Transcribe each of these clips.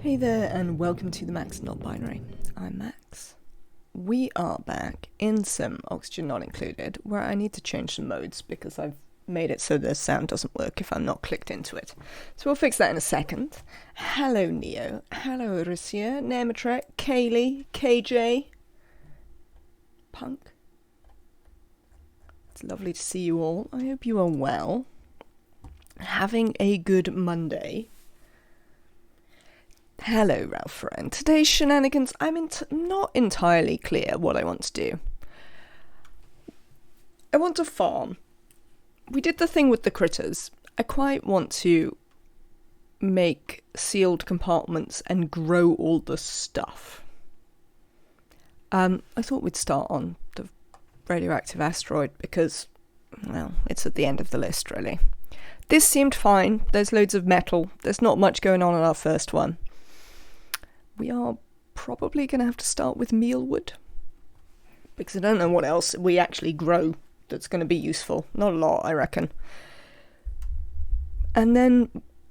Hey there, and welcome to the Max Not Binary. I'm Max. We are back in some Oxygen Not Included, where I need to change some modes because I've made it so the sound doesn't work if I'm not clicked into it. So we'll fix that in a second. Hello Neo, hello Russia, Nematrek, Kaylee, KJ, Punk. It's lovely to see you all. I hope you are well. Having a good Monday. Hello, Ralph friend. Today's shenanigans, I'm not entirely clear what I want to do. I want to farm. We did the thing with the critters. I quite want to make sealed compartments and grow all the stuff. I thought we'd start on the radioactive asteroid because, well, it's at the end of the list, really. This seemed fine. There's loads of metal. There's not much going on in our first one. We are probably going to have to start with mealwood, because I don't know what else we actually grow that's going to be useful. Not a lot, I reckon. And then,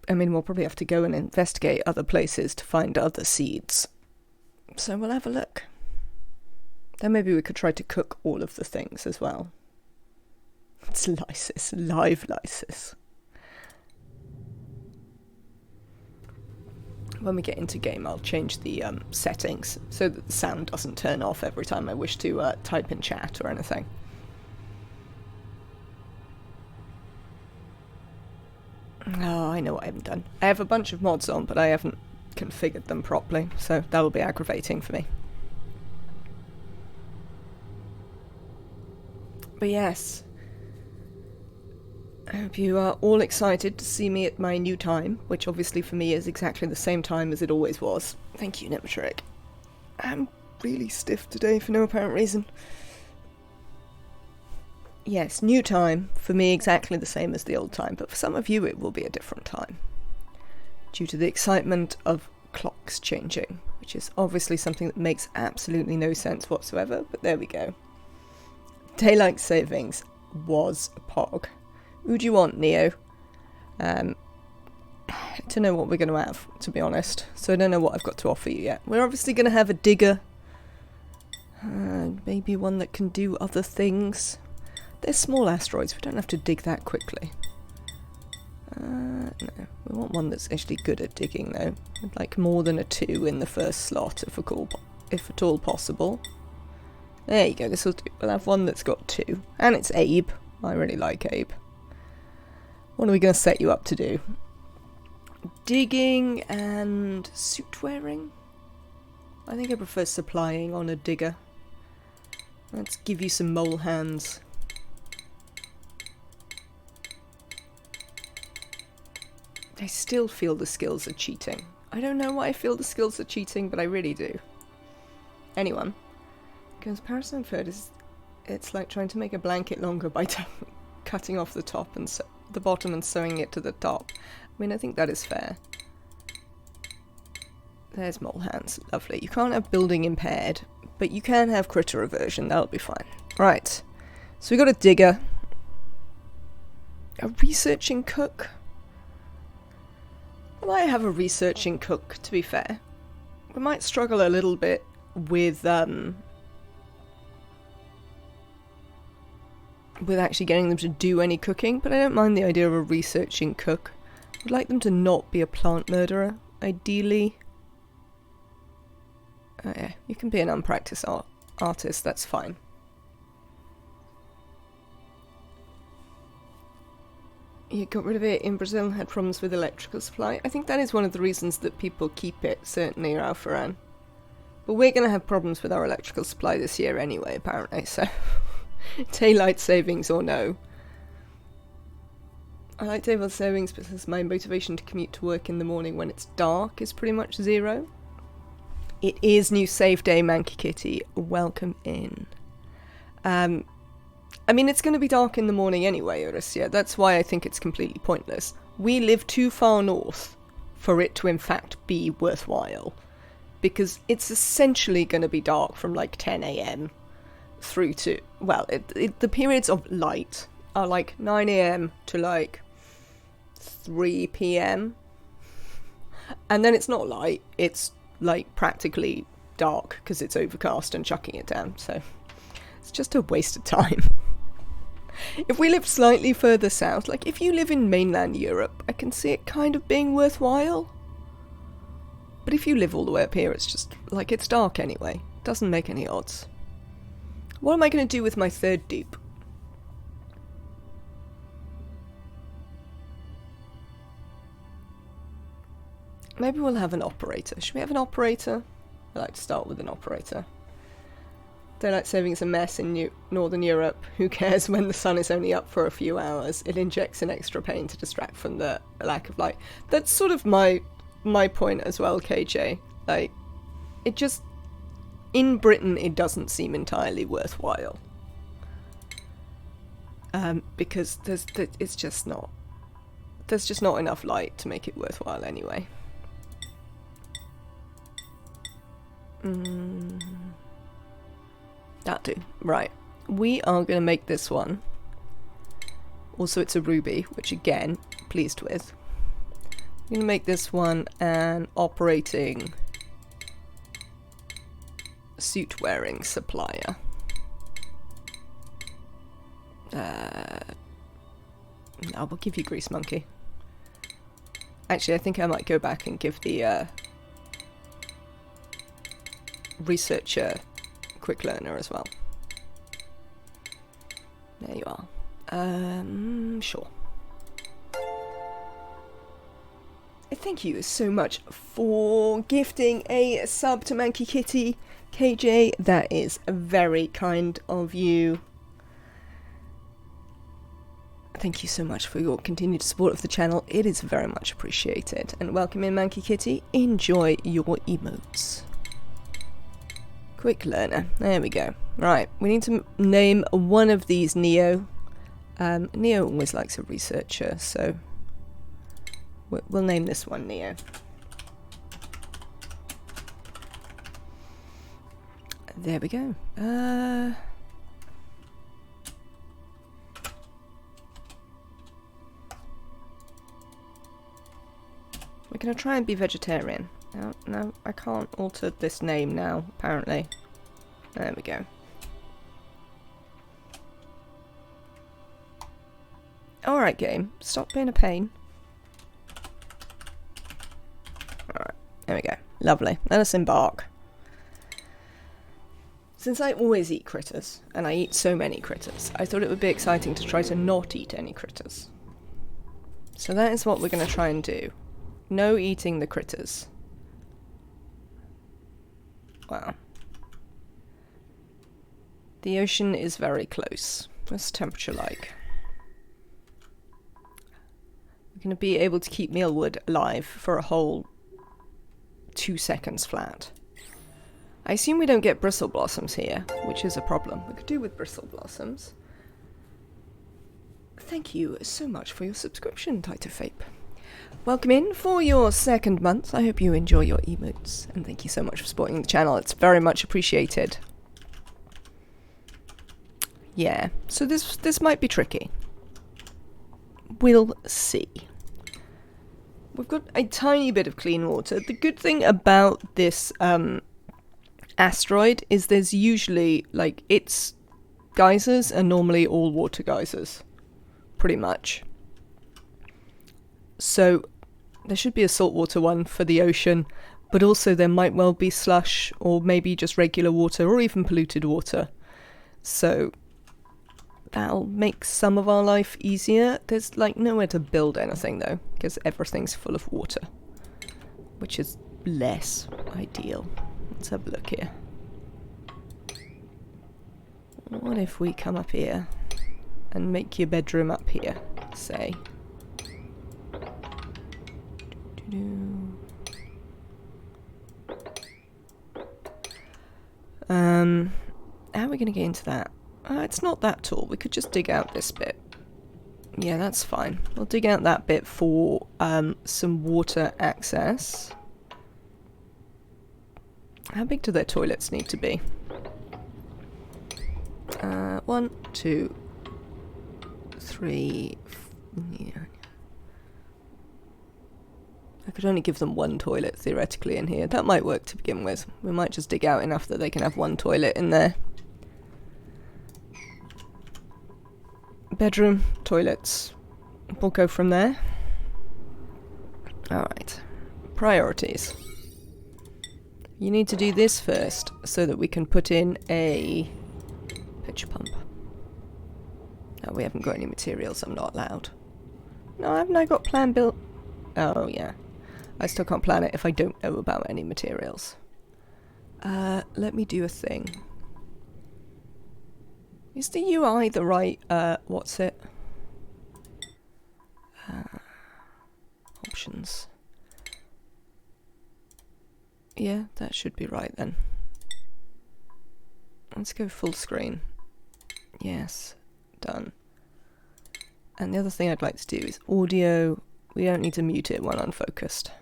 we'll probably have to go and investigate other places to find other seeds. So we'll have a look. Then maybe we could try to cook all of the things as well. It's lysis, live lysis. When we get into game, I'll change the settings so that the sound doesn't turn off every time I wish to type in chat or anything. Oh, I know what I haven't done. I have a bunch of mods on, but I haven't configured them properly, so that'll be aggravating for me. But yes, I hope you are all excited to see me at my new time, which obviously for me is exactly the same time as it always was. Thank you, Nematrek. I'm really stiff today for no apparent reason. Yes, new time. For me, exactly the same as the old time, but for some of you it will be a different time. Due to the excitement of clocks changing, which is obviously something that makes absolutely no sense whatsoever, but there we go. Daylight savings was a pog. Who do you want, Neo? I don't know what we're going to have, to be honest. So I don't know what I've got to offer you yet. We're obviously going to have a digger. Maybe one that can do other things. They're small asteroids. We don't have to dig that quickly. No. We want one that's actually good at digging, though. I'd like more than a 2 in the first slot, if at all possible. There you go. This will do. We'll have one that's got 2. And it's Abe. I really like Abe. What are we going to set you up to do? Digging and suit wearing? I think I prefer supplying on a digger. Let's give you some mole hands. I still feel the skills are cheating. I don't know why I feel the skills are cheating, but I really do. Anyone? Because parasite fur it's like trying to make a blanket longer by cutting off the top and the bottom and sewing it to the top. I think that is fair. There's mole hands. Lovely. You can't have building impaired, but you can have critter aversion. That'll be fine. Right. So we got a digger. A researching cook. Well, I have a researching cook, to be fair. We might struggle a little bit with actually getting them to do any cooking, but I don't mind the idea of a researching cook. I'd like them to not be a plant murderer, ideally. Oh yeah, you can be an unpracticed artist, that's fine. You got rid of it in Brazil, had problems with electrical supply. I think that is one of the reasons that people keep it, certainly Alpharan. But we're going to have problems with our electrical supply this year anyway, apparently, so... Daylight savings or no. I like daylight savings because my motivation to commute to work in the morning when it's dark is pretty much 0. It is new save day, Manky Kitty. Welcome in. It's going to be dark in the morning anyway, Orisia. That's why I think it's completely pointless. We live too far north for it to in fact be worthwhile. Because it's essentially going to be dark from like 10 AM through to, well, the periods of light are like 9 AM to like 3 PM. And then it's not light, it's like practically dark because it's overcast and chucking it down, so it's just a waste of time. If we lived slightly further south, like if you live in mainland Europe, I can see it kind of being worthwhile. But if you live all the way up here, it's just, like, it's dark anyway. Doesn't make any odds. What am I going to do with my third dupe? Maybe we'll have an operator. Should we have an operator? I like to start with an operator. Daylight saving is a mess in Northern Europe. Who cares when the sun is only up for a few hours? It injects an extra pain to distract from the lack of light. That's sort of my point as well, KJ. Like, it just... in Britain, it doesn't seem entirely worthwhile. Because it's just not... there's just not enough light to make it worthwhile anyway. That do. Right. We are going to make this one. Also, it's a ruby, which again, pleased with. I'm going to make this one an operating suit-wearing supplier. I will give you Grease Monkey. Actually, I think I might go back and give the researcher Quick Learner as well. There you are. Sure. Thank you so much for gifting a sub to Manky Kitty, KJ. That is very kind of you. Thank you so much for your continued support of the channel. It is very much appreciated. And welcome in, Manky Kitty. Enjoy your emotes. Quick Learner. There we go. Right, we need to name one of these Neo. Neo always likes a researcher, so we'll name this one Neo. There we go. We're going to try and be vegetarian. No, I can't alter this name now, apparently. There we go. Alright, game. Stop being a pain. Alright, there we go. Lovely. Let us embark. Since I always eat critters, and I eat so many critters, I thought it would be exciting to try to not eat any critters. So that is what we're going to try and do. No eating the critters. Wow. The ocean is very close. What's the temperature like? We're going to be able to keep mealwood alive for a whole 2 seconds flat. I assume we don't get bristle blossoms here, which is a problem. We could do with bristle blossoms. Thank you so much for your subscription, Titofape. Welcome in for your second month. I hope you enjoy your emotes, and thank you so much for supporting the channel. It's very much appreciated. Yeah, so this might be tricky. We'll see. We've got a tiny bit of clean water. The good thing about this asteroid is there's usually, like, its geysers are normally all water geysers. Pretty much. So there should be a saltwater one for the ocean, but also there might well be slush, or maybe just regular water, or even polluted water. So that'll make some of our life easier. There's like nowhere to build anything though, because everything's full of water, which is less ideal. Let's have a look here. What if we come up here and make your bedroom up here, say? How are we going to get into that? It's not that tall. We could just dig out this bit. Yeah, that's fine. We'll dig out that bit for some water access. How big do their toilets need to be? 1, 2, 3. Yeah. could only give them one toilet, theoretically, in here. That might work to begin with. We might just dig out enough that they can have one toilet in there. Bedroom, toilets. We'll go from there. Alright. Priorities. You need to do this first, so that we can put in a pitch pump. No, we haven't got any materials, I'm not allowed. No, haven't I got plan built? Oh, yeah. I still can't plan it if I don't know about any materials. Let me do a thing. Is the UI the right, what's it? Options. Yeah, that should be right then. Let's go full screen. Yes, done. And the other thing I'd like to do is audio. We don't need to mute it when unfocused.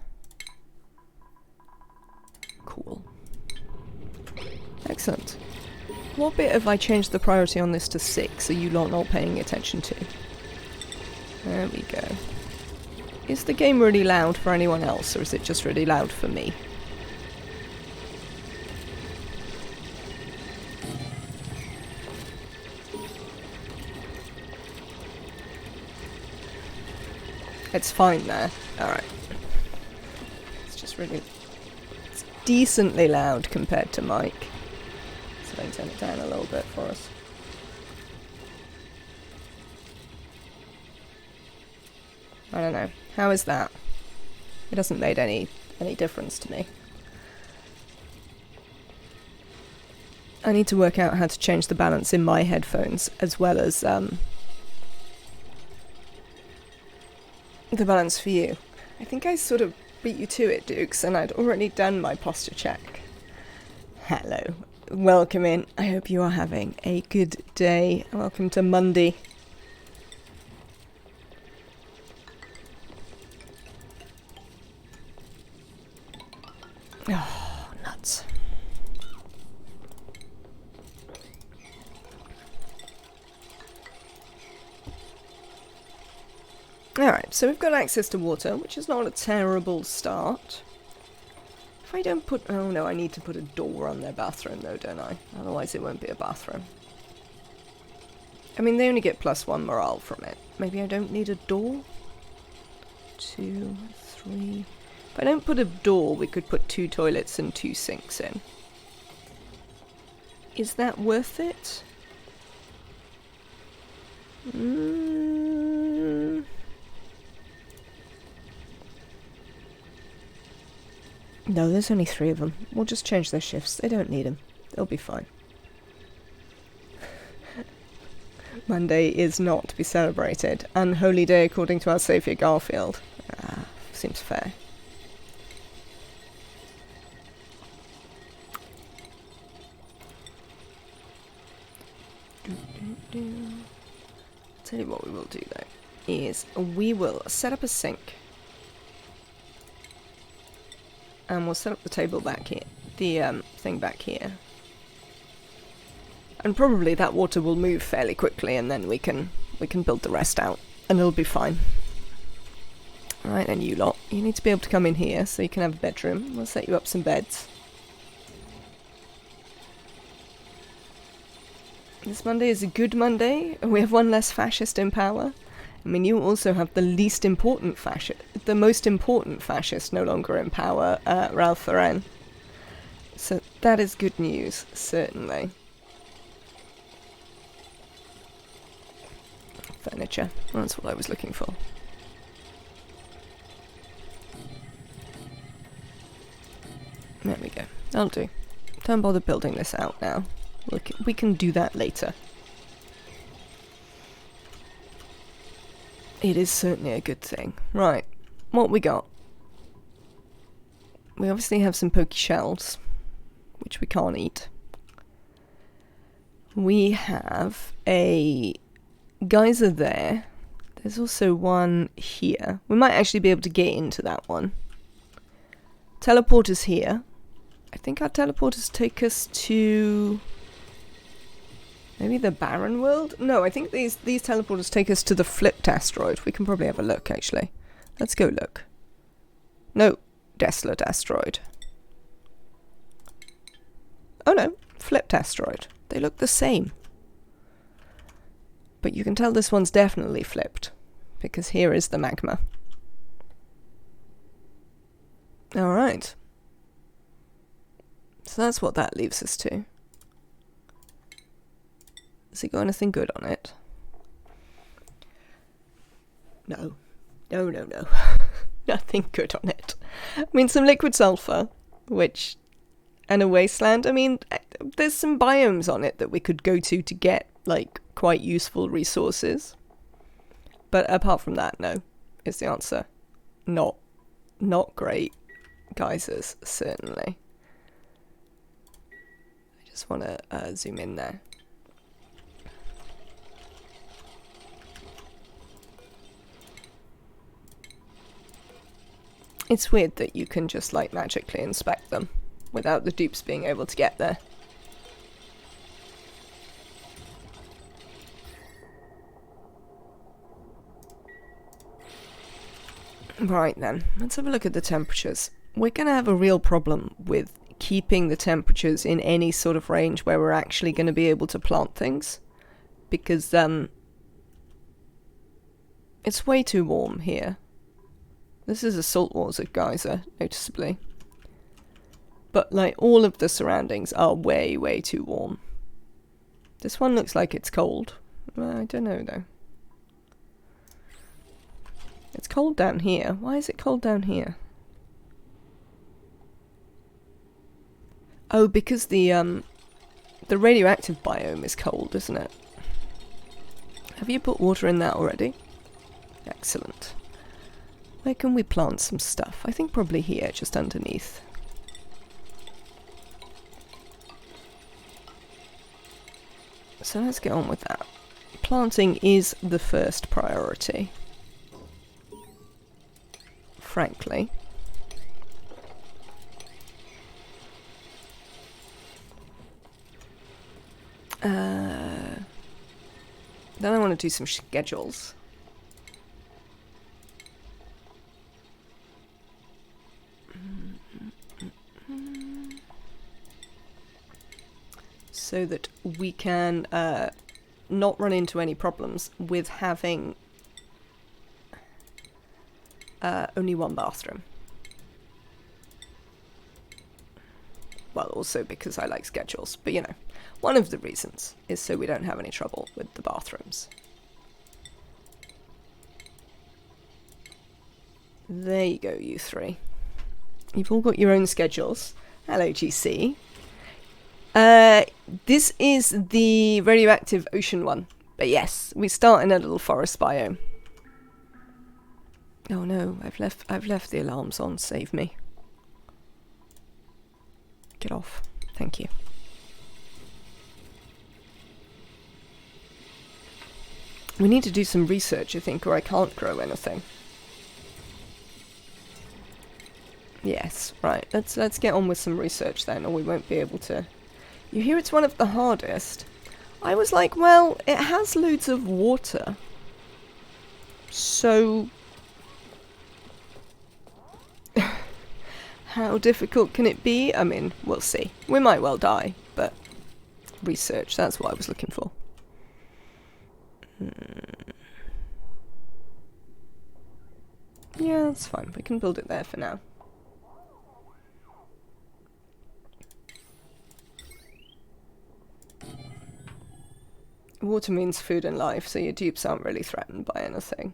Cool. Excellent. What bit have I changed the priority on this to 6? Are you lot not paying attention to? There we go. Is the game really loud for anyone else, or is it just really loud for me? It's fine there. Alright. It's just really... It's decently loud compared to Mike. So I can turn it down a little bit for us. I don't know. How is that? It hasn't made any difference to me. I need to work out how to change the balance in my headphones, as well as the balance for you. I think I sort of beat you to it, Dukes, and I'd already done my posture check. Hello. Welcome in. I hope you are having a good day. Welcome to Monday. Oh, nuts. Alright, so we've got access to water, which is not a terrible start. If I don't put... Oh no, I need to put a door on their bathroom though, don't I? Otherwise it won't be a bathroom. I mean, they only get +1 morale from it. Maybe I don't need a door? 2, 3... If I don't put a door, we could put 2 toilets and 2 sinks in. Is that worth it? No, there's only 3 of them. We'll just change their shifts. They don't need them. They'll be fine. Monday is not to be celebrated. Unholy day according to our saviour Garfield. Seems fair. Tell you what we will do though, is we will set up a sink. And we'll set up the table back here, the thing back here. And probably that water will move fairly quickly, and then we can build the rest out, and it'll be fine. Alright then, you lot. You need to be able to come in here, so you can have a bedroom. We'll set you up some beds. This Monday is a good Monday. We have 1 less fascist in power. I mean, you also have the least important fascist, the most important fascist no longer in power, Ralph Lauren. So that is good news, certainly. Furniture, that's what I was looking for. There we go, that'll do. Don't bother building this out now. We can do that later. It is certainly a good thing. Right, what we got? We obviously have some pokey shells, which we can't eat. We have a geyser there. There's also one here. We might actually be able to get into that one. Teleporters here. I think our teleporters take us to... maybe the barren world? No, I think these teleporters take us to the flipped asteroid. We can probably have a look, actually. Let's go look. No, desolate asteroid. Oh no, flipped asteroid. They look the same. But you can tell this one's definitely flipped, because here is the magma. Alright. So that's what that leaves us to. Has it got anything good on it? No. No. Nothing good on it. I mean, some liquid sulfur, which... and a wasteland. I mean, there's some biomes on it that we could go to get, like, quite useful resources. But apart from that, no, is the answer. Not great. Geysers, certainly. I just want to zoom in there. It's weird that you can just, like, magically inspect them without the dupes being able to get there. Right then, let's have a look at the temperatures. We're going to have a real problem with keeping the temperatures in any sort of range where we're actually going to be able to plant things. Because, it's way too warm here. This is a saltwater geyser, noticeably. But, like, all of the surroundings are way, way too warm. This one looks like it's cold. Well, I don't know, though. It's cold down here. Why is it cold down here? Oh, because the radioactive biome is cold, isn't it? Have you put water in that already? Excellent. Where can we plant some stuff? I think probably here, just underneath. So let's get on with that. Planting is the first priority. Frankly. Then I want to do some schedules. So that we can not run into any problems with having only one bathroom. Well, also because I like schedules, but you know, one of the reasons is so we don't have any trouble with the bathrooms. There you go, you three. You've all got your own schedules. Hello, GC. This is the Radioactive Ocean one. But yes, we start in a little forest biome. Oh no, I've left the alarms on. Save me. Get off. Thank you. We need to do some research, I think, or I can't grow anything. Yes, right. Let's get on with some research then, or we won't be able to. You hear it's one of the hardest. I was like, well, it has loads of water. So how difficult can it be? I mean, we'll see. We might well die, but research, that's what I was looking for. Yeah, that's fine. We can build it there for now. Water means food and life, so your dupes aren't really threatened by anything.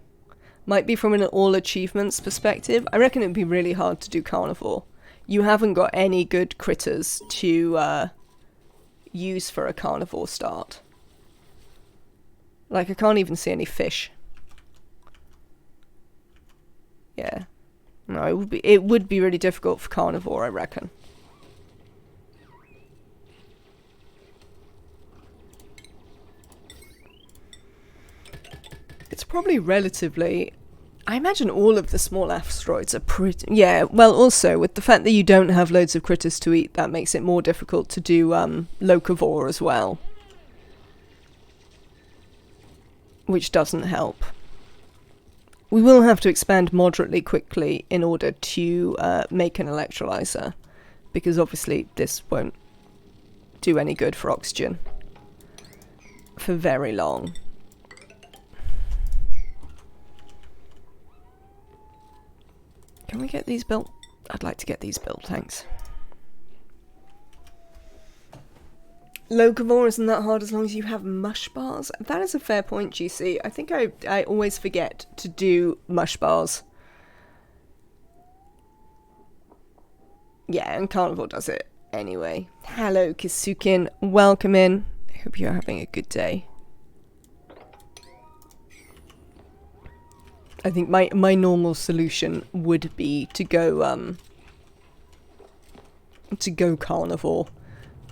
Might be from an all achievements perspective. I reckon it'd be really hard to do carnivore. You haven't got any good critters to use for a carnivore start. Like, I can't even see any fish. Yeah. No, it would be really difficult for carnivore, I reckon. It's probably relatively... I imagine all of the small asteroids are pretty... Yeah, well, also, with the fact that you don't have loads of critters to eat, that makes it more difficult to do locavore as well. Which doesn't help. We will have to expand moderately quickly in order to make an electrolyzer, because obviously this won't do any good for oxygen for very long. Can we get these built? I'd like to get these built, thanks. Locavore isn't that hard as long as you have mush bars. That is a fair point, GC. I think I always forget to do mush bars. Yeah, and Carnivore does it anyway. Hello, Kisukin. Welcome in. I hope you're having a good day. I think my normal solution would be to go Carnivore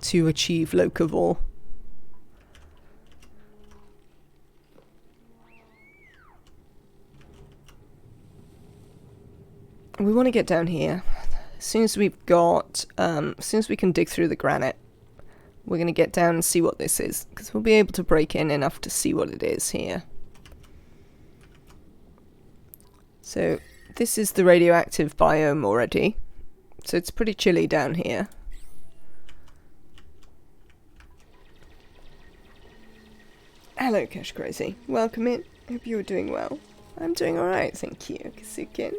to achieve Locavore. We want to get down here. As soon as we've got, as soon as we can dig through the granite, we're going to get down and see what this is, because we'll be able to break in enough to see what it is here. So this is the radioactive biome already, so it's pretty chilly down here. Hello, Cash Crazy. Welcome in. Hope you're doing well. I'm doing alright, thank you, Kasukin.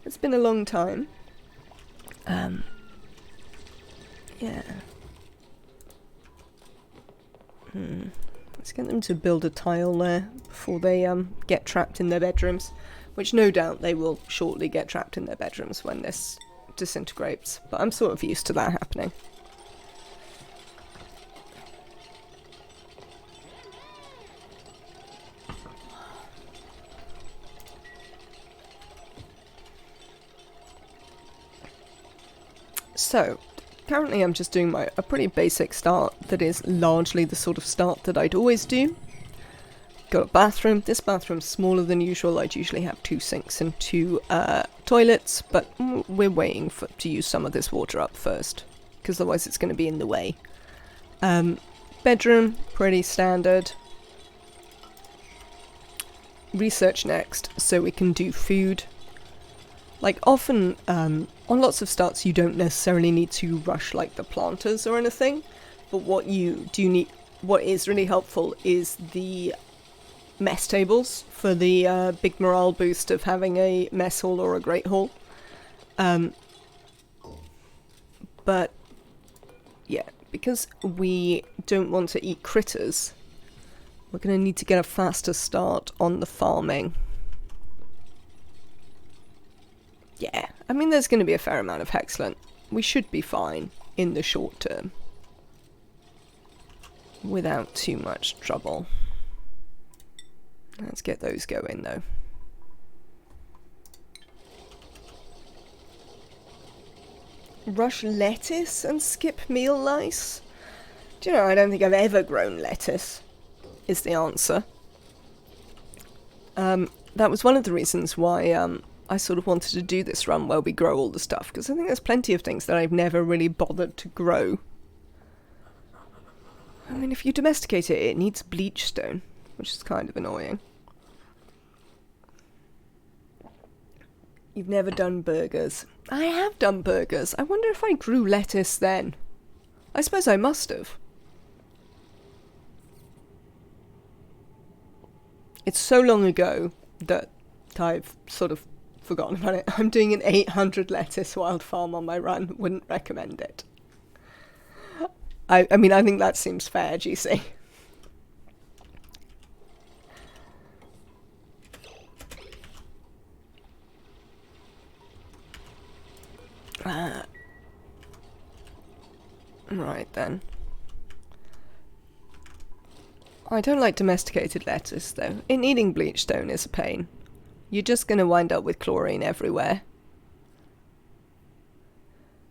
It's been a long time. Yeah. Let's get them to build a tile there before they get trapped in their bedrooms, which no doubt they will shortly get trapped in their bedrooms when this disintegrates, but I'm sort of used to that happening. So, currently I'm just doing a pretty basic start that is largely the sort of start that I'd always do. Got a bathroom. This bathroom's smaller than usual. I'd usually have 2 sinks and 2 toilets, but we're waiting to use some of this water up first, because otherwise it's going to be in the way. Bedroom, pretty standard. Research next, so we can do food. Like, often, on lots of starts you don't necessarily need to rush, like, the planters or anything, but what you do need, what is really helpful is the mess tables for the big morale boost of having a mess hall or a great hall. But, yeah, because we don't want to eat critters, we're going to need to get a faster start on the farming. Yeah, I mean, there's going to be a fair amount of Hexlant. We should be fine in the short term, without too much trouble. Let's get those going, though. Rush lettuce and skip meal lice? Do you know, I don't think I've ever grown lettuce, is the answer. That was one of the reasons why I sort of wanted to do this run where we grow all the stuff, because I think there's plenty of things that I've never really bothered to grow. I mean, if you domesticate it, it needs bleach stone, which is kind of annoying. You've never done burgers. I have done burgers. I wonder if I grew lettuce then. I suppose I must have. It's so long ago that I've sort of forgotten about it. I'm doing an 800 lettuce wild farm on my run. Wouldn't recommend it. I mean, I think that seems fair, GC. Right then. I don't like domesticated lettuce though. Eating bleach stone is a pain. You're just going to wind up with chlorine everywhere.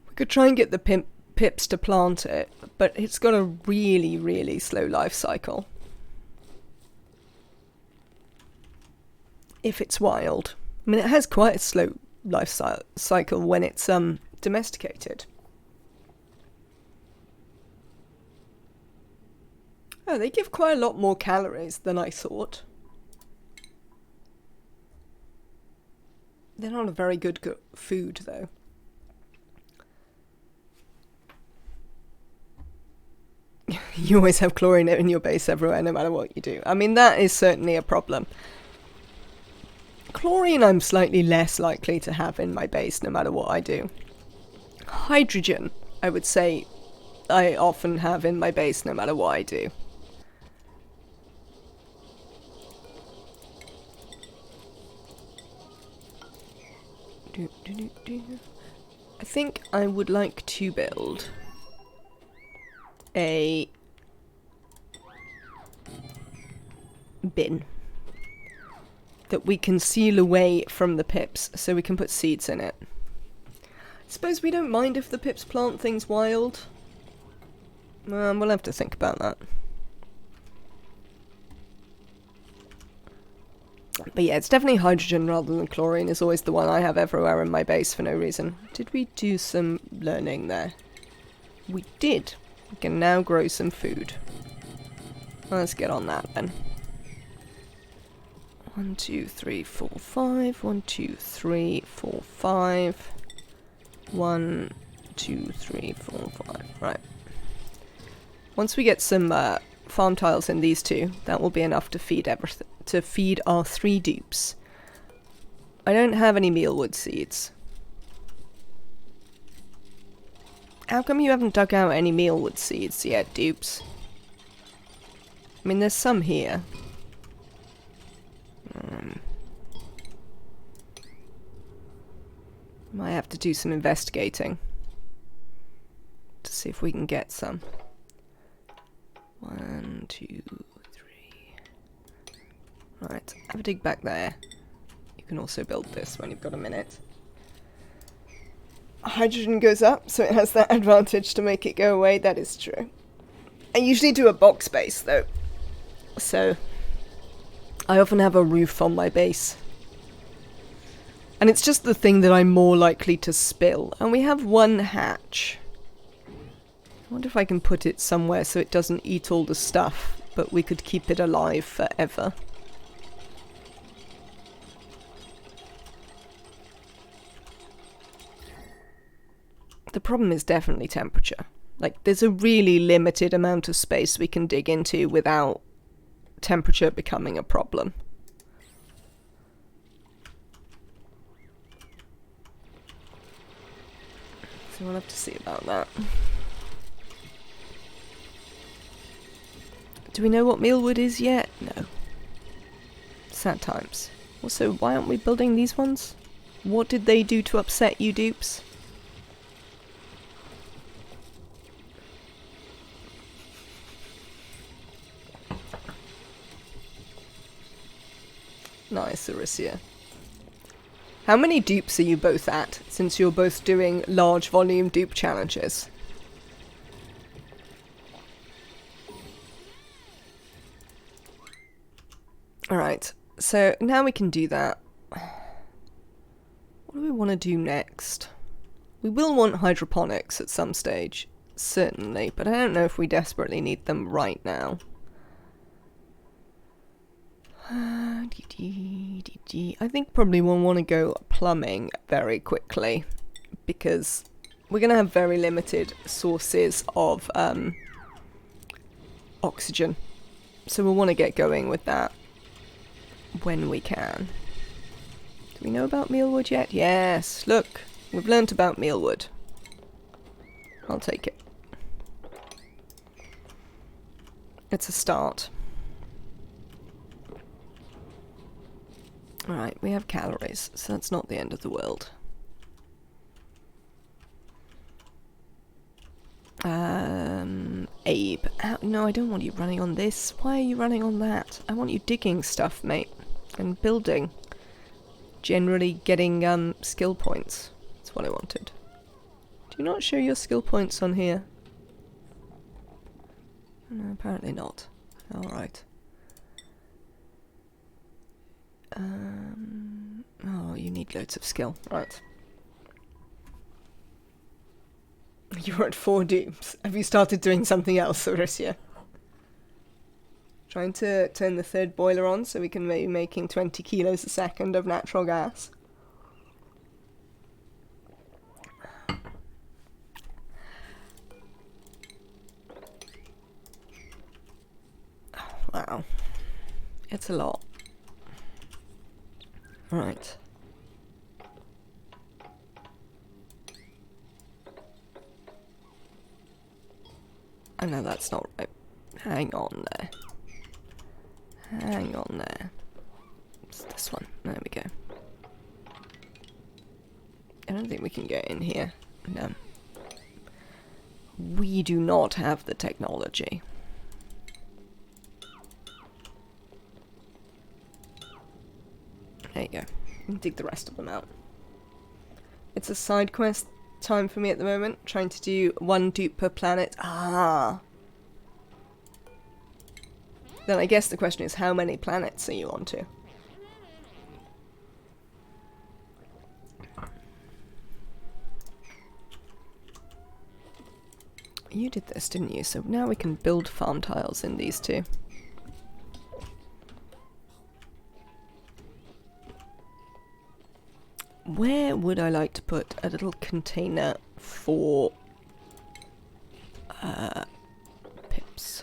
We could try and get the pips to plant it, but it's got a really, really slow life cycle. If it's wild. I mean, it has quite a slow life cycle when it's domesticated. Oh, they give quite a lot more calories than I thought. They're not a very good food, though. You always have chlorine in your base everywhere, no matter what you do. I mean, that is certainly a problem. Chlorine I'm slightly less likely to have in my base, no matter what I do. Hydrogen, I would say, I often have in my base, no matter what I do. I think I would like to build a bin that we can seal away from the pips so we can put seeds in it. I suppose we don't mind if the pips plant things wild. We'll have to think about that. But yeah, it's definitely hydrogen rather than chlorine is always the one I have everywhere in my base for no reason. Did we do some learning there? We did. We can now grow some food. Let's get on that then. 1, 2, 3, 4, 5. 1, 2, 3, 4, 5. 1, 2, 3, 4, 5. Right. Once we get some farm tiles in these two, that will be enough to feed everything. To feed our 3 dupes. I don't have any mealwood seeds. How come you haven't dug out any mealwood seeds yet, dupes? I mean, there's some here. Might have to do some investigating to see if we can get some. 1, 2, 3. Right, have a dig back there. You can also build this when you've got a minute. Hydrogen goes up, so it has that advantage to make it go away. That is true. I usually do a box base, though. So, I often have a roof on my base. And it's just the thing that I'm more likely to spill. And we have 1 hatch. I wonder if I can put it somewhere so it doesn't eat all the stuff, but we could keep it alive forever. The problem is definitely temperature. Like, there's a really limited amount of space we can dig into without temperature becoming a problem. So we'll have to see about that. Do we know what mealwood is yet? No. Sad times. Also, why aren't we building these ones? What did they do to upset you, dupes? Nice, Aricia. How many dupes are you both at, since you're both doing large volume dupe challenges? Alright, so now we can do that. What do we want to do next? We will want hydroponics at some stage, certainly, but I don't know if we desperately need them right now. I think probably we'll want to go plumbing very quickly because we're going to have very limited sources of oxygen. So we'll want to get going with that when we can. Do we know about mealwood yet? Yes, look, we've learnt about mealwood. I'll take it. It's a start. Alright, we have calories, so that's not the end of the world. Abe. No, I don't want you running on this. Why are you running on that? I want you digging stuff, mate. And building. Generally getting, skill points. That's what I wanted. Do you not show your skill points on here? No, apparently not. Alright. Oh, you need loads of skill. Right. You're at 4 dupes. Have you started doing something else, Aricia? Trying to turn the 3rd boiler on so we can be making 20 kilos a second of natural gas. Wow. It's a lot. Right. Oh no, that's not right. Hang on there. Hang on there. It's this one. There we go. I don't think we can get in here. No. We do not have the technology. There you go. Dig the rest of them out. It's a side quest time for me at the moment. Trying to do 1 dupe per planet. Ah! Then I guess the question is, how many planets are you onto? You did this, didn't you? So now we can build farm tiles in these two. Where would I like to put a little container for pips?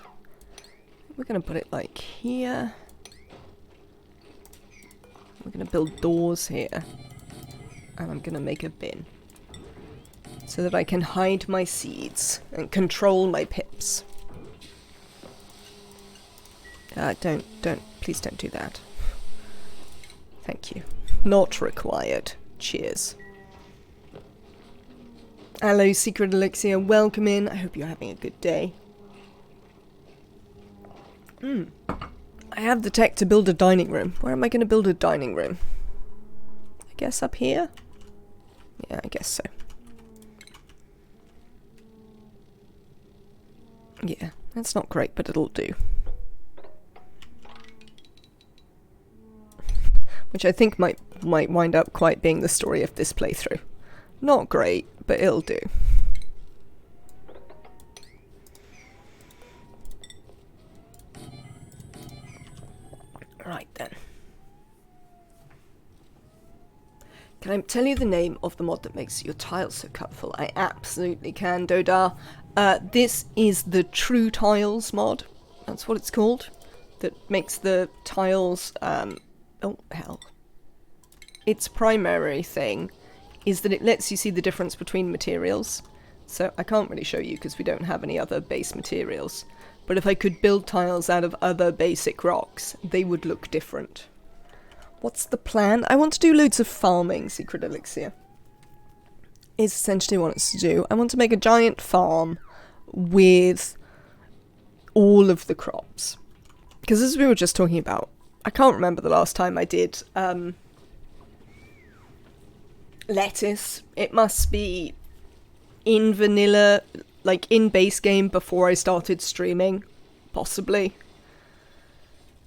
We're going to put it like here. We're going to build doors here. And I'm going to make a bin. So that I can hide my seeds and control my pips. Please don't do that. Thank you. Not required. Cheers. Hello, Secret Elixir. Welcome in. I hope you're having a good day. I have the tech to build a dining room. Where am I going to build a dining room? I guess up here? Yeah, I guess so. Yeah, that's not great, but it'll do. Which I think might wind up quite being the story of this playthrough. Not great, but it'll do. Right then. Can I tell you the name of the mod that makes your tiles so colourful? I absolutely can, Dodar. This is the True Tiles mod. That's what it's called. That makes the tiles, oh hell. Its primary thing is that it lets you see the difference between materials. So I can't really show you because we don't have any other base materials. But if I could build tiles out of other basic rocks, they would look different. What's the plan? I want to do loads of farming, Secret Elixir. Is essentially what it's to do. I want to make a giant farm with all of the crops. Because as we were just talking about, I can't remember the last time I did lettuce. It must be in vanilla, like in base game before I started streaming, possibly.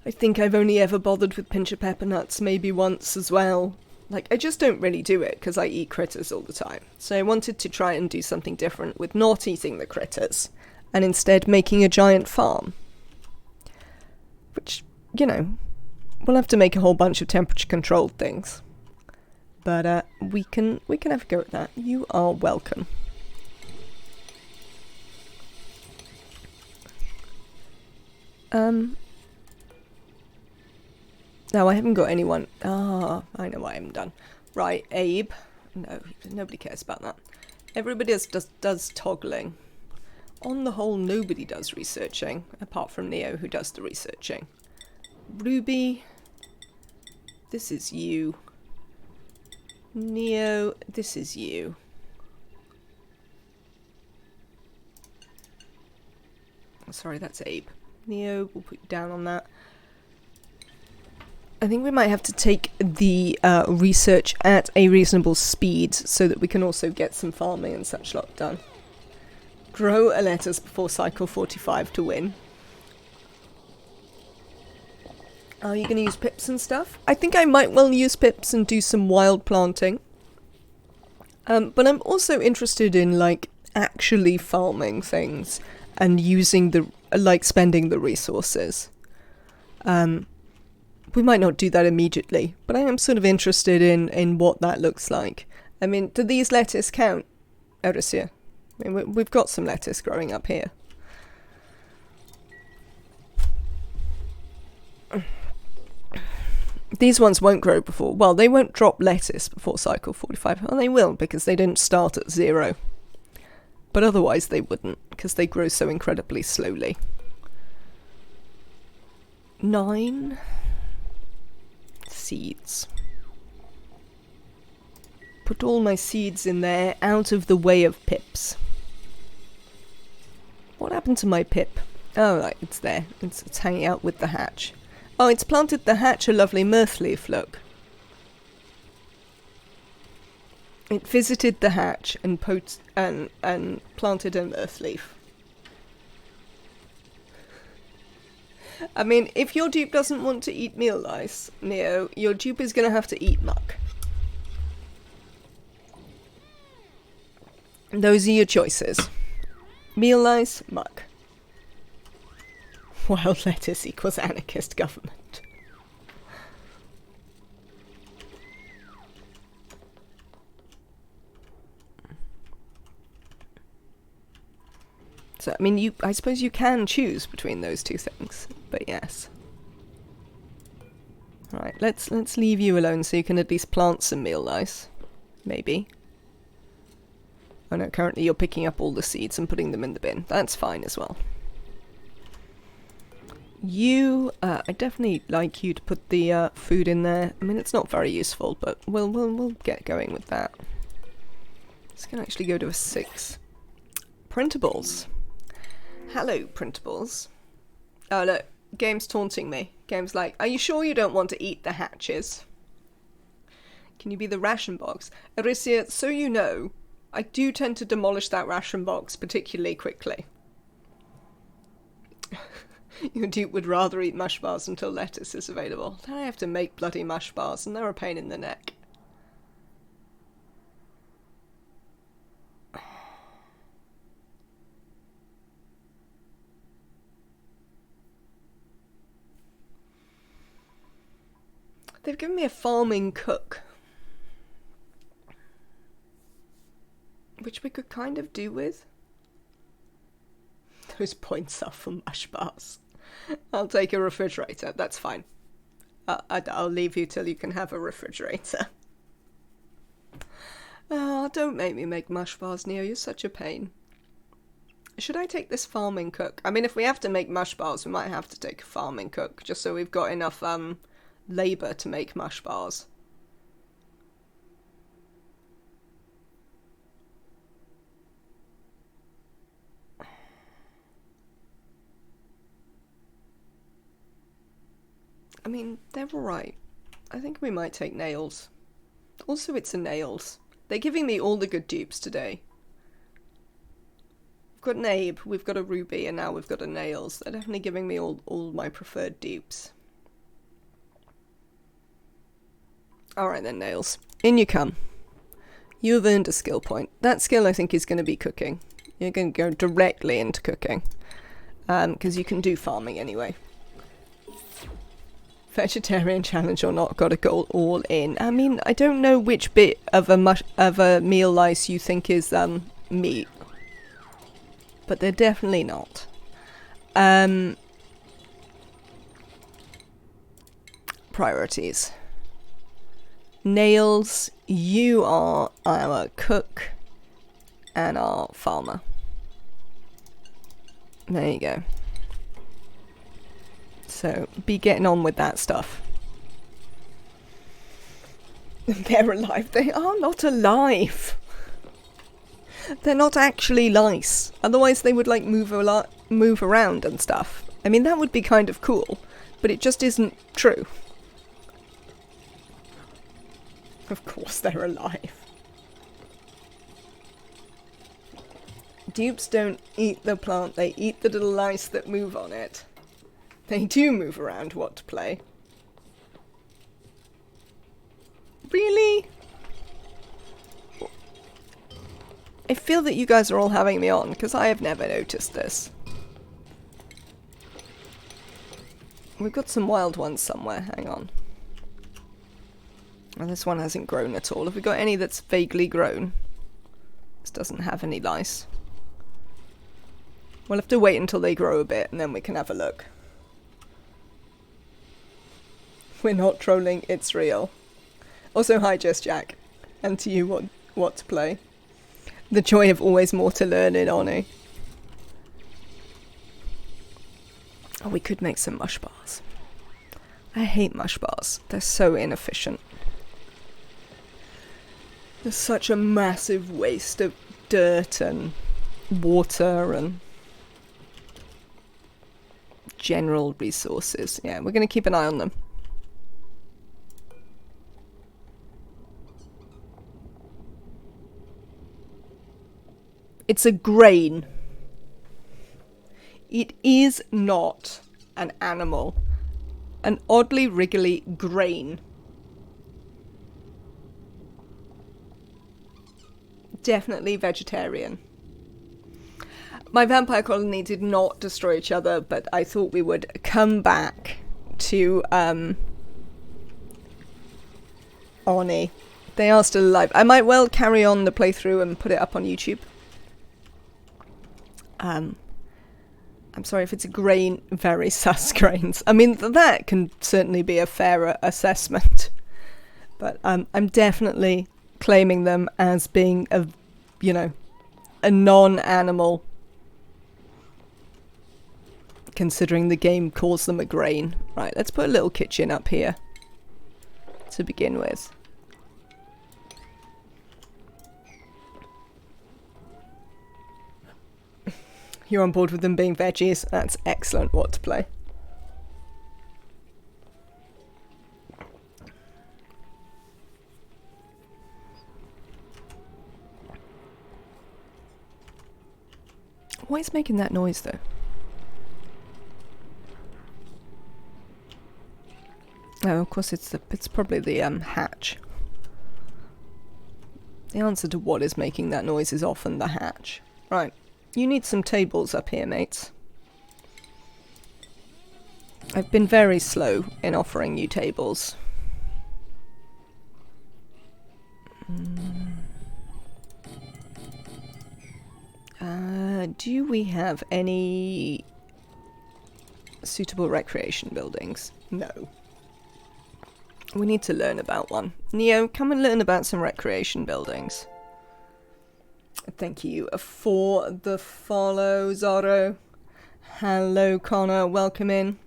I think I've only ever bothered with pinch of pepper nuts maybe once as well. Like, I just don't really do it because I eat critters all the time. So I wanted to try and do something different with not eating the critters and instead making a giant farm. Which, you know, we'll have to make a whole bunch of temperature controlled things. But we can have a go at that. You are welcome. No, I haven't got anyone. Ah, I know what I haven't done. Right, Abe. No, nobody cares about that. Everybody does toggling. On the whole, nobody does researching, apart from Neo, who does the researching. Ruby, this is you. Neo, this is you. Oh, sorry, that's Abe. Neo, we'll put you down on that. I think we might have to take the research at a reasonable speed so that we can also get some farming and such lot done. Grow a lettuce before cycle 45 to win. Are you going to use pips and stuff? I think I might well use pips and do some wild planting. But I'm also interested in, like, actually farming things and using the, like, spending the resources. We might not do that immediately, but I am sort of interested in what that looks like. I mean, do these lettuce count, Erisia? I mean, we've got some lettuce growing up here. These ones won't grow before... Well, they won't drop lettuce before cycle 45. Well, they will, because they don't start at 0. But otherwise they wouldn't, because they grow so incredibly slowly. 9 seeds. Put all my seeds in there, out of the way of pips. What happened to my pip? Oh, right, it's there. It's hanging out with the hatch. Oh, it's planted the hatch a lovely mirth leaf, look. It visited the hatch and planted a mirth leaf. I mean, if your dupe doesn't want to eat meal lice, Neo, your dupe is going to have to eat muck. Those are your choices. Meal lice, muck. Wild lettuce equals anarchist government. So, I mean, I suppose you can choose between those two things, but yes. Right, let's leave you alone so you can at least plant some meal lice. Maybe. Oh no, currently you're picking up all the seeds and putting them in the bin. That's fine as well. I'd definitely like you to put the food in there. I mean, it's not very useful, but we'll get going with that. It's gonna actually go to a 6. Printables. Hello, printables. Oh look, game's taunting me. Game's like, are you sure you don't want to eat the hatches? Can you be the ration box? Arisia, so you know, I do tend to demolish that ration box particularly quickly. Your dupe would rather eat mush bars until lettuce is available. Then I have to make bloody mush bars, and they're a pain in the neck. They've given me a farming cook, which we could kind of do with. Those points are for mush bars. I'll take a refrigerator, that's fine. I'll leave you till you can have a refrigerator. Oh, don't make me make mush bars, Neo, you're such a pain. Should I take this farming cook? I mean, if we have to make mush bars, we might have to take a farming cook, just so we've got enough, labour to make mush bars. I mean, they're alright. I think we might take nails. Also, it's a nails. They're giving me all the good dupes today. We've got an Abe, we've got a Ruby, and now we've got a nails. They're definitely giving me all my preferred dupes. Alright then, nails. In you come. You've earned a skill point. That skill, I think, is going to be cooking. You're going to go directly into cooking. Because you can do farming anyway. Vegetarian challenge or not, gotta go all in. I mean, I don't know which bit of a meal lice you think is meat, but they're definitely not. Priorities. Nails, you are our cook and our farmer. There you go. So, be getting on with that stuff. They're alive. They are not alive. They're not actually lice. Otherwise they would, like, move around and stuff. I mean, that would be kind of cool. But it just isn't true. Of course they're alive. Dupes don't eat the plant. They eat the little lice that move on it. They do move around what to play. Really? I feel that you guys are all having me on, because I have never noticed this. We've got some wild ones somewhere, hang on. Well, this one hasn't grown at all. Have we got any that's vaguely grown? This doesn't have any lice. We'll have to wait until they grow a bit, and then we can have a look. We're not trolling, it's real. Also, hi, Just Jack. And to you, what to play. The joy of always more to learn in ONI. Oh, we could make some mush bars. I hate mush bars. They're so inefficient. There's such a massive waste of dirt and water and general resources. Yeah, we're going to keep an eye on them. It's a grain. It is not an animal. An oddly wriggly grain. Definitely vegetarian. My vampire colony did not destroy each other, but I thought we would come back to ONI. They are still alive. I might well carry on the playthrough and put it up on YouTube. I'm sorry if it's a grain, very sus grains. I mean, that can certainly be a fairer assessment. But I'm definitely claiming them as being a non-animal, considering the game calls them a grain. Right, let's put a little kitchen up here to begin with. You're on board with them being veggies. That's excellent. What to play. What is making that noise, though? Oh, of course, it's probably the hatch. The answer to what is making that noise is often the hatch. Right. You need some tables up here, mates. I've been very slow in offering you tables. Do we have any suitable recreation buildings? No. We need to learn about one. Neo, come and learn about some recreation buildings. Thank you for the follow, Zorro. Hello, Connor. Welcome in.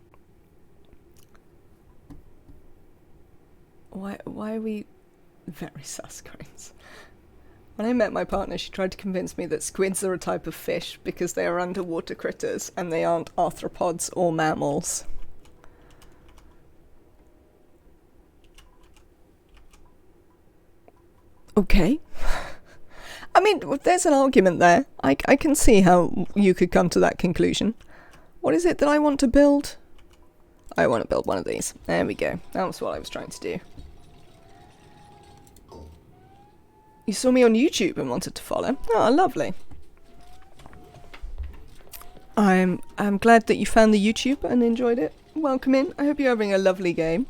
Why are we very sus grains? When I met my partner, she tried to convince me that squids are a type of fish because they are underwater critters and they aren't arthropods or mammals. Okay. I mean, there's an argument there. I can see how you could come to that conclusion. What is it that I want to build? I want to build one of these. There we go. That was what I was trying to do. You saw me on YouTube and wanted to follow. Oh, lovely. I'm glad that you found the YouTube and enjoyed it. Welcome in. I hope you're having a lovely game.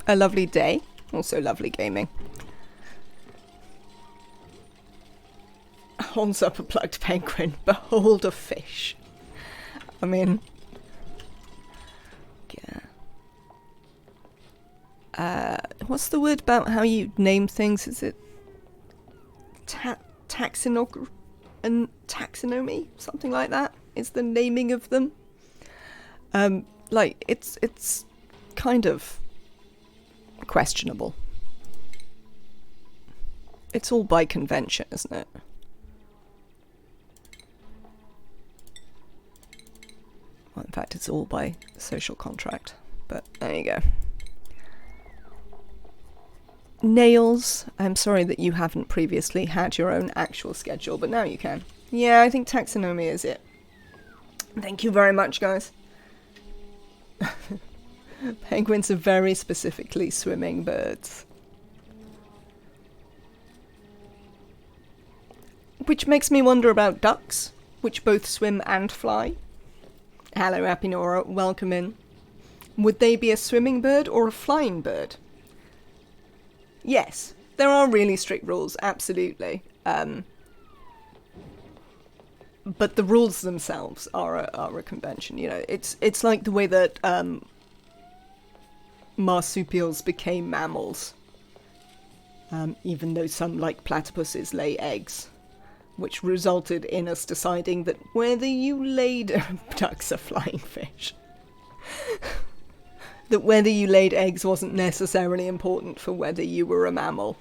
A lovely day. Also lovely gaming. Horns up a plugged penguin. Behold a fish. I mean... yeah. What's the word about how you name things? Is it... taxonomy? Something like that is the naming of them. Like, it's kind of questionable. It's all by convention, isn't it? Well, in fact, it's all by social contract. But there you go. Nails, I'm sorry that you haven't previously had your own actual schedule, but now you can. Yeah, I think taxonomy is it. Thank you very much, guys. Penguins are very specifically swimming birds. Which makes me wonder about ducks, which both swim and fly. Hello, Happy Nora, welcome in. Would they be a swimming bird or a flying bird? Yes, there are really strict rules, absolutely. But the rules themselves are a convention. You know, it's like the way that marsupials became mammals. Even though some, like platypuses, lay eggs. Which resulted in us deciding that whether you laid... ducks are flying fish. That whether you laid eggs wasn't necessarily important for whether you were a mammal.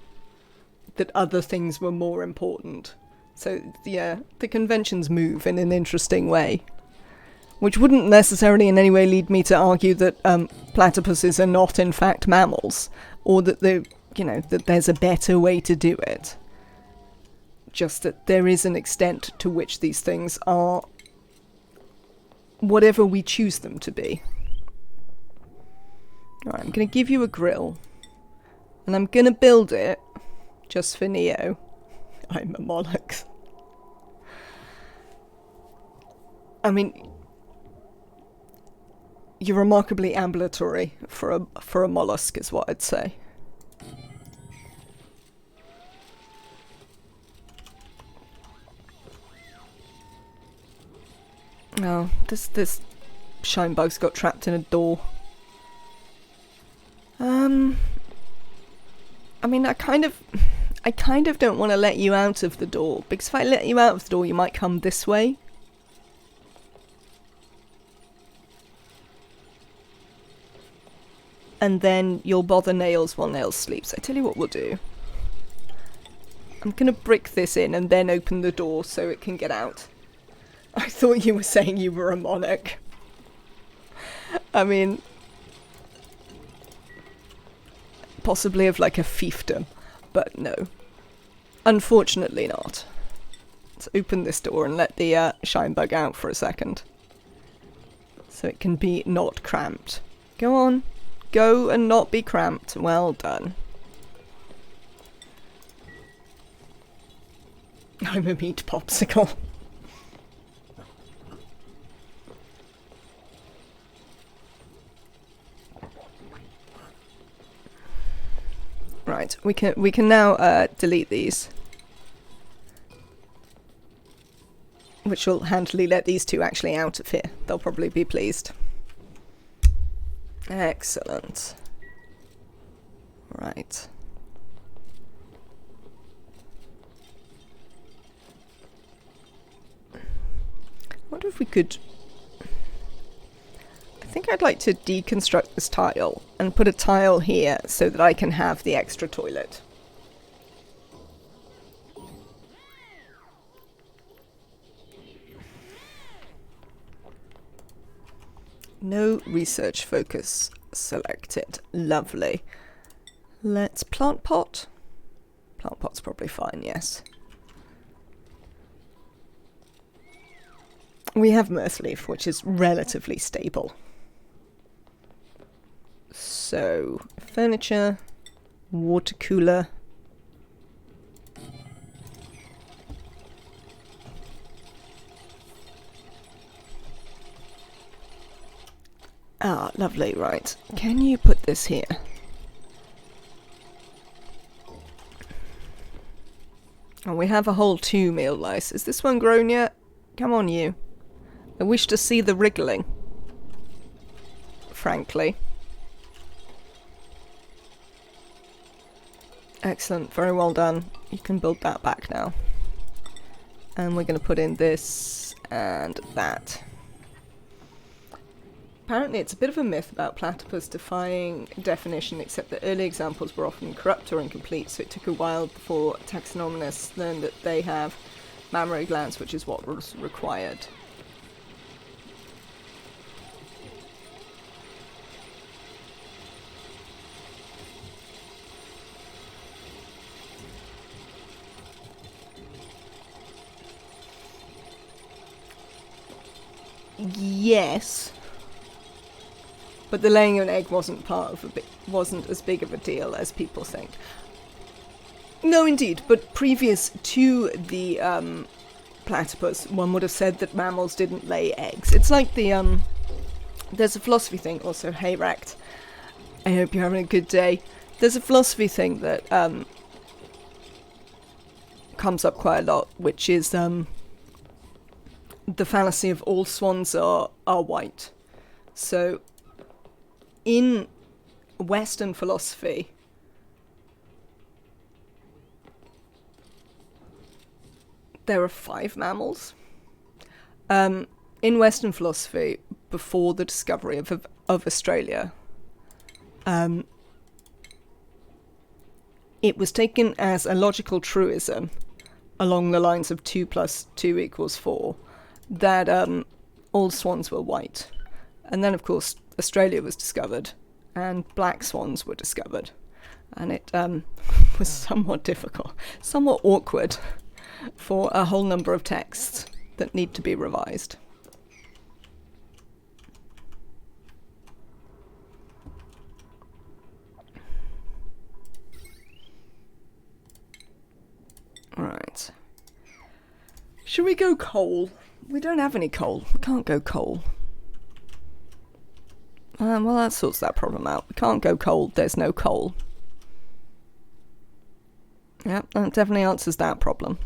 That other things were more important. So, yeah, the conventions move in an interesting way. Which wouldn't necessarily in any way lead me to argue that platypuses are not in fact mammals. Or that that there's a better way to do it. Just that there is an extent to which these things are whatever we choose them to be. Alright, I'm going to give you a grill. And I'm going to build it just for Neo. I'm a mollusk. I mean, you're remarkably ambulatory for a mollusk is what I'd say. Oh, this shine bug's got trapped in a door. I mean, I kind of don't want to let you out of the door, because if I let you out of the door, you might come this way. And then you'll bother Nails while Nails sleeps. I tell you what we'll do. I'm gonna brick this in and then open the door so it can get out. I thought you were saying you were a monarch. I mean... possibly of like a fiefdom, but no. Unfortunately not. Let's open this door and let the shine bug out for a second. So it can be not cramped. Go on. Go and not be cramped. Well done. I'm a meat popsicle. Right, we can now delete these. Which will handily let these two actually out of here. They'll probably be pleased. Excellent. Right. I wonder if we could... I think I'd like to deconstruct this tile and put a tile here so that I can have the extra toilet. No research focus selected. Lovely. Let's plant pot. Plant pot's probably fine, yes. We have mirth leaf, which is relatively stable. So, furniture, water cooler. Ah, lovely, right. Can you put this here? Oh, we have a whole 2 meal lice. Is this one grown yet? Come on, you. I wish to see the wriggling. Frankly. Excellent, very well done. You can build that back now. And we're going to put in this and that. Apparently it's a bit of a myth about platypus defying definition, except that early examples were often corrupt or incomplete, so it took a while before taxonomists learned that they have mammary glands, which is what was required. Yes. But the laying of an egg wasn't wasn't as big of a deal as people think. No, indeed, but previous to the platypus, one would have said that mammals didn't lay eggs. It's like the there's a philosophy thing. Also, hey Rect, I hope you're having a good day. There's a philosophy thing that comes up quite a lot, which is the fallacy of all swans are white. So, in Western philosophy, there are 5 mammals. In Western philosophy, before the discovery of Australia, it was taken as a logical truism along the lines of 2 + 2 = 4 that all swans were white. And then, of course, Australia was discovered and black swans were discovered. And it was somewhat difficult, somewhat awkward for a whole number of texts that need to be revised. Right. Should we go coal? We don't have any coal. We can't go coal. Well, that sorts that problem out. We can't go coal. There's no coal. Yep, that definitely answers that problem.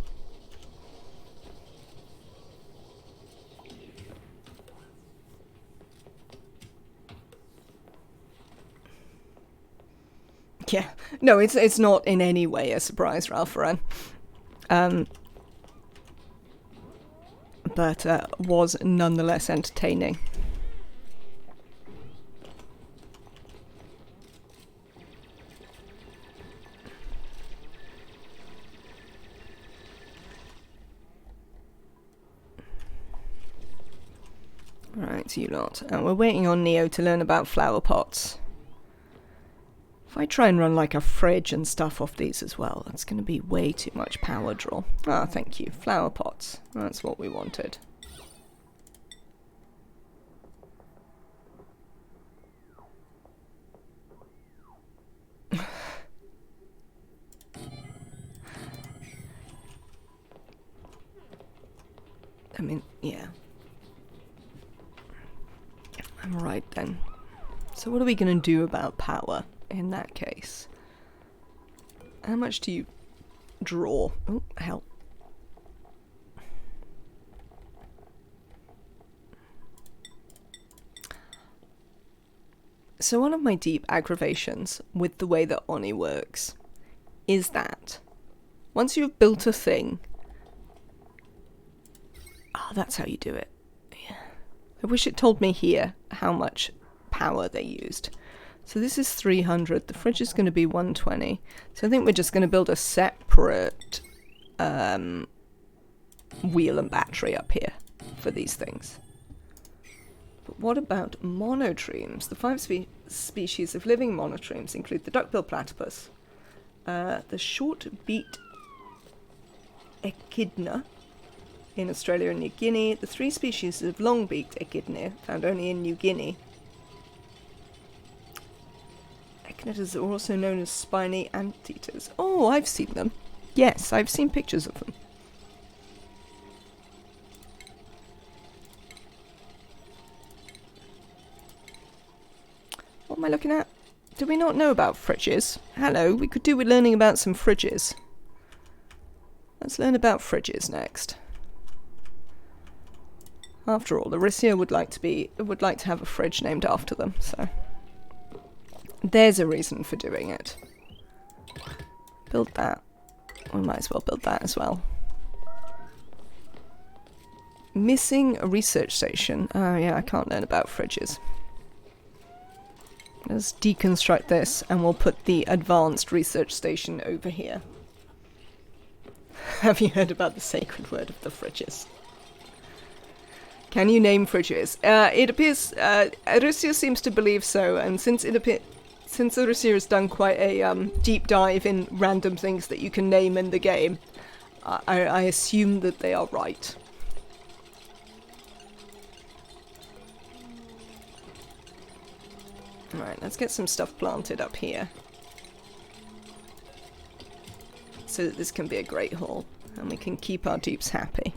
Yeah. No, it's not in any way a surprise, Ralph Lauren. But was nonetheless entertaining. Right, you lot. We're waiting on Neo to learn about flower pots. If I try and run like a fridge and stuff off these as well, that's going to be way too much power draw. Ah, thank you. Flower pots. That's what we wanted. I mean, yeah. I'm right then. So what are we going to do about power in that case? How much do you draw? Oh, hell. So one of my deep aggravations with the way that ONI works is that once you've built a thing, that's how you do it. Yeah. I wish it told me here how much power they used. So this is 300. The fridge is going to be 120. So I think we're just going to build a separate wheel and battery up here for these things. But what about monotremes? The 5 species of living monotremes include the duckbill platypus, the short-beaked echidna in Australia and New Guinea, the 3 species of long-beaked echidna found only in New Guinea. Echidnas are also known as spiny anteaters. Oh, I've seen them. Yes, I've seen pictures of them. What am I looking at? Do we not know about fridges? Hello, we could do with learning about some fridges. Let's learn about fridges next. After all, Aricia would like to have a fridge named after them, so there's a reason for doing it. Build that. We might as well build that as well. Missing a research station. Oh yeah, I can't learn about fridges. Let's deconstruct this and we'll put the advanced research station over here. Have you heard about the sacred word of the fridges? Can you name fridges? It appears Aricia seems to believe so, and since Aricia has done quite a deep dive in random things that you can name in the game, I assume that they are right. Alright, let's get some stuff planted up here. So that this can be a great haul, and we can keep our dupes happy.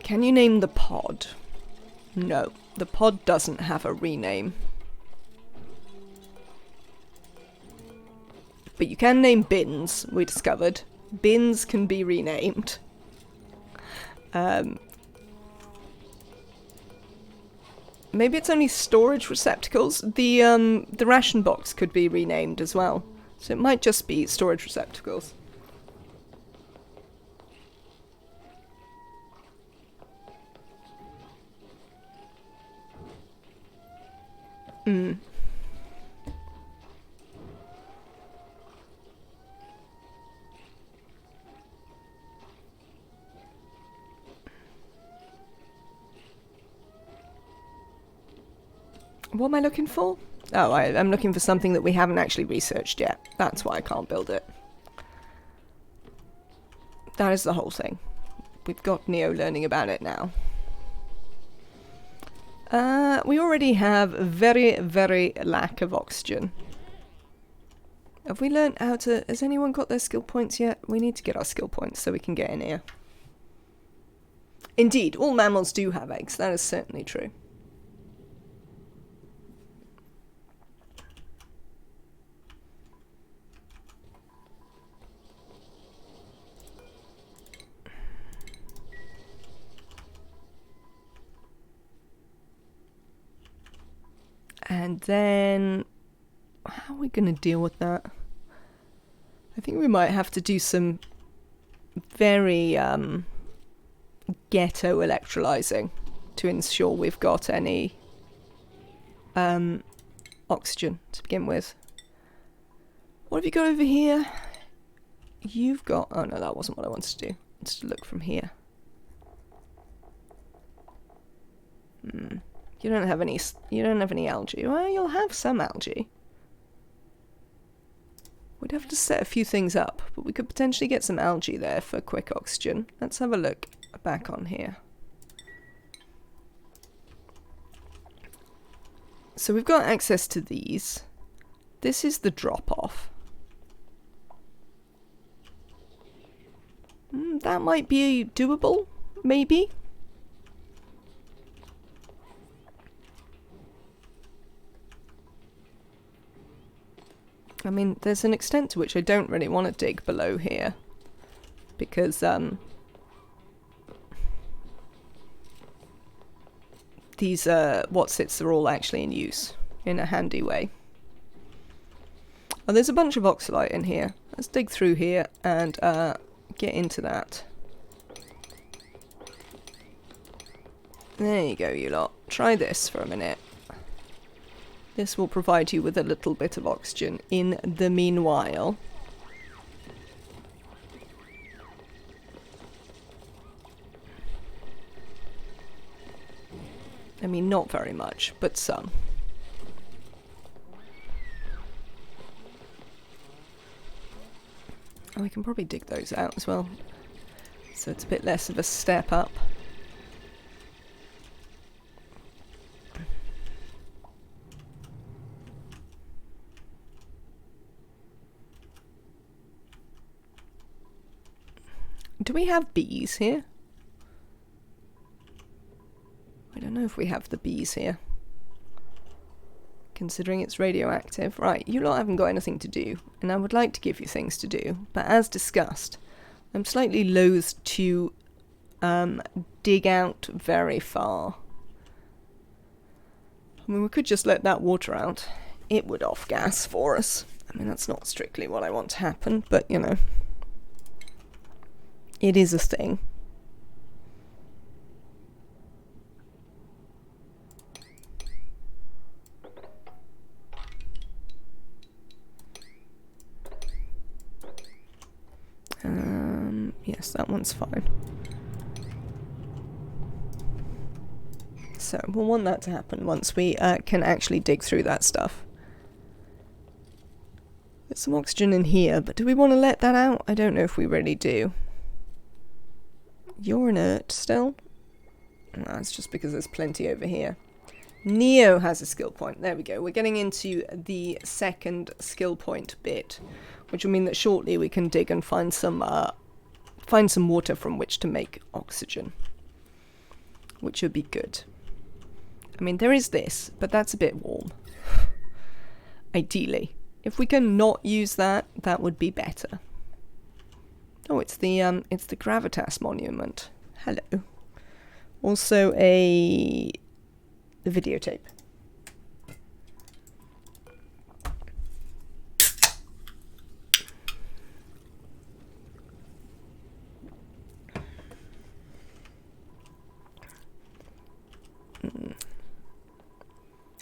Can you name the pod? No, the pod doesn't have a rename. But you can name bins, we discovered. Bins can be renamed. Maybe it's only storage receptacles. The ration box could be renamed as well. So it might just be storage receptacles. What am I looking for? Oh, I'm looking for something that we haven't actually researched yet. That's why I can't build it. That is the whole thing. We've got Neo learning about it now. We already have very, very lack of oxygen. Have we learned how to... Has anyone got their skill points yet? We need to get our skill points so we can get in here. Indeed, all mammals do have eggs. That is certainly true. And then, how are we going to deal with that? I think we might have to do some very ghetto electrolyzing to ensure we've got any oxygen to begin with. What have you got over here? You've got... Oh no, that wasn't what I wanted to do. I wanted to look from here. You don't have any algae. Well, you'll have some algae. We'd have to set a few things up, but we could potentially get some algae there for quick oxygen. Let's have a look back on here. So we've got access to these. This is the drop-off. That might be doable, maybe. I mean, there's an extent to which I don't really want to dig below here. Because, these, whatsits are all actually in use in a handy way. Oh, there's a bunch of oxalite in here. Let's dig through here and, get into that. There you go, you lot. Try this for a minute. This will provide you with a little bit of oxygen in the meanwhile. I mean, not very much, but some. Oh, we can probably dig those out as well. So it's a bit less of a step up. Do we have bees here? I don't know if we have the bees here. Considering it's radioactive. Right, you lot haven't got anything to do, and I would like to give you things to do, but as discussed, I'm slightly loath to dig out very far. I mean, we could just let that water out. It would off-gas for us. I mean, that's not strictly what I want to happen, but, you know. It is a thing. Yes, that one's fine. So, we'll want that to happen once we can actually dig through that stuff. There's some oxygen in here, but do we want to let that out? I don't know if we really do. You're inert still? No, it's just because there's plenty over here. Neo has a skill point. There we go. We're getting into the second skill point bit, which will mean that shortly we can dig and find some water from which to make oxygen, which would be good. I mean, there is this, but that's a bit warm. Ideally, if we can not use that, that would be better. Oh, it's the gravitas monument. Hello. Also a the videotape.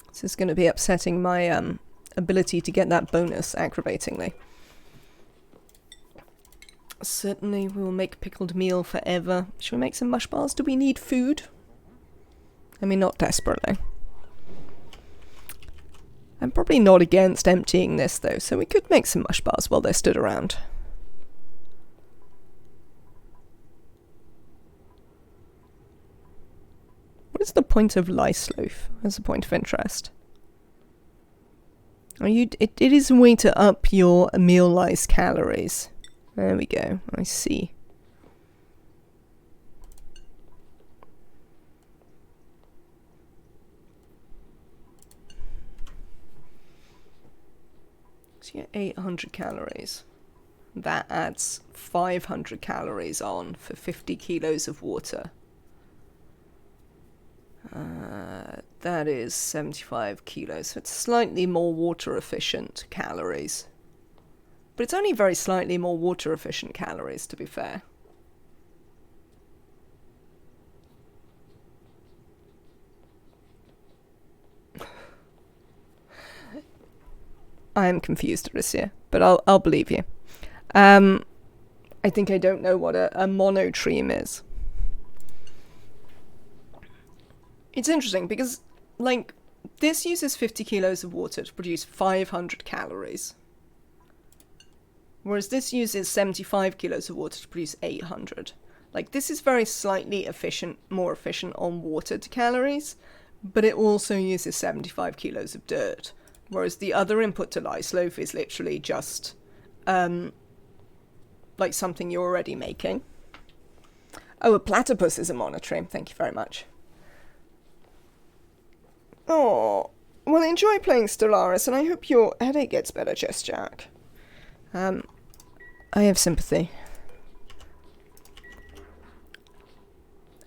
This is going to be upsetting my ability to get that bonus aggravatingly. Certainly we will make pickled meal forever. Should we make some mush bars? Do we need food? I mean, not desperately. I'm probably not against emptying this though, so we could make some mush bars while they're stood around. What is the point of lice loaf as a point of interest? It is a way to up your meal lice calories. There we go, I see. So you get 800 calories. That adds 500 calories on for 50 kilos of water. That is 75 kilos. So it's slightly more water efficient calories. But it's only very slightly more water efficient calories, to be fair. I am confused, Alicia, but I'll believe you. I think I don't know what a monotreme is. It's interesting because, like, this uses 50 kilos of water to produce 500 calories. Whereas this uses 75 kilos of water to produce 800. Like, this is very slightly more efficient on water to calories, but it also uses 75 kilos of dirt. Whereas the other input to lice loaf is literally just, like something you're already making. Oh, a platypus is a monotreme. Thank you very much. Oh, well, enjoy playing Stellaris, and I hope your headache gets better, Jess Jack. I have sympathy.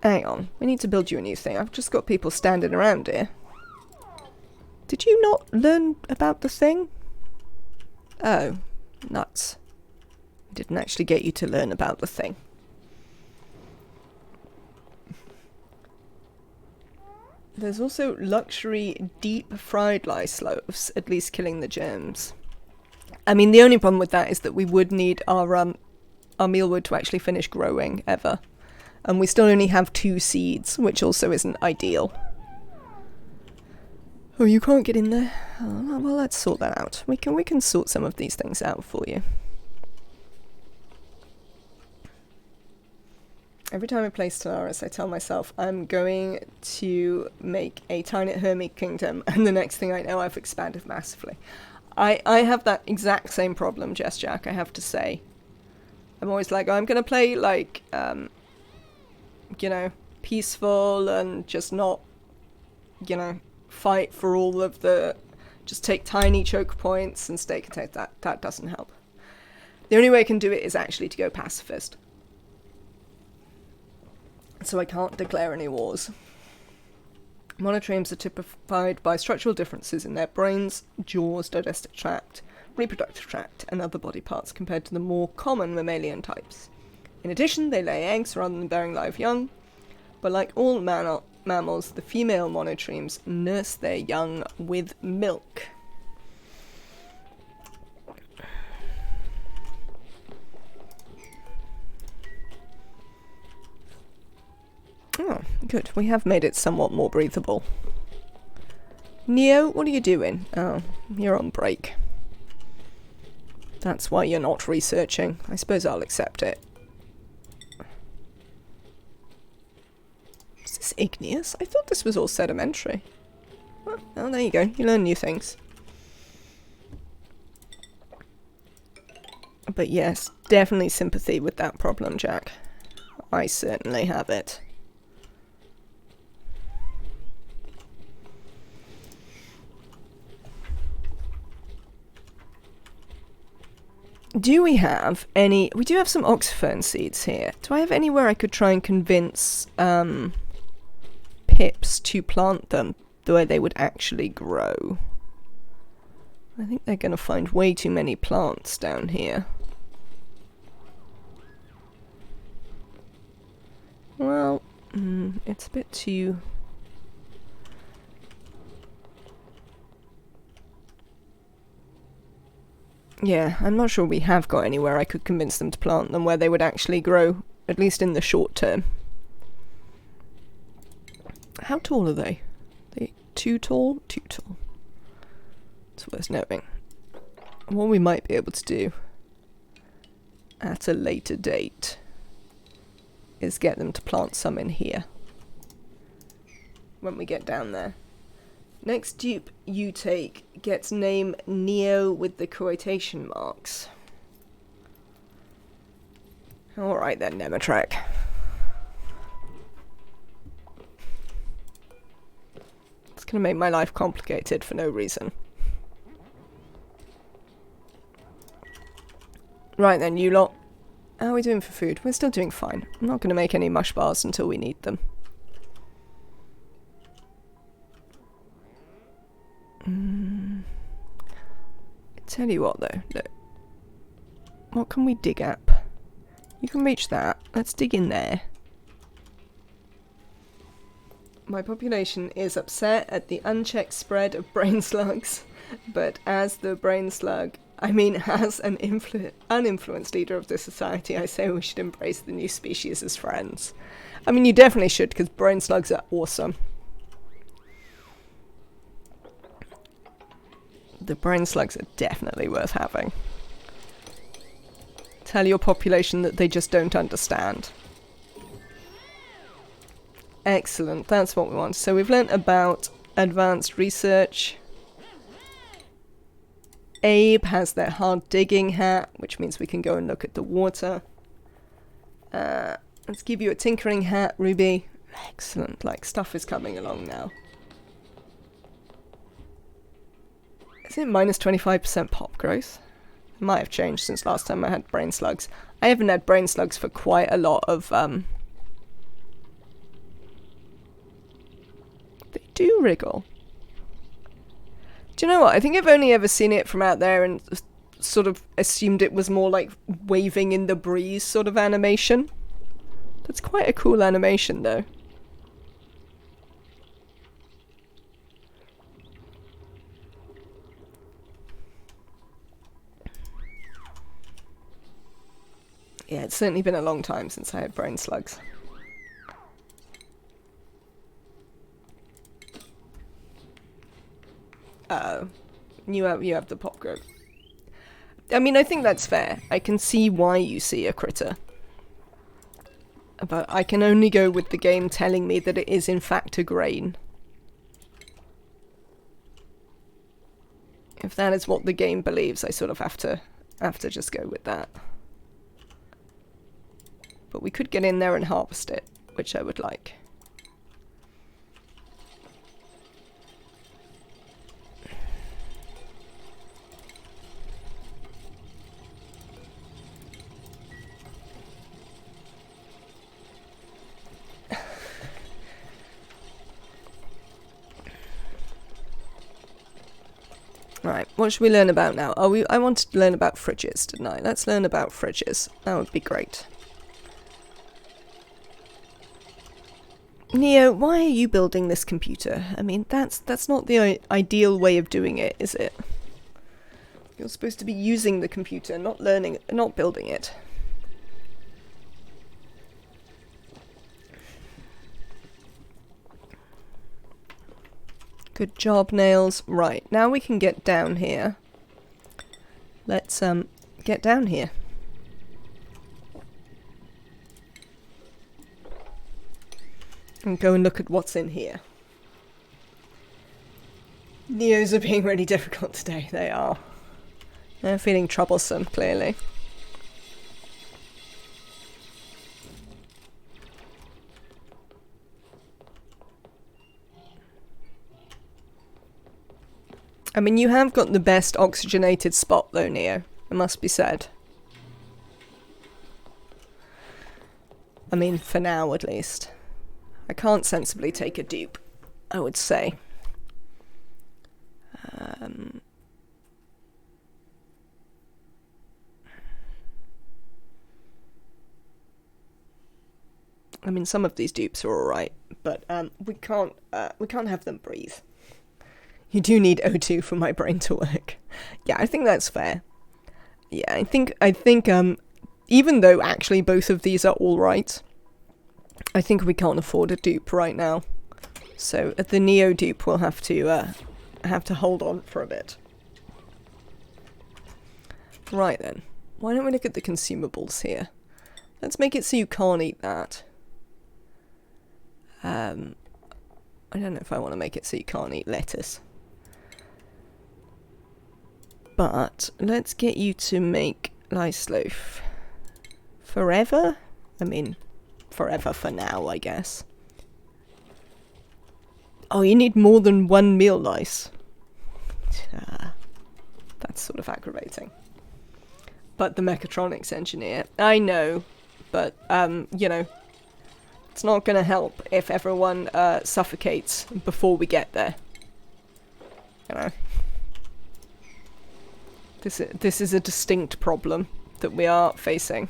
Hang on, we need to build you a new thing. I've just got people standing around here. Did you not learn about the thing? Oh, nuts. I didn't actually get you to learn about the thing. There's also luxury deep fried lice loaves, at least killing the germs. I mean, the only problem with that is that we would need our mealwood to actually finish growing ever. And we still only have 2 seeds, which also isn't ideal. Oh, you can't get in there? Oh, well, let's sort that out. We can sort some of these things out for you. Every time I play Stellaris, I tell myself I'm going to make a tiny hermit kingdom, and the next thing I know, I've expanded massively. I have that exact same problem, Jess Jack, I have to say. I'm always like, I'm going to play, like, you know, peaceful and just not, you know, fight for all of the... Just take tiny choke points and stay content. That doesn't help. The only way I can do it is actually to go pacifist. So I can't declare any wars. Monotremes are typified by structural differences in their brains, jaws, digestive tract, reproductive tract, and other body parts compared to the more common mammalian types. In addition, they lay eggs rather than bearing live young, but like all mammals, the female monotremes nurse their young with milk. Oh, good. We have made it somewhat more breathable. Neo, what are you doing? Oh, you're on break. That's why you're not researching. I suppose I'll accept it. Is this igneous? I thought this was all sedimentary. Oh, there you go. You learn new things. But yes, definitely sympathy with that problem, Jack. I certainly have it. Do we have any... We do have some oxyfern seeds here. Do I have anywhere I could try and convince Pips to plant them? where they would actually grow. I think they're going to find way too many plants down here. Well, it's a bit too... Yeah, I'm not sure we have got anywhere I could convince them to plant them where they would actually grow, at least in the short term. How tall are they? Are they too tall? Too tall. It's worth knowing. What we might be able to do at a later date is get them to plant some in here when we get down there. Next dupe you take gets name Neo with the quotation marks. Alright then, Nematrek. It's gonna make my life complicated for no reason. Right then, you lot. How are we doing for food? We're still doing fine. I'm not gonna make any mush bars until we need them. Tell you what though, look. What can we dig up? You can reach that. Let's dig in there. My population is upset at the unchecked spread of brain slugs, but as the brain slug, as an uninfluenced leader of the society, I say we should embrace the new species as friends. I mean, you definitely should, because brain slugs are awesome. The brain slugs are definitely worth having. Tell your population that they just don't understand. Excellent, that's what we want. So we've learnt about advanced research. Abe has their hard digging hat, which means we can go and look at the water. Let's give you a tinkering hat, Ruby. Excellent, like stuff is coming along now. Is it minus 25% pop growth? It might have changed since last time I had brain slugs. I haven't had brain slugs for quite a lot of, They do wriggle. Do you know what? I think I've only ever seen it from out there and sort of assumed it was more like waving in the breeze sort of animation. That's quite a cool animation though. Yeah, it's certainly been a long time since I had brain slugs. You have the pop growth. I mean, I think that's fair. I can see why you see a critter. But I can only go with the game telling me that it is in fact a grain. If that is what the game believes, I sort of have to just go with that. But we could get in there and harvest it, which I would like. Right, what should we learn about now? I wanted to learn about fridges, didn't I? Let's learn about fridges. That would be great. Neo, why are you building this computer? I mean, that's not the ideal way of doing it, is it? You're supposed to be using the computer, not building it. Good job, Nails. Right, now we can get down here. Let's get down here. And go and look at what's in here. Neos are being really difficult today, they are. They're feeling troublesome, clearly. I mean, you have got the best oxygenated spot though, Neo. It must be said. I mean, for now at least. I can't sensibly take a dupe, I would say. I mean, some of these dupes are alright, but we can't have them breathe. You do need O2 for my brain to work. Yeah, I think that's fair. Yeah, I think even though actually both of these are alright, I think we can't afford a dupe right now. So the Neo dupe will have to hold on for a bit. Right then, why don't we look at the consumables here? Let's make it so you can't eat that. I don't know if I want to make it so you can't eat lettuce. But let's get you to make lice loaf. Forever? I mean, forever for now, I guess. Oh, you need more than one meal lice. That's sort of aggravating. But the mechatronics engineer, I know, but, you know, it's not going to help if everyone suffocates before we get there. You know? This is a distinct problem that we are facing.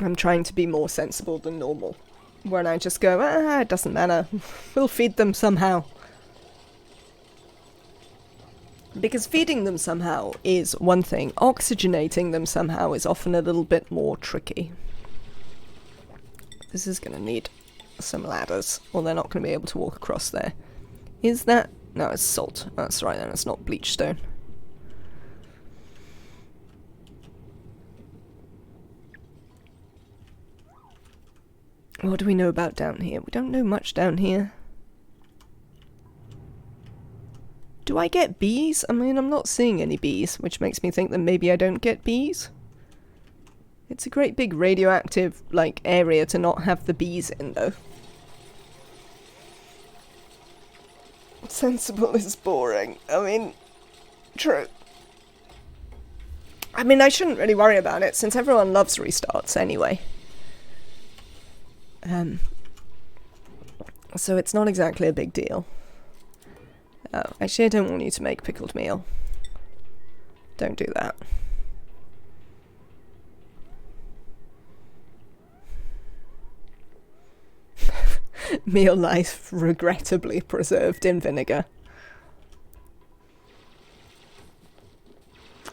I'm trying to be more sensible than normal. When I just go, it doesn't matter. We'll feed them somehow. Because feeding them somehow is one thing. Oxygenating them somehow is often a little bit more tricky. This is going to need some ladders, or they're not going to be able to walk across there. Is that... No, it's salt. That's right then, it's not bleach stone. What do we know about down here? We don't know much down here. Do I get bees? I mean, I'm not seeing any bees, which makes me think that maybe I don't get bees. It's a great big radioactive, like, area to not have the bees in, though. Sensible is boring. I mean, true. I mean, I shouldn't really worry about it, since everyone loves restarts anyway. So it's not exactly a big deal. Oh, actually, I don't want you to make pickled meal. Don't do that. Meal life regrettably preserved in vinegar.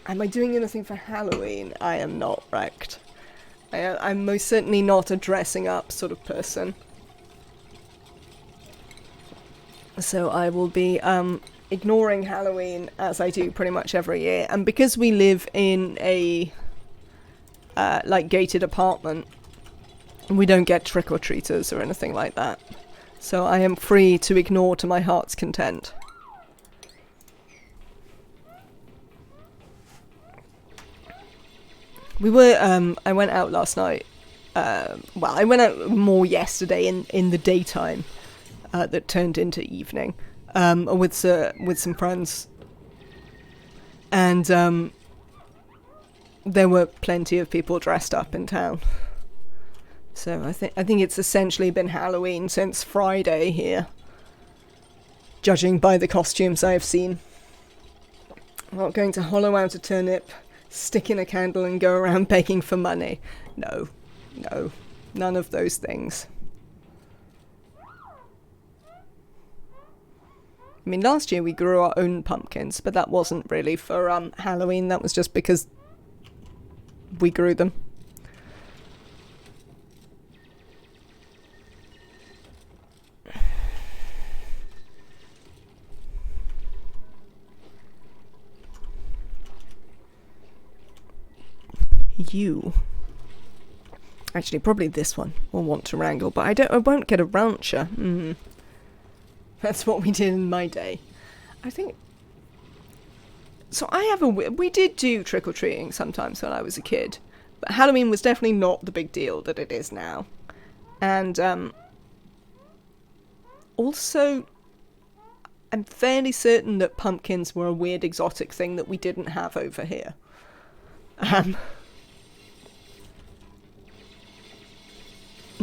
Am I doing anything for Halloween? I am not wrecked. I'm most certainly not a dressing up sort of person. So I will be ignoring Halloween as I do pretty much every year. And because we live in a like gated apartment, we don't get trick-or-treaters or anything like that. So I am free to ignore to my heart's content. We were, I went out last night. Well, I went out more yesterday in the daytime. That turned into evening. With some friends. And there were plenty of people dressed up in town. So I think it's essentially been Halloween since Friday here. Judging by the costumes I have seen. I'm not going to hollow out a turnip, stick in a candle and go around begging for money. No. None of those things. I mean, last year we grew our own pumpkins, but that wasn't really for Halloween. That was just because we grew them. You. Actually, probably this one will want to wrangle, but I won't get a rancher. That's what we did in my day. I think... So we did do trick-or-treating sometimes when I was a kid. But Halloween was definitely not the big deal that it is now. And, also, I'm fairly certain that pumpkins were a weird exotic thing that we didn't have over here.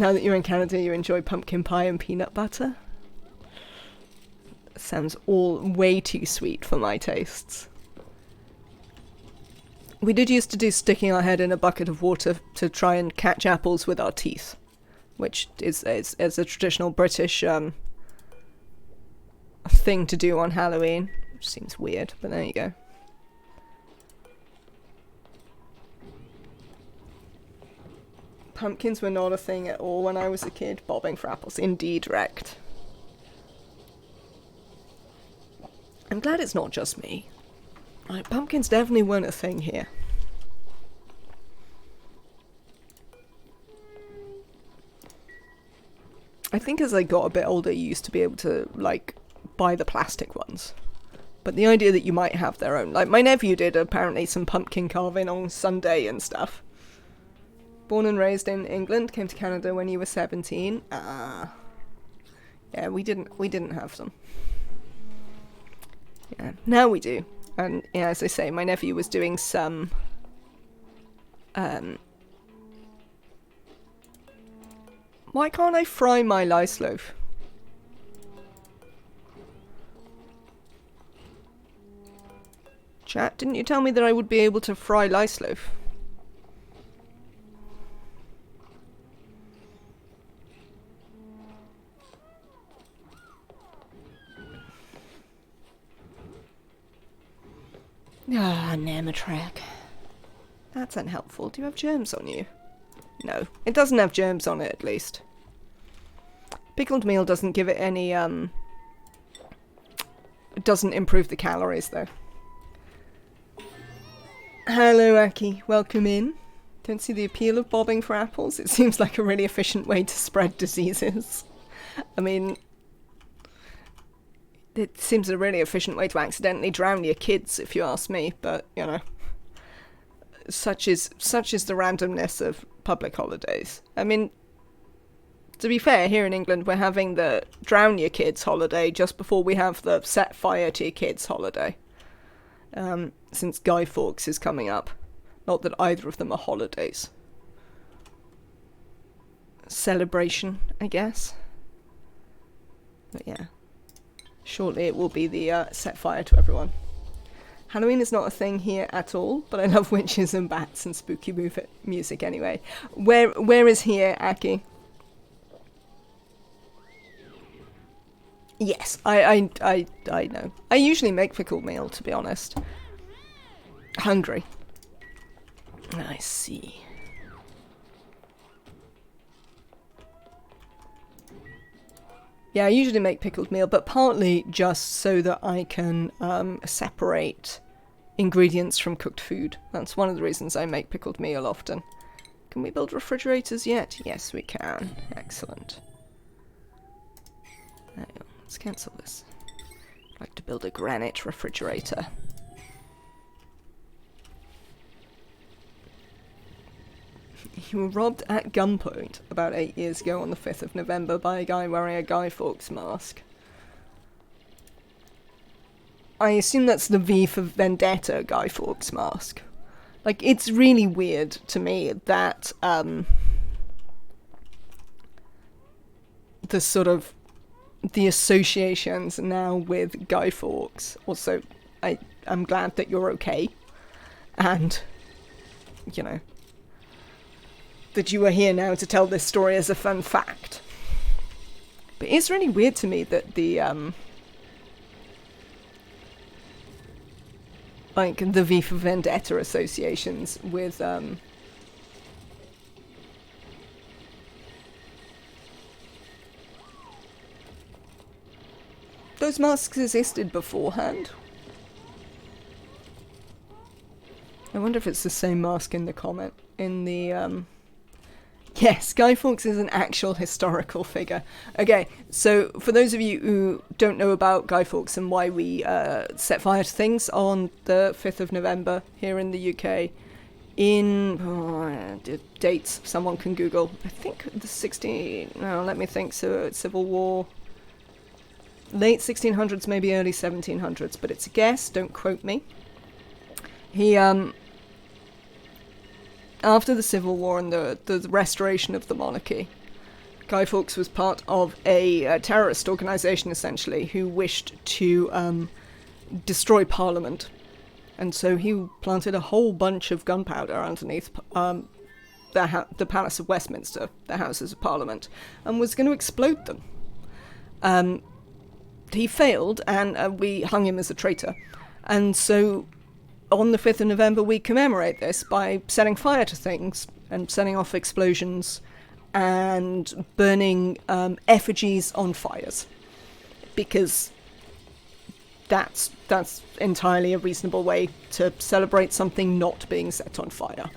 Now that you're in Canada, you enjoy pumpkin pie and peanut butter? Sounds all way too sweet for my tastes. We did used to do sticking our head in a bucket of water to try and catch apples with our teeth, which is a traditional British thing to do on Halloween. Which seems weird, but there you go. Pumpkins were not a thing at all when I was a kid. Bobbing for apples. Indeed, wrecked. I'm glad it's not just me. Like, pumpkins definitely weren't a thing here. I think as I got a bit older, you used to be able to, like, buy the plastic ones. But the idea that you might have their own... Like, my nephew did, apparently, some pumpkin carving on Sunday and stuff. Born and raised in England, came to Canada when you were 17. Yeah, we didn't have them. Yeah, now we do. And yeah, as I say, my nephew was doing some why can't I fry my lice loaf? Chat, didn't you tell me that I would be able to fry lice loaf? Ah, Nematrack. That's unhelpful. Do you have germs on you? No. It doesn't have germs on it, at least. Pickled meal doesn't give it any, it doesn't improve the calories, though. Hello, Aki. Welcome in. Don't see the appeal of bobbing for apples? It seems like a really efficient way to spread diseases. I mean... It seems a really efficient way to accidentally drown your kids, if you ask me, but, you know. Such is the randomness of public holidays. I mean, to be fair, here in England, we're having the drown your kids holiday just before we have the set fire to your kids holiday. Since Guy Fawkes is coming up. Not that either of them are holidays. Celebration, I guess. But yeah. Shortly it will be the set fire to everyone. Halloween is not a thing here at all, but I love witches and bats and spooky music anyway. Where is here, Aki? Yes, I know. I usually make pickled meal, to be honest. Hungry. I see. Yeah, I usually make pickled meal, but partly just so that I can separate ingredients from cooked food. That's one of the reasons I make pickled meal often. Can we build refrigerators yet? Yes, we can. Excellent. There we go. Let's cancel this. I'd like to build a granite refrigerator. You were robbed at gunpoint about 8 years ago on the 5th of November by a guy wearing a Guy Fawkes mask. I assume that's the V for Vendetta Guy Fawkes mask. Like, it's really weird to me that, the sort of, the associations now with Guy Fawkes. Also, I'm glad that you're okay. And, you know, that you are here now to tell this story as a fun fact. But it's really weird to me that the, like, the V for Vendetta associations with, those masks existed beforehand. I wonder if it's the same mask in the comment, in the, Yes, Guy Fawkes is an actual historical figure. Okay, so for those of you who don't know about Guy Fawkes and why we set fire to things on the 5th of November here in the UK, in dates someone can Google, I think the Civil War, late 1600s, maybe early 1700s, but it's a guess, don't quote me. He, after the Civil War and the restoration of the monarchy, Guy Fawkes was part of a terrorist organisation, essentially, who wished to destroy Parliament. And so he planted a whole bunch of gunpowder underneath the Palace of Westminster, the Houses of Parliament, and was going to explode them. He failed, and we hung him as a traitor. And so on the 5th of November, we commemorate this by setting fire to things and setting off explosions and burning effigies on fires, because that's entirely a reasonable way to celebrate something not being set on fire.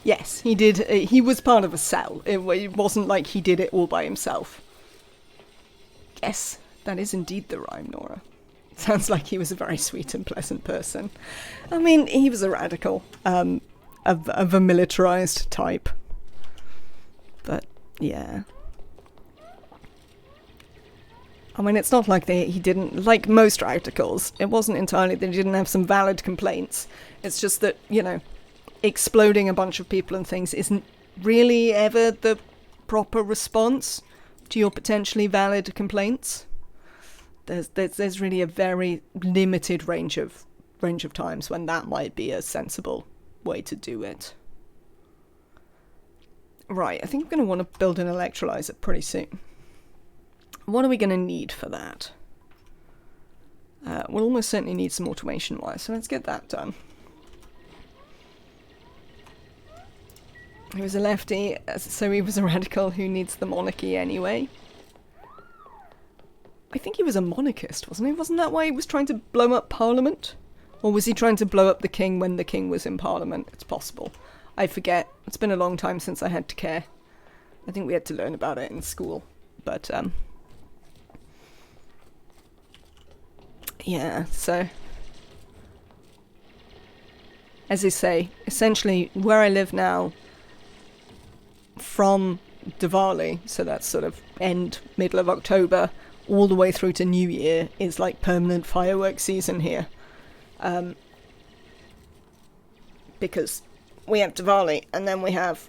Yes, he did. He was part of a cell. It wasn't like he did it all by himself. Yes, that is indeed the rhyme, Nora. Sounds like he was a very sweet and pleasant person. I mean, he was a radical, of a militarized type. But, yeah. I mean, it's not like he didn't, like most radicals, it wasn't entirely that he didn't have some valid complaints. It's just that, you know, exploding a bunch of people and things isn't really ever the proper response to your potentially valid complaints. There's really a very limited range of times when that might be a sensible way to do it. Right, I think I'm going to want to build an electrolyzer pretty soon. What are we going to need for that? We'll almost certainly need some automation wires, so let's get that done. He was a lefty, so he was a radical who needs the monarchy anyway. I think he was a monarchist, wasn't he? Wasn't that why he was trying to blow up Parliament? Or was he trying to blow up the king when the king was in Parliament? It's possible. I forget. It's been a long time since I had to care. I think we had to learn about it in school. But, yeah, so... As I say, essentially, where I live now, from Diwali, so that's sort of middle of October, all the way through to New Year, is like permanent fireworks season here. Because we have Diwali, and then we have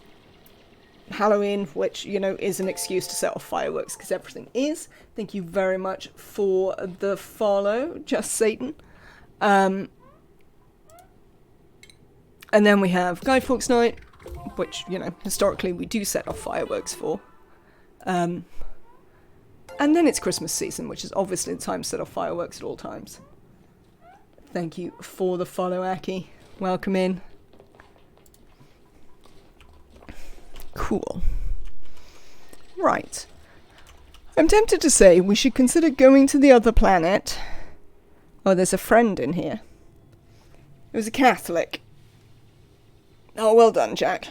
Halloween, which, you know, is an excuse to set off fireworks, because everything is. Thank you very much for the follow, Just Satan. And then we have Guy Fawkes Night, which, you know, historically we do set off fireworks for. And then it's Christmas season, which is obviously the time to set off fireworks at all times. Thank you for the follow, Aki. Welcome in. Cool. Right. I'm tempted to say we should consider going to the other planet. Oh, there's a friend in here. It was a Catholic. Oh, well done, Jack.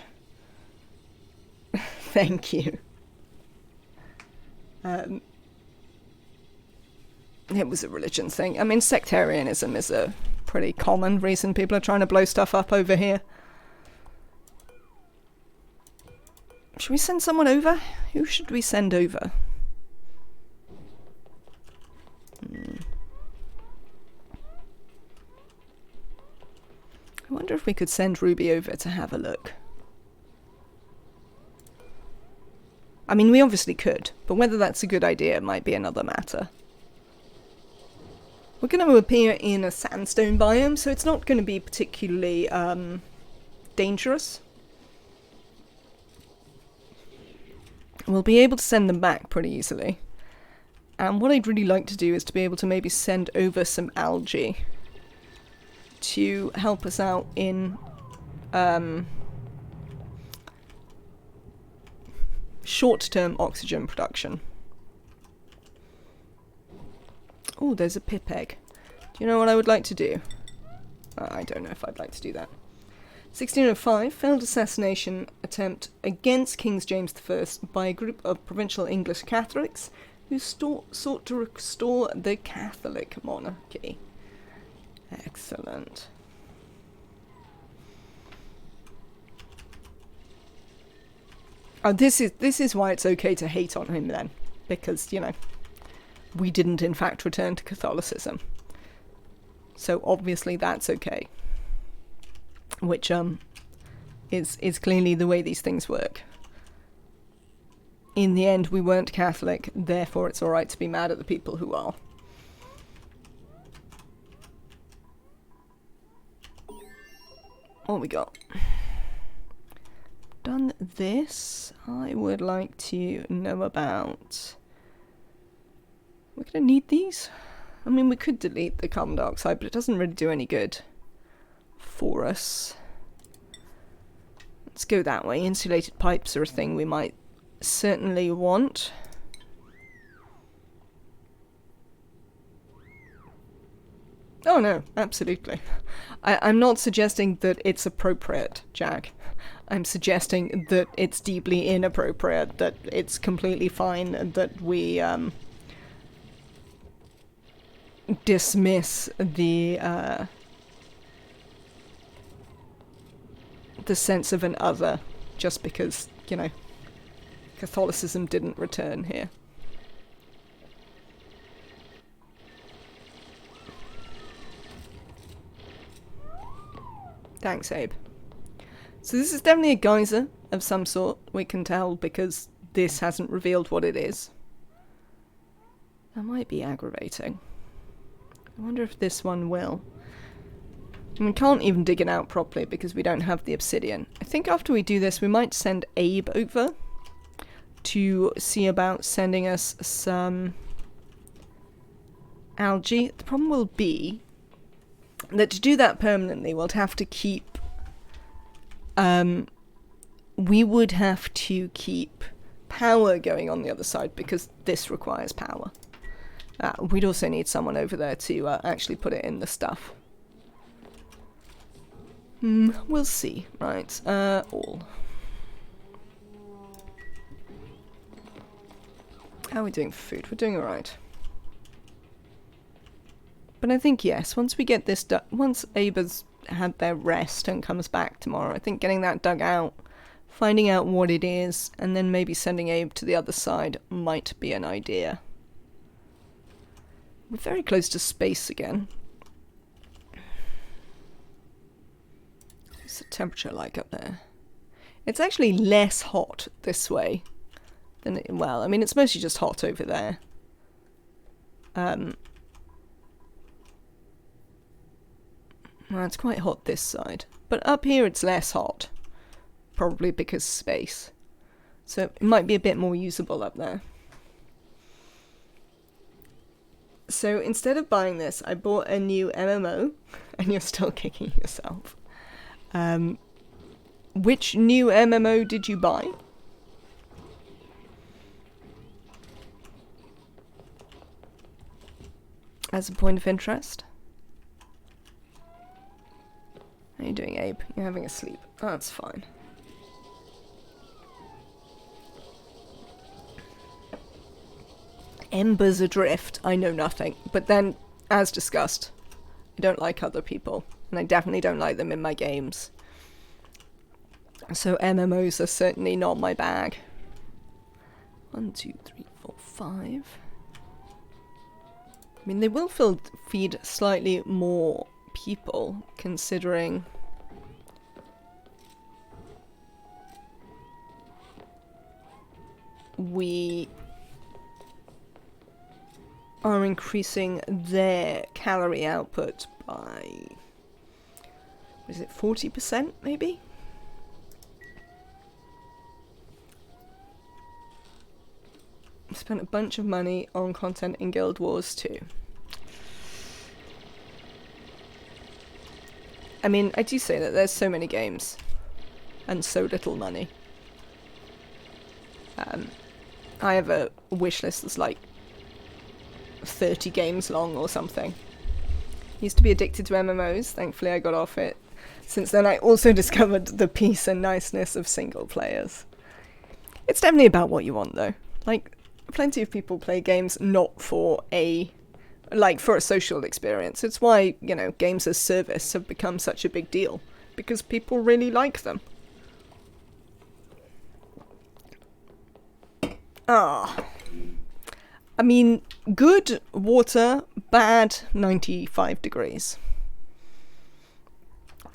Thank you. It was a religion thing. I mean, sectarianism is a pretty common reason people are trying to blow stuff up over here. Should we send someone over? Who should we send over? I wonder if we could send Ruby over to have a look. I mean, we obviously could, but whether that's a good idea might be another matter. We're going to appear in a sandstone biome, so it's not going to be particularly dangerous. We'll be able to send them back pretty easily. And what I'd really like to do is to be able to maybe send over some algae to help us out in short-term oxygen production. Oh, there's a pip egg. Do you know what I would like to do? I don't know if I'd like to do that. 1605, failed assassination attempt against King James I by a group of provincial English Catholics who sought to restore the Catholic monarchy. Excellent. Oh, this is why it's okay to hate on him then, because, you know, we didn't in fact return to Catholicism. So obviously that's okay. Which is clearly the way these things work. In the end, we weren't Catholic, therefore it's alright to be mad at the people who are. What we got? Done this. I would like to know about... We're going to need these? I mean, we could delete the carbon dioxide, but it doesn't really do any good for us. Let's go that way. Insulated pipes are a thing we might certainly want. Oh no, absolutely. I'm not suggesting that it's appropriate, Jack. I'm suggesting that it's deeply inappropriate, that it's completely fine, and that we dismiss the sense of an other just because, you know, Catholicism didn't return here. Thanks, Abe. So this is definitely a geyser of some sort, we can tell, because this hasn't revealed what it is. That might be aggravating. I wonder if this one will. And we can't even dig it out properly because we don't have the obsidian. I think after we do this, we might send Abe over to see about sending us some algae. The problem will be that to do that permanently, we'll have to keep... we would have to keep power going on the other side because this requires power. We'd also need someone over there to actually put it in the stuff. We'll see. Right, all. How are we doing for food? We're doing alright. But I think, yes, once we get this done, once Abe's had their rest and comes back tomorrow, I think getting that dug out, finding out what it is, and then maybe sending Abe to the other side might be an idea. We're very close to space again. What's the temperature like up there? It's actually less hot this way than it, well, I mean, it's mostly just hot over there. Well, it's quite hot this side. But up here it's less hot. Probably because space. So it might be a bit more usable up there. So instead of buying this, I bought a new MMO. And you're still kicking yourself. Which new MMO did you buy? As a point of interest? How are you doing, Abe? You're having a sleep. Oh, that's fine. Embers adrift. I know nothing. But then, as discussed, I don't like other people. And I definitely don't like them in my games. So MMOs are certainly not my bag. 1, 2, 3, 4, 5. I mean, they will feed slightly more people, considering we are increasing their calorie output by, what is it, 40% maybe? Spent a bunch of money on content in Guild Wars 2. I mean, I do say that there's so many games and so little money. I have a wish list that's like 30 games long or something. Used to be addicted to MMOs. Thankfully I got off it. Since then I also discovered the peace and niceness of single players. It's definitely about what you want though. Like, plenty of people play games not for a social experience. It's why, you know, games as service have become such a big deal. Because people really like them. I mean, good water, bad 95 degrees.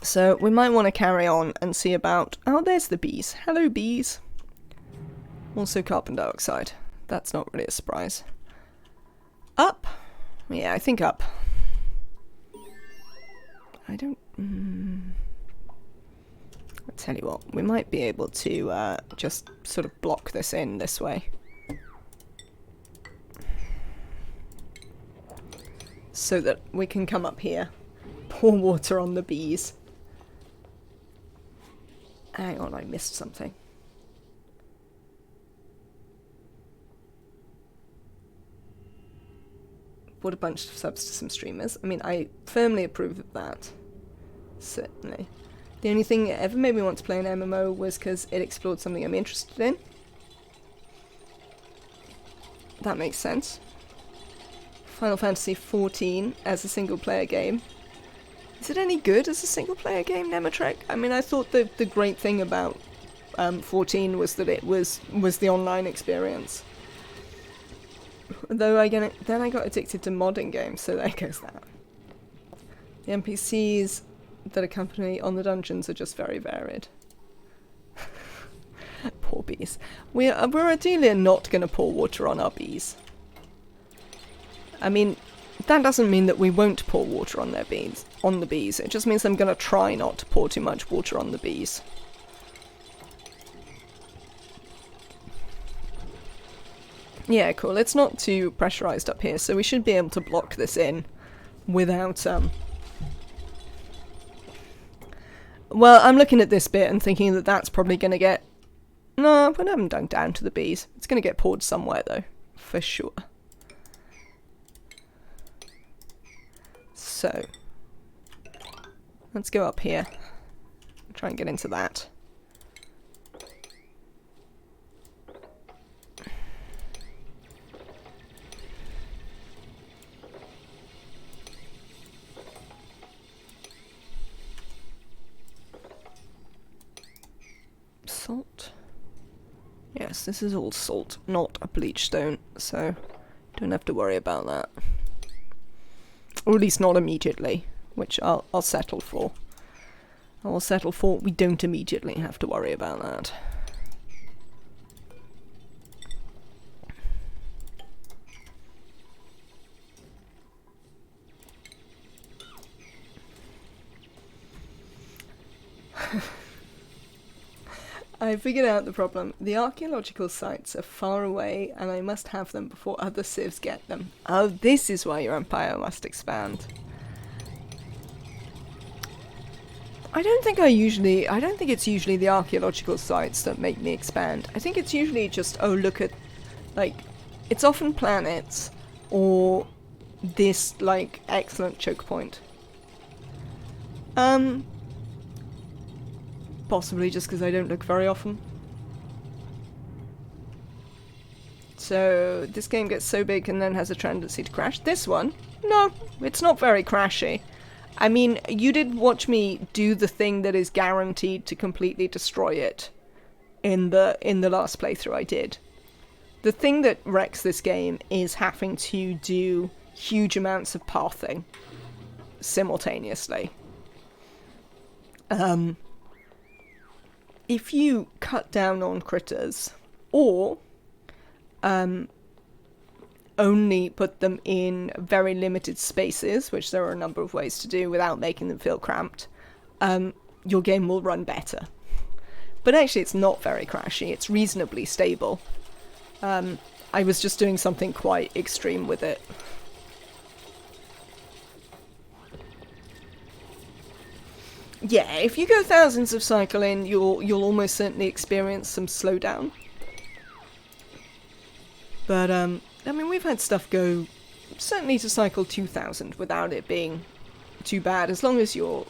So we might want to carry on and see about... Oh, there's the bees. Hello, bees. Also carbon dioxide. That's not really a surprise. Up? Yeah, I think up. I don't... I'll tell you what, we might be able to just sort of block this in this way. So that we can come up here, pour water on the bees. Hang on, I missed something. Bought a bunch of subs to some streamers. I mean, I firmly approve of that. Certainly. The only thing that ever made me want to play an MMO was because it explored something I'm interested in. That makes sense. Final Fantasy XIV as a single-player game. Is it any good as a single-player game, Nematrek? I mean, I thought the great thing about 14 was that it was the online experience. Though then I got addicted to modding games, so there goes that. The NPCs that accompany on the dungeons are just very varied. Poor bees. We're ideally not going to pour water on our bees. I mean, that doesn't mean that we won't pour water on the bees. It just means I'm going to try not to pour too much water on the bees. Yeah, cool. It's not too pressurized up here, so we should be able to block this in without, Well, I'm looking at this bit and thinking that that's probably going to get... No, we haven't done down to the bees. It's going to get poured somewhere, though. For sure. So, let's go up here. Try and get into that. Salt. Yes, this is all salt, not a bleach stone, so don't have to worry about that. Or at least not immediately, which I'll settle for. I will settle for we don't immediately have to worry about that. I figured out the problem. The archaeological sites are far away, and I must have them before other civs get them. Oh, this is why your empire must expand. I don't think it's usually the archaeological sites that make me expand. I think it's usually just, oh, look at, like, it's often planets, or this, like, excellent choke point. Possibly just because I don't look very often. So, this game gets so big and then has a tendency to crash. This one? No, it's not very crashy. I mean, you did watch me do the thing that is guaranteed to completely destroy it in the last playthrough I did. The thing that wrecks this game is having to do huge amounts of pathing simultaneously. If you cut down on critters, or only put them in very limited spaces, which there are a number of ways to do without making them feel cramped, your game will run better. But actually it's not very crashy, it's reasonably stable. I was just doing something quite extreme with it. Yeah, if you go thousands of cycle in, you'll almost certainly experience some slowdown. But I mean, we've had stuff go certainly to cycle 2000 without it being too bad, as long as your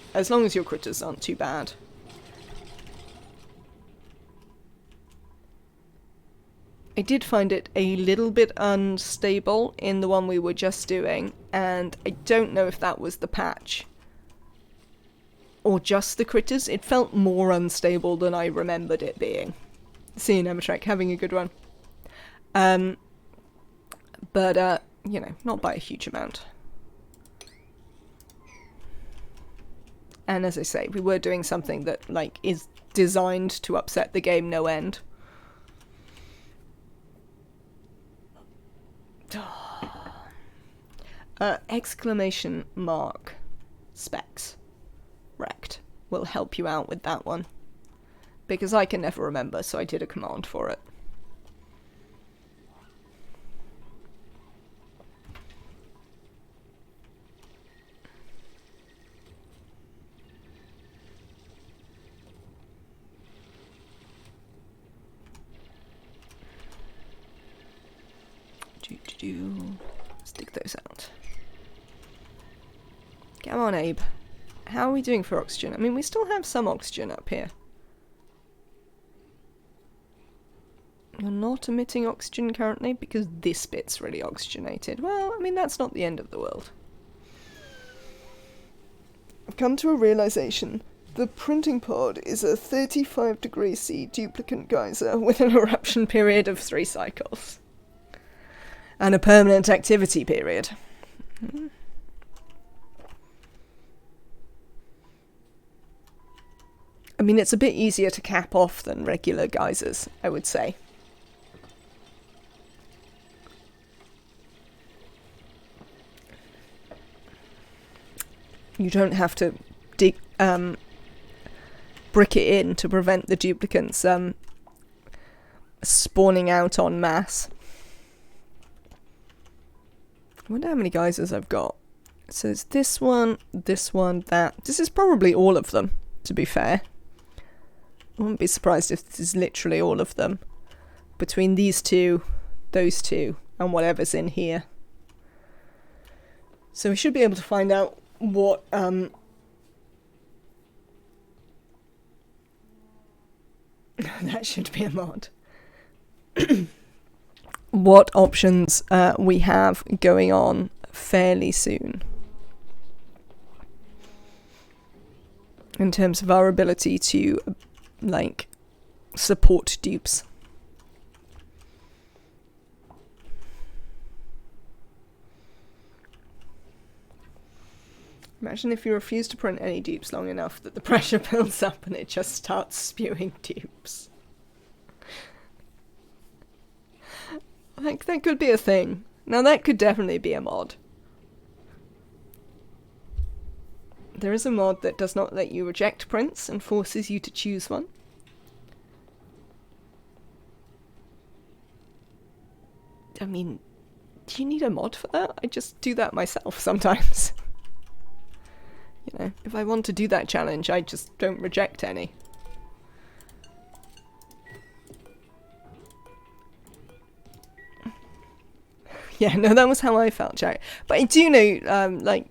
critters aren't too bad. I did find it a little bit unstable in the one we were just doing, and I don't know if that was the patch or just the critters. It felt more unstable than I remembered it being. See you, Nematrek, having a good one. But you know, not by a huge amount. And as I say, we were doing something that, like, is designed to upset the game no end. Exclamation mark specs rect will help you out with that one. Because I can never remember, so I did a command for it. Stick those out. Come on, Abe. How are we doing for oxygen? I mean, we still have some oxygen up here. You're not emitting oxygen currently because this bit's really oxygenated. Well, I mean, that's not the end of the world. I've come to a realization. The printing pod is a 35°C duplicate geyser with an eruption period of 3 cycles. And a permanent activity period. I mean, it's a bit easier to cap off than regular geysers, I would say. You don't have to brick it in to prevent the duplicants spawning out en masse. I wonder how many geysers I've got. So it's this one, that. This is probably all of them, to be fair. I wouldn't be surprised if this is literally all of them. Between these two, those two, and whatever's in here. So we should be able to find out what that should be a mod. What options we have going on fairly soon in terms of our ability to, like, support dupes. Imagine if you refuse to print any dupes long enough that the pressure builds up and it just starts spewing dupes. Like, that could be a thing. Now, that could definitely be a mod. There is a mod that does not let you reject prints and forces you to choose one. I mean, do you need a mod for that? I just do that myself sometimes. You know, if I want to do that challenge, I just don't reject any. Yeah, no, that was how I felt, Jack. But I do know, like,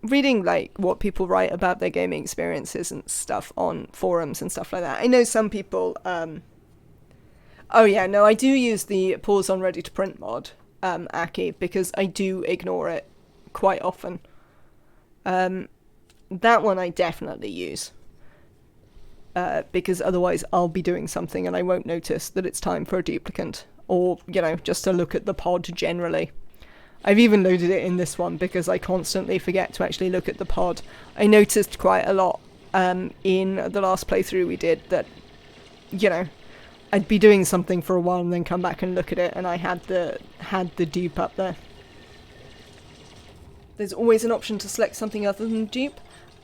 reading, like, what people write about their gaming experiences and stuff on forums and stuff like that. I know some people, oh yeah, no, I do use the pause on ready to print mod, Aki, because I do ignore it quite often. That one I definitely use. Because otherwise I'll be doing something and I won't notice that it's time for a duplicant. Or, you know, just to look at the pod generally. I've even loaded it in this one because I constantly forget to actually look at the pod. I noticed quite a lot in the last playthrough we did that, you know, I'd be doing something for a while and then come back and look at it and I had the dupe up there. There's always an option to select something other than dupe.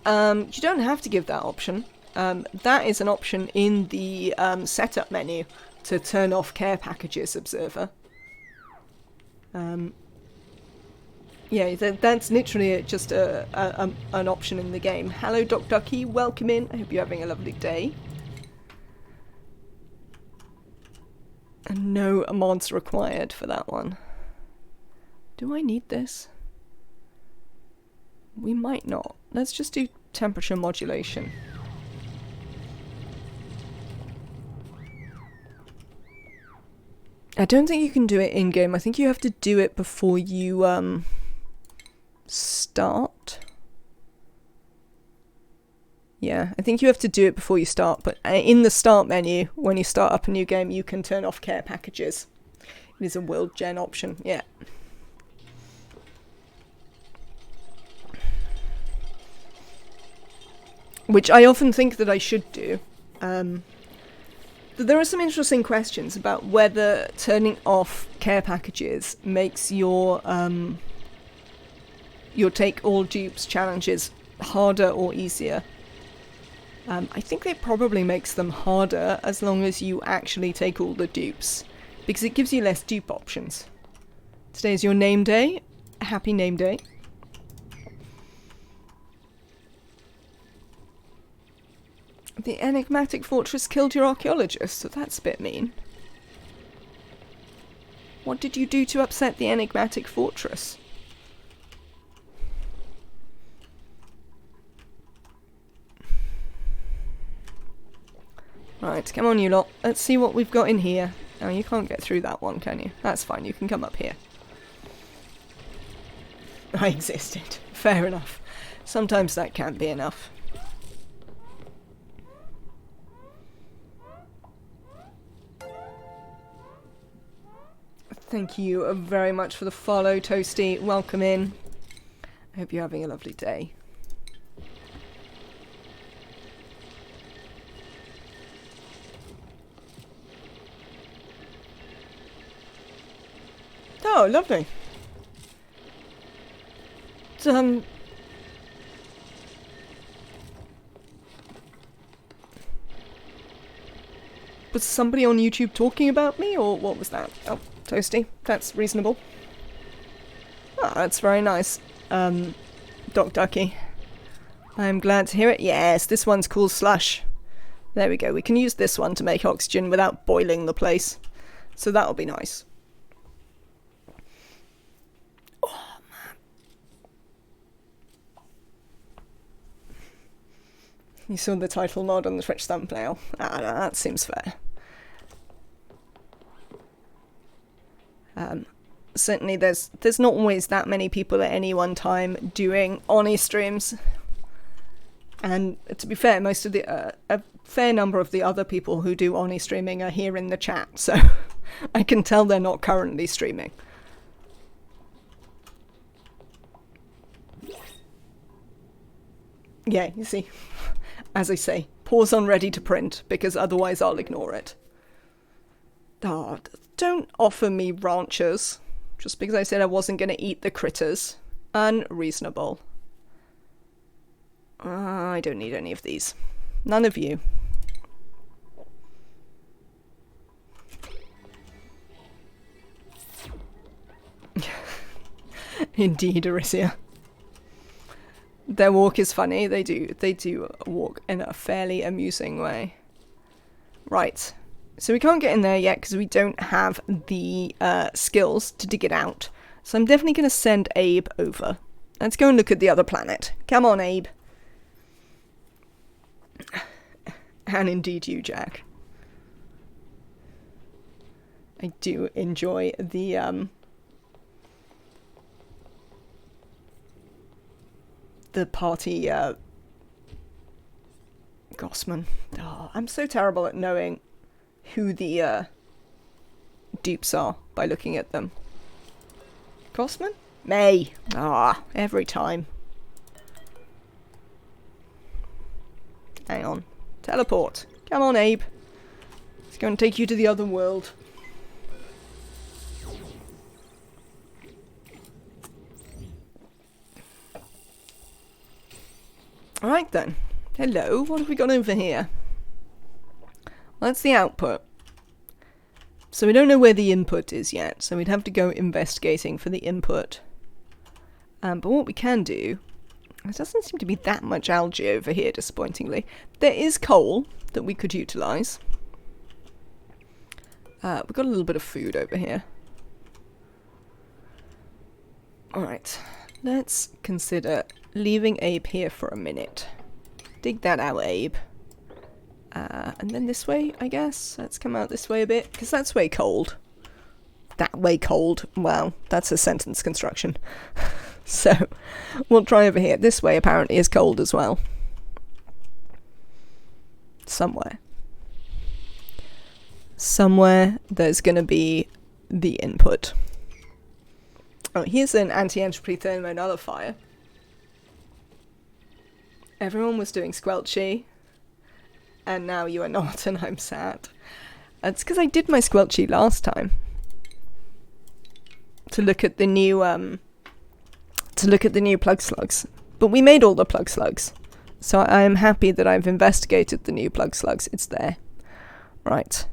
You don't have to give that option. That is an option in the setup menu to turn off care packages observer. Yeah, that's literally just an option in the game. Hello, Doc Ducky, welcome in. I hope you're having a lovely day. And no mods required for that one. Do I need this? We might not. Let's just do temperature modulation. I don't think you can do it in-game. I think you have to do it before you, start. Yeah, I think you have to do it before you start, but in the start menu, when you start up a new game, you can turn off care packages. It is a world gen option, yeah. which I often think that I should do. There are some interesting questions about whether turning off care packages makes your take all dupes challenges harder or easier. I think it probably makes them harder as long as you actually take all the dupes, because it gives you less dupe options. Today is your name day. Happy name day. The enigmatic fortress killed your archaeologist, so that's a bit mean. What did you do to upset the enigmatic fortress? Right, come on you lot. Let's see what we've got in here. Oh, you can't get through that one, can you? That's fine, you can come up here. I existed. Fair enough. Sometimes that can't be enough. Thank you very much for the follow, Toasty. Welcome in. I hope you're having a lovely day. Oh, lovely. Was somebody on YouTube talking about me, or what was that? Oh, Toasty. That's reasonable. Ah, that's very nice. Doc Ducky. I'm glad to hear it. Yes, this one's cool slush. There we go. We can use this one to make oxygen without boiling the place. So that'll be nice. Oh, man. You saw the title mod on the Twitch thumbnail. Ah, no, that seems fair. Certainly there's not always that many people at any one time doing ONI streams. And to be fair, most of the a fair number of the other people who do ONI streaming are here in the chat, so I can tell they're not currently streaming. Yeah, you see, as I say, pause on ready to print, because otherwise I'll ignore it. Ah, don't offer me ranchers, just because I said I wasn't going to eat the critters. Unreasonable. I don't need any of these. None of you. Indeed, Arisia. Their walk is funny. They do walk in a fairly amusing way. Right. So we can't get in there yet because we don't have the skills to dig it out. So I'm definitely going to send Abe over. Let's go and look at the other planet. Come on, Abe. And indeed you, Jack. I do enjoy the party Gossman. Oh, I'm so terrible at knowing who the dupes are by looking at them. Gossman? May. Ah, every time. Hang on. Teleport. Come on, Abe. It's going to take you to the other world. Alright then. Hello, what have we got over here? Well, that's the output. So we don't know where the input is yet, so we'd have to go investigating for the input. But what we can do... There doesn't seem to be that much algae over here, disappointingly. There is coal that we could utilise. We've got a little bit of food over here. Alright, let's consider leaving Abe here for a minute. Dig that out, Abe. And then this way, I guess. Let's come out this way a bit, because that's way cold. That way cold. Wow, that's a sentence construction. So, we'll try over here. This way apparently is cold as well. Somewhere. Somewhere there's going to be the input. Oh, here's an anti-entropy thermonullifier. Everyone was doing squelchy, and now you are not, and I'm sad. It's because I did my squelchy last time. To look at the new plug slugs. But we made all the plug slugs. So I am happy that I've investigated the new plug slugs. It's there. Right.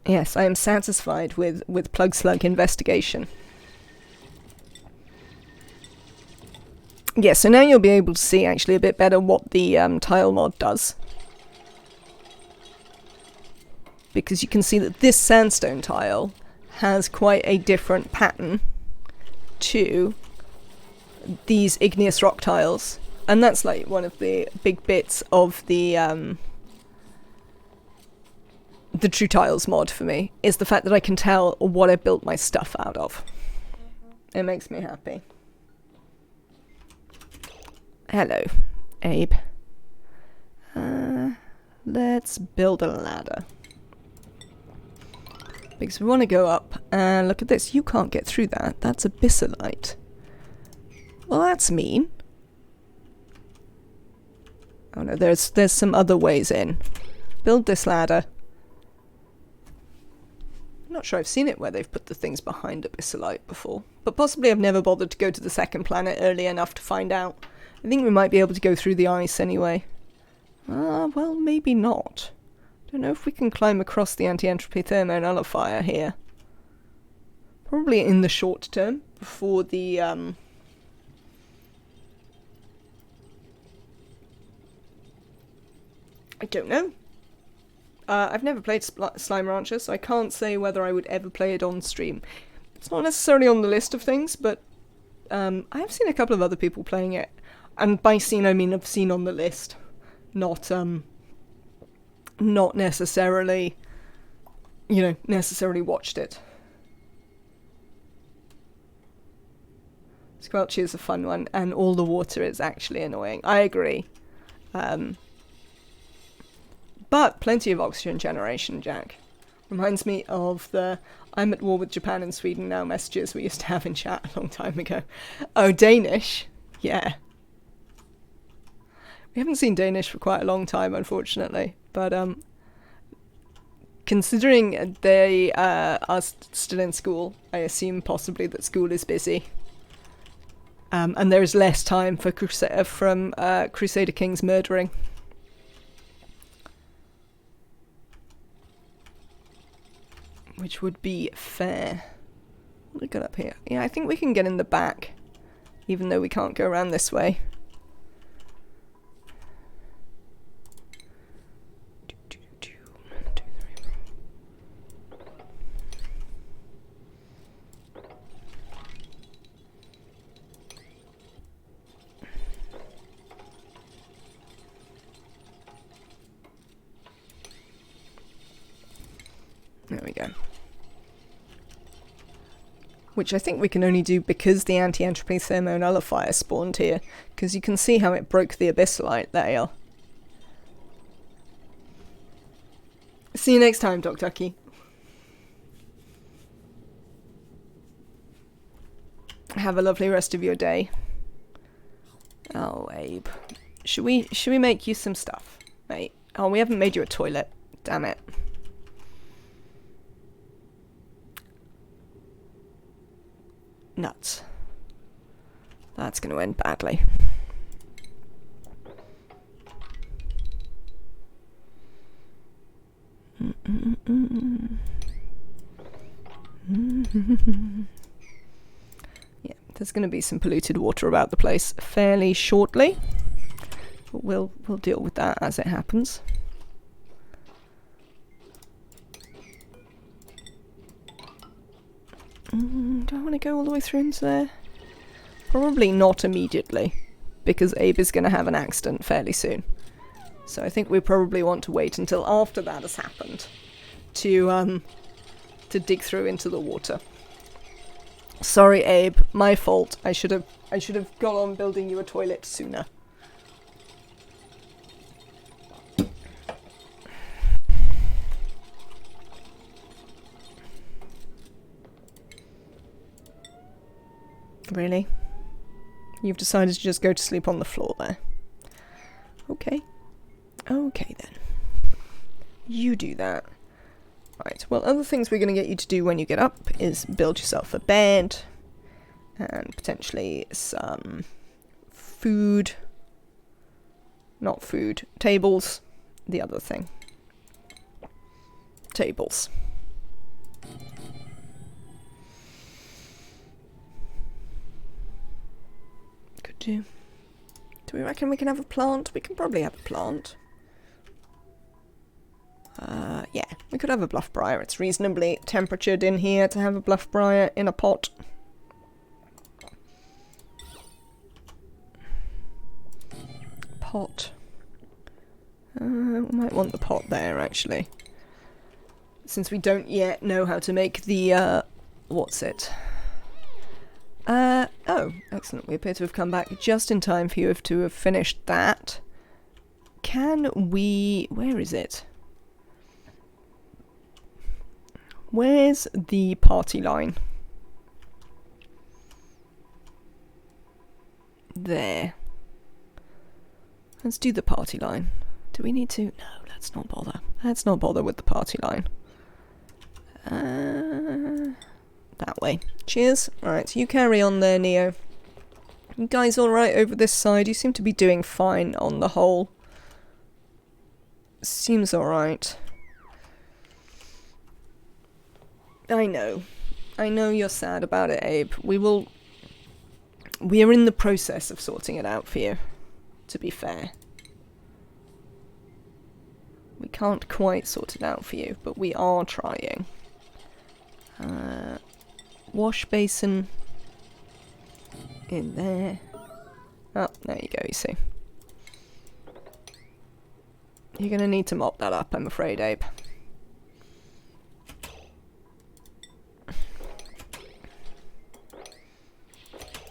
Yes, I am satisfied with plug slug investigation. Yeah, so now you'll be able to see actually a bit better what the tile mod does. Because you can see that this sandstone tile has quite a different pattern to these igneous rock tiles. And that's like one of the big bits of the True Tiles mod for me, is the fact that I can tell what I built my stuff out of. It makes me happy. Hello, Abe. Let's build a ladder. Because we want to go up, and look at this. You can't get through that. That's abyssalite. Well, that's mean. Oh no, there's some other ways in. Build this ladder. I'm not sure I've seen it where they've put the things behind abyssalite before. But possibly I've never bothered to go to the second planet early enough to find out. I think we might be able to go through the ice anyway. Well, maybe not. Don't know if we can climb across the anti-entropy thermonullifier here. Probably in the short term, before the, I don't know. I've never played Slime Rancher, so I can't say whether I would ever play it on stream. It's not necessarily on the list of things, but I have seen a couple of other people playing it. And by seen, I mean I've seen on the list. Not necessarily, necessarily watched it. Squelchy is a fun one, and all the water is actually annoying. I agree. But plenty of oxygen generation, Jack. Reminds me of the I'm at war with Japan and Sweden now messages we used to have in chat a long time ago. Oh, Danish? Yeah. We haven't seen Danish for quite a long time, unfortunately. But considering they are still in school, I assume possibly that school is busy. And there is less time for Crusader Kings murdering. Which would be fair. What do we got up here? Yeah, I think we can get in the back. Even though we can't go around this way. There we go. Which I think we can only do because the anti-entropy thermonullifier spawned here. Because you can see how it broke the abyssalite there. See you next time, Doc Ducky. Have a lovely rest of your day. Oh, Abe. Should we make you some stuff, mate? Oh, we haven't made you a toilet. Damn it. Nuts. That's going to end badly. Yeah, there's going to be some polluted water about the place fairly shortly. But we'll deal with that as it happens. Do I want to go all the way through into there? Probably not immediately, because Abe is going to have an accident fairly soon. So I think we probably want to wait until after that has happened to dig through into the water. Sorry, Abe, my fault. I should have gone on building you a toilet sooner. Really? You've decided to just go to sleep on the floor there. Okay. Okay then. You do that. Right, well, other things we're going to get you to do when you get up is build yourself a bed and potentially some food. Not food. Tables. The other thing. Tables. Could do. Do we reckon we can have a plant? We can probably have a plant. Yeah, we could have a bluff briar. It's reasonably temperatured in here to have a bluff briar in a pot. Pot. We might want the pot there, actually. Since we don't yet know how to make the, what's it? Oh, excellent. We appear to have come back just in time for you to have finished that. Can we... Where is it? Where's the party line? There. Let's do the party line. Do we need to? No, let's not bother. Let's not bother with the party line. That way. Cheers. Alright, you carry on there, Neo. You guys alright over this side? You seem to be doing fine on the whole. Seems alright. I know. I know you're sad about it, Abe. We are in the process of sorting it out for you, to be fair. We can't quite sort it out for you, but we are trying. Wash basin in there. Oh, there you go, you see. You're gonna need to mop that up, I'm afraid, Abe.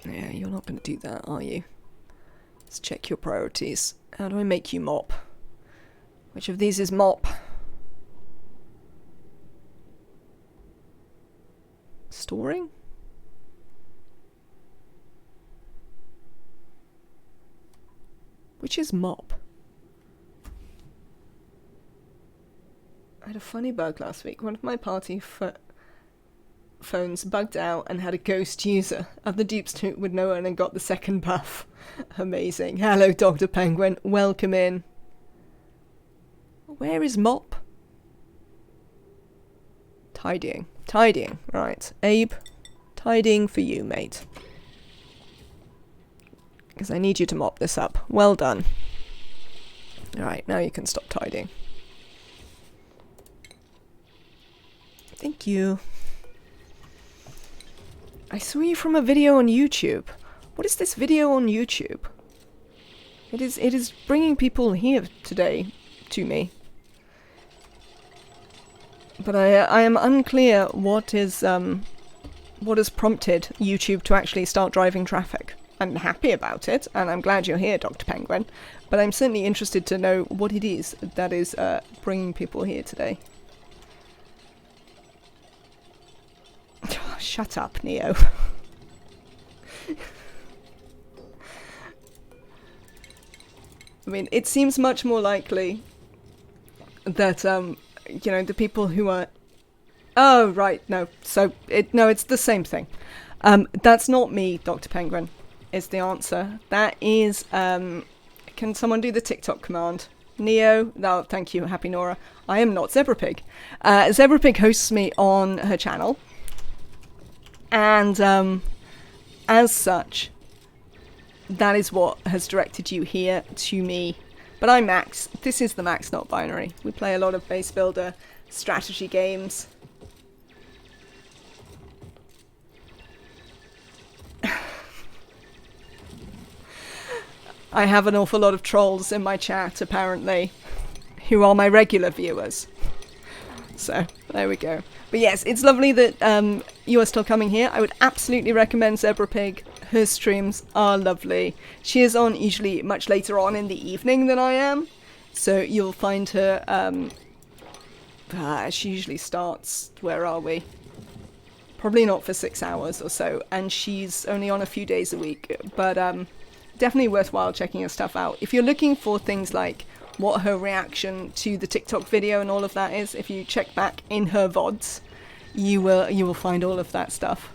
Yeah, you're not going to do that, are you? Let's check your priorities. How do I make you mop? Which of these is mop? Storing? Which is mop? I had a funny bug last week. One of my party phones bugged out and had a ghost user. Other dupes would know and got the second buff. Amazing. Hello, Dr. Penguin. Welcome in. Where is mop? Tidying. Tidying. Right. Abe, tidying for you, mate. Because I need you to mop this up. Well done. Alright, now you can stop tidying. Thank you. I saw you from a video on YouTube. What is this video on YouTube? It is bringing people here today to me. But I am unclear what has prompted YouTube to actually start driving traffic. I'm happy about it, and I'm glad you're here, Dr. Penguin. But I'm certainly interested to know what it is that is bringing people here today. Shut up, Neo. I mean, it seems much more likely that, you know, the people who are... Oh, right, no. So, it's the same thing. That's not me, Dr. Penguin, is the answer. That is, can someone do the TikTok command? Neo, no, thank you, Happy Nora. I am not Zebrapig. Zebrapig hosts me on her channel. And, as such, that is what has directed you here to me. But I'm Max. This is the Max, not binary. We play a lot of base builder strategy games. I have an awful lot of trolls in my chat, apparently, who are my regular viewers. So, there we go. But yes, it's lovely that you are still coming here. I would absolutely recommend Zebrapig. Her streams are lovely. She is on usually much later on in the evening than I am. So you'll find her... she usually starts... Where are we? Probably not for 6 hours or so, and she's only on a few days a week, but definitely worthwhile checking her stuff out. If you're looking for things like what her reaction to the TikTok video and all of that is, if you check back in her VODs, you will find all of that stuff.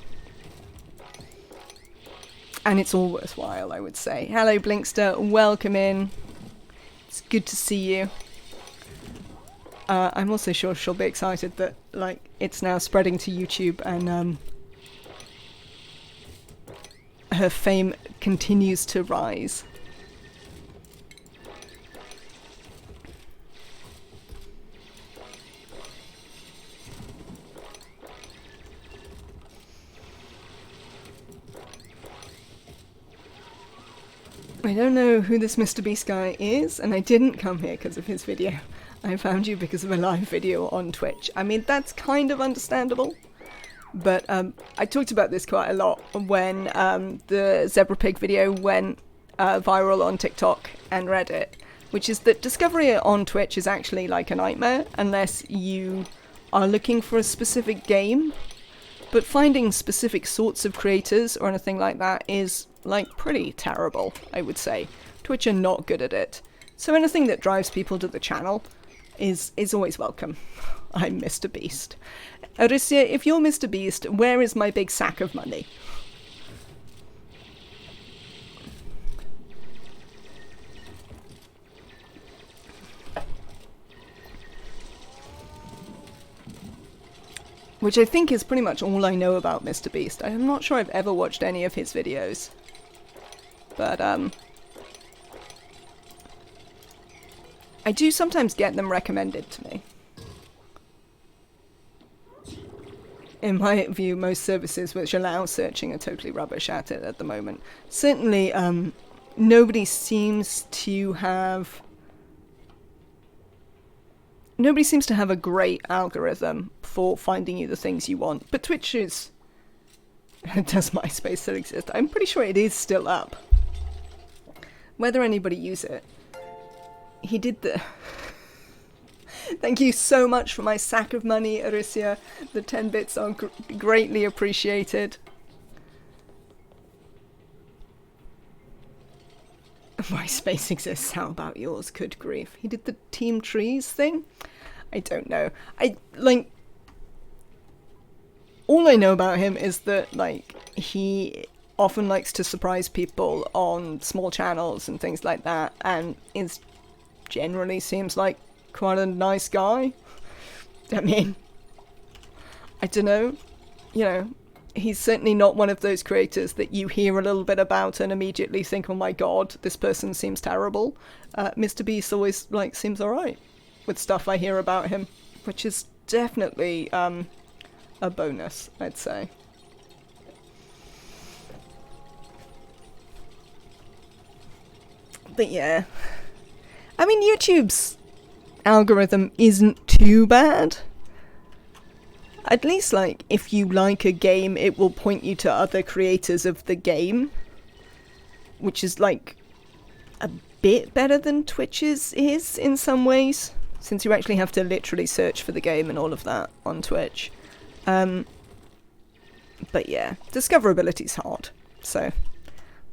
And it's all worthwhile, I would say. Hello, Blinkster. Welcome in. It's good to see you. I'm also sure she'll be excited that, like, it's now spreading to YouTube and her fame continues to rise. I don't know who this Mr. Beast guy is, and I didn't come here because of his video. I found you because of a live video on Twitch. I mean, that's kind of understandable, but I talked about this quite a lot when the Zebra Pig video went viral on TikTok and Reddit, which is that discovery on Twitch is actually like a nightmare unless you are looking for a specific game, but finding specific sorts of creators or anything like that is like pretty terrible, I would say. Twitch are not good at it. So anything that drives people to the channel is always welcome. I'm Mr. Beast. Arisia, if you're Mr. Beast, where is my big sack of money? Which I think is pretty much all I know about Mr. Beast. I'm not sure I've ever watched any of his videos. But, I do sometimes get them recommended to me. In my view, most services which allow searching are totally rubbish at it at the moment. Certainly, nobody seems to have a great algorithm for finding you the things you want. But Twitch is... Does MySpace still exist? I'm pretty sure it is still up. Whether anybody use it. He did the... Thank you so much for my sack of money, Arisia. The 10 bits are greatly appreciated. MySpace exists, how about yours? Good grief. He did the Team Trees thing? I don't know. All I know about him is that, like, he often likes to surprise people on small channels and things like that, and is generally seems like quite a nice guy. I mean, I don't know. You know, he's certainly not one of those creators that you hear a little bit about and immediately think, oh my god, this person seems terrible. Mr. Beast always, like, seems alright with stuff I hear about him, which is definitely a bonus, I'd say. But yeah, I mean, YouTube's algorithm isn't too bad. At least, like, if you like a game, it will point you to other creators of the game, which is, like, a bit better than Twitch's is in some ways, since you actually have to literally search for the game and all of that on Twitch. But yeah, discoverability's hard, so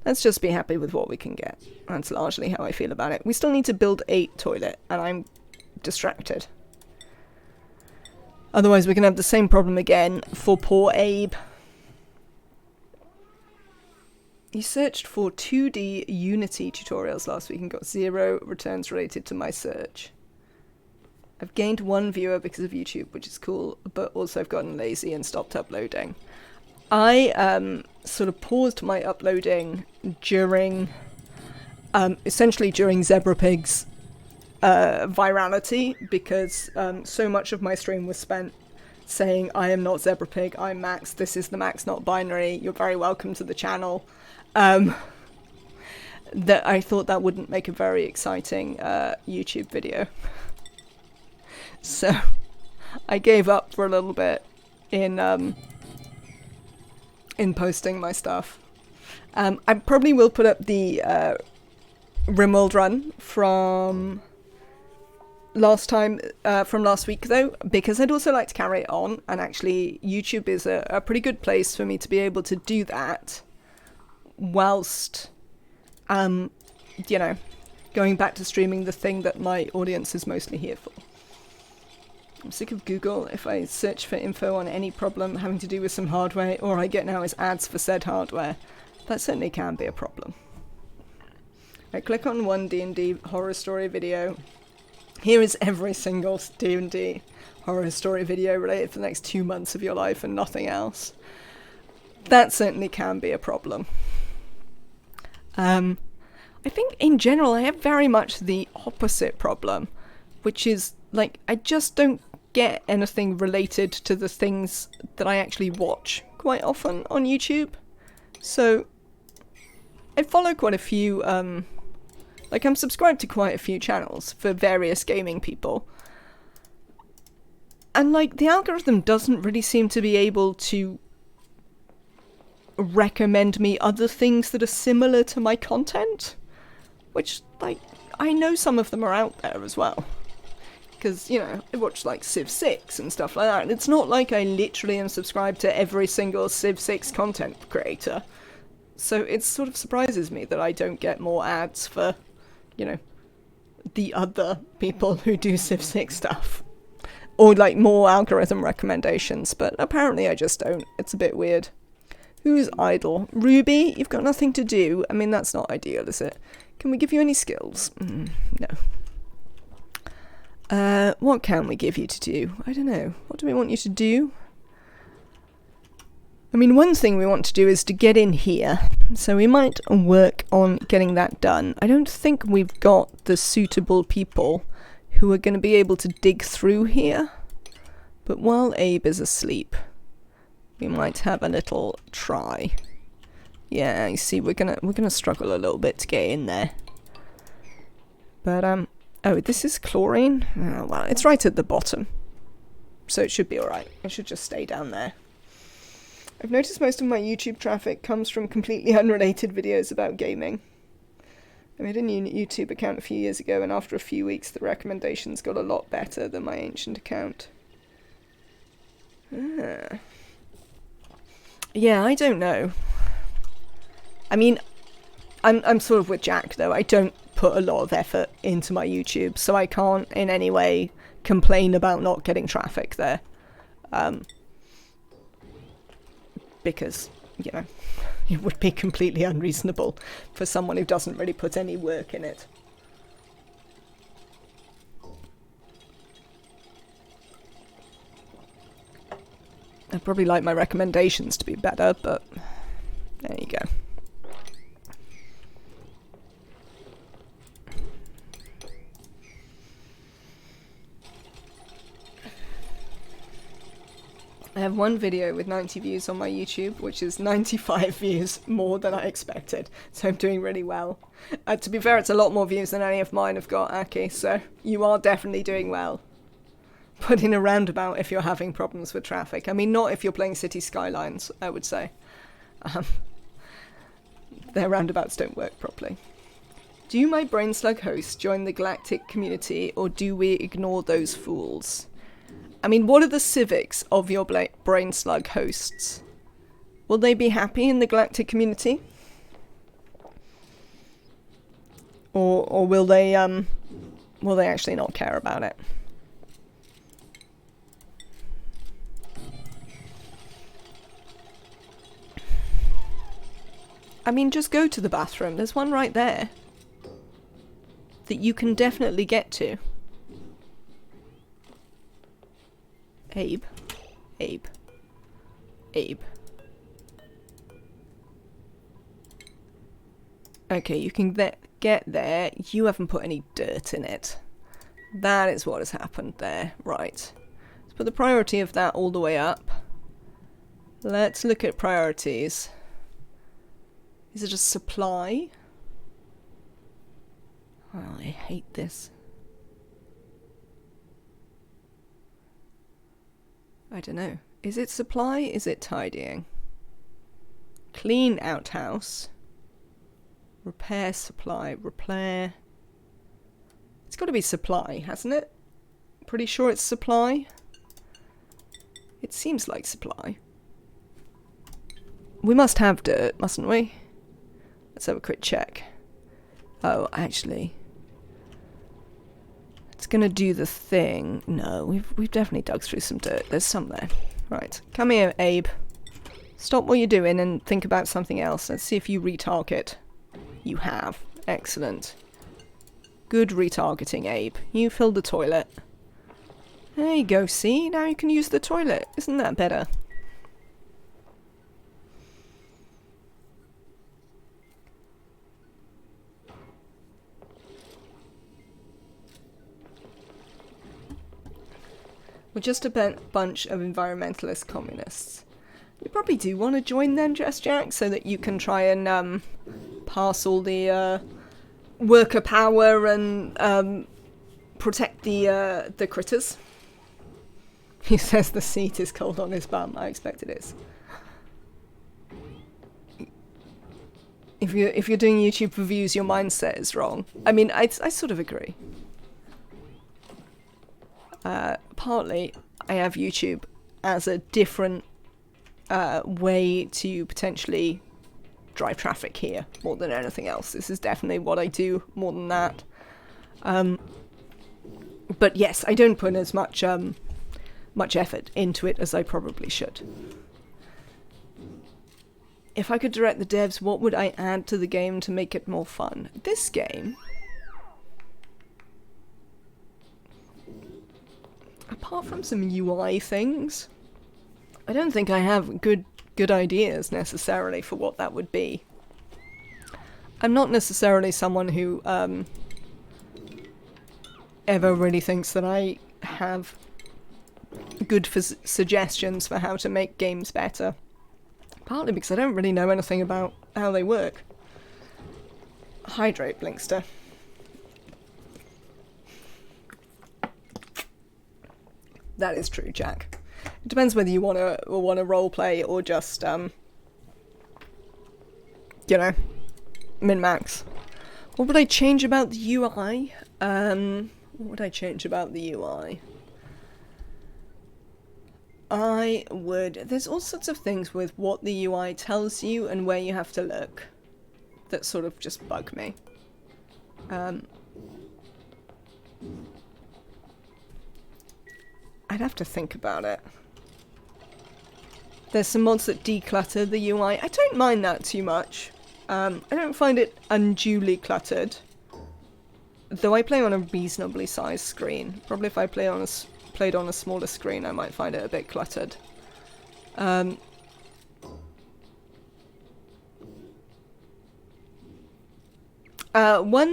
let's just be happy with what we can get. That's largely how I feel about it. We still need to build a toilet, and I'm distracted. Otherwise we're going to have the same problem again for poor Abe. You searched for 2D Unity tutorials last week and got 0 returns related to my search. I've gained 1 viewer because of YouTube, which is cool, but also I've gotten lazy and stopped uploading. I sort of paused my uploading during, essentially during Zebra Pig's virality, because so much of my stream was spent saying, I am not Zebra Pig, I'm Max, this is the Max not binary, you're very welcome to the channel. That I thought that wouldn't make a very exciting YouTube video. So I gave up for a little bit in posting my stuff. I probably will put up the Rimworld run from from last week though, because I'd also like to carry it on, and actually YouTube is a pretty good place for me to be able to do that whilst going back to streaming the thing that my audience is mostly here for. I'm sick of Google. If I search for info on any problem having to do with some hardware, all I get now is ads for said hardware. That certainly can be a problem. I click on one D&D horror story video. Here is every single D&D horror story video related for the next 2 months of your life and nothing else. That certainly can be a problem. I think in general I have very much the opposite problem, which is, like, I just don't get anything related to the things that I actually watch quite often on YouTube. So I follow quite a few, I'm subscribed to quite a few channels for various gaming people. And, like, the algorithm doesn't really seem to be able to recommend me other things that are similar to my content. Which, like, I know some of them are out there as well. Because, I watch, like, Civ 6 and stuff like that. And it's not like I literally am subscribed to every single Civ 6 content creator. So it sort of surprises me that I don't get more ads for, the other people who do Civ 6 stuff. Or, like, more algorithm recommendations. But apparently I just don't. It's a bit weird. Who's idle? Ruby, you've got nothing to do. I mean, that's not ideal, is it? Can we give you any skills? No. What can we give you to do? I don't know. What do we want you to do? I mean, one thing we want to do is to get in here. So we might work on getting that done. I don't think we've got the suitable people who are going to be able to dig through here. But while Abe is asleep, we might have a little try. Yeah, you see, we're gonna struggle a little bit to get in there. But oh, this is chlorine. Oh, well, it's right at the bottom, so it should be all right. It should just stay down there. I've noticed most of my YouTube traffic comes from completely unrelated videos about gaming. I made a new YouTube account a few years ago, and after a few weeks, the recommendations got a lot better than my ancient account. Yeah, I don't know. I mean, I'm sort of with Jack, though. I don't put a lot of effort into my YouTube, so I can't in any way complain about not getting traffic there. Because, it would be completely unreasonable for someone who doesn't really put any work in it. I'd probably like my recommendations to be better, but there you go. I have one video with 90 views on my YouTube, which is 95 views more than I expected, so I'm doing really well. To be fair, it's a lot more views than any of mine have got, Aki, so you are definitely doing well. But in a roundabout if you're having problems with traffic. I mean, not if you're playing City Skylines, I would say. Their roundabouts don't work properly. Do my brain slug hosts join the galactic community, or do we ignore those fools? I mean, what are the civics of your brain slug hosts? Will they be happy in the galactic community? Or will they actually not care about it? I mean, just go to the bathroom. There's one right there that you can definitely get to. Abe. Abe. Abe. Okay, you can get there. You haven't put any dirt in it. That is what has happened there. Right. Let's put the priority of that all the way up. Let's look at priorities. Is it a supply? Oh, I hate this. I don't know. Is it supply? Is it tidying? Clean outhouse. Repair supply. Repair. It's got to be supply, hasn't it? pretty sure it's supply. It seems like supply. We must have dirt, mustn't we? Let's have a quick check. Oh, actually, it's gonna do the thing. No, we've definitely dug through some dirt. There's some there. Right, come here, Abe. Stop what you're doing and think about something else. Let's see if you retarget. You have. Excellent. Good retargeting, Abe. You filled the toilet. There you go, see? Now you can use the toilet. Isn't that better? We're just a bunch of environmentalist communists. You probably do want to join them, Jess Jack, so that you can try and pass all the worker power and protect the critters. He says the seat is cold on his bum. I expect it is. If you're doing YouTube reviews, your mindset is wrong. I mean, I sort of agree. Partly, I have YouTube as a different way to potentially drive traffic here more than anything else. This is definitely what I do more than that. But yes, I don't put as much effort into it as I probably should. If I could direct the devs, what would I add to the game to make it more fun? This game, apart from some UI things, I don't think I have good ideas necessarily for what that would be. I'm not necessarily someone who ever really thinks that I have good suggestions for how to make games better. Partly because I don't really know anything about how they work. Hydrate, Blinkster. That is true, Jack. It depends whether you want to roleplay or just, you know, min-max. What would I change about the UI? What would I change about the UI? I would... There's all sorts of things with what the UI tells you and where you have to look that sort of just bug me. I'd have to think about it. There's some mods that declutter the UI. I don't mind that too much. I don't find it unduly cluttered. Though I play on a reasonably sized screen. Probably if I played on a smaller screen, I might find it a bit cluttered. One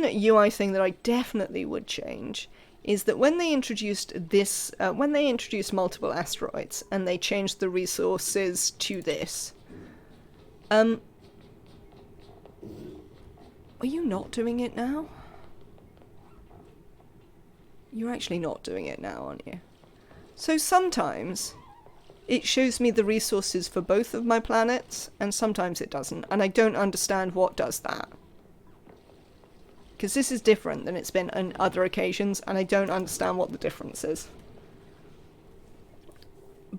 UI thing that I definitely would change is that when they introduced this, when they introduced multiple asteroids and they changed the resources to this, are you not doing it now? You're actually not doing it now, aren't you? So sometimes it shows me the resources for both of my planets, and sometimes it doesn't, and I don't understand what does that. Because this is different than it's been on other occasions, and I don't understand what the difference is.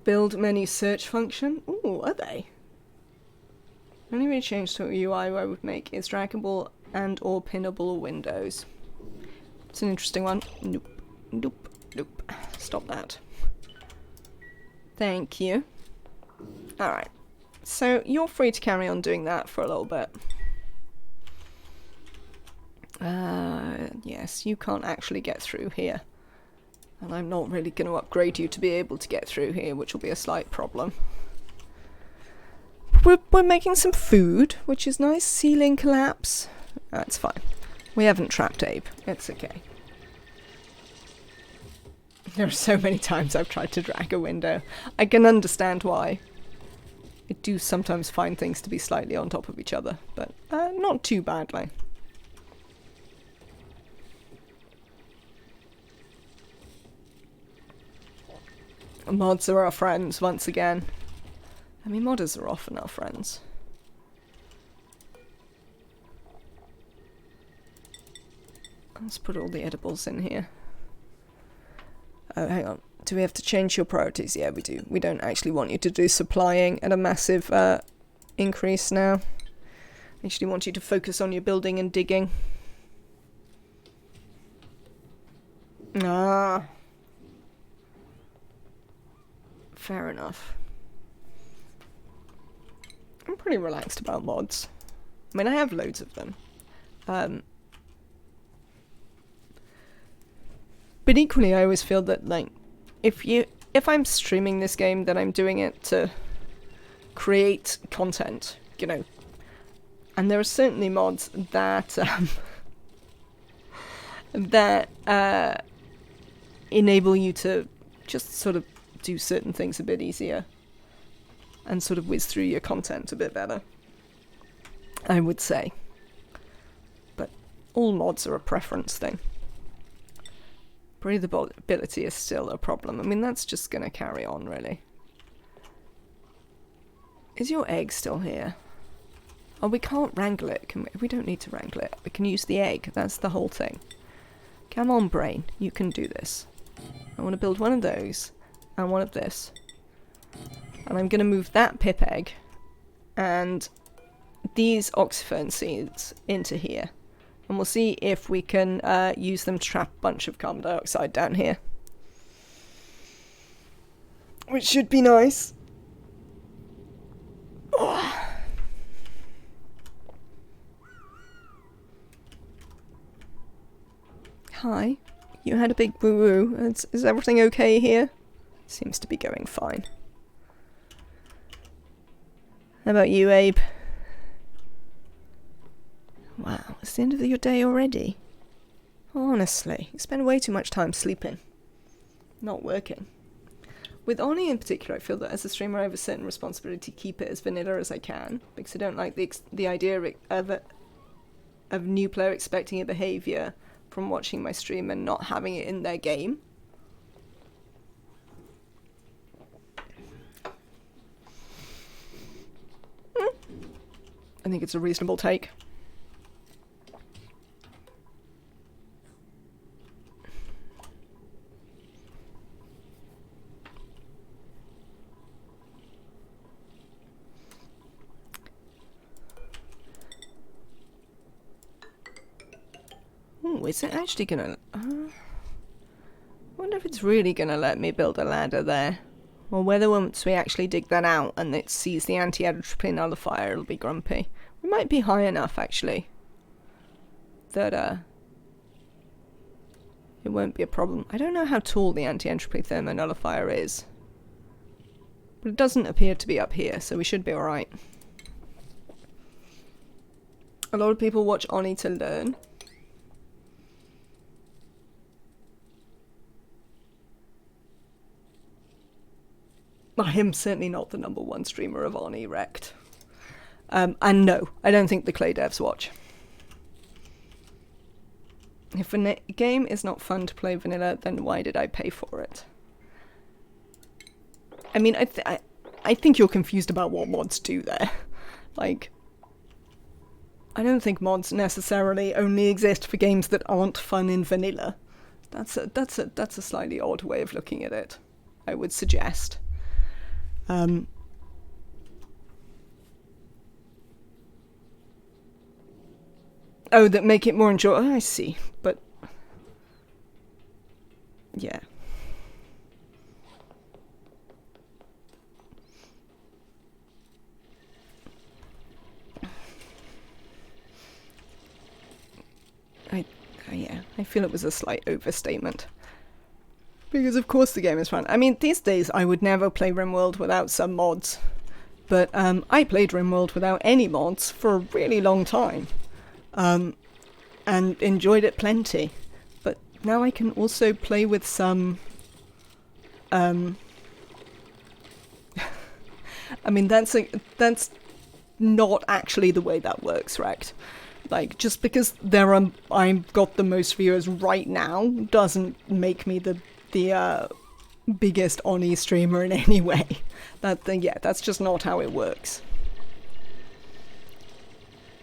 Build menu search function? Ooh, are they? Only way change to a UI I would make is draggable and or pinnable windows. It's an interesting one. Nope. Nope. Nope. Stop that. Thank you. Alright. So, you're free to carry on doing that for a little bit. Yes, you can't actually get through here. And I'm not really going to upgrade you to be able to get through here, which will be a slight problem. We're making some food, which is nice. Ceiling collapse. That's fine. We haven't trapped Abe. It's okay. There are so many times I've tried to drag a window. I can understand why. I do sometimes find things to be slightly on top of each other, but not too badly. Mods are our friends, once again. I mean, modders are often our friends. Let's put all the edibles in here. Oh, hang on. Do we have to change your priorities? Yeah, we do. We don't actually want you to do supplying at a massive increase now. We actually want you to focus on your building and digging. Ah. Fair enough. I'm pretty relaxed about mods. I mean, I have loads of them. But equally, I always feel that, like, if I'm streaming this game, then I'm doing it to create content, you know. And there are certainly mods that that enable you to just sort of do certain things a bit easier and sort of whiz through your content a bit better, I would say. But all mods are a preference thing. Breathability is still a problem. I mean, that's just going to carry on, really. Is your egg still here? Oh, we can't wrangle it, can we? We don't need to wrangle it. We can use the egg. That's the whole thing. Come on, brain. You can do this. I want to build one of those and one of this. And I'm going to move that pip egg and these oxyphone seeds into here. And we'll see if we can use them to trap a bunch of carbon dioxide down here. Which should be nice. Oh. Hi. You had a big woo-woo. Is everything okay here? Seems to be going fine. How about you, Abe? Wow, it's the end of your day already. Honestly, you spend way too much time sleeping. Not working. With ONI in particular, I feel that as a streamer I have a certain responsibility to keep it as vanilla as I can, because I don't like the idea of new player expecting a behaviour from watching my stream and not having it in their game. I think it's a reasonable take. Ooh, is it actually gonna... I wonder if it's really gonna let me build a ladder there. Or whether once we actually dig that out and it sees the anti-entropy nullifier, it'll be grumpy. We might be high enough, actually, that it won't be a problem. I don't know how tall the anti-entropy thermonullifier is. But it doesn't appear to be up here, so we should be alright. A lot of people watch ONI to learn. I am certainly not the #1 streamer of ONI, wrecked. And no, I don't think the Clay devs watch. If a game is not fun to play vanilla, then why did I pay for it? I mean, I think you're confused about what mods do there. Like, I don't think mods necessarily only exist for games that aren't fun in vanilla. That's a slightly odd way of looking at it, I would suggest. Oh, that make it more enjoyable. Oh, I see, but yeah. Yeah, I feel it was a slight overstatement. Because of course the game is fun. I mean, these days I would never play RimWorld without some mods. But I played RimWorld without any mods for a really long time. And enjoyed it plenty. But now I can also play with some... I mean, that's not actually the way that works, right? Like, just because I've got the most viewers right now doesn't make me the biggest ONI streamer in any way. That's just not how it works.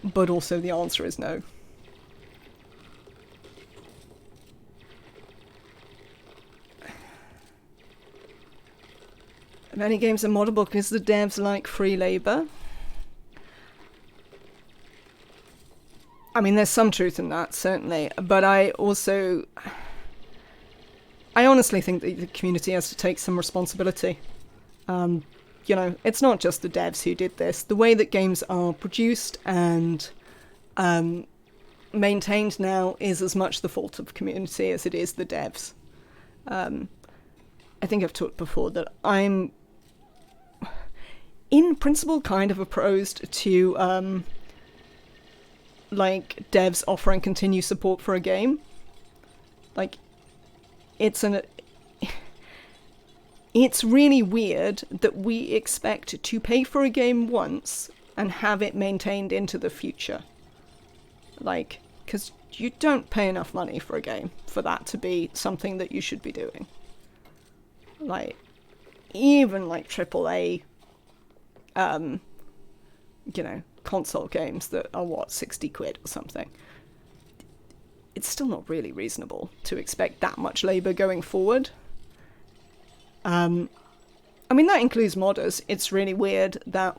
But also the answer is no. Many games are moddable because the devs like free labour. I mean, there's some truth in that, certainly. But I honestly think that the community has to take some responsibility. It's not just the devs who did this. The way that games are produced and maintained now is as much the fault of the community as it is the devs. I think I've talked before that I'm, in principle, kind of opposed to devs offering continued support for a game. It's really weird that we expect to pay for a game once and have it maintained into the future. Because you don't pay enough money for a game for that to be something that you should be doing. Even AAA, console games that are, 60 quid or something. It's still not really reasonable to expect that much labour going forward. That includes modders. It's really weird that,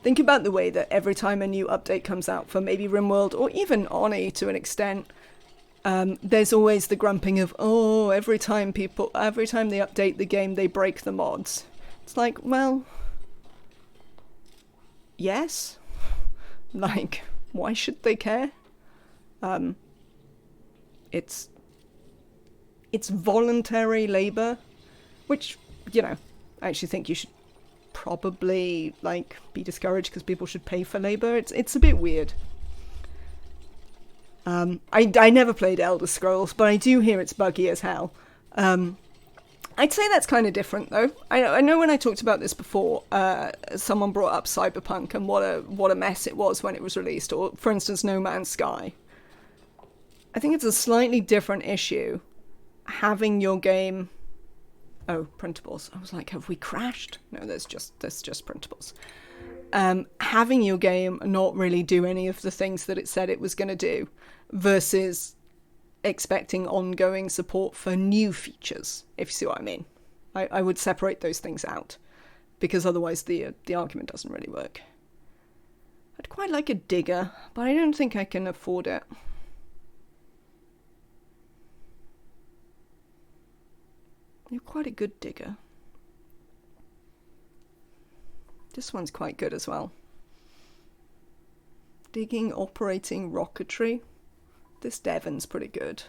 think about the way that every time a new update comes out for maybe RimWorld or even ONI to an extent, there's always the grumping of, every time they update the game, they break the mods. It's like, well, yes. Why should they care? It's voluntary labour, which, I actually think you should probably, be discouraged because people should pay for labour. It's a bit weird. I never played Elder Scrolls, but I do hear it's buggy as hell. I'd say that's kind of different, though. I know when I talked about this before, someone brought up Cyberpunk and what a mess it was when it was released, or, for instance, No Man's Sky. I think it's a slightly different issue having your game... Oh, printables. I was like, have we crashed? No, there's just printables. Having your game not really do any of the things that it said it was going to do versus expecting ongoing support for new features, if you see what I mean. I would separate those things out because otherwise the argument doesn't really work. I'd quite like a digger, but I don't think I can afford it. You're quite a good digger. This one's quite good as well. Digging, operating, rocketry. This Devon's pretty good.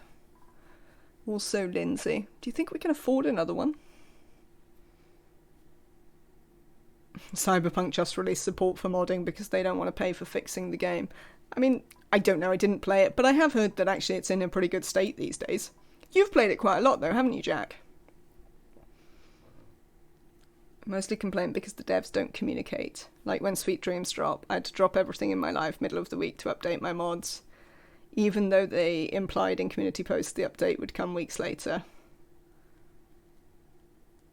Also Lindsay. Do you think we can afford another one? Cyberpunk just released support for modding because they don't want to pay for fixing the game. I mean, I don't know, I didn't play it, but I have heard that actually it's in a pretty good state these days. You've played it quite a lot though, haven't you, Jack? Mostly complain because the devs don't communicate. Like when Sweet Dreams drop, I had to drop everything in my life middle of the week to update my mods. Even though they implied in community posts the update would come weeks later.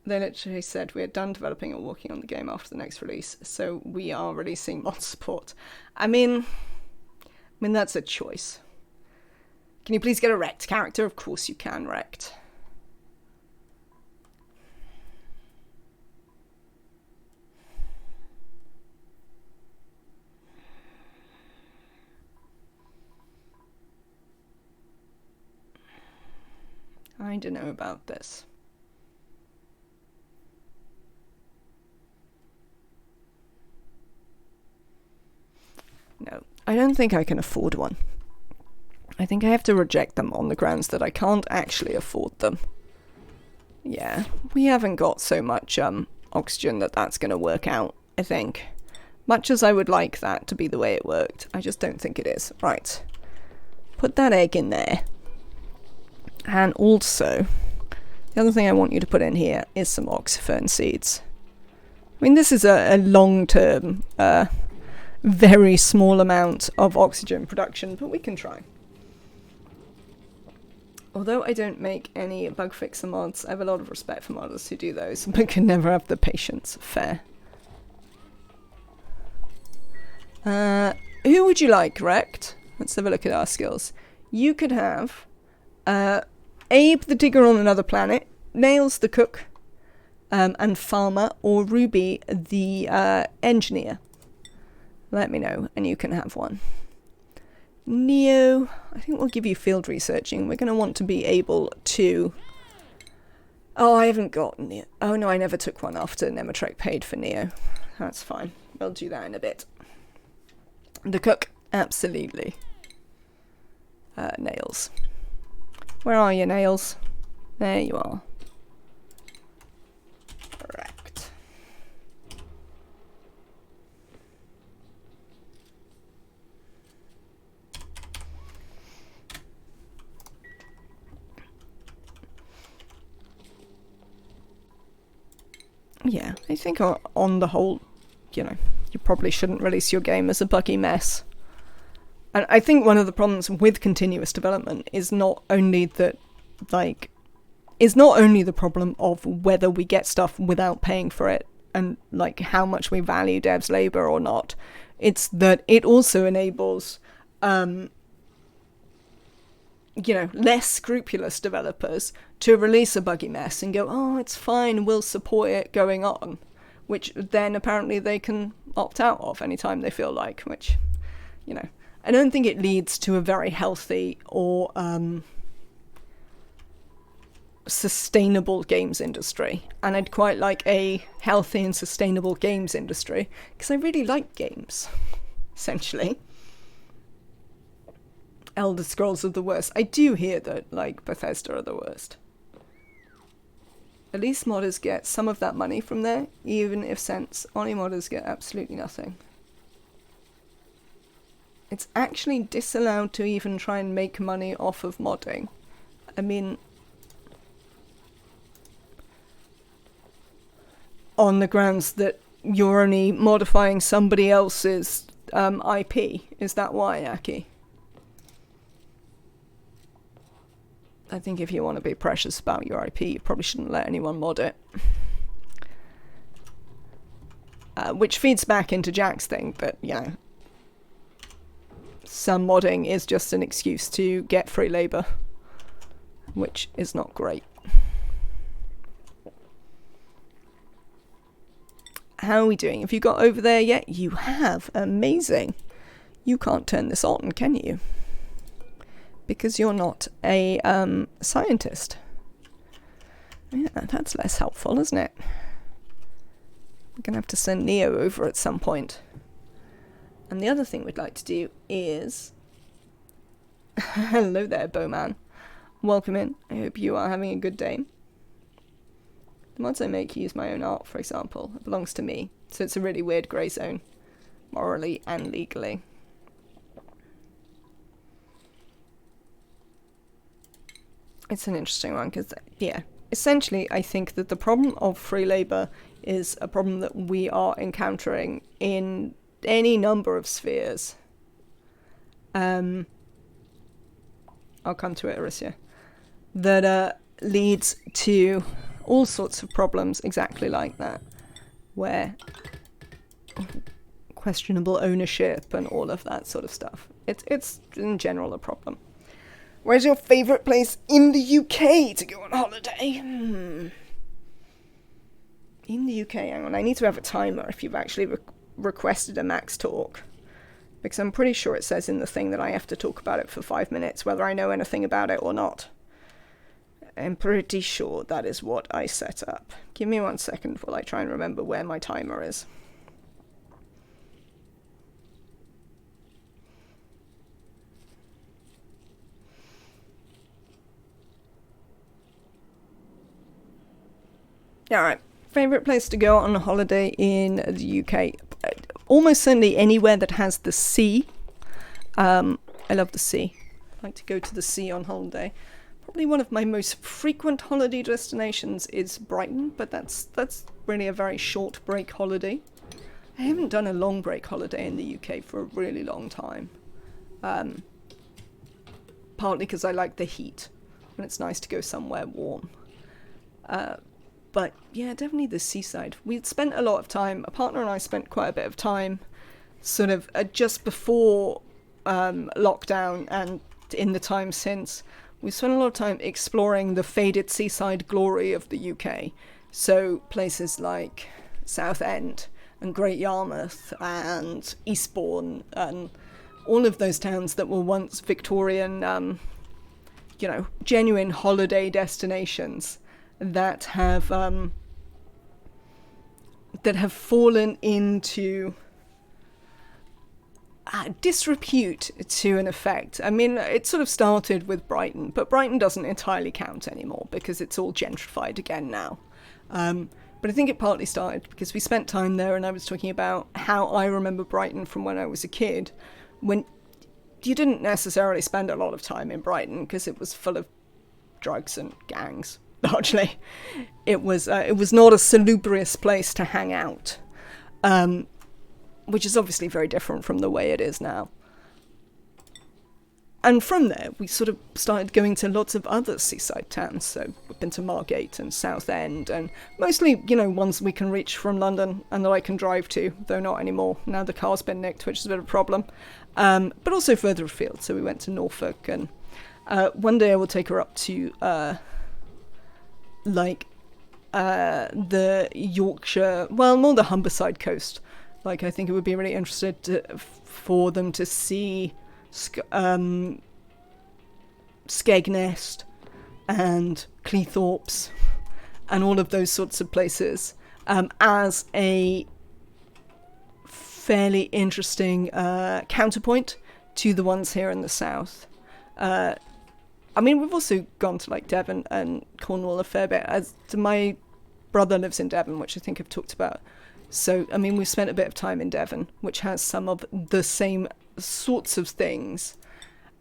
They literally said we are done developing or working on the game after the next release, so we are releasing mod support. I mean that's a choice. Can you please get a wrecked character? Of course you can, wrecked. I don't know about this. No, I don't think I can afford one. I think I have to reject them on the grounds that I can't actually afford them. Yeah, we haven't got so much oxygen that's going to work out, I think. Much as I would like that to be the way it worked, I just don't think it is. Right. Put that egg in there. And also, the other thing I want you to put in here is some oxyfern seeds. I mean, this is a long-term, very small amount of oxygen production, but we can try. Although I don't make any bug fixer mods, I have a lot of respect for modders who do those, but can never have the patience. Fair. Who would you like, wrecked? Let's have a look at our skills. You could have... Abe the digger on another planet, Nails the cook, and Farmer, or Ruby the engineer. Let me know and you can have one. Neo, I think we'll give you field researching. We're going to want to be able to... Oh, I haven't got Neo. Oh no, I never took one after Nemetrek paid for Neo. That's fine. We'll do that in a bit. The cook, absolutely. Nails. Where are you, Nails? There you are. Correct. Yeah, I think on the whole, you know, you probably shouldn't release your game as a buggy mess. And I think one of the problems with continuous development is not only that, like, is not only the problem of whether we get stuff without paying for it and, like, how much we value devs' labor or not. It's that it also enables, you know, less scrupulous developers to release a buggy mess and go, oh, it's fine, we'll support it going on, which then apparently they can opt out of anytime they feel like, which, you know, I don't think it leads to a very healthy or sustainable games industry. And I'd quite like a healthy and sustainable games industry, because I really like games, essentially. Elder Scrolls are the worst. I do hear that, like, Bethesda are the worst. At least modders get some of that money from there, even if ONI modders get absolutely nothing. It's actually disallowed to even try and make money off of modding. I mean, on the grounds that you're only modifying somebody else's IP. Is that why, Aki? I think if you want to be precious about your IP, you probably shouldn't let anyone mod it. Which feeds back into Jack's thing that, you know, some modding is just an excuse to get free labor, which is not great. How are we doing? Have you got over there yet? You have. Amazing. You can't turn this on, can you? Because you're not a scientist. Yeah, that's less helpful, isn't it? We're going to have to send Neo over at some point. And the other thing we'd like to do is... Hello there, Bowman. Welcome in. I hope you are having a good day. The mods I make use my own art, for example. It belongs to me. So it's a really weird grey zone. Morally and legally. It's an interesting one because, yeah, essentially I think that the problem of free labour is a problem that we are encountering in any number of spheres. I'll come to it, Arisia. That leads to all sorts of problems exactly like that, where questionable ownership and all of that sort of stuff. It's in general a problem. Where's your favourite place in the UK to go on holiday? In the UK, hang on, I need to have a timer if you've actually requested a max talk. Because I'm pretty sure it says in the thing that I have to talk about it for 5 minutes, whether I know anything about it or not. I'm pretty sure that is what I set up. Give me 1 second while I try and remember where my timer is. Alright, favourite place to go on a holiday in the UK? Almost certainly anywhere that has the sea. I love the sea. I like to go to the sea on holiday. Probably one of my most frequent holiday destinations is Brighton, but that's really a very short break holiday. I haven't done a long break holiday in the UK for a really long time. Partly because I like the heat, and it's nice to go somewhere warm. But yeah, definitely the seaside. We'd spent a lot of time, a partner and I spent quite a bit of time sort of just before lockdown and in the time since. We spent a lot of time exploring the faded seaside glory of the UK. So places like Southend and Great Yarmouth and Eastbourne and all of those towns that were once Victorian, genuine holiday destinations that have fallen into disrepute to an effect. I mean, it sort of started with Brighton, but Brighton doesn't entirely count anymore because it's all gentrified again now. But I think it partly started because we spent time there, and I was talking about how I remember Brighton from when I was a kid, when you didn't necessarily spend a lot of time in Brighton because it was full of drugs and gangs, largely. It was not a salubrious place to hang out, which is obviously very different from the way it is now. And from there, we sort of started going to lots of other seaside towns. So we've been to Margate and Southend, and mostly, ones we can reach from London and that I can drive to, though not anymore. Now the car's been nicked, which is a bit of a problem. But also further afield. So we went to Norfolk, and one day I will take her up to, the Yorkshire, well, more the Humberside coast. Like, I think it would be really interested for them to see Skegness and Cleethorpes and all of those sorts of places as a fairly interesting counterpoint to the ones here in the south. I mean, we've also gone to like Devon and Cornwall a fair bit, as my brother lives in Devon, which I think I've talked about. So, I mean, we've spent a bit of time in Devon, which has some of the same sorts of things,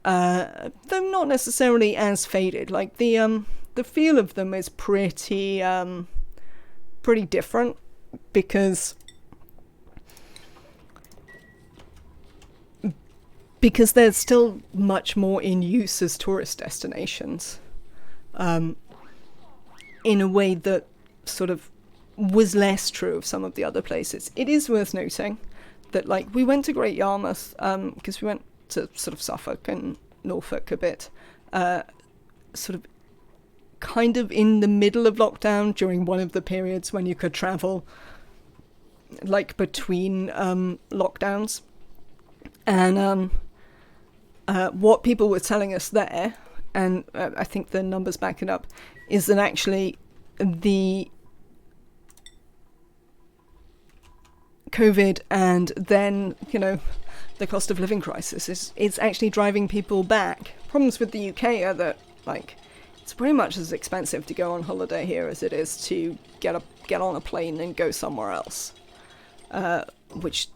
though not necessarily as faded. Like the feel of them is pretty different because they're still much more in use as tourist destinations, in a way that sort of was less true of some of the other places. It is worth noting that, like, we went to Great Yarmouth because we went to sort of Suffolk and Norfolk a bit, sort of kind of in the middle of lockdown during one of the periods when you could travel, like, between lockdowns. And what people were telling us there, and I think the numbers back it up, is that actually the COVID and then, the cost of living crisis is actually driving people back. Problems with the UK are that, like, it's pretty much as expensive to go on holiday here as it is to get on a plane and go somewhere else, which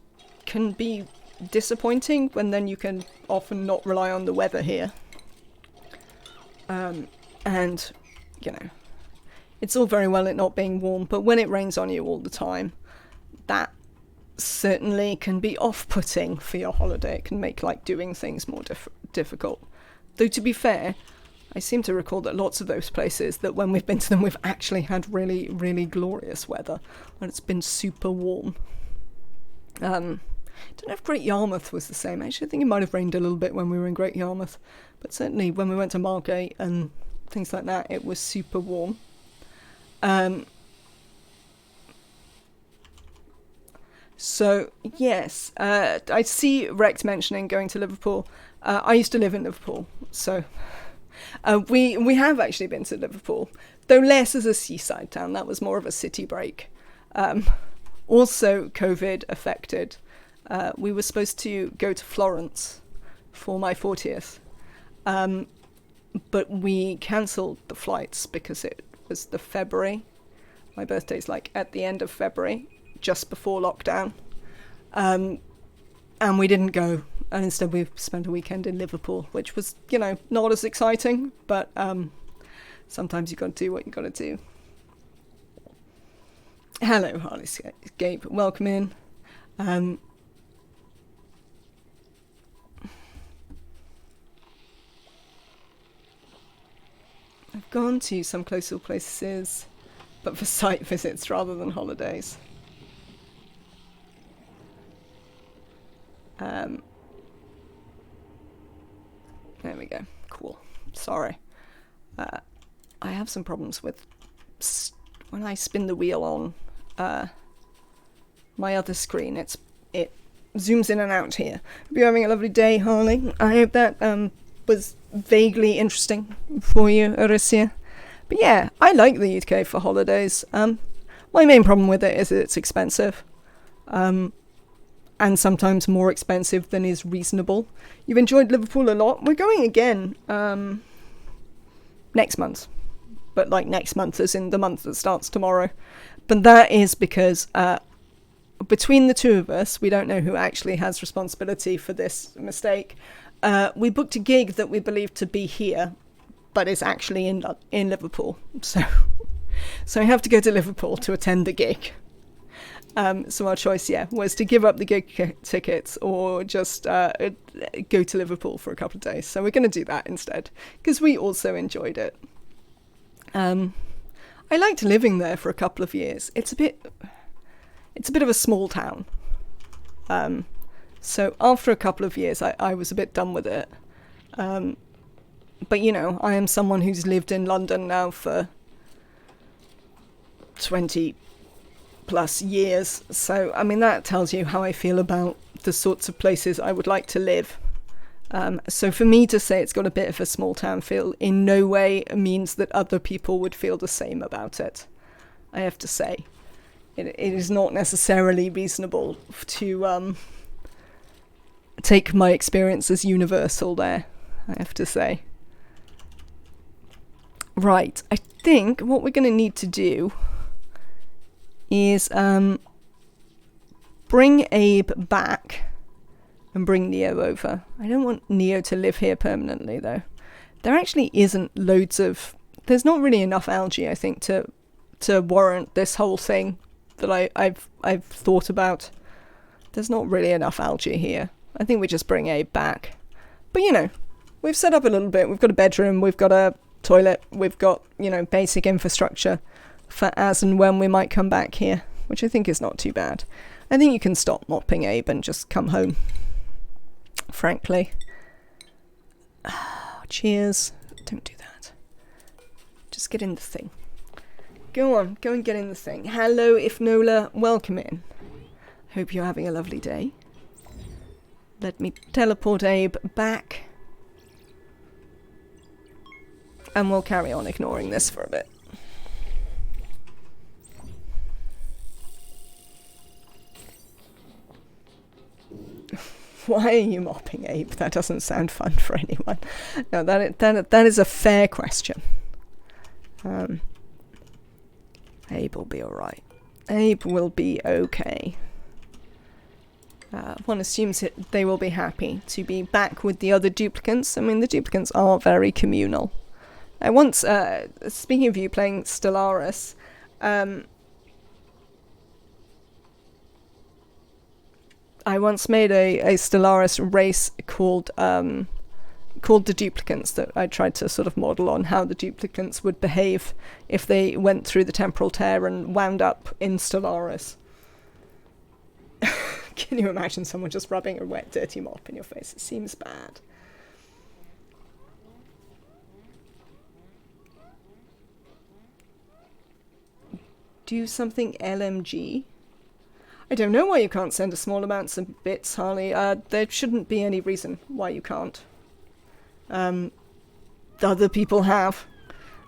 can be disappointing when then you can often not rely on the weather here. And, it's all very well it not being warm, but when it rains on you all the time, that certainly can be off-putting for your holiday. It can make, like, doing things more difficult. Though, to be fair, I seem to recall that lots of those places, that when we've been to them, we've actually had really, really glorious weather, and it's been super warm. I don't know if Great Yarmouth was the same. Actually, I think it might have rained a little bit when we were in Great Yarmouth, but certainly when we went to Margate and things like that, it was super warm. So, yes, I see Rex mentioning going to Liverpool. I used to live in Liverpool, so we have actually been to Liverpool, though less as a seaside town. That was more of a city break. Also COVID affected. We were supposed to go to Florence for my 40th, but we cancelled the flights because it was the February. My birthday's like at the end of February, just before lockdown, and we didn't go, and instead we spent a weekend in Liverpool, which was, not as exciting, but sometimes you got to do what you got to do. Hello, Harleyscape, welcome in. I've gone to some closer places, but for site visits rather than holidays. There we go. Cool. Sorry. I have some problems with... when I spin the wheel on my other screen, it zooms in and out here. Hope you're having a lovely day, Harley. I hope that was vaguely interesting for you, Arisia. But yeah, I like the UK for holidays. My main problem with it is that it's expensive. And sometimes more expensive than is reasonable. You've enjoyed Liverpool a lot. We're going again next month. But like next month as in the month that starts tomorrow. But that is because between the two of us, we don't know who actually has responsibility for this mistake. We booked a gig that we believe to be here, but it's actually in Liverpool. So I have to go to Liverpool to attend the gig. So our choice, was to give up the gig tickets or just go to Liverpool for a couple of days. So we're going to do that instead because we also enjoyed it. I liked living there for a couple of years. It's a bit of a small town. So after a couple of years, I was a bit done with it. But I am someone who's lived in London now for 20 plus years, so that tells you how I feel about the sorts of places I would like to live. So for me to say it's got a bit of a small town feel in no way means that other people would feel the same about it. I have to say it is not necessarily reasonable to take my experience as universal there, I have to say. Right, I think what we're going to need to do is bring Abe back and bring Neo over. I don't want Neo to live here permanently, though. There actually isn't there's not really enough algae, I think, to warrant this whole thing that I've thought about. There's not really enough algae here. I think we just bring Abe back. But, we've set up a little bit. We've got a bedroom, we've got a toilet, we've got, basic infrastructure for as and when we might come back here, which I think is not too bad. I think you can stop mopping, Abe, and just come home, frankly. Cheers. Don't do that. Just get in the thing. Go on, go and get in the thing. Hello, Ifnola. Welcome in. Hope you're having a lovely day. Let me teleport Abe back. And we'll carry on ignoring this for a bit. Why are you mopping, Abe? That doesn't sound fun for anyone. No, that is a fair question. Abe will be alright. Abe will be okay. One assumes they will be happy to be back with the other duplicants. The duplicants are very communal. I once, speaking of you playing Stellaris, I once made a Stellaris race called the Duplicants that I tried to sort of model on how the Duplicants would behave if they went through the temporal tear and wound up in Stellaris. Can you imagine someone just rubbing a wet, dirty mop in your face? It seems bad. Do something LMG? I don't know why you can't send a small amounts of bits, Harley. There shouldn't be any reason why you can't. Other people have.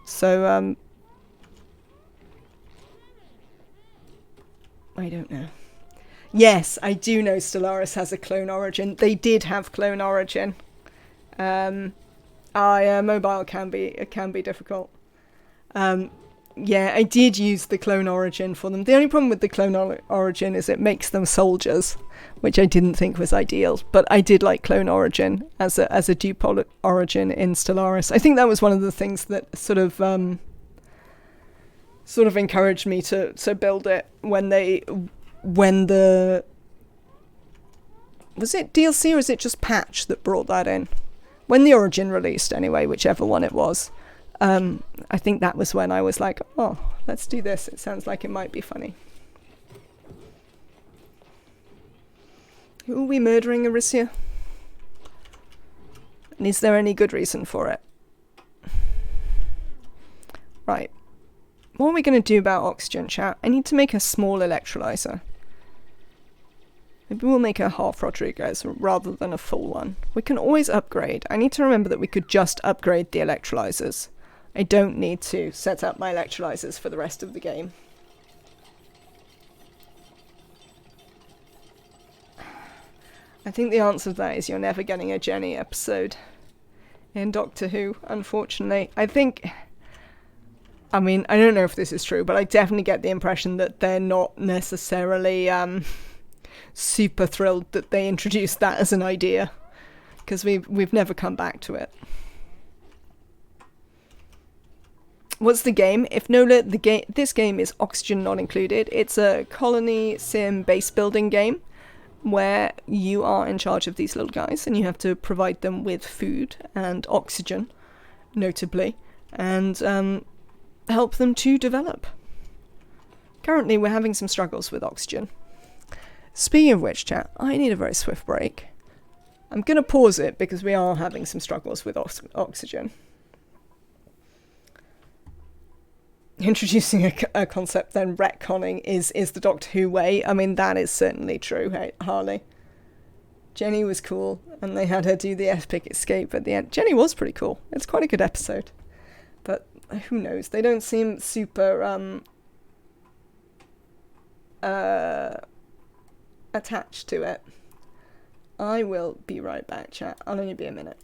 So, I don't know. Yes, I do know Stellaris has a clone origin. They did have clone origin. Mobile can be difficult. Yeah, I did use the clone origin for them. The only problem with the clone origin is it makes them soldiers, which I didn't think was ideal. But I did like clone origin as a dupe origin in Stellaris. I think that was one of the things that sort of encouraged me to build it when the was it DLC or is it just patch that brought that in? When the origin released, anyway, whichever one it was. I think that was when I was like, oh, let's do this. It sounds like it might be funny. Who are we murdering, Arisia? And is there any good reason for it? Right. what are we going to do about oxygen, chat? I need to make a small electrolyzer. Maybe we'll make a half Rodriguez rather than a full one. We can always upgrade. I need to remember that we could just upgrade the electrolyzers. I don't need to set up my electrolyzers for the rest of the game. I think the answer to that is you're never getting a Jenny episode in Doctor Who, unfortunately. I mean, I don't know if this is true, but I definitely get the impression that they're not necessarily super thrilled that they introduced that as an idea, because we've never come back to it. What's the game? If Nola, this game is oxygen not included. It's a colony sim base building game where you are in charge of these little guys and you have to provide them with food and oxygen, notably, and help them to develop. Currently, we're having some struggles with oxygen. Speaking of which, chat, I need a very swift break. I'm going to pause it because we are having some struggles with oxygen. Introducing a concept, then retconning is the Doctor Who way. I mean, that is certainly true, hey, Harley. Jenny was cool, and they had her do the epic escape at the end. Jenny was pretty cool. It's quite a good episode. But who knows? They don't seem super attached to it. I will be right back, chat. I'll only be a minute.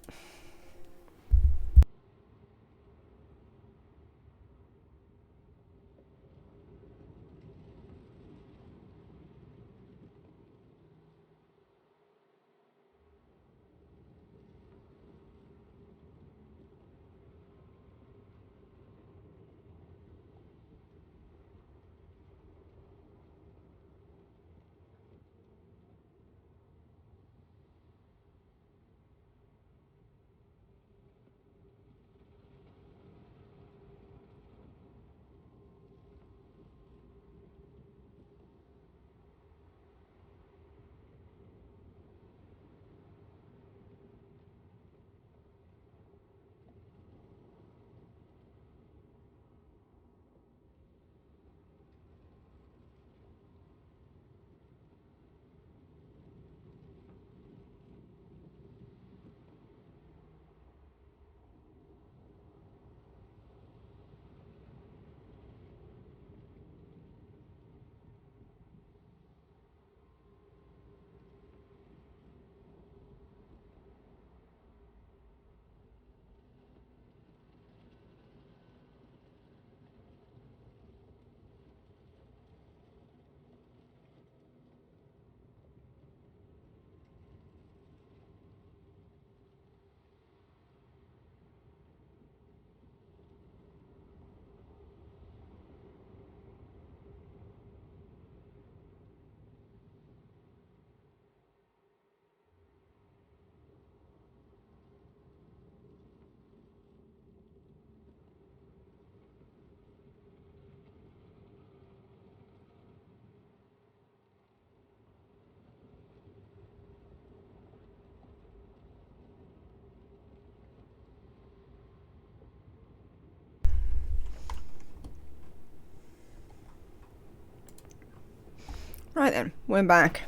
Right then, we're back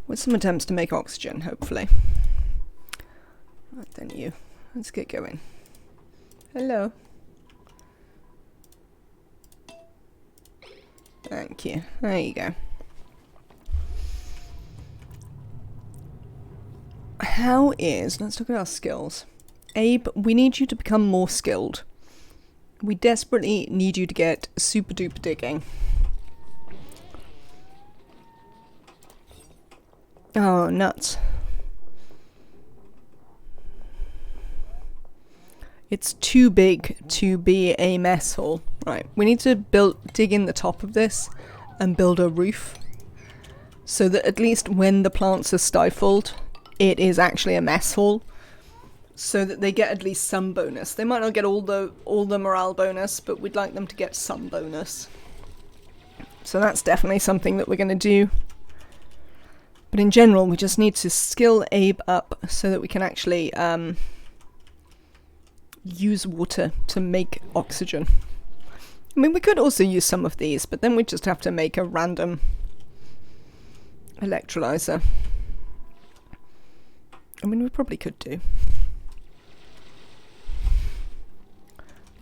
with some attempts to make oxygen, hopefully. Right then, you. Let's get going. Hello. Thank you. There you go. Let's look at our skills. Abe, we need you to become more skilled. We desperately need you to get super duper digging. Oh, nuts. It's too big to be a mess hall. Right, we need to dig in the top of this and build a roof so that at least when the plants are stifled, it is actually a mess hall, so that they get at least some bonus. They might not get all the morale bonus, but we'd like them to get some bonus. So that's definitely something that we're going to do. But in general, we just need to skill Abe up so that we can actually use water to make oxygen. I mean, we could also use some of these, but then we'd just have to make a random electrolyzer. I mean, we probably could do.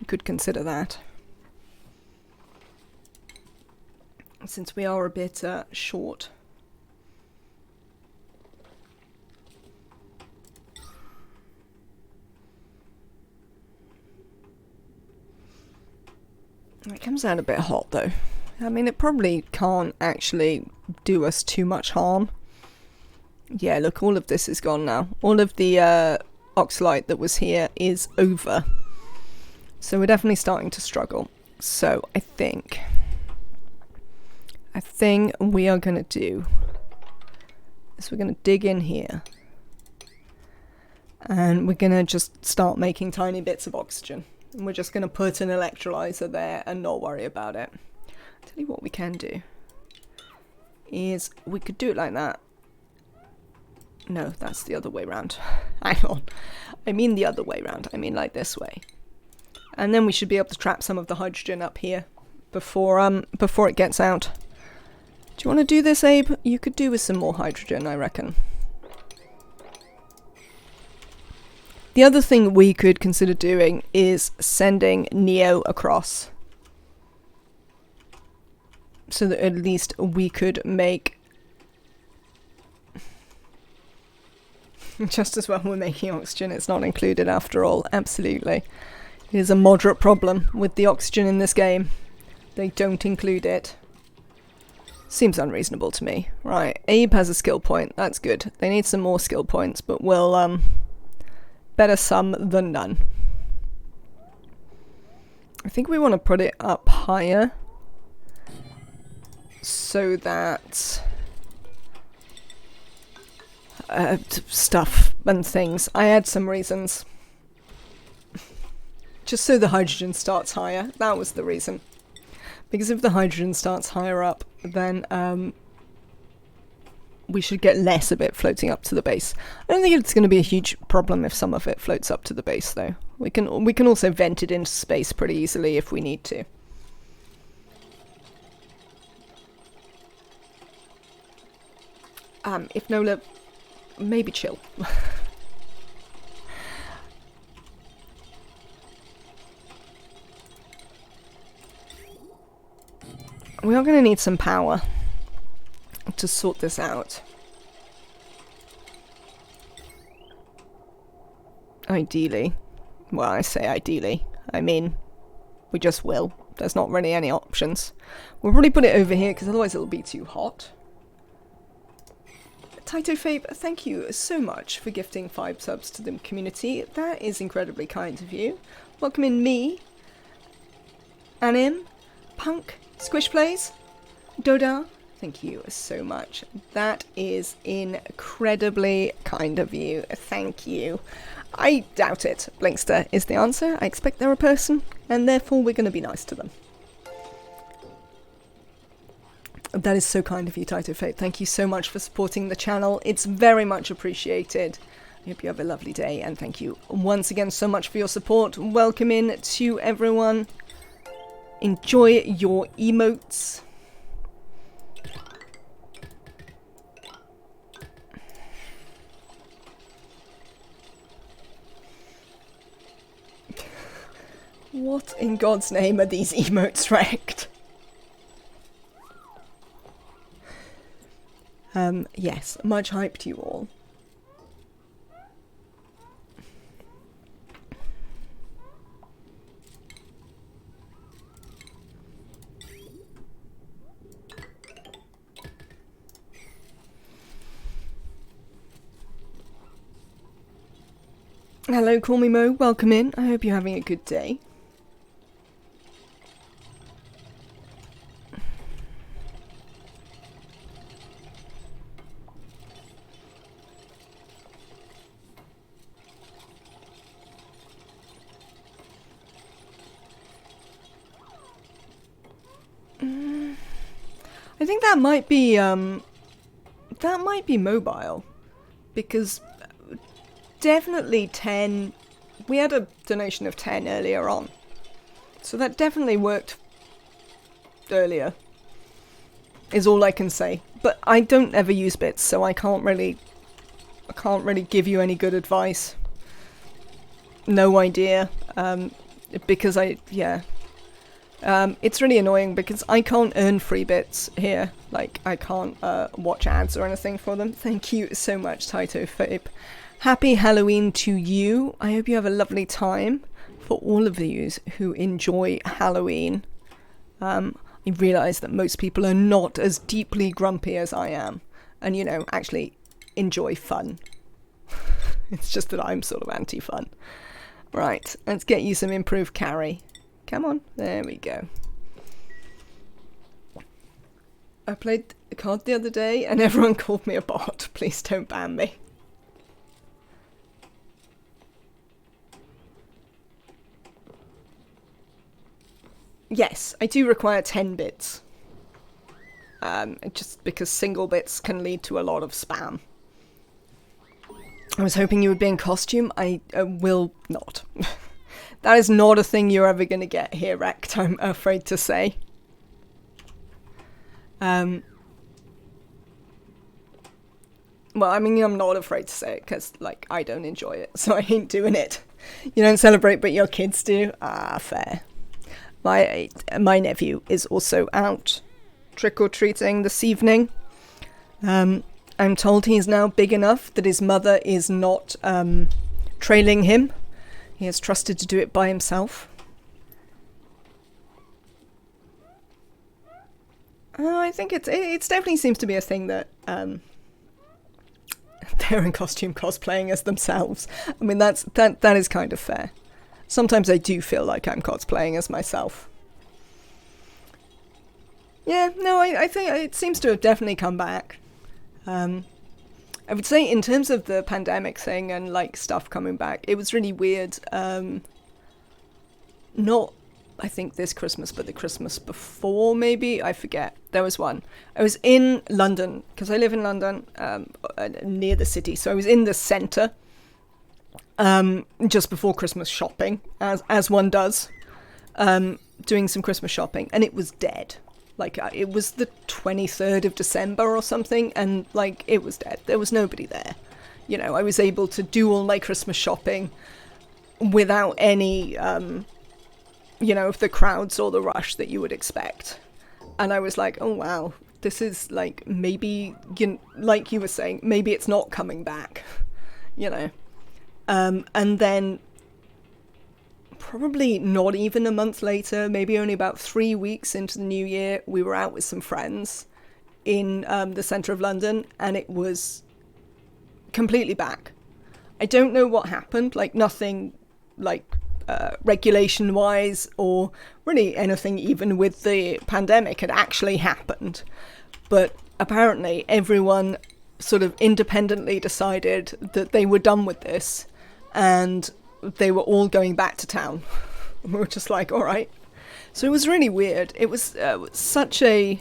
We could consider that. Since we are a bit short. It comes out a bit hot though. I mean, it probably can't actually do us too much harm. Yeah, look, all of this is gone now. All of the oxalite that was here is over. So we're definitely starting to struggle. So I think we are going to do is we're going to dig in here. And we're going to just start making tiny bits of oxygen. And we're just going to put an electrolyzer there and not worry about it. I'll tell you what we can do. Is we could do it like that. No, that's the other way round. Hang on. I mean the other way round. I mean like this way. And then we should be able to trap some of the hydrogen up here before it gets out. Do you want to do this, Abe? You could do with some more hydrogen, I reckon. The other thing we could consider doing is sending Neo across. So that at least we could make... Just as well we're making oxygen, it's not included after all. Absolutely. It is a moderate problem with the oxygen in this game. They don't include it. Seems unreasonable to me. Right, Abe has a skill point. That's good. They need some more skill points, but we'll, better some than none. I think we want to put it up higher. So that... stuff and things. I had some reasons. Just so the hydrogen starts higher. That was the reason. Because if the hydrogen starts higher up, then we should get less of it floating up to the base. I don't think it's going to be a huge problem if some of it floats up to the base, though. We can also vent it into space pretty easily if we need to. If Nola, maybe chill. We are going to need some power to sort this out. Ideally. Well, I say ideally. I mean, we just will. There's not really any options. We'll probably put it over here, because otherwise it'll be too hot. Taito Fabe, thank you so much for gifting 5 subs to the community. That is incredibly kind of you. Welcome in me, Anim, Punk, Squish Plays, Doda. Thank you so much. That is incredibly kind of you. Thank you. I doubt it. Blinkster is the answer. I expect they're a person, and therefore we're going to be nice to them. That is so kind of you, Taito Fate. Thank you so much for supporting the channel. It's very much appreciated. I hope you have a lovely day, and thank you once again so much for your support. Welcome in to everyone. Enjoy your emotes. What in God's name are these emotes wrecked? Yes, much hype to you all. Hello, Call Me Mo, welcome in. I hope you're having a good day. I think that might be mobile, because definitely 10, we had a donation of 10 earlier on, so that definitely worked earlier, is all I can say. But I don't ever use bits, so I can't really give you any good advice. No idea. Because it's really annoying because I can't earn free bits here. Like, I can't watch ads or anything for them. Thank you so much, Taito Fabe. Happy Halloween to you. I hope you have a lovely time. For all of you who enjoy Halloween, I realise that most people are not as deeply grumpy as I am. And, actually enjoy fun. It's just that I'm sort of anti-fun. Right, let's get you some improved carry. Come on, there we go. I played a card the other day and everyone called me a bot. Please don't ban me. Yes, I do require 10 bits. Just because single bits can lead to a lot of spam. I was hoping you would be in costume. I will not. That is not a thing you're ever going to get here, Rect, I'm afraid to say. Well, I mean, I'm not afraid to say it, because, I don't enjoy it, so I ain't doing it. You don't celebrate, but your kids do? Ah, fair. My nephew is also out trick-or-treating this evening. I'm told he's now big enough that his mother is not trailing him. He is trusted to do it by himself. I think it definitely seems to be a thing that they're in costume cosplaying as themselves. I mean, that is kind of fair. Sometimes I do feel like I'm cosplaying as myself. Yeah, no, I think it seems to have definitely come back. I would say in terms of the pandemic thing and stuff coming back, it was really weird. Not, I think, this Christmas, but the Christmas before, maybe? I forget. There was one. I was in London, because I live in London, near the city, so I was in the centre, just before Christmas shopping, as one does, doing some Christmas shopping, and it was dead. It was the 23rd of December or something, and, it was dead. There was nobody there. I was able to do all my Christmas shopping without any, of the crowds or the rush that you would expect. And I was like, oh, wow, this is, maybe, like you were saying, maybe it's not coming back, And then probably not even a month later, maybe only about 3 weeks into the new year, we were out with some friends in the centre of London, and it was completely back. I don't know what happened, nothing regulation-wise or really anything even with the pandemic had actually happened. But apparently everyone sort of independently decided that they were done with this, and they were all going back to town. We were just like, all right. So it was really weird. It was such a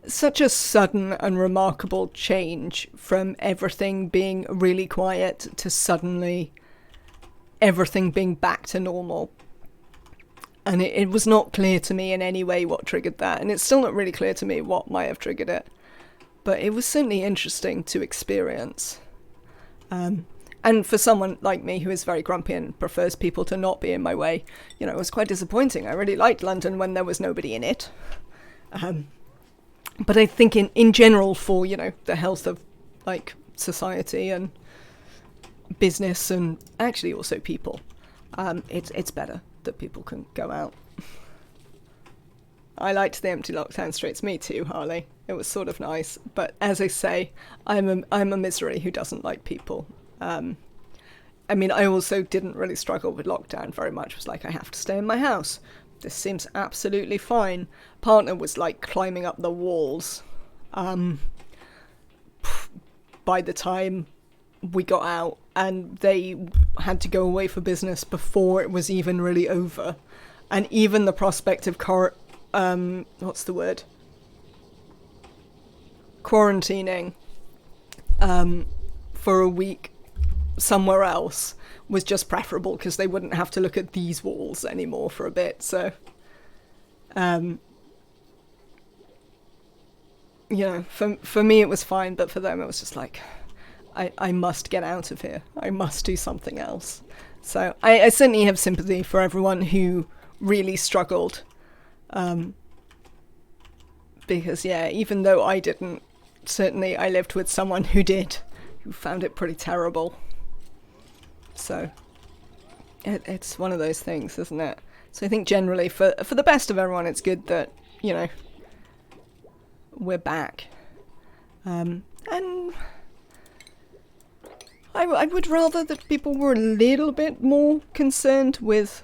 sudden and remarkable change from everything being really quiet to suddenly everything being back to normal. And it was not clear to me in any way what triggered that. And it's still not really clear to me what might have triggered it. But it was certainly interesting to experience. And for someone like me who is very grumpy and prefers people to not be in my way, it was quite disappointing. I really liked London when there was nobody in it. But I think in general for, the health of, society and business and actually also people, it's better that people can go out. I liked the empty lockdown streets. Me too, Harley. It was sort of nice. But as I say, I'm a misery who doesn't like people. I mean, I also didn't really struggle with lockdown very much. It was I have to stay in my house. This seems absolutely fine. Partner was climbing up the walls. By the time we got out, and they had to go away for business before it was even really over. And even the prospect of quarantining for a week somewhere else was just preferable because they wouldn't have to look at these walls anymore for a bit. So you know, for me it was fine, but for them it was just like, I must get out of here. I must do something else. So I certainly have sympathy for everyone who really struggled. Because, yeah, even though I didn't, certainly I lived with someone who did, who found it pretty terrible. So it's one of those things, isn't it? So I think generally for the best of everyone, it's good that, you know, we're back. And I would rather that people were a little bit more concerned with,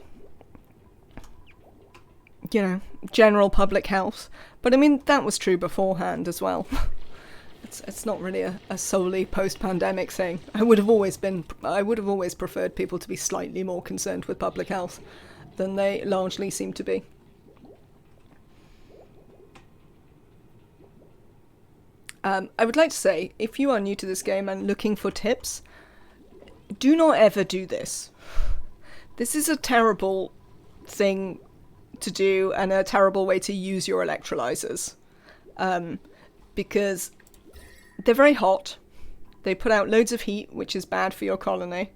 you know, general public health. But I mean, that was true beforehand as well. It's not really a solely post-pandemic thing. I would have always preferred people to be slightly more concerned with public health than they largely seem to be. I would like to say, if you are new to this game and looking for tips, do not ever do this. This is a terrible thing to do and a terrible way to use your electrolyzers. Because they're very hot. They put out loads of heat, which is bad for your colony.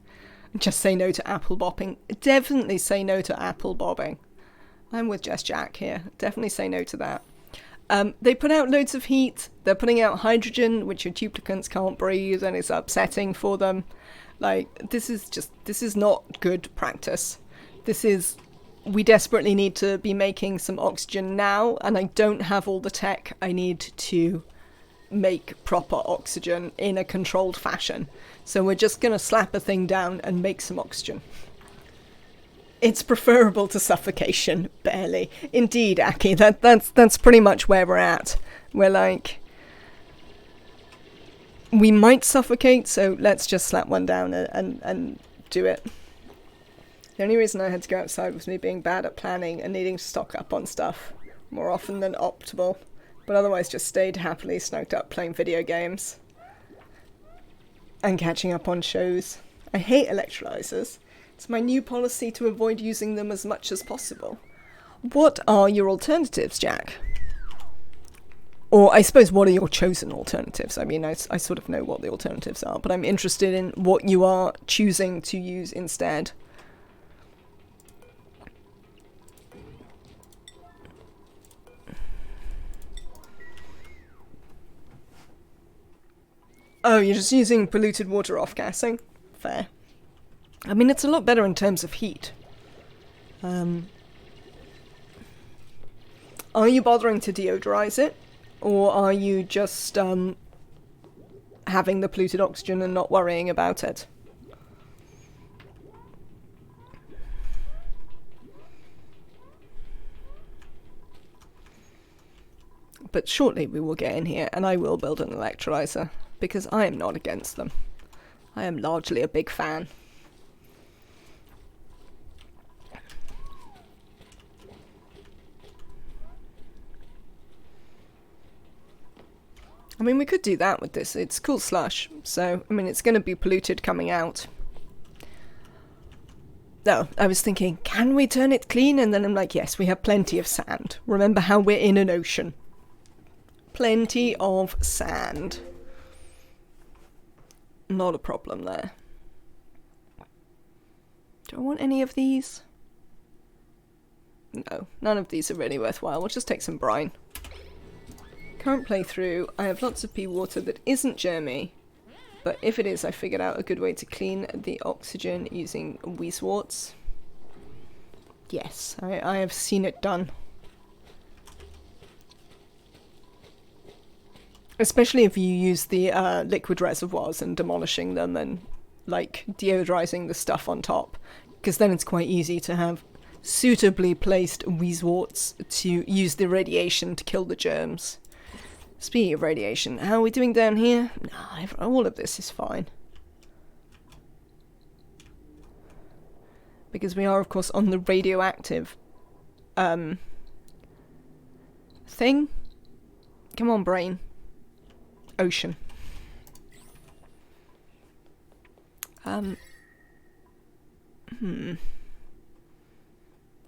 Just say no to apple bobbing. Definitely say no to apple bobbing. I'm with Jess Jack here. Definitely say no to that. They put out loads of heat. They're putting out hydrogen, which your duplicants can't breathe, and it's upsetting for them. Like, this is not good practice. We desperately need to be making some oxygen now, and I don't have all the tech I need to make proper oxygen in a controlled fashion. So we're just going to slap a thing down and make some oxygen. It's preferable to suffocation, barely. Indeed, Aki, that's pretty much where we're at. We're like, we might suffocate, so let's just slap one down and do it. The only reason I had to go outside was me being bad at planning and needing to stock up on stuff more often than optimal, but otherwise just stayed happily snugged up playing video games and catching up on shows. I hate electrolyzers. It's my new policy to avoid using them as much as possible. What are your alternatives, Jack? Or I suppose, what are your chosen alternatives? I mean, I sort of know what the alternatives are, but I'm interested in what you are choosing to use instead. Oh, you're just using polluted water off-gassing? Fair. I mean, it's a lot better in terms of heat. Are you bothering to deodorize it? Or are you just having the polluted oxygen and not worrying about it? But shortly we will get in here and I will build an electrolyzer, because I am not against them. I am largely a big fan. I mean, we could do that with this. It's cool slush, so, I mean, it's going to be polluted coming out. No, I was thinking, can we turn it clean? And then I'm like, yes, we have plenty of sand. Remember how we're in an ocean. Plenty of sand. Not a problem there. Do I want any of these? No, none of these are really worthwhile. We'll just take some brine. Current playthrough, I have lots of pea water that isn't germy, but if it is, I figured out a good way to clean the oxygen using weezeworts. Yes, I have seen it done. Especially if you use the liquid reservoirs and demolishing them and, like, deodorizing the stuff on top, because then it's quite easy to have suitably placed weezeworts to use the radiation to kill the germs. Speaking of radiation, how are we doing down here? No, all of this is fine. Because we are, of course, on the radioactive thing. Come on, brain. Ocean. I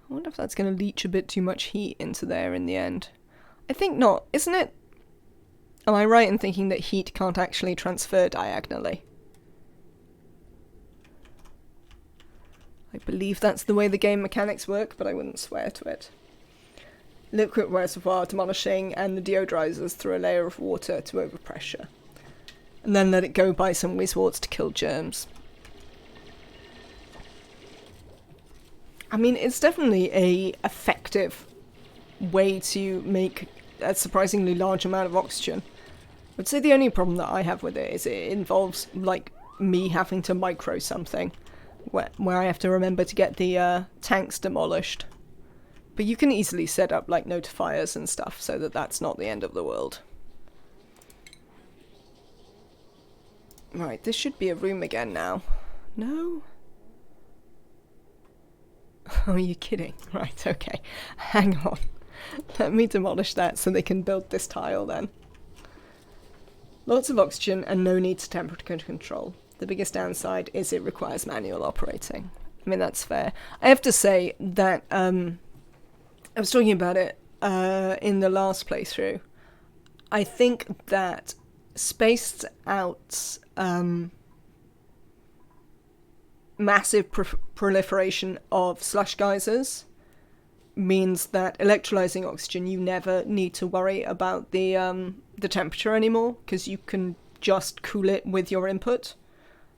wonder if that's going to leach a bit too much heat into there in the end. I think not, isn't it? Am I right in thinking that heat can't actually transfer diagonally? I believe that's the way the game mechanics work, but I wouldn't swear to it. Liquid reservoir demolishing and the deodorizers through a layer of water to overpressure. And then let it go by some whizworts to kill germs. I mean, it's definitely a effective way to make a surprisingly large amount of oxygen. I'd say the only problem that I have with it is it involves, like, me having to micro something, where I have to remember to get the tanks demolished. But you can easily set up, like, notifiers and stuff so that that's not the end of the world. Right, this should be a room again now. No? Oh, are you kidding? Right, okay. Hang on. Let me demolish that so they can build this tile then. Lots of oxygen and no need to temperature control. The biggest downside is it requires manual operating. I mean, that's fair. I have to say that I was talking about it in the last playthrough. I think that spaced out massive proliferation of slush geysers means that electrolyzing oxygen, you never need to worry about the temperature anymore, because you can just cool it with your input.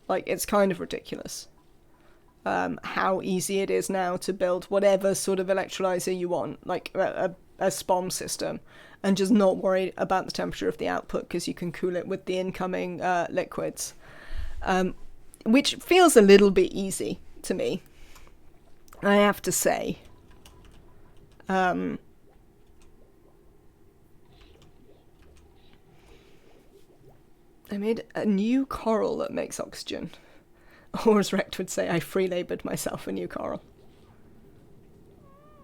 Like, it's kind of ridiculous how easy it is now to build whatever sort of electrolyzer you want, like a SPOM system, and just not worry about the temperature of the output because you can cool it with the incoming liquids. Which feels a little bit easy to me, I have to say. I made a new coral that makes oxygen. Or as Rect would say, I free-laboured myself a new coral.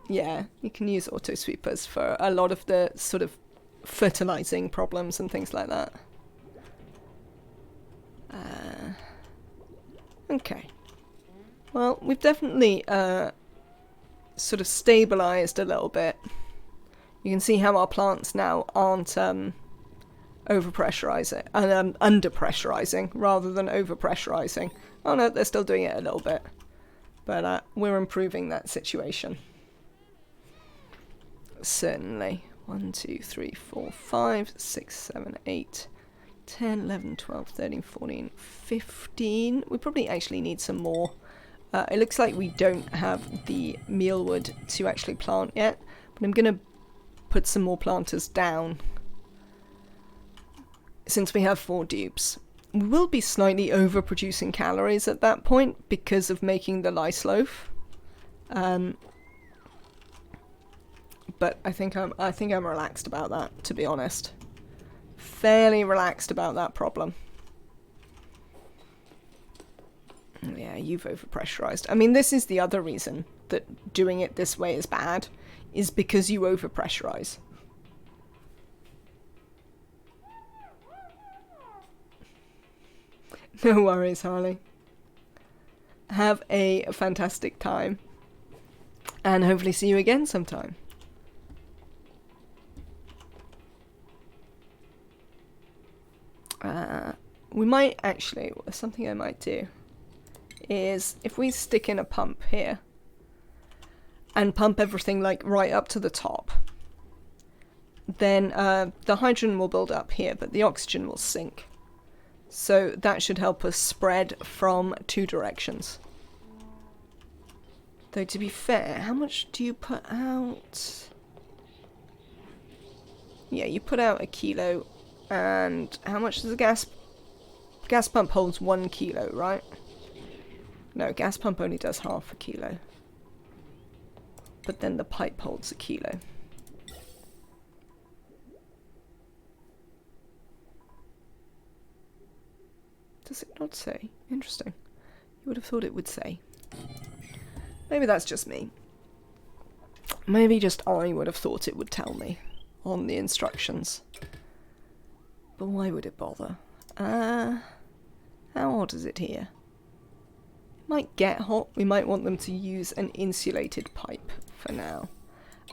Yeah, you can use auto sweepers for a lot of the sort of fertilizing problems and things like that. Okay. Well, we've definitely sort of stabilized a little bit. You can see how our plants now aren't overpressurizing and underpressurizing rather than overpressurizing. Oh no, they're still doing it a little bit, but we're improving that situation. Certainly. 1, 2, 3, 4, 5, 6, 7, 8, 10, 11, 12, 13, 14, 15. We probably actually need some more. It looks like we don't have the mealwood to actually plant yet, but I'm going to put some more planters down since we have 4 dupes. We will be slightly overproducing calories at that point because of making the lice loaf. But I think I'm relaxed about that, to be honest. Fairly relaxed about that problem. Yeah, you've overpressurized. I mean, this is the other reason that doing it this way is bad, is because you overpressurize. No worries, Harley. Have a fantastic time. And hopefully see you again sometime. We might actually, something I might do is if we stick in a pump here and pump everything like right up to the top, then the hydrogen will build up here, but the oxygen will sink. So that should help us spread from 2 directions. Though to be fair, how much do you put out? Yeah, you put out 1 kilo. And how much does the gas pump holds 1 kilo, right? No, gas pump only does half a kilo. But then the pipe holds 1 kilo. Does it not say? Interesting. You would have thought it would say. Maybe that's just me. Maybe just I would have thought it would tell me on the instructions. But why would it bother? How hot is it here? It might get hot. We might want them to use an insulated pipe for now.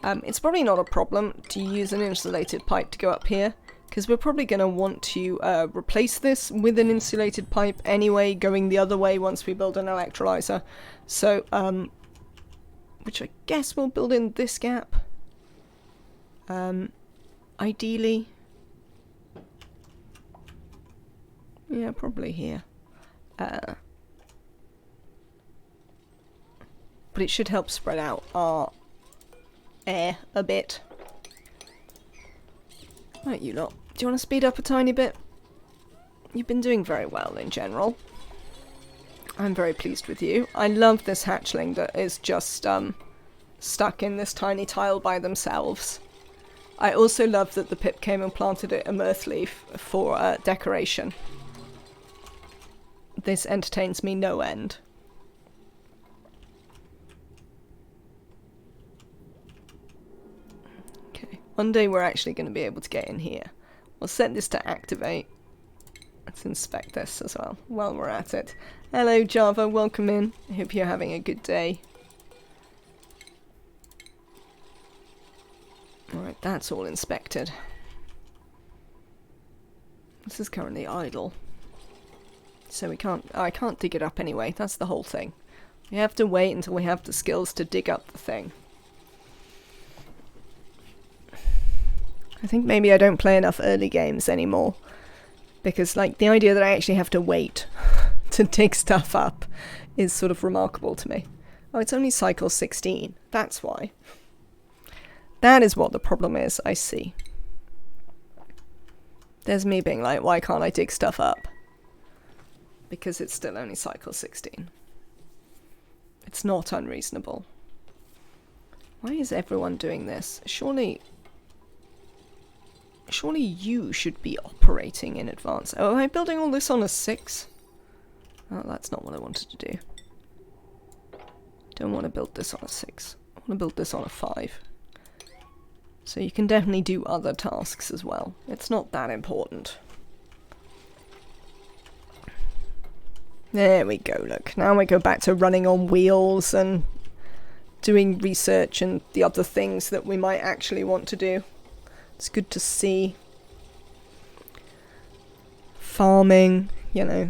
It's probably not a problem to use an insulated pipe to go up here, because we're probably going to want to replace this with an insulated pipe anyway, going the other way once we build an electrolyzer. So, which I guess we'll build in this gap. Ideally. Yeah, probably here. But it should help spread out our air a bit. Right, you lot. Do you want to speed up a tiny bit? You've been doing very well in general. I'm very pleased with you. I love this hatchling that is just stuck in this tiny tile by themselves. I also love that the Pip came and planted it a mirth leaf for decoration. This entertains me no end. Okay, one day we're actually going to be able to get in here. We'll set this to activate. Let's inspect this as well while we're at it. Hello Java, welcome in. I hope you're having a good day. Alright, that's all inspected. This is currently idle. So I can't dig it up anyway, that's the whole thing. We have to wait until we have the skills to dig up the thing. I think maybe I don't play enough early games anymore. Because, like, the idea that I actually have to wait to dig stuff up is sort of remarkable to me. Oh, it's only cycle 16. That's why. That is what the problem is, I see. There's me being like, why can't I dig stuff up? Because it's still only cycle 16. It's not unreasonable. Why is everyone doing this? Surely you should be operating in advance. Oh, am I building all this on a 6? Oh, that's not what I wanted to do. Don't want to build this on a 6. I want to build this on a 5. So you can definitely do other tasks as well. It's not that important. There we go, look. Now we go back to running on wheels and doing research and the other things that we might actually want to do. It's good to see. Farming, you know.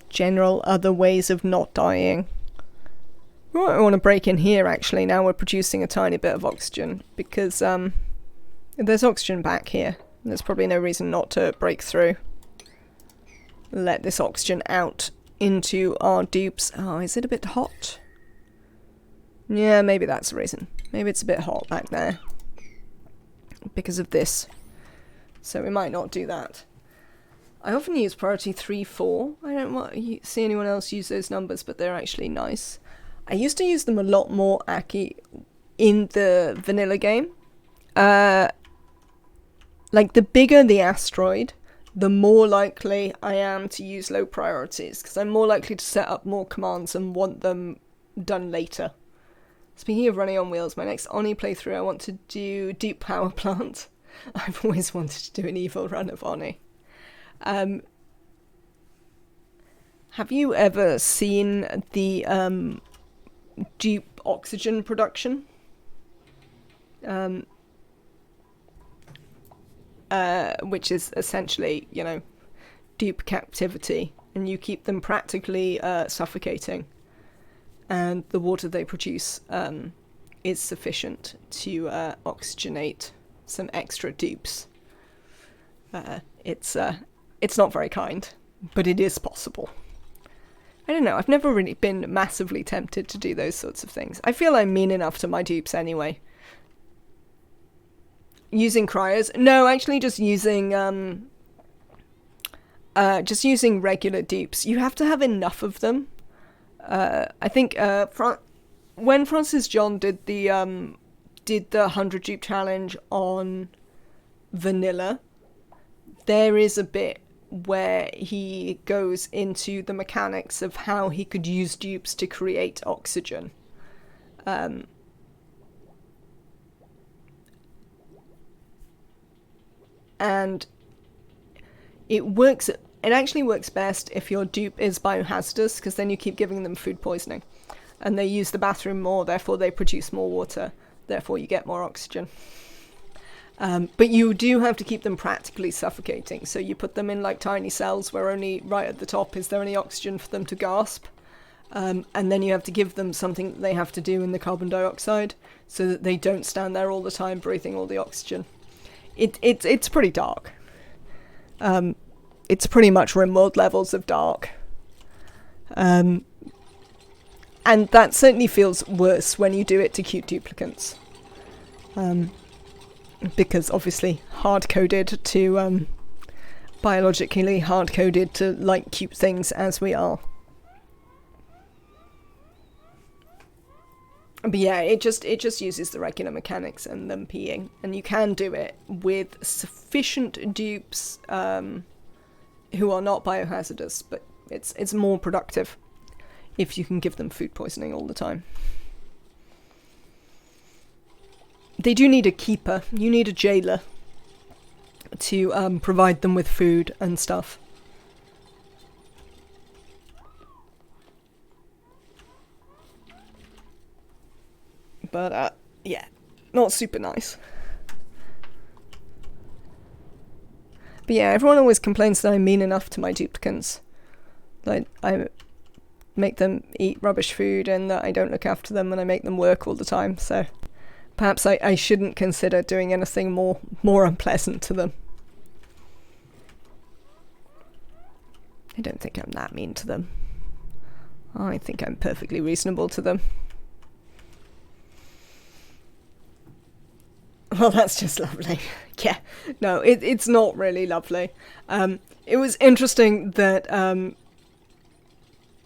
General other ways of not dying. Right, I want to break in here actually. Now we're producing a tiny bit of oxygen because there's oxygen back here. There's probably no reason not to break through. Let this oxygen out into our dupes. Oh, is it a bit hot? Yeah, maybe that's the reason. Maybe it's a bit hot back there. Because of this. So we might not do that. I often use priority 3, 4. I don't see anyone else use those numbers, but they're actually nice. I used to use them a lot more, Aki, in the vanilla game. Like, the bigger the asteroid, the more likely I am to use low priorities, because I'm more likely to set up more commands and want them done later. Speaking of running on wheels, my next ONI playthrough I want to do Deep Power Plant. I've always wanted to do an evil run of ONI. Have you ever seen the dupe oxygen production? Which is essentially, you know, dupe captivity, and you keep them practically suffocating. And the water they produce is sufficient to oxygenate some extra dupes. It's not very kind, but it is possible. I don't know, I've never really been massively tempted to do those sorts of things. I feel I'm mean enough to my dupes anyway. Using cryos? No, actually just using regular dupes. You have to have enough of them. I think when Francis John did the 100 dupe challenge on vanilla, there is a bit where he goes into the mechanics of how he could use dupes to create oxygen. And it works. It actually works best if your dupe is biohazardous, because then you keep giving them food poisoning. And they use the bathroom more, therefore they produce more water, therefore you get more oxygen. But you do have to keep them practically suffocating. So you put them in like tiny cells where only right at the top is there any oxygen for them to gasp. And then you have to give them something that they have to do in the carbon dioxide so that they don't stand there all the time breathing all the oxygen. It's pretty dark. It's pretty much RimWorld levels of dark. And that certainly feels worse when you do it to cute duplicants. Because obviously hard-coded to, biologically hard-coded to like cute things as we are. But yeah, it just uses the regular mechanics and them peeing. And you can do it with sufficient dupes who are not biohazardous, but it's more productive if you can give them food poisoning all the time. They do need a keeper. You need a jailer to provide them with food and stuff. But, yeah, not super nice. But yeah, everyone always complains that I'm mean enough to my duplicants. Like, I make them eat rubbish food and that I don't look after them and I make them work all the time, so perhaps I shouldn't consider doing anything more unpleasant to them. I don't think I'm that mean to them. I think I'm perfectly reasonable to them. Well, that's just lovely. Yeah, no, it's not really lovely. It was interesting that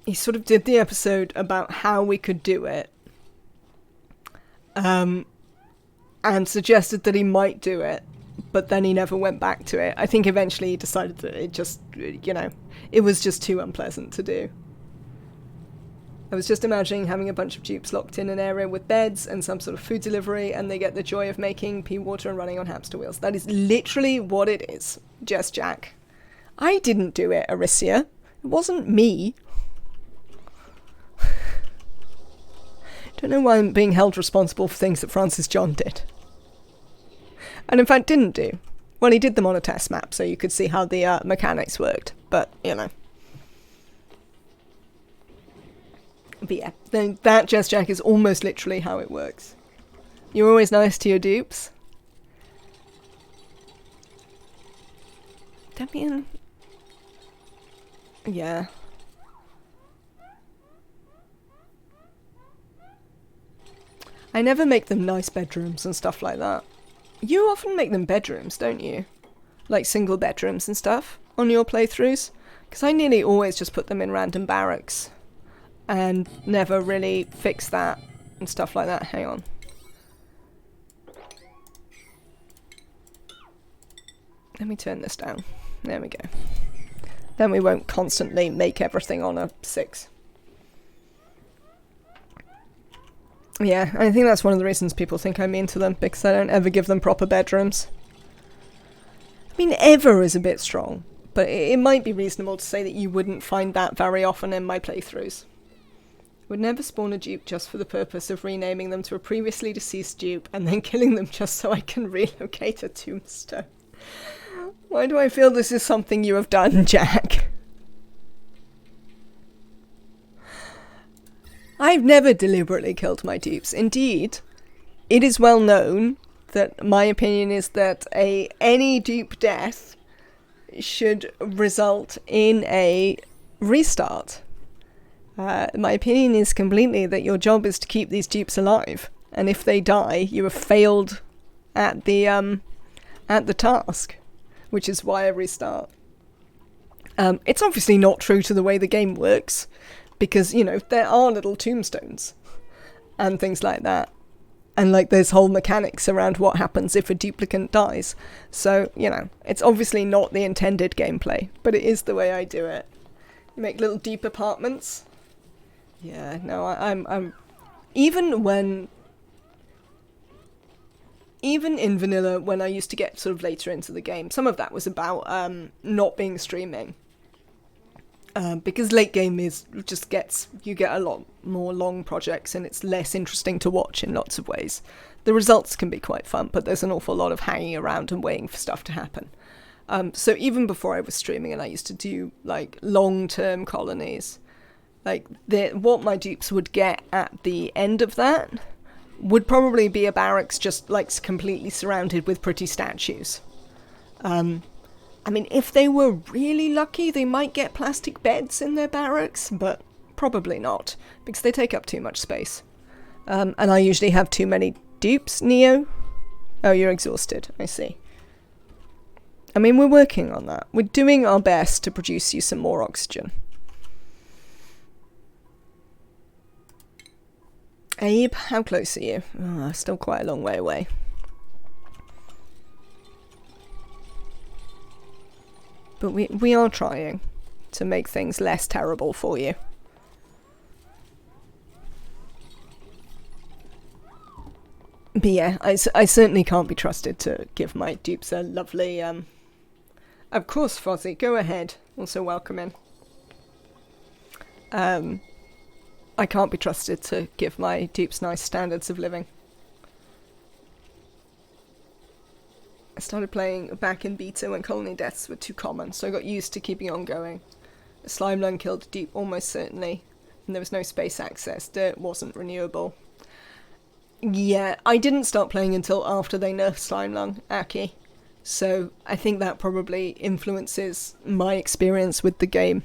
he sort of did the episode about how we could do it, and suggested that he might do it, but then he never went back to it. I think eventually he decided that it just, it was just too unpleasant to do. I was just imagining having a bunch of dupes locked in an area with beds and some sort of food delivery, and they get the joy of making pea water and running on hamster wheels. That is literally what it is, Jess Jack. I didn't do it, Aricia. It wasn't me. Don't know why I'm being held responsible for things that Francis John did. And in fact didn't do. Well, he did them on a test map, so you could see how the mechanics worked. But, But yeah, then that Jess Jack is almost literally how it works. You're always nice to your dupes. Damien. Yeah. I never make them nice bedrooms and stuff like that. You often make them bedrooms, don't you? Like single bedrooms and stuff on your playthroughs? Because I nearly always just put them in random barracks. And never really fix that and stuff like that. Hang on. Let me turn this down. There we go. Then we won't constantly make everything on a 6. Yeah, I think that's one of the reasons people think I'm mean to them, because I don't ever give them proper bedrooms. I mean, ever is a bit strong, but it might be reasonable to say that you wouldn't find that very often in my playthroughs. Would never spawn a dupe just for the purpose of renaming them to a previously deceased dupe and then killing them just so I can relocate a tombstone. Why do I feel this is something you have done, Jack? I've never deliberately killed my dupes. Indeed, it is well known that my opinion is that any dupe death should result in a restart. My opinion is completely that your job is to keep these dupes alive, and if they die, you have failed at the task, which is why I restart. It's obviously not true to the way the game works, because there are little tombstones and things like that, and like there's whole mechanics around what happens if a duplicant dies. So it's obviously not the intended gameplay, but it is the way I do it. You make little deep apartments. Yeah, no, I'm even in vanilla, when I used to get sort of later into the game, some of that was about not being streaming. Because late game you get a lot more long projects and it's less interesting to watch in lots of ways. The results can be quite fun, but there's an awful lot of hanging around and waiting for stuff to happen. So even before I was streaming and I used to do like long-term colonies, like what my dupes would get at the end of that would probably be a barracks just like completely surrounded with pretty statues. I mean, if they were really lucky, they might get plastic beds in their barracks, but probably not, because they take up too much space. And I usually have too many dupes. Neo? Oh, you're exhausted. I see. I mean, we're working on that. We're doing our best to produce you some more oxygen. Abe, how close are you? Oh, still quite a long way away. But we are trying to make things less terrible for you. But yeah, I certainly can't be trusted to give my dupes a lovely... Of course, Fozzie, go ahead. Also welcome in. I can't be trusted to give my dupes nice standards of living. I started playing back in beta when colony deaths were too common, so I got used to keeping on going. A slime lung killed a dupe almost certainly, and there was no space access. Dirt wasn't renewable. Yeah, I didn't start playing until after they nerfed slime lung, Aki. So I think that probably influences my experience with the game.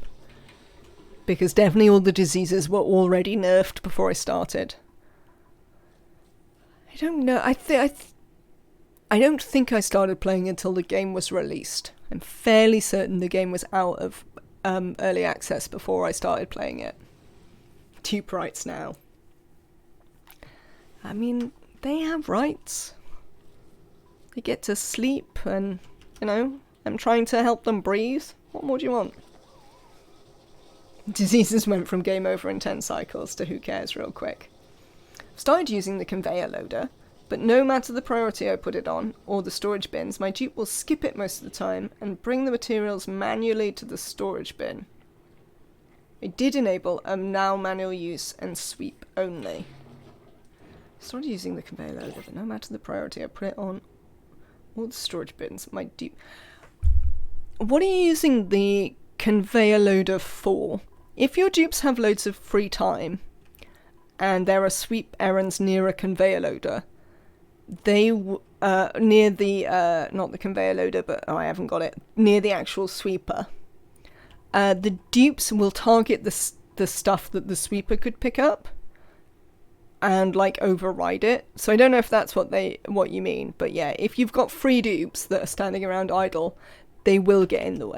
Because definitely all the diseases were already nerfed before I started. I don't know, I don't think I started playing until the game was released. I'm fairly certain the game was out of early access before I started playing it. Dupe rights now. I mean, they have rights. They get to sleep and, you know, I'm trying to help them breathe. What more do you want? Diseases went from game over in 10 cycles to who cares real quick. I've started using the conveyor loader, but no matter the priority I put it on, or the storage bins, my dupe will skip it most of the time and bring the materials manually to the storage bin. It did enable a now manual use and sweep only. I started using the conveyor loader, but no matter the priority I put it on, all the storage bins, my dupe... What are you using the conveyor loader for? If your dupes have loads of free time, and there are sweep errands near a conveyor loader, they near the not the conveyor loader, but I haven't got it, near the actual sweeper, the dupes will target the stuff that the sweeper could pick up and like override it. So I don't know if that's what you mean, but yeah, if you've got free dupes that are standing around idle, they will get in the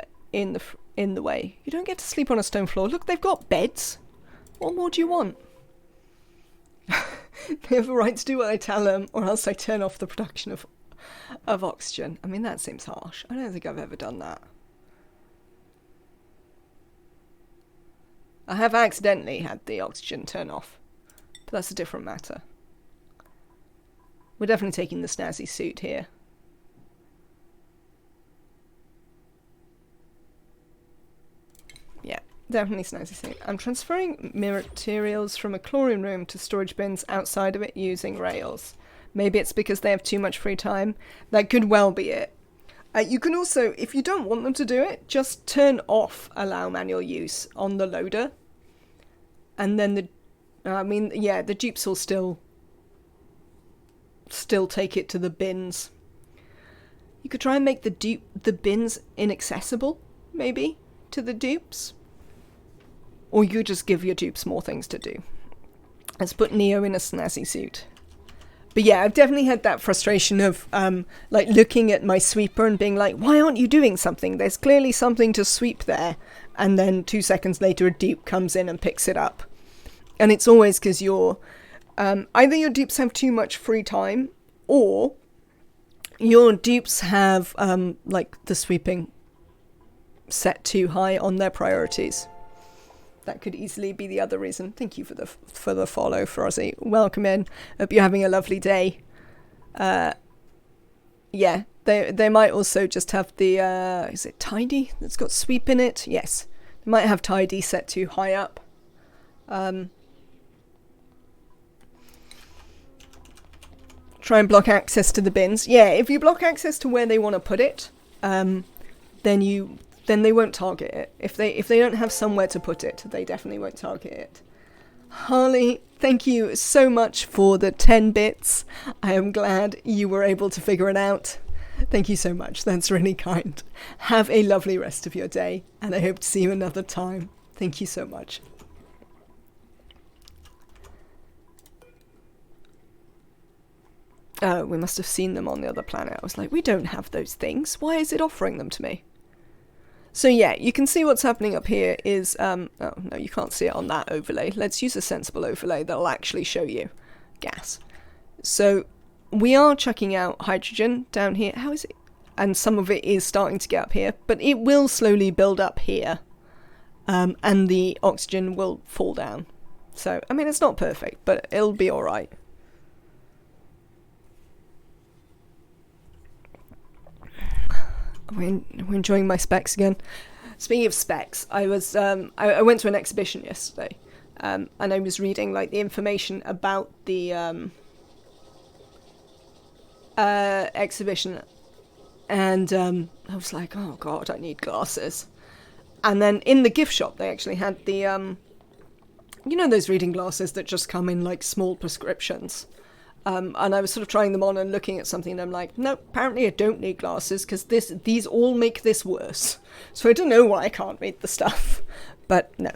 way. You don't get to sleep on a stone floor. Look, they've got beds. What more do you want? They have a right to do what I tell them, or else I turn off the production of oxygen. I mean, that seems harsh. I don't think I've ever done that. I have accidentally had the oxygen turn off, but that's a different matter. We're definitely taking the snazzy suit here. Yeah. Definitely snazzy suit. I'm transferring materials from a chlorine room to storage bins outside of it using rails. Maybe it's because they have too much free time. That could well be it. You can also, if you don't want them to do it, just turn off allow manual use on the loader. And then the dupes will still take it to the bins. You could try and make the bins inaccessible, maybe, to the dupes. Or you just give your dupes more things to do. Let's put Neo in a snazzy suit. But yeah, I've definitely had that frustration of like looking at my sweeper and being like, why aren't you doing something? There's clearly something to sweep there. And then 2 seconds later a dupe comes in and picks it up. And it's always because you're... either your dupes have too much free time, or your dupes have like the sweeping set too high on their priorities. That could easily be the other reason. Thank you for the follow, Frozzy. Welcome in. Hope you're having a lovely day. Yeah, they might also just have the is it tidy that's got sweep in it? Yes, they might have tidy set too high up. Try and block access to the bins. Yeah, if you block access to where they want to put it, then they won't target it. If they don't have somewhere to put it, they definitely won't target it. Harley, thank you so much for the 10 bits. I am glad you were able to figure it out. Thank you so much. That's really kind. Have a lovely rest of your day, and I hope to see you another time. Thank you so much. Oh, we must have seen them on the other planet. I was like, we don't have those things. Why is it offering them to me? So yeah, you can see what's happening up here is, oh no, you can't see it on that overlay. Let's use a sensible overlay that'll actually show you gas. So we are chucking out hydrogen down here. How is it? And some of it is starting to get up here, but it will slowly build up here. And the oxygen will fall down. So, I mean, it's not perfect, but it'll be all right. We're enjoying my specs again. Speaking of specs, I was I went to an exhibition yesterday, and I was reading like the information about the exhibition, and I was like, oh god, I need glasses. And then in the gift shop, they actually had the you know those reading glasses that just come in like small prescriptions. And I was sort of trying them on and looking at something, and I'm like, no, apparently I don't need glasses because these all make this worse. So I don't know why I can't read the stuff, but no.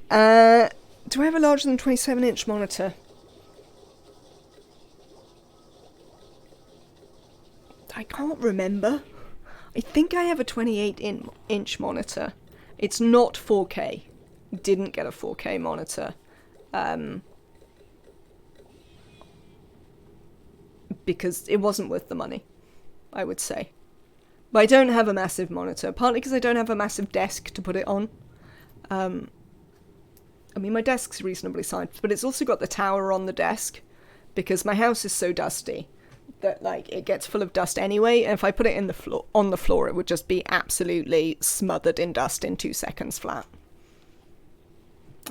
Do I have a larger than 27-inch monitor? I can't remember. I think I have a 28-inch monitor. It's not 4K. Didn't get a 4K monitor. Because it wasn't worth the money, I would say. But I don't have a massive monitor, partly because I don't have a massive desk to put it on. I mean, my desk's reasonably sized, but it's also got the tower on the desk, because my house is so dusty that, like, it gets full of dust anyway, and if I put it on the floor, it would just be absolutely smothered in dust in 2 seconds flat.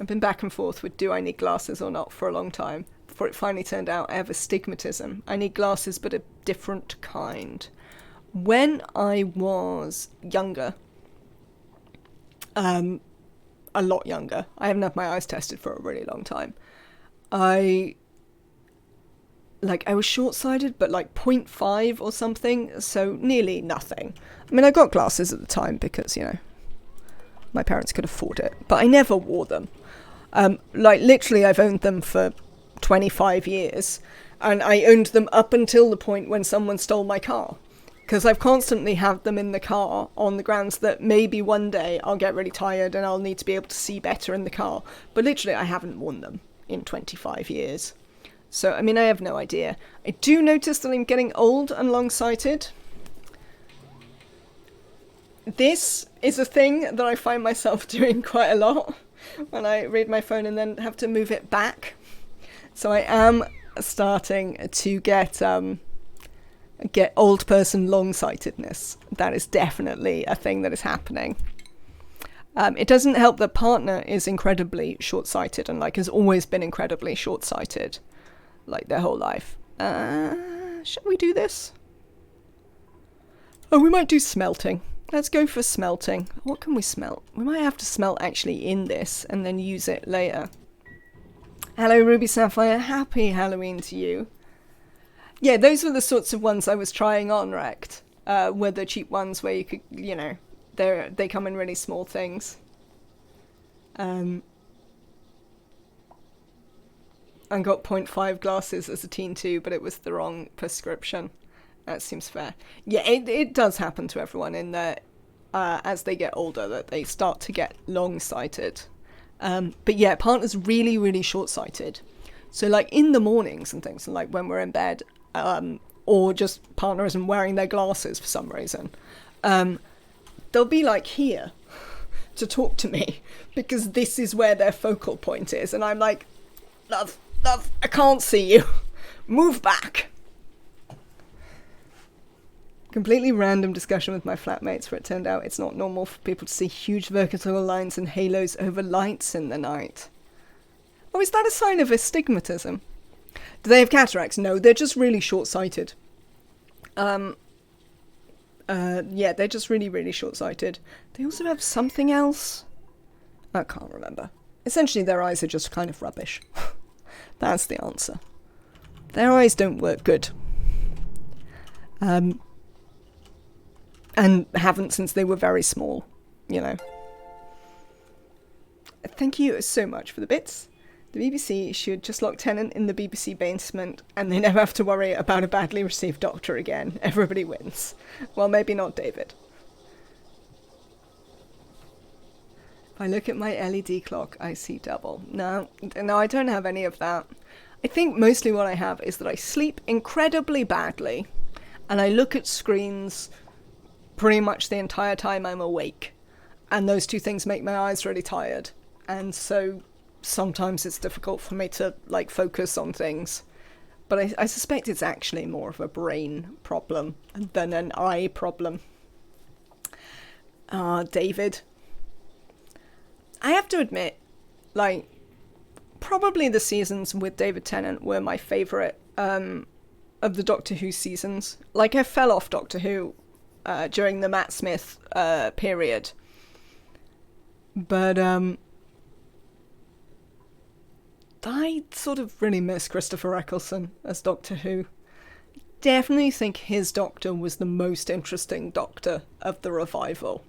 I've been back and forth with do I need glasses or not for a long time. Before it finally turned out I have astigmatism. I need glasses, but a different kind. When I was younger, a lot younger, I haven't had my eyes tested for a really long time, I was short-sighted, but like 0.5 or something, so nearly nothing. I mean, I got glasses at the time because, you know, my parents could afford it, but I never wore them. Literally, I've owned them for 25 years, and I owned them up until the point when someone stole my car, because I've constantly had them in the car on the grounds that maybe one day I'll get really tired and I'll need to be able to see better in the car, but literally I haven't worn them in 25 years. So, I mean, I have no idea. I do notice that I'm getting old and long-sighted. This is a thing that I find myself doing quite a lot when I read my phone and then have to move it back. So I am starting to get old person long-sightedness. That is definitely a thing that is happening. It doesn't help that partner is incredibly short-sighted and like has always been incredibly short-sighted, like their whole life. Shall we do this? Oh, we might do smelting. Let's go for smelting. What can we smelt? We might have to smelt actually in this and then use it later. Hello, Ruby Sapphire. Happy Halloween to you. Yeah, those were the sorts of ones I was trying on, Rect. Were the cheap ones where you could, you know, they come in really small things. And got 0.5 glasses as a teen too, but it was the wrong prescription. That seems fair. Yeah, it does happen to everyone in there as they get older, that they start to get long-sighted. But yeah, partner's really, really short-sighted. So like in the mornings and things, and like when we're in bed, or just partner isn't wearing their glasses for some reason, they'll be like here to talk to me because this is where their focal point is. And I'm like, love, I can't see you. Move back. Completely random discussion with my flatmates where it turned out it's not normal for people to see huge vertical lines and halos over lights in the night. Oh, is that a sign of astigmatism? Do they have cataracts? No, they're just really short-sighted. Yeah, they're just really, really short-sighted. They also have something else. I can't remember. Essentially, their eyes are just kind of rubbish. That's the answer. Their eyes don't work good. And haven't since they were very small, you know. Thank you so much for the bits. The BBC should just lock Tennant in the BBC basement and they never have to worry about a badly received Doctor again. Everybody wins. Well, maybe not David. If I look at my LED clock, I see double. No, I don't have any of that. I think mostly what I have is that I sleep incredibly badly and I look at screens pretty much the entire time I'm awake. And those two things make my eyes really tired. And so sometimes it's difficult for me to like focus on things. But I suspect it's actually more of a brain problem than an eye problem. David. I have to admit, like, probably the seasons with David Tennant were my favourite of the Doctor Who seasons. Like, I fell off Doctor Who during the Matt Smith period. But I sort of really miss Christopher Eccleston as Doctor Who. Definitely think his Doctor was the most interesting Doctor of the revival.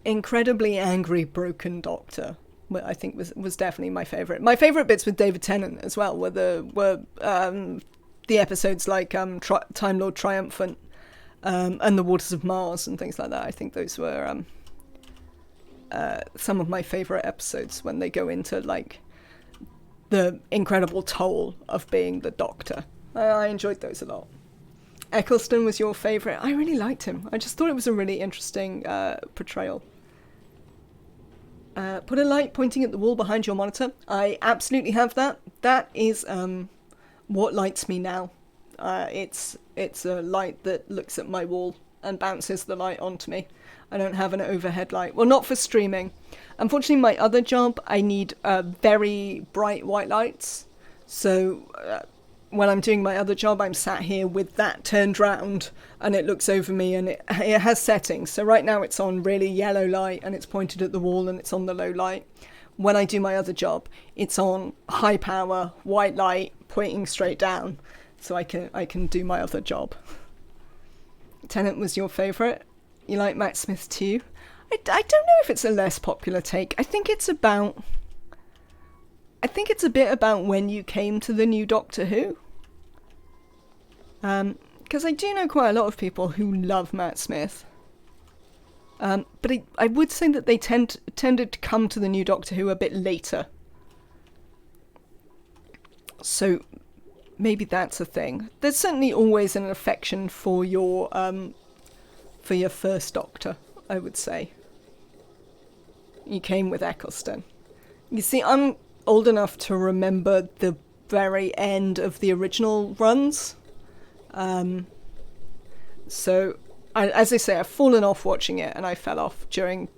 Incredibly angry, broken Doctor, I think was definitely my favourite. My favourite bits with David Tennant as well were the episodes like Time Lord Triumphant and The Waters of Mars and things like that. I think those were some of my favourite episodes when they go into like the incredible toll of being the Doctor. I enjoyed those a lot. Eccleston was your favourite. I really liked him. I just thought it was a really interesting portrayal. Put a light pointing at the wall behind your monitor. I absolutely have that. That is what lights me now. It's a light that looks at my wall and bounces the light onto me. I don't have an overhead light. Well, not for streaming. Unfortunately, my other job, I need very bright white lights. So when I'm doing my other job, I'm sat here with that turned round and it looks over me and it has settings. So right now it's on really yellow light and it's pointed at the wall and it's on the low light. When I do my other job, it's on high power, white light, pointing straight down. So I can do my other job. Tennant was your favourite? You like Matt Smith too? I don't know if it's a less popular take. I think it's a bit about when you came to the new Doctor Who. Because I do know quite a lot of people who love Matt Smith. But I would say that they tended to come to the new Doctor Who a bit later. So maybe that's a thing. There's certainly always an affection for your first Doctor, I would say. You came with Eccleston. You see, I'm old enough to remember the very end of the original runs. So, as I say, I've fallen off watching it, and I fell off during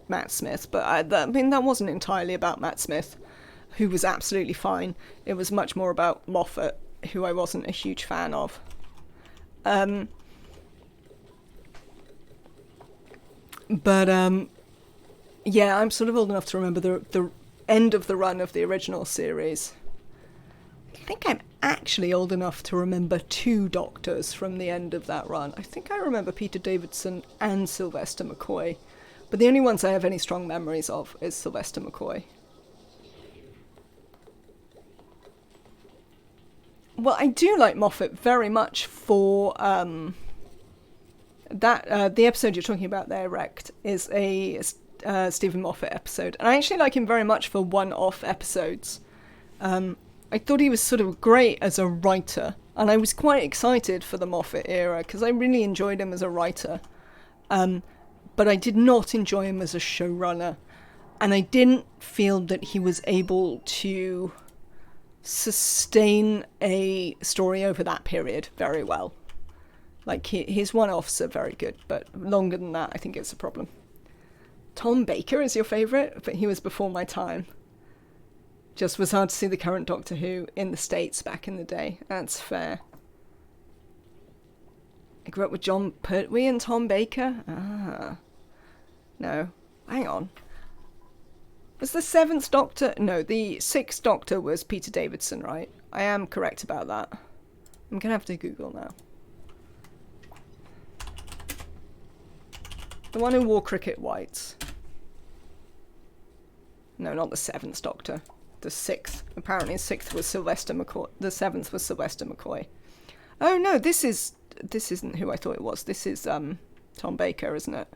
Matt Smith. But that wasn't entirely about Matt Smith, who was absolutely fine. It was much more about Moffat, who I wasn't a huge fan of. Yeah, I'm sort of old enough to remember the end of the run of the original series. I think I'm actually old enough to remember 2 Doctors from the end of that run. I think I remember Peter Davison and Sylvester McCoy, but the only ones I have any strong memories of is Sylvester McCoy. Well, I do like Moffat very much for the episode you're talking about there, Wrecked, is a Stephen Moffat episode, and I actually like him very much for one-off episodes. I thought he was sort of great as a writer, and I was quite excited for the Moffat era because I really enjoyed him as a writer, but I did not enjoy him as a showrunner, and I didn't feel that he was able to sustain a story over that period very well. Like, his one-offs are very good, but longer than that, I think it's a problem. Tom Baker is your favourite, but he was before my time. Just was hard to see the current Doctor Who in the States back in the day. That's fair. I grew up with John Pertwee and Tom Baker. Ah. No. Hang on. Was the 7th Doctor... No, the 6th Doctor was Peter Davidson, right? I am correct about that. I'm going to have to Google now. The one who wore cricket whites. No, not the 7th Doctor. The 6th. Apparently the 6th was Sylvester McCoy. The 7th was Sylvester McCoy. Oh no, this isn't who I thought it was. This is Tom Baker, isn't it?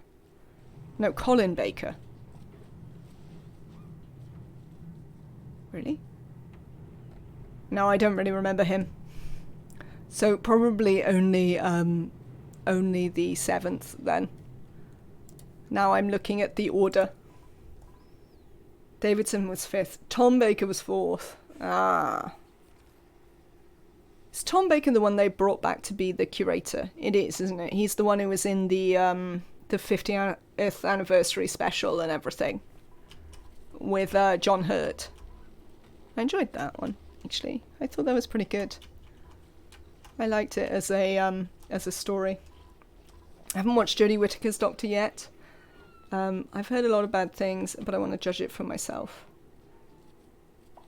No, Colin Baker. Really? No, I don't really remember him. So probably only the 7th then. Now I'm looking at the order. Davidson was 5th. Tom Baker was 4th. Ah. Is Tom Baker the one they brought back to be the curator? It is, isn't it? He's the one who was in the 50th anniversary special and everything. With John Hurt. I enjoyed that one, actually. I thought that was pretty good. I liked it as a story. I haven't watched Jodie Whittaker's Doctor yet. I've heard a lot of bad things, but I want to judge it for myself.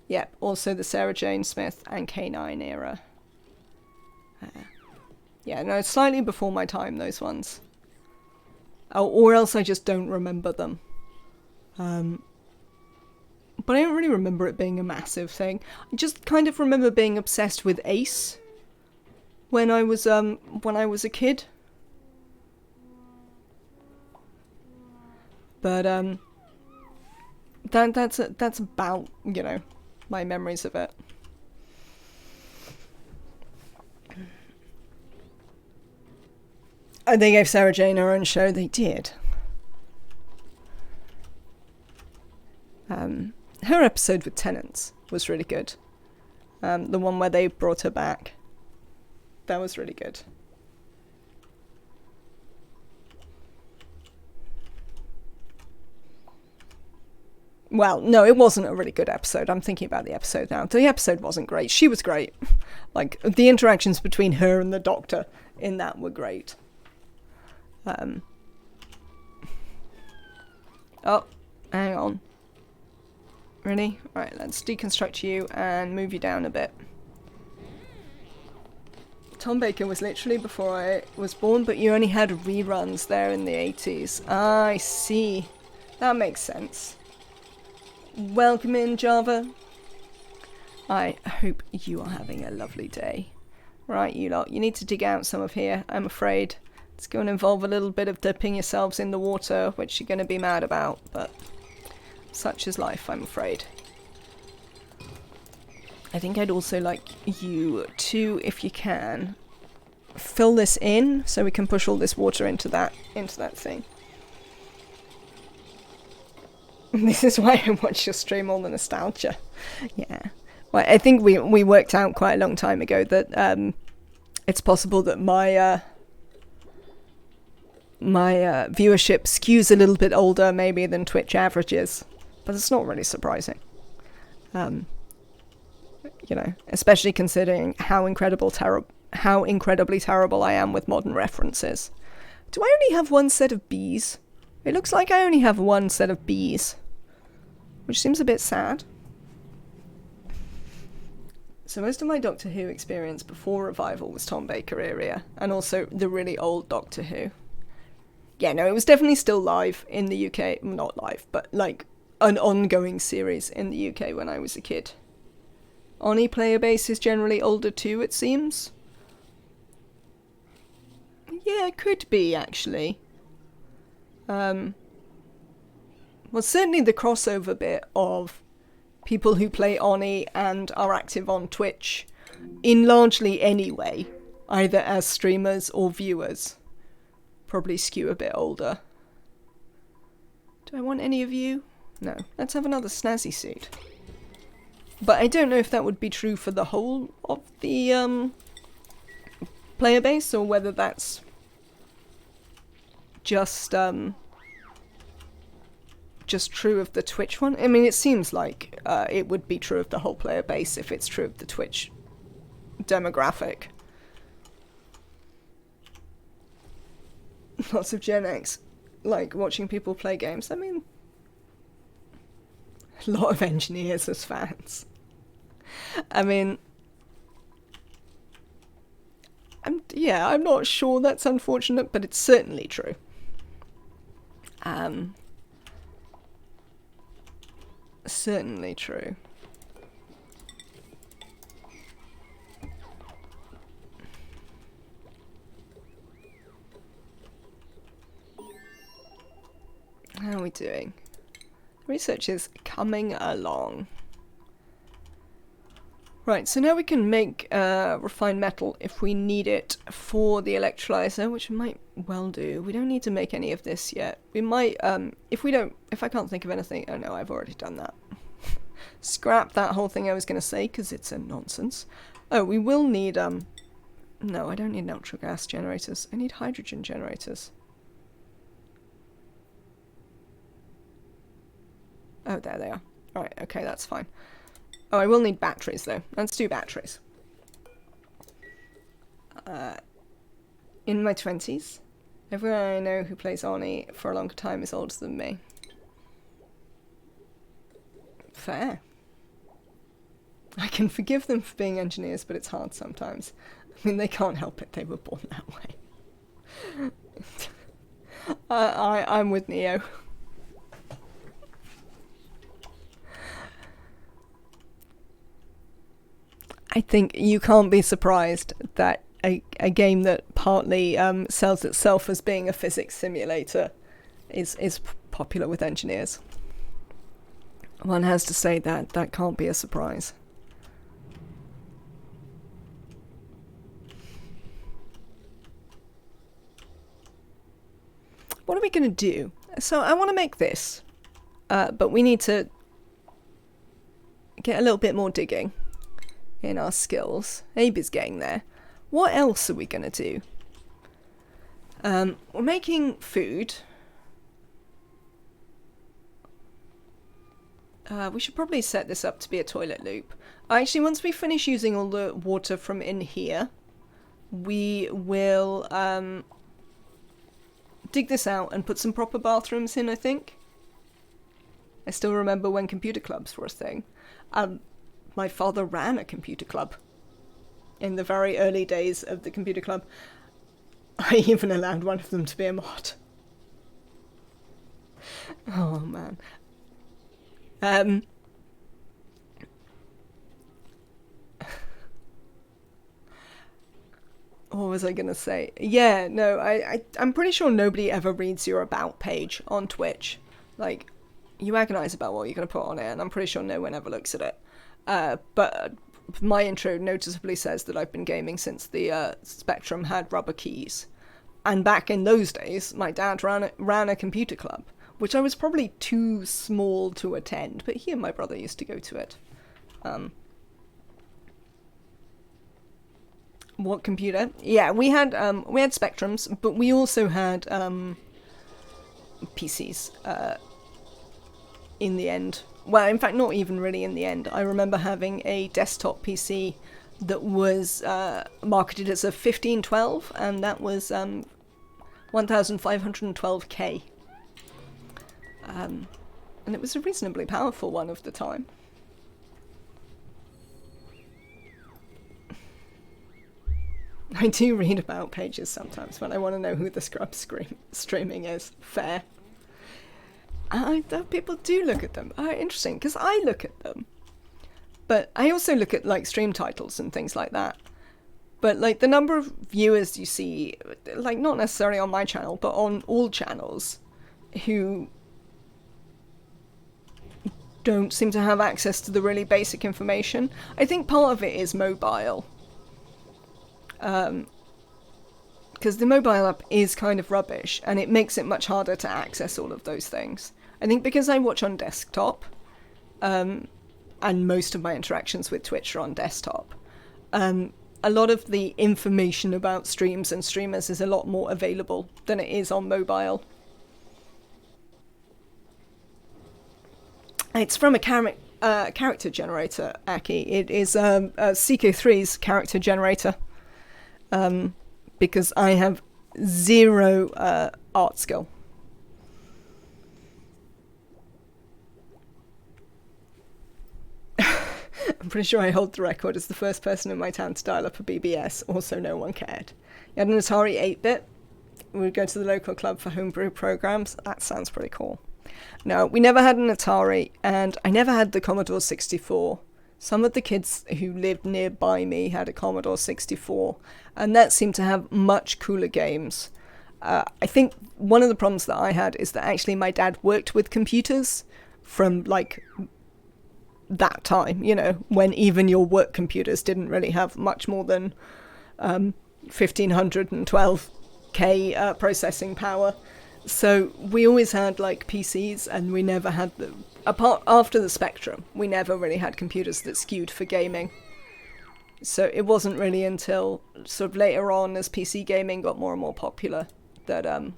Yep, also the Sarah Jane Smith and K9 era. Yeah, no, it's slightly before my time, those ones. Oh, or else I just don't remember them. But I don't really remember it being a massive thing. I just kind of remember being obsessed with Ace when I was a kid. But that's about, you know, my memories of it. And they gave Sarah Jane her own show. They did. Her episode with Tennant was really good. The one where they brought her back. That was really good. Well, no, it wasn't a really good episode. I'm thinking about the episode now. The episode wasn't great. She was great. Like, the interactions between her and the Doctor in that were great. Oh, hang on. Really? Right, let's deconstruct you and move you down a bit. Tom Baker was literally before I was born, but you only had reruns there in the 80s. Ah, I see. That makes sense. Welcome in, Java. I hope you are having a lovely day. Right, you lot, you need to dig out some of here, I'm afraid. It's going to involve a little bit of dipping yourselves in the water, which you're going to be mad about, but such is life, I'm afraid. I think I'd also like you to, if you can, fill this in so we can push all this water into that thing. This is why I watch your stream, all the nostalgia. Yeah. Well, I think we worked out quite a long time ago that it's possible that my viewership skews a little bit older maybe than Twitch averages, but it's not really surprising. You know, especially considering how incredibly terrible I am with modern references. Do I only have one set of Bs? It looks like I only have one set of Bs, which seems a bit sad. So most of my Doctor Who experience before Revival was Tom Baker area, and also the really old Doctor Who. Yeah, no, it was definitely still live in the UK. Not live, but like an ongoing series in the UK when I was a kid. ONI player base is generally older too, it seems. Yeah, it could be, actually. Well, certainly the crossover bit of people who play ONI and are active on Twitch, in largely any way, either as streamers or viewers, probably skew a bit older. Do I want any of you? No. Let's have another snazzy suit. But I don't know if that would be true for the whole of the player base, or whether that's just just true of the Twitch one? I mean, it seems like it would be true of the whole player base if it's true of the Twitch demographic. Lots of Gen X like watching people play games. I mean, a lot of engineers as fans. I mean, I'm not sure that's unfortunate, but it's certainly true. Certainly true. How are we doing? Research is coming along. Right, so now we can make refined metal if we need it for the electrolyzer, which we might well do. We don't need to make any of this yet. We might, if I can't think of anything, oh no, I've already done that. Scrap that whole thing I was going to say, because it's a nonsense. Oh, we will need, no, I don't need natural gas generators. I need hydrogen generators. Oh, there they are. Alright, okay, that's fine. Oh, I will need batteries, though. Let's do batteries. In my 20s, everyone I know who plays ONI for a longer time is older than me. Fair. I can forgive them for being engineers, but it's hard sometimes. I mean, they can't help it. They were born that way. I'm with Neo. I think you can't be surprised that a game that partly sells itself as being a physics simulator is popular with engineers. One has to say that that can't be a surprise. What are we going to do? So I want to make this, but we need to get a little bit more digging in our skills. Abe is getting there. What else are we going to do? We're making food. We should probably set this up to be a toilet loop. Actually, once we finish using all the water from in here, we will dig this out and put some proper bathrooms in, I think. I still remember when computer clubs were a thing. My father ran a computer club in the very early days of the computer club. I even allowed one of them to be a mod. Oh, man. What was I gonna say? Yeah, no, I'm pretty sure nobody ever reads your about page on Twitch. Like, you agonize about what you're gonna put on it, and I'm pretty sure no one ever looks at it. But my intro noticeably says that I've been gaming since the Spectrum had rubber keys. And back in those days, my dad ran a computer club, which I was probably too small to attend, but he and my brother used to go to it. What computer? Yeah, we had Spectrums, but we also had PCs in the end. Well, in fact, not even really in the end. I remember having a desktop PC that was marketed as a 1512, and that was 1512K. And it was a reasonably powerful one of the time. I do read about pages sometimes when I want to know who the scrub streaming is. Fair. People do look at them. Interesting, because I look at them. But I also look at, like, stream titles and things like that. But, like, the number of viewers you see, like, not necessarily on my channel, but on all channels, who don't seem to have access to the really basic information. I think part of it is mobile. Because the mobile app is kind of rubbish, and it makes it much harder to access all of those things. I think because I watch on desktop, and most of my interactions with Twitch are on desktop, a lot of the information about streams and streamers is a lot more available than it is on mobile. It's from a character generator, Aki. It is CK3's character generator. Because I have zero art skill. I'm pretty sure I hold the record as the first person in my town to dial up a BBS. Also, no one cared. You had an Atari 8-bit. We would go to the local club for homebrew programs. That sounds pretty cool. No, we never had an Atari, and I never had the Commodore 64. Some of the kids who lived nearby me had a Commodore 64, and that seemed to have much cooler games. I think one of the problems that I had is that actually my dad worked with computers from, like, that time, you know, when even your work computers didn't really have much more than 1512K processing power. So we always had, like, PCs, and we never had them. Apart after the Spectrum, we never really had computers that skewed for gaming. So it wasn't really until sort of later on, as PC gaming got more and more popular, that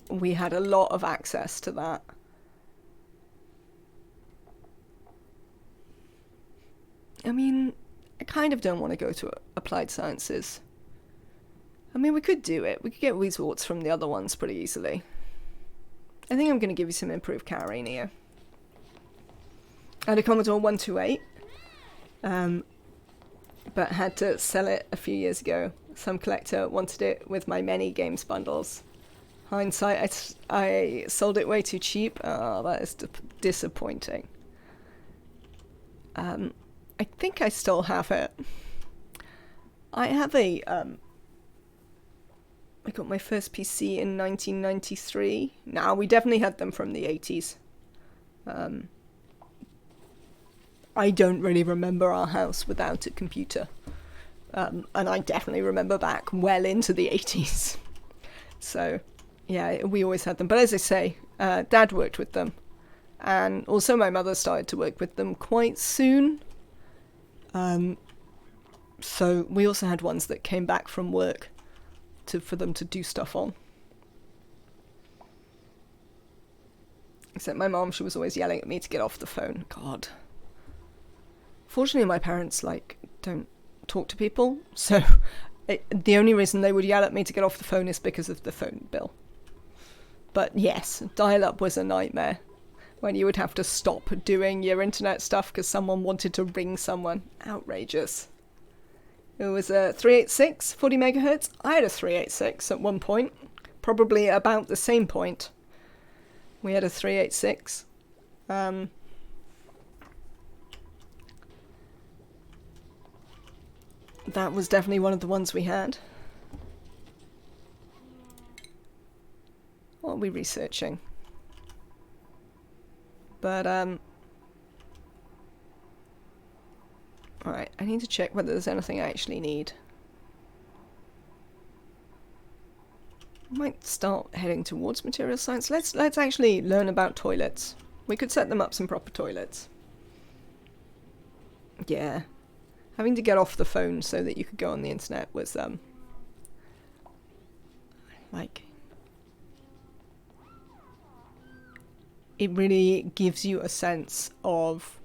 we had a lot of access to that. I mean, I kind of don't want to go to applied sciences. I mean, we could do it. We could get Weezewarts from the other ones pretty easily. I think I'm going to give you some improved carrying here. I had a Commodore 128, but had to sell it a few years ago. Some collector wanted it with my many games bundles. Hindsight, I sold it way too cheap. Oh, that is disappointing. I think I still have it. I have I got my first PC in 1993. Now, we definitely had them from the 80s. I don't really remember our house without a computer. And I definitely remember back well into the 80s. So, yeah, we always had them. But as I say, Dad worked with them. And also my mother started to work with them quite soon. So we also had ones that came back from work for them to do stuff on. Except my mom, she was always yelling at me to get off the phone. God. Fortunately, my parents, like, don't talk to people. So the only reason they would yell at me to get off the phone is because of the phone bill. But yes, dial-up was a nightmare. When you would have to stop doing your internet stuff because someone wanted to ring someone. Outrageous. It was a 386, 40 megahertz. I had a 386 at one point. Probably about the same point. We had a 386. That was definitely one of the ones we had. What are we researching? But, alright, I need to check whether there's anything I actually need. I might start heading towards material science. Let's actually learn about toilets. We could set them up some proper toilets. Yeah. Having to get off the phone so that you could go on the internet was, like... It really gives you a sense of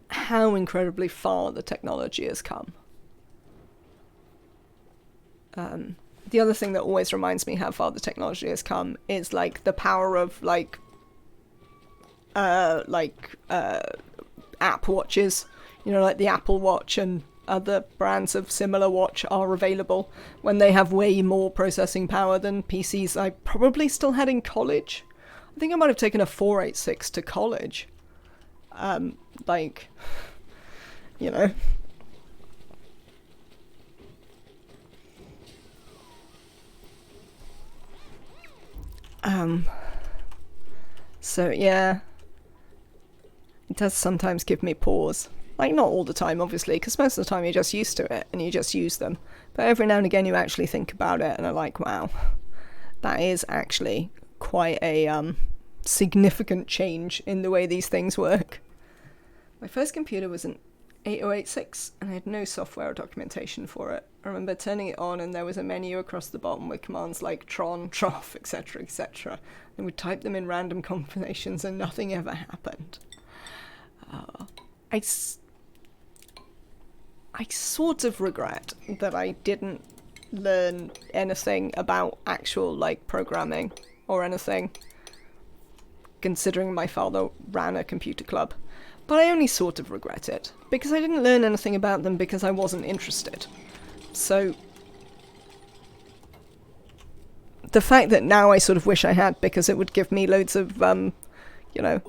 how incredibly far the technology has come. The other thing that always reminds me how far the technology has come is, like, the power of, app watches. You know, like the Apple Watch and other brands of similar watch are available when they have way more processing power than PCs I probably still had in college. I think I might have taken a 486 to college. You know. So yeah. It does sometimes give me pause. Like, not all the time, obviously, because most of the time you're just used to it and you just use them. But every now and again you actually think about it and are like, wow, that is actually quite a significant change in the way these things work. My first computer was an 8086 and I had no software or documentation for it. I remember turning it on and there was a menu across the bottom with commands like tron, troff, etc., etc. And we'd type them in random combinations and nothing ever happened. I sort of regret that I didn't learn anything about actual, like, programming or anything, considering my father ran a computer club. But I only sort of regret it, because I didn't learn anything about them because I wasn't interested. So the fact that now I sort of wish I had, because it would give me loads of, you know,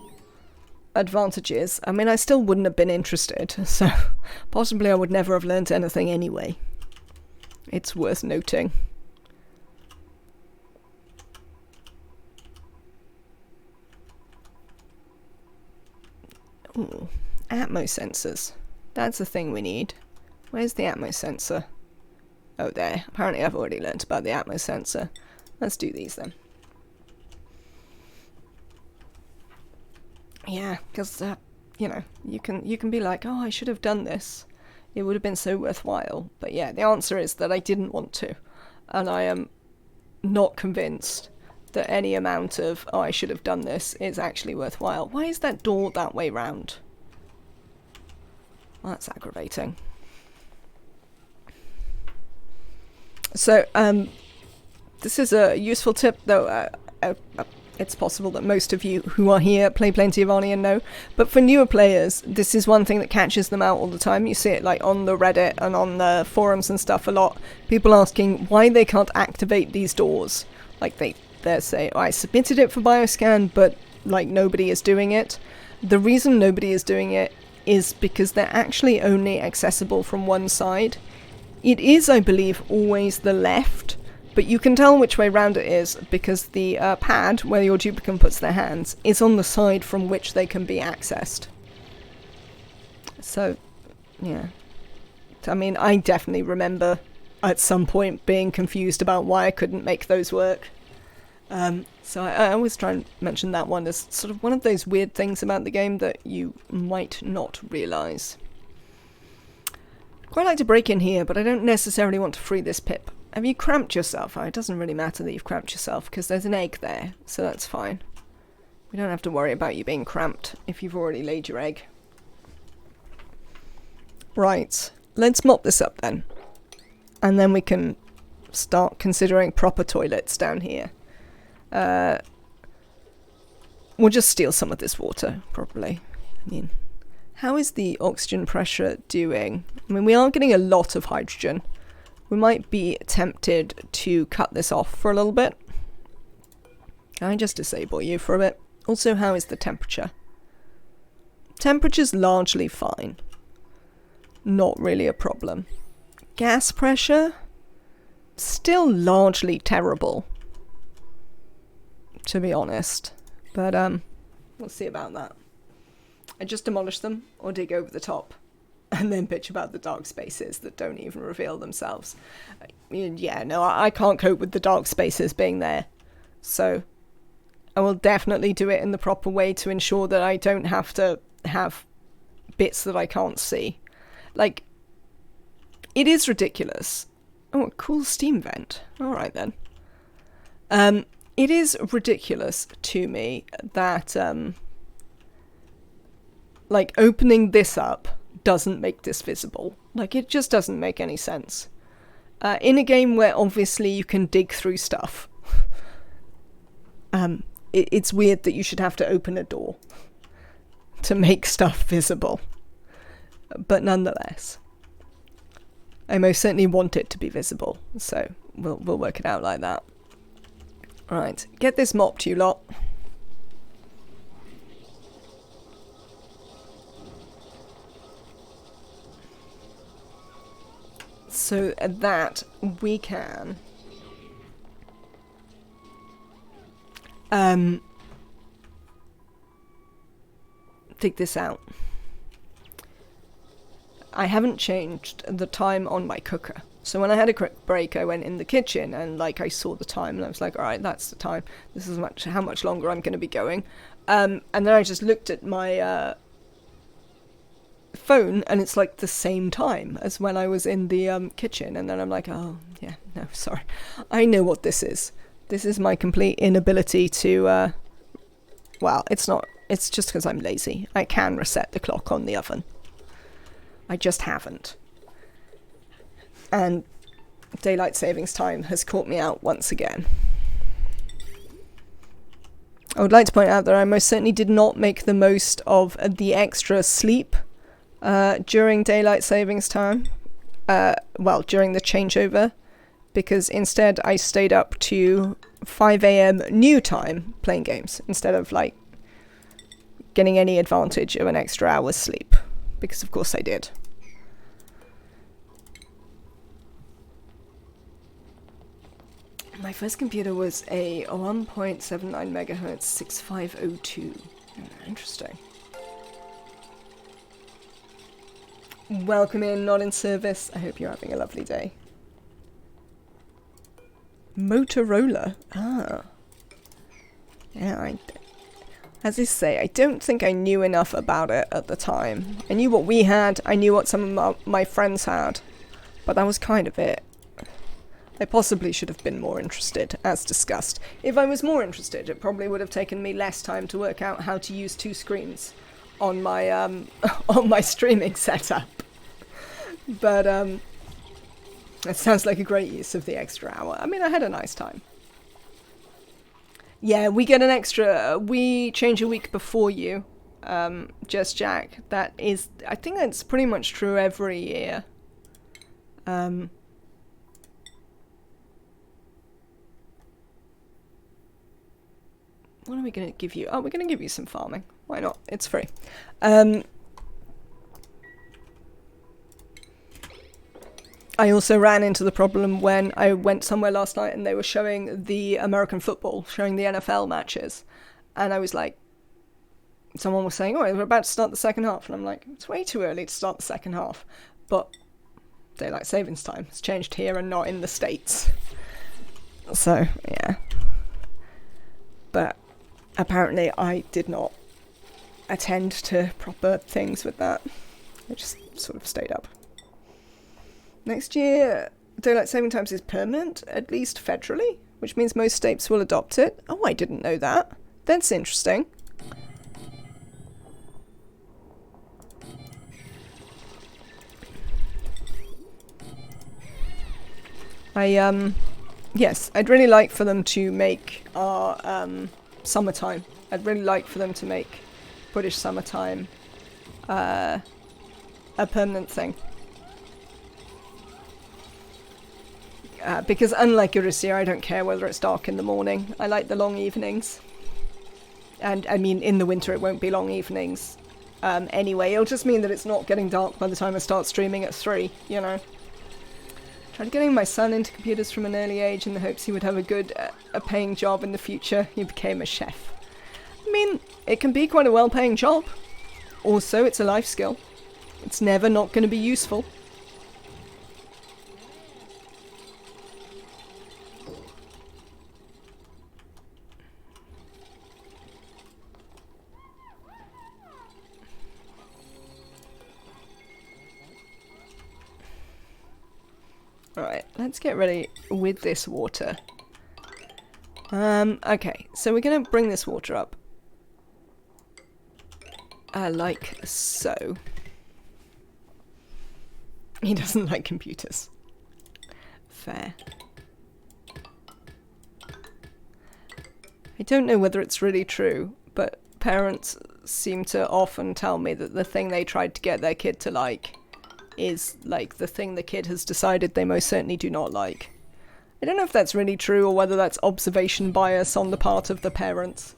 advantages. I mean, I still wouldn't have been interested, so possibly I would never have learnt anything anyway. It's worth noting. Ooh, Atmo sensors. That's the thing we need. Where's the Atmo sensor? Oh, there. Apparently I've already learnt about the Atmo sensor. Let's do these then. Yeah, because, you know, you can be like, oh, I should have done this. It would have been so worthwhile. But yeah, the answer is that I didn't want to. And I am not convinced that any amount of, oh, I should have done this is actually worthwhile. Why is that door that way round? Well, that's aggravating. So, this is a useful tip, though it's possible that most of you who are here play plenty of ONI and know, but for newer players, this is one thing that catches them out all the time. You see it like on the Reddit and on the forums and stuff a lot. People asking why they can't activate these doors. Like they say, oh, I submitted it for bioscan, but like nobody is doing it. The reason nobody is doing it is because they're actually only accessible from one side. It is, I believe, always the left, but you can tell which way round it is because the pad, where your duplicant puts their hands, is on the side from which they can be accessed. So, yeah. I mean, I definitely remember at some point being confused about why I couldn't make those work. So I always try and mention that one as sort of one of those weird things about the game that you might not realise. Quite like to break in here, but I don't necessarily want to free this pip. Have you cramped yourself? Oh, it doesn't really matter that you've cramped yourself, because there's an egg there, so that's fine. We don't have to worry about you being cramped if you've already laid your egg. Right, let's mop this up then. And then we can start considering proper toilets down here. We'll just steal some of this water, probably. I mean, how is the oxygen pressure doing? I mean, we are getting a lot of hydrogen. We might be tempted to cut this off for a little bit. Can I just disable you for a bit? Also, how is the temperature? Temperature's largely fine. Not really a problem. Gas pressure? Still largely terrible, to be honest. But, we'll see about that. I just demolish them, or dig over the top, and then bitch about the dark spaces that don't even reveal themselves. Yeah, no, I can't cope with the dark spaces being there. So, I will definitely do it in the proper way to ensure that I don't have to have bits that I can't see. Like, it is ridiculous. Oh, a cool steam vent. Alright then. It is ridiculous to me that, like, opening this up doesn't make this visible. Like, it just doesn't make any sense. In a game where obviously you can dig through stuff, it's weird that you should have to open a door to make stuff visible. But nonetheless, I most certainly want it to be visible, so we'll work it out like that. Right, get this mopped, you lot. So that we can dig this out. I haven't changed the time on my cooker. So when I had a quick break, I went in the kitchen and like I saw the time and I was like, all right, that's the time. This is how much longer I'm going to be going. And then I just looked at my phone and it's like the same time as when I was in the kitchen, and then I'm like, oh yeah, no, sorry, I know what this is. This is my complete inability to well, it's not, it's just because I'm lazy. I can reset the clock on the oven, I just haven't. And daylight savings time has caught me out once again. I would like to point out that I most certainly did not make the most of the extra sleep during daylight savings time. Well, during the changeover, because instead I stayed up to 5 a.m. new time playing games instead of like getting any advantage of an extra hour's sleep, because of course I did. My first computer was a 1.79 megahertz 6502. Interesting. Welcome in, not in service. I hope you're having a lovely day. Motorola. Ah. Yeah, as I say, I don't think I knew enough about it at the time. I knew what we had, I knew what some of my friends had, but that was kind of it. I possibly should have been more interested, as discussed. If I was more interested, it probably would have taken me less time to work out how to use 2 screens on my on my streaming setup. But that sounds like a great use of the extra hour. I mean, I had a nice time. Yeah, we get an extra. We change a week before you, Just Jack. That is, I think that's pretty much true every year. What are we going to give you? Oh, we're going to give you some farming. Why not? It's free. I also ran into the problem when I went somewhere last night and they were showing the American football, showing the NFL matches. And I was like, someone was saying, oh, we're about to start the second half. And I'm like, it's way too early to start the second half. But daylight savings time has changed here and not in the States. So, yeah. But apparently I did not attend to proper things with that. I just sort of stayed up. Next year, daylight saving times is permanent, at least federally, which means most states will adopt it. Oh, I didn't know that. That's interesting. Yes, I'd really like for them to make our summertime. I'd really like for them to make British summertime a permanent thing. Because unlike Eurasia, I don't care whether it's dark in the morning. I like the long evenings. And, I mean, in the winter it won't be long evenings anyway. It'll just mean that it's not getting dark by the time I start streaming at 3, you know. Tried getting my son into computers from an early age in the hopes he would have a good, a paying job in the future. He became a chef. I mean, it can be quite a well-paying job. Also, it's a life skill. It's never not going to be useful. Alright, let's get ready with this water. Okay, so we're going to bring this water up. Like so. He doesn't like computers. Fair. I don't know whether it's really true, but parents seem to often tell me that the thing they tried to get their kid to like is like the thing the kid has decided they most certainly do not like. I don't know if that's really true or whether that's observation bias on the part of the parents,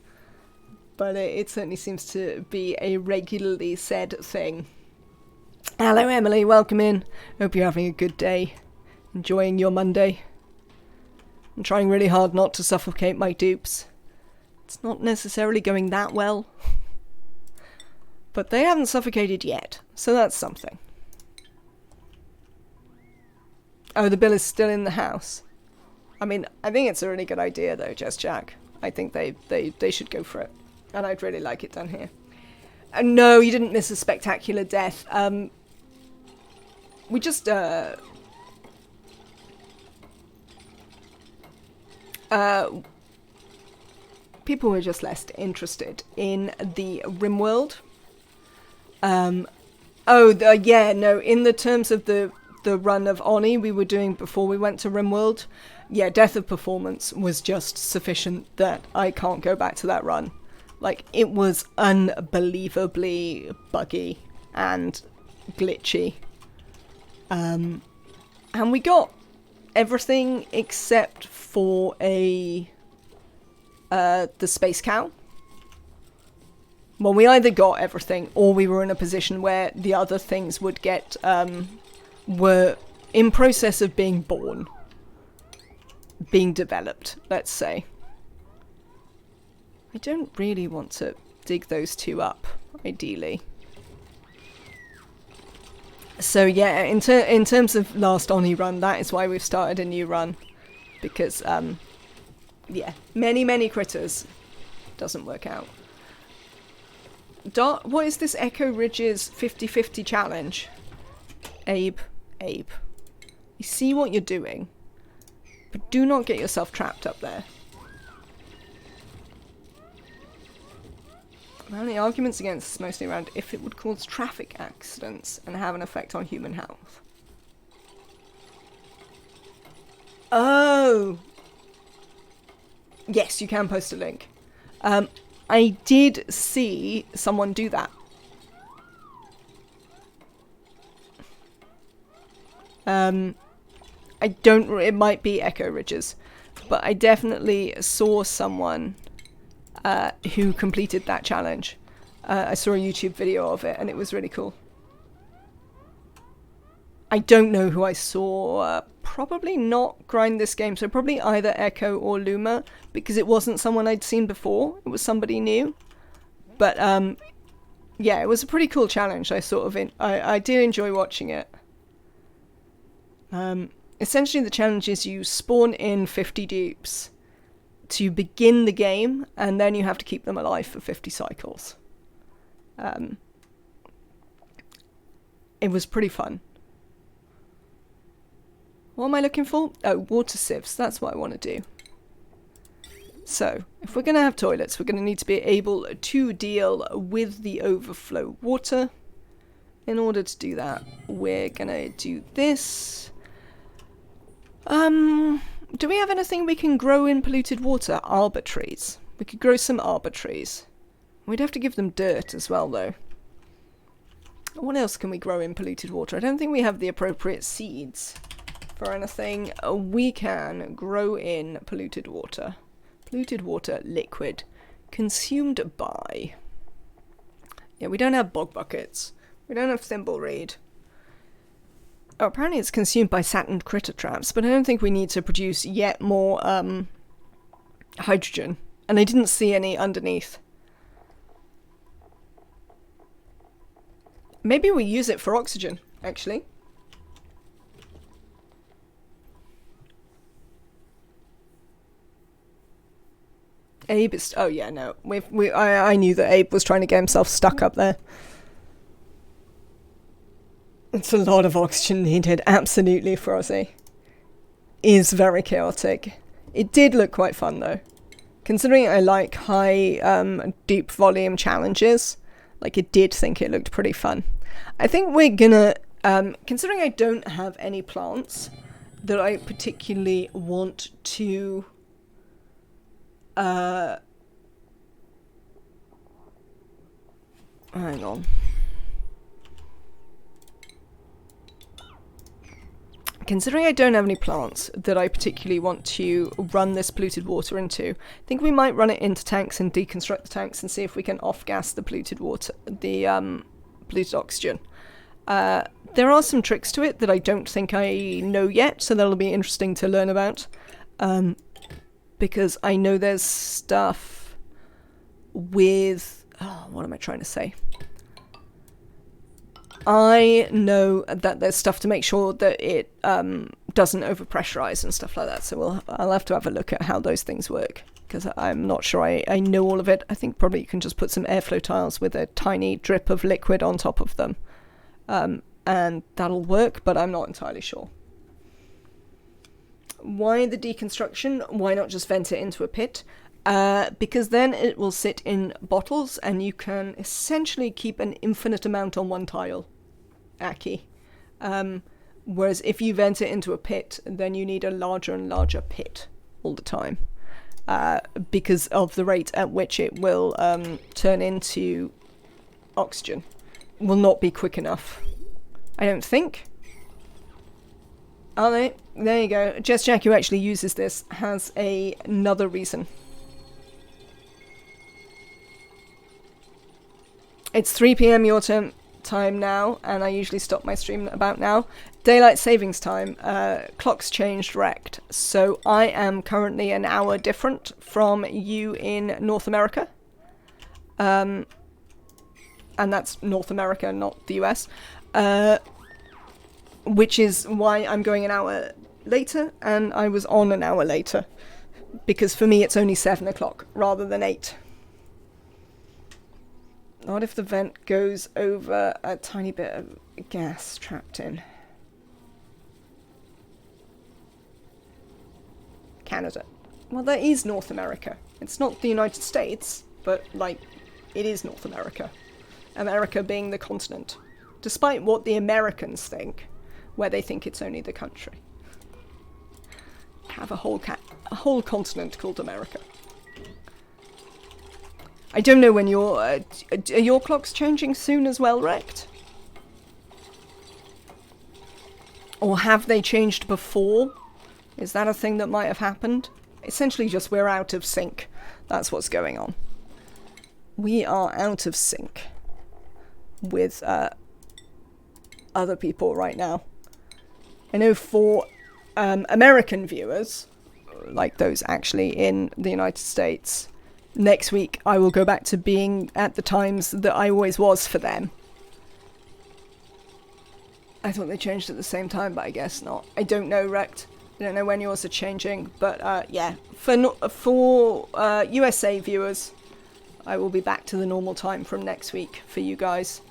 but it certainly seems to be a regularly said thing. Hello Emily, welcome in. Hope you're having a good day. Enjoying your Monday. I'm trying really hard not to suffocate my dupes. It's not necessarily going that well. But they haven't suffocated yet, so that's something. Oh, the bill is still in the house. I mean, I think it's a really good idea though, Just Jack. I think they should go for it. And I'd really like it done here. No, you didn't miss a spectacular death. We just, people were just less interested in the RimWorld. In the terms of the run of ONI we were doing before we went to RimWorld, yeah, Death of Performance was just sufficient that I can't go back to that run. Like, it was unbelievably buggy and glitchy. And we got everything except for the Space Cow. Well, we either got everything or we were in a position where the other things would get, were in process of being born. Being developed, let's say. I don't really want to dig those two up, ideally. So yeah, in terms of last ONI run, that is why we've started a new run. Because, yeah, many critters. Doesn't work out. What is this Echo Ridges 50-50 challenge? Abe. You see what you're doing. But do not get yourself trapped up there. Well, the arguments against is mostly around if it would cause traffic accidents and have an effect on human health. Oh! Yes, you can post a link. I did see someone do that. It might be Echo Ridges, but I definitely saw someone who completed that challenge. I saw a YouTube video of it and it was really cool. I don't know who I saw. Probably not Grind This Game, so probably either Echo or Luma, because it wasn't someone I'd seen before. It was somebody new. But yeah, it was a pretty cool challenge. I did enjoy watching it. Essentially the challenge is you spawn in 50 dupes to begin the game, and then you have to keep them alive for 50 cycles. It was pretty fun. What am I looking for? Oh, water sieves. That's what I want to do. So, if we're going to have toilets, we're going to need to be able to deal with the overflow water. In order to do that, we're going to do this. Do we have anything we can grow in polluted water? Arbor trees. We could grow some arbor trees. We'd have to give them dirt as well, though. What else can we grow in polluted water? I don't think we have the appropriate seeds for anything we can grow in polluted water. Polluted water liquid. Consumed by. Yeah, we don't have bog buckets. We don't have thimbleweed. Oh, apparently it's consumed by Saturn critter traps, but I don't think we need to produce yet more hydrogen. And I didn't see any underneath. Maybe we use it for oxygen, actually. Abe is... Oh, yeah, no. I knew that Abe was trying to get himself stuck up there. It's a lot of oxygen needed, absolutely, Frosty. Is very chaotic. It did look quite fun, though. Considering I like high deep volume challenges, like, I did think it looked pretty fun. I think we're gonna... considering I don't have any plants that I particularly want to... hang on. Considering I don't have any plants that I particularly want to run this polluted water into, I think we might run it into tanks and deconstruct the tanks and see if we can off-gas the polluted water, the polluted oxygen. There are some tricks to it that I don't think I know yet, so that'll be interesting to learn about. Because I know there's stuff with... Oh, what am I trying to say? I know that there's stuff to make sure that it doesn't overpressurize and stuff like that, so I'll have to have a look at how those things work. because I'm not sure I know all of it. I think probably you can just put some airflow tiles with a tiny drip of liquid on top of them. And that'll work, but I'm not entirely sure. Why the deconstruction? Why not just vent it into a pit? Because then it will sit in bottles and you can essentially keep an infinite amount on one tile. Aki. Whereas if you vent it into a pit, then you need a larger and larger pit all the time. Because of the rate at which it will turn into oxygen. Will not be quick enough. I don't think. Are they? There you go. Jess Jack, who actually uses this, has another reason. It's 3 p.m. your time now, and I usually stop my stream about now. Daylight savings time. Clocks changed, wrecked. So I am currently an hour different from you in North America. And that's North America, not the US. Which is why I'm going an hour later, and I was on an hour later. Because for me it's only 7 o'clock rather than 8. What if the vent goes over a tiny bit of gas trapped in? Canada. Well, that is North America. It's not the United States, but, like, it is North America. America being the continent. Despite what the Americans think, where they think it's only the country. Have a whole continent called America. I don't know when are your clocks changing soon as well, wrecked? Or have they changed before? Is that a thing that might have happened? Essentially just we're out of sync. That's what's going on. We are out of sync with other people right now. I know for American viewers, like those actually in the United States, next week I will go back to being at the times that I always was for them. I thought they changed at the same time, but I guess not. I don't know, wrecked. I don't know when yours are changing, but yeah. For USA viewers, I will be back to the normal time from next week for you guys.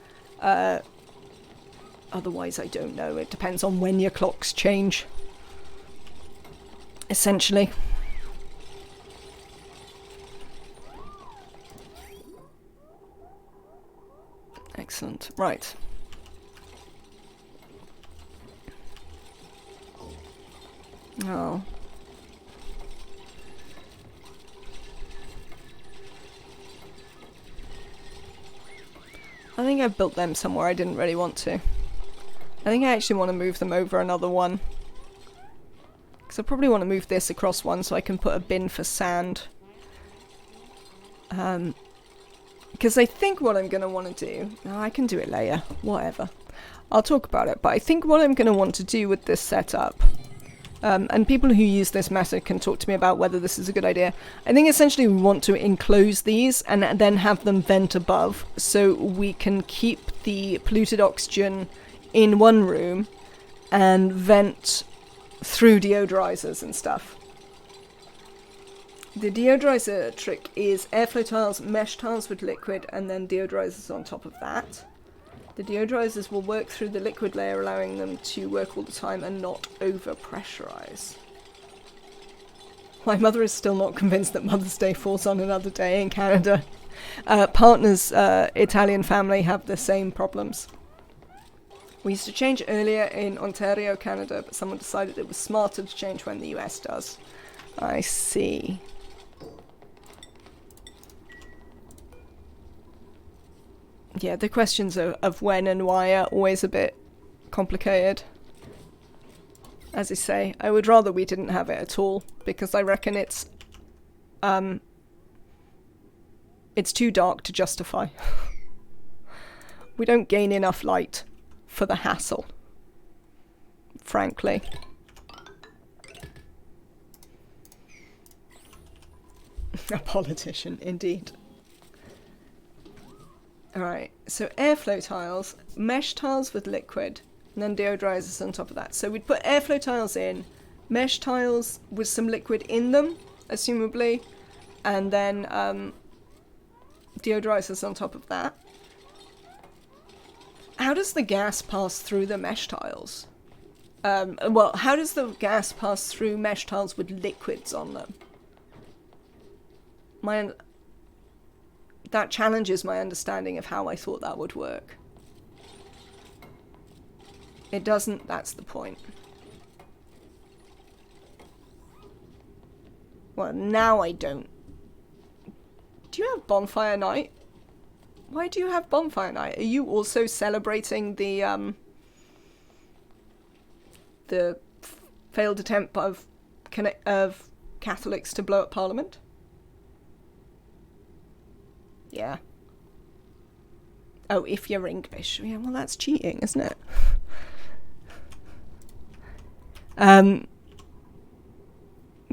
Otherwise, I don't know. It depends on when your clocks change. Essentially. Excellent. Right. Oh. I think I've built them somewhere I didn't really want to. I think I actually want to move them over another one. Because I probably want to move this across one so I can put a bin for sand. Because I think what I'm going to want to do... No, I can do it later. Whatever. I'll talk about it. But I think what I'm going to want to do with this setup... and people who use this method can talk to me about whether this is a good idea. I think essentially we want to enclose these and then have them vent above so we can keep the polluted oxygen in one room and vent through deodorizers and stuff. The deodorizer trick is airflow tiles, mesh tiles with liquid, and then deodorizers on top of that. The deodorizers will work through the liquid layer, allowing them to work all the time and not over-pressurize. My mother is still not convinced that Mother's Day falls on another day in Canada. Partner's Italian family have the same problems. We used to change earlier in Ontario, Canada, but someone decided it was smarter to change when the US does. I see. Yeah, the questions of when and why are always a bit complicated. As I say, I would rather we didn't have it at all, because I reckon it's too dark to justify. We don't gain enough light for the hassle, frankly. A politician, indeed. Alright, so airflow tiles, mesh tiles with liquid, and then deodorizers on top of that. So we'd put airflow tiles in, mesh tiles with some liquid in them, assumably, and then deodorizers on top of that. How does the gas pass through the mesh tiles? Well, how does the gas pass through mesh tiles with liquids on them? That challenges my understanding of how I thought that would work. It doesn't, that's the point. Well, now I don't. Do you have bonfire night? Why do you have bonfire night? Are you also celebrating the failed attempt of Catholics to blow up Parliament? Yeah. Oh, if you're English. Yeah, well, that's cheating, isn't it?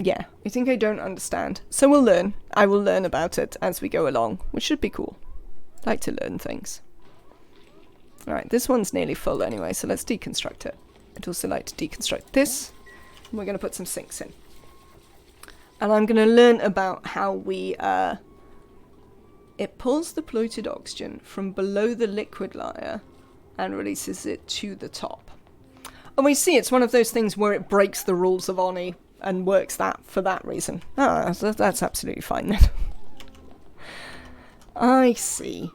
Yeah, I think I don't understand. So we'll learn. I will learn about it as we go along, which should be cool. I like to learn things. Alright, this one's nearly full anyway, so let's deconstruct it. I'd also like to deconstruct this. And we're going to put some sinks in. And I'm going to learn about how we... It pulls the polluted oxygen from below the liquid layer and releases it to the top. And we see it's one of those things where it breaks the rules of ONI and works that for that reason. Ah, that's absolutely fine then. I see.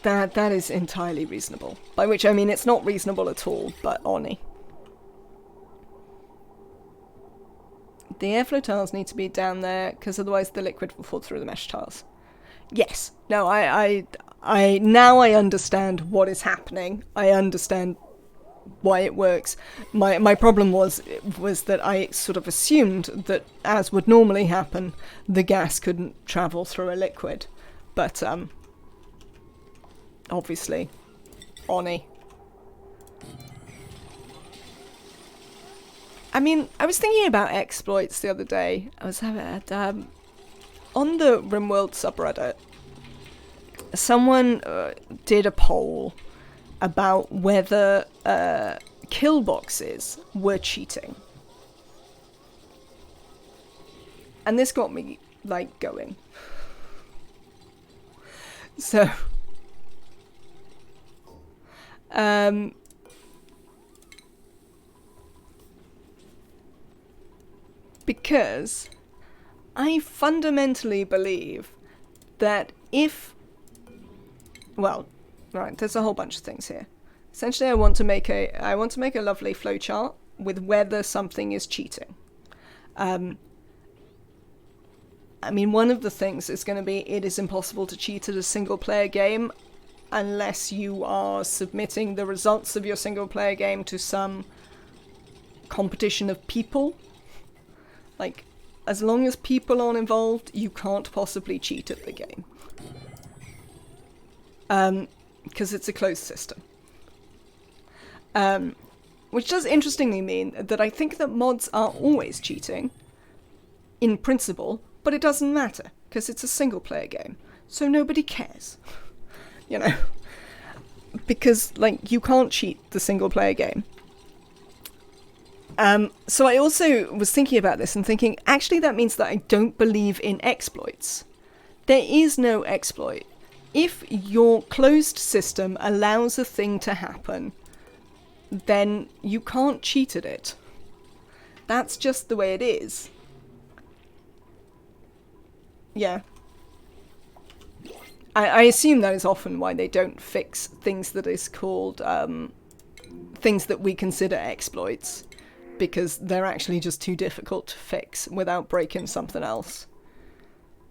That is entirely reasonable. By which I mean it's not reasonable at all, but ONI. The airflow tiles need to be down there, because otherwise the liquid will fall through the mesh tiles. Yes. No, I now I understand what is happening. I understand why it works. My problem was that I sort of assumed that, as would normally happen, the gas couldn't travel through a liquid. But, obviously, ONI. I mean, I was thinking about exploits the other day. I was having on the RimWorld subreddit, someone did a poll about whether kill boxes were cheating. And this got me, like, going. So, because I fundamentally believe that if... Well, right, there's a whole bunch of things here. Essentially, I want to make a lovely flowchart with whether something is cheating. I mean, one of the things is going to be it is impossible to cheat at a single-player game unless you are submitting the results of your single-player game to some competition of people. Like, as long as people aren't involved, you can't possibly cheat at the game. Because it's a closed system. Which does interestingly mean that I think that mods are always cheating, in principle, but it doesn't matter, because it's a single-player game, so nobody cares. You know? Because, like, you can't cheat the single-player game. So I also was thinking about this and thinking, actually that means that I don't believe in exploits. There is no exploit. If your closed system allows a thing to happen, then you can't cheat at it. That's just the way it is. Yeah. I assume that is often why they don't fix things that is called, things that we consider exploits. Because they're actually just too difficult to fix without breaking something else.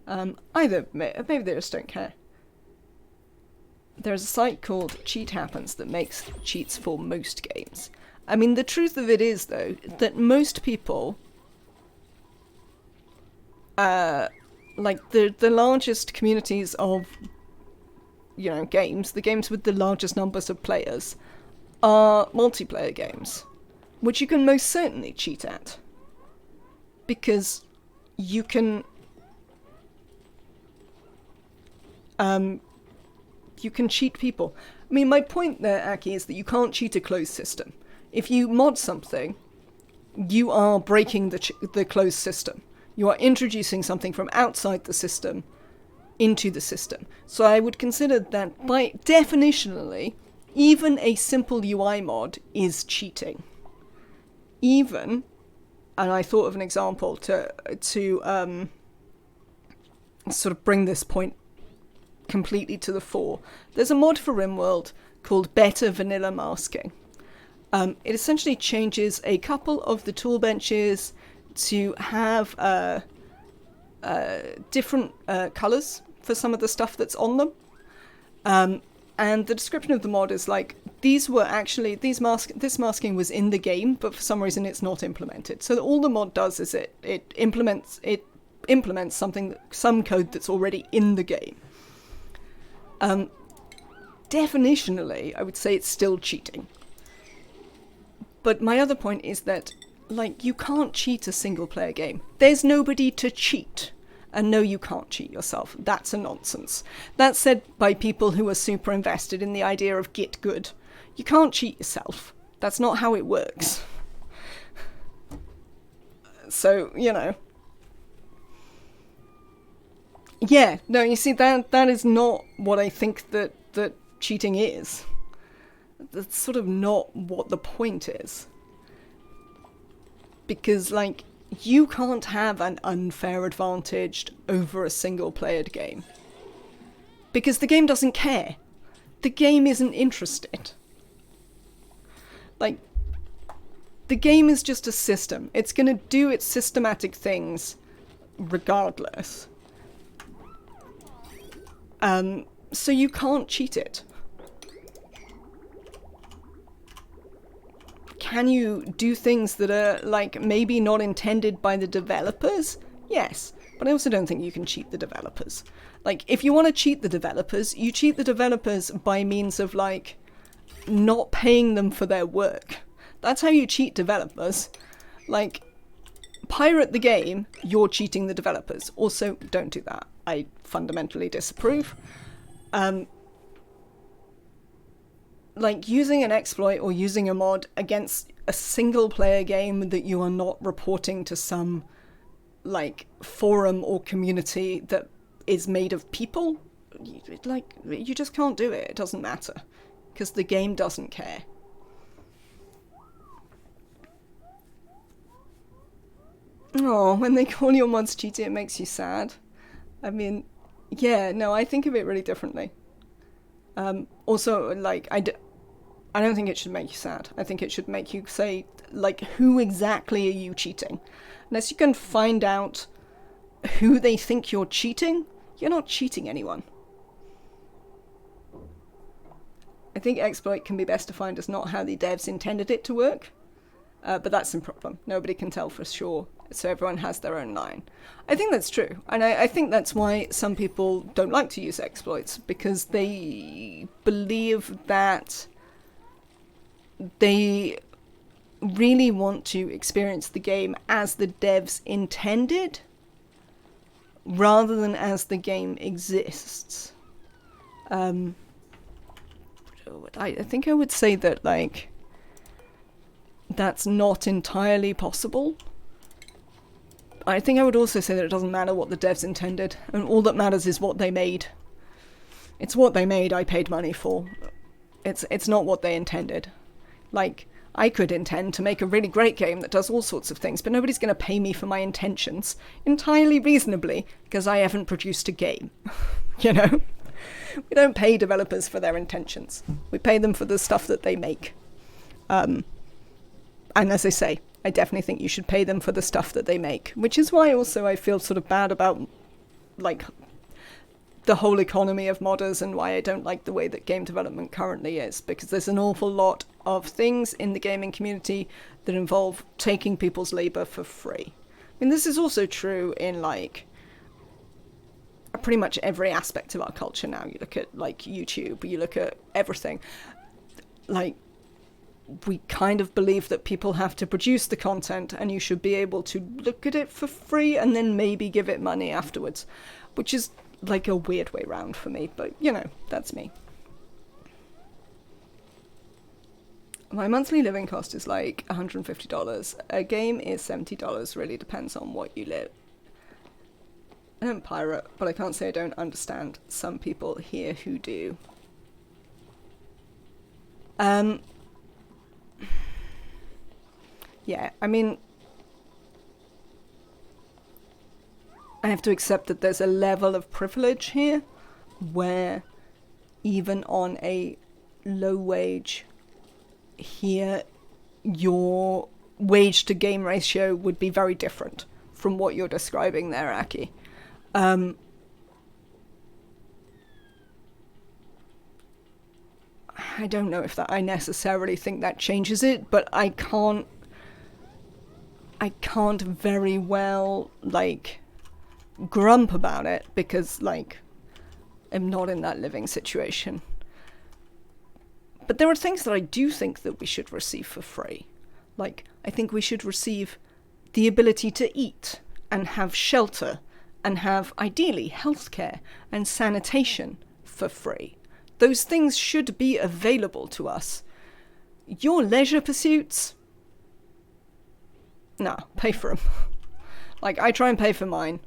Maybe they just don't care. There's a site called Cheat Happens that makes cheats for most games. I mean, the truth of it is, though, that most people... like, the largest communities of, you know, games, the games with the largest numbers of players, are multiplayer games. Which you can most certainly cheat at. Because you can... you can cheat people. I mean, my point there, Aki, is that you can't cheat a closed system. If you mod something, you are breaking the closed system. You are introducing something from outside the system into the system. So I would consider that, by definitionally, even a simple UI mod is cheating. Even, and I thought of an example to sort of bring this point completely to the fore. There's a mod for RimWorld called Better Vanilla Masking. It essentially changes a couple of the tool benches to have different colours for some of the stuff that's on them. And the description of the mod is like, this masking was in the game, but for some reason it's not implemented. So all the mod does is it implements some code that's already in the game. Definitionally, I would say it's still cheating. But my other point is that, like, you can't cheat a single player game. There's nobody to cheat. And no, you can't cheat yourself. That's a nonsense. That's said by people who are super invested in the idea of git good. You can't cheat yourself. That's not how it works. So, you know. Yeah, no, you see, that is not what I think that cheating is. That's sort of not what the point is. Because, like, you can't have an unfair advantage over a single-playered game. Because the game doesn't care. The game isn't interested. Like, the game is just a system. It's going to do its systematic things regardless. So you can't cheat it. Can you do things that are, like, maybe not intended by the developers? Yes, but I also don't think you can cheat the developers. Like, if you want to cheat the developers, you cheat the developers by means of, like, not paying them for their work. That's how you cheat developers. Like, pirate the game, you're cheating the developers. Also, don't do that. I fundamentally disapprove. Like, using an exploit or using a mod against a single player game that you are not reporting to some, like, forum or community that is made of people, like, you just can't do it. It doesn't matter. Because the game doesn't care. Oh, when they call your mods cheating, it makes you sad. I mean, yeah, no, I think of it really differently. Also, like, I don't think it should make you sad. I think it should make you say, like, who exactly are you cheating? Unless you can find out who they think you're cheating, you're not cheating anyone. I think exploit can be best defined as not how the devs intended it to work, but that's a problem. Nobody can tell for sure, so everyone has their own line. I think that's true, and I think that's why some people don't like to use exploits, because they believe that they really want to experience the game as the devs intended, rather than as the game exists. I think I would say that, like, that's not entirely possible. I think I would also say that it doesn't matter what the devs intended, and all that matters is what they made. It's what they made I paid money for. It's not what they intended. Like, I could intend to make a really great game that does all sorts of things, but nobody's going to pay me for my intentions entirely reasonably because I haven't produced a game. You know? We don't pay developers for their intentions. We pay them for the stuff that they make. And as I say, I definitely think you should pay them for the stuff that they make, which is why also I feel sort of bad about, like, the whole economy of modders, and why I don't like the way that game development currently is, because there's an awful lot of things in the gaming community that involve taking people's labor for free. I mean, this is also true in, like, pretty much every aspect of our culture now. You look at, like, YouTube, you look at everything. Like, we kind of believe that people have to produce the content and you should be able to look at it for free and then maybe give it money afterwards, which is like a weird way round for me, but, you know, that's me. My monthly living cost is like $150. A game is $70. Really depends on what you live. I don't pirate, but I can't say I don't understand some people here who do. Yeah, I mean, I have to accept that there's a level of privilege here where even on a low wage here, your wage to game ratio would be very different from what you're describing there, Aki. I don't know if that I necessarily think that changes it, but I can't very well, like, grump about it because, like, I'm not in that living situation. But there are things that I do think that we should receive for free. Like, I think we should receive the ability to eat and have shelter and have, ideally, healthcare and sanitation for free. Those things should be available to us. Your leisure pursuits? No, pay for them. Like, I try and pay for mine.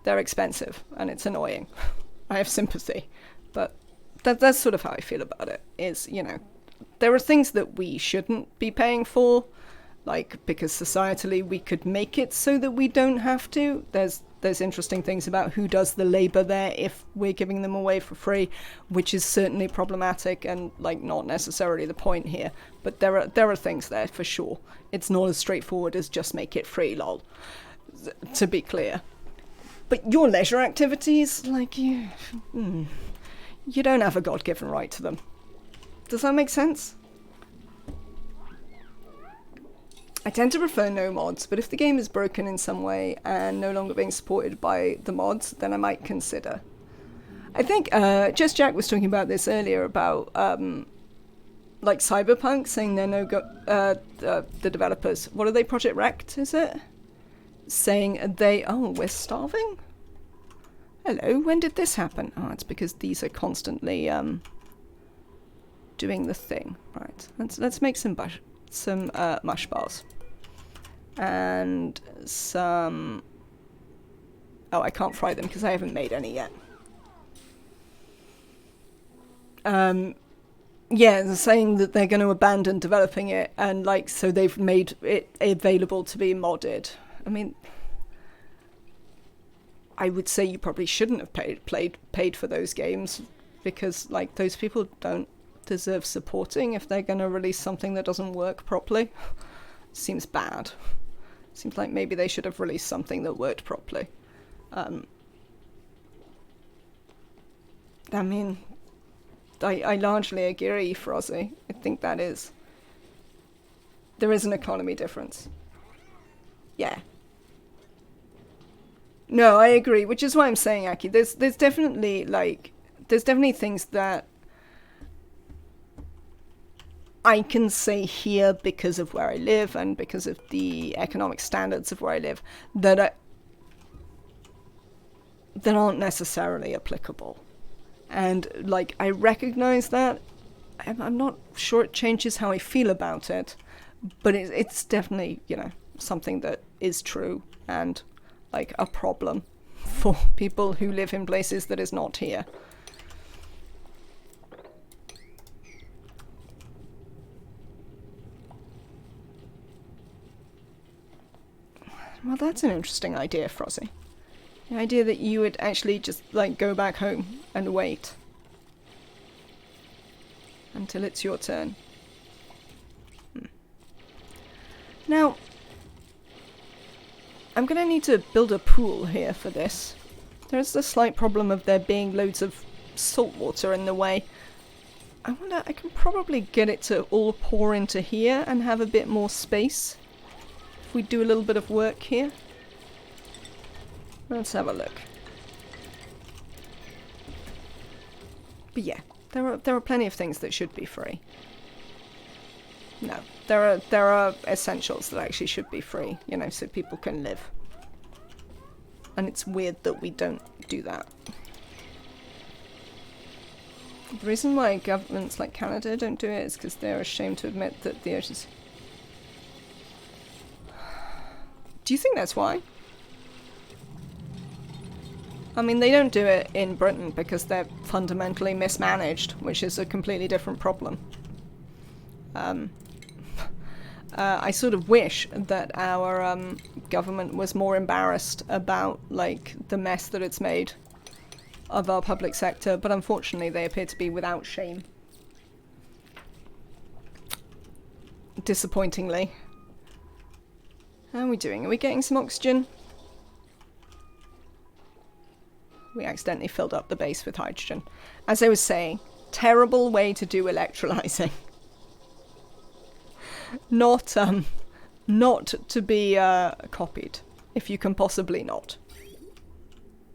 They're expensive, and it's annoying. I have sympathy. But that's sort of how I feel about it, is, you know, there are things that we shouldn't be paying for, like, because societally we could make it so that we don't have to. There's interesting things about who does the labor there if we're giving them away for free, which is certainly problematic and, like, not necessarily the point here. But there are things there for sure. It's not as straightforward as just make it free, lol, to be clear. But your leisure activities, like, you don't have a God-given right to them. Does that make sense? I tend to prefer no mods, but if the game is broken in some way and no longer being supported by the mods, then I might consider. I think Just Jack was talking about this earlier about like Cyberpunk saying they're the developers. What are they? Project Rect, is it? Saying we're starving? Hello, when did this happen? Oh, it's because these are constantly doing the thing. Right, let's make some mush bars. And some... Oh, I can't fry them because I haven't made any yet. Yeah, they're saying that they're going to abandon developing it, and, like, so they've made it available to be modded. I mean, I would say you probably shouldn't have paid for those games, because, like, those people don't deserve supporting if they're going to release something that doesn't work properly. Seems bad. Seems like maybe they should have released something that worked properly. I mean, I largely agree, Frozzy. I think that is... There is an economy difference. Yeah. No, I agree, which is why I'm saying, Aki, there's definitely, like... There's definitely things that I can say here because of where I live and because of the economic standards of where I live that aren't necessarily applicable. And, like, I recognize that. I'm not sure it changes how I feel about it, but it's definitely, you know, something that is true and, like, a problem for people who live in places that is not here. Well, that's an interesting idea, Frozzy. The idea that you would actually just, like, go back home and wait until it's your turn. Now, I'm going to need to build a pool here for this. There's the slight problem of there being loads of salt water in the way. I wonder, I can probably get it to all pour into here and have a bit more space. If we do a little bit of work here. Let's have a look. But yeah, there are plenty of things that should be free. No, there are essentials that actually should be free, you know, so people can live. And it's weird that we don't do that. The reason why governments like Canada don't do it is because they're ashamed to admit that the oceans... Do you think that's why? I mean, they don't do it in Britain because they're fundamentally mismanaged, which is a completely different problem. I sort of wish that our government was more embarrassed about, like, the mess that it's made of our public sector, but unfortunately they appear to be without shame. Disappointingly. How are we doing? Are we getting some oxygen? We accidentally filled up the base with hydrogen. As I was saying, terrible way to do electrolyzing. Not to be copied, if you can possibly not.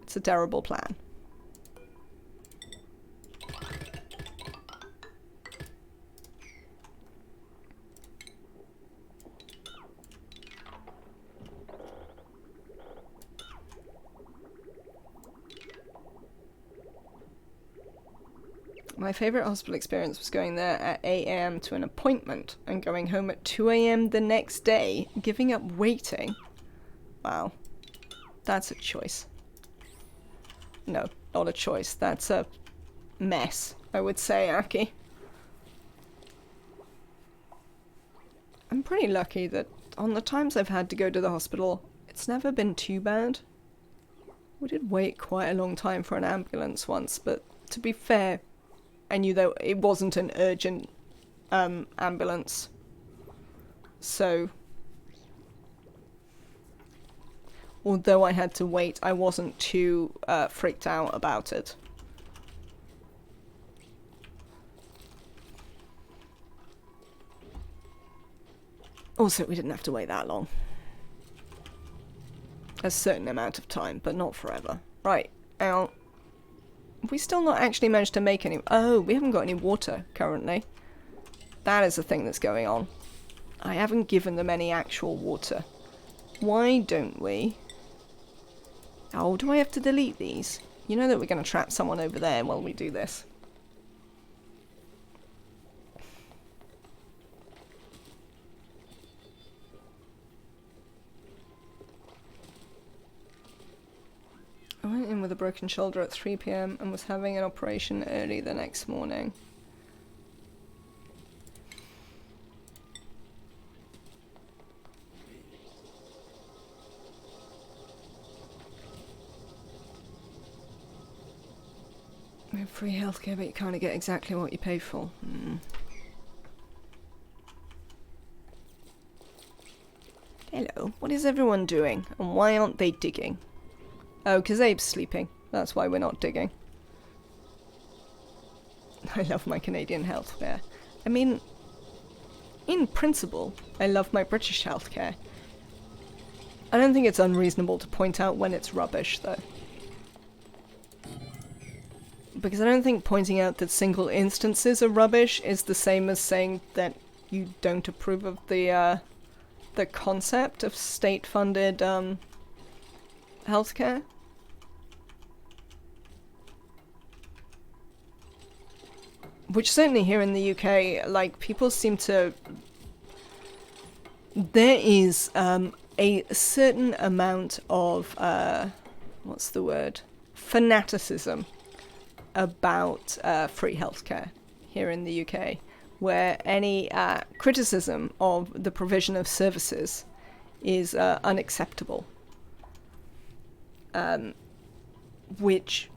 It's a terrible plan. My favourite hospital experience was going there at 8 AM to an appointment and going home at 2 AM the next day, giving up waiting. Wow. That's a choice. No, not a choice. That's a mess, I would say, Aki. I'm pretty lucky that on the times I've had to go to the hospital, it's never been too bad. We did wait quite a long time for an ambulance once, but to be fair, I knew that it wasn't an urgent ambulance. So, although I had to wait, I wasn't too freaked out about it. Also, we didn't have to wait that long. A certain amount of time, but not forever. Right, now... We still not actually managed to make any... Oh, we haven't got any water currently. That is the thing that's going on. I haven't given them any actual water. Why don't we? Oh, do I have to delete these? You know that we're going to trap someone over there while we do this. I went in with a broken shoulder at 3 PM and was having an operation early the next morning. We have free healthcare, but you kind of get exactly what you pay for. Hello, what is everyone doing? And why aren't they digging? Oh, because Abe's sleeping. That's why we're not digging. I love my Canadian healthcare. I mean, in principle, I love my British healthcare. I don't think it's unreasonable to point out when it's rubbish, though. Because I don't think pointing out that single instances are rubbish is the same as saying that you don't approve of the concept of state-funded healthcare. Which certainly here in the UK, like, people seem to... There is a certain amount of, what's the word? Fanaticism about free healthcare here in the UK, where any criticism of the provision of services is unacceptable. Which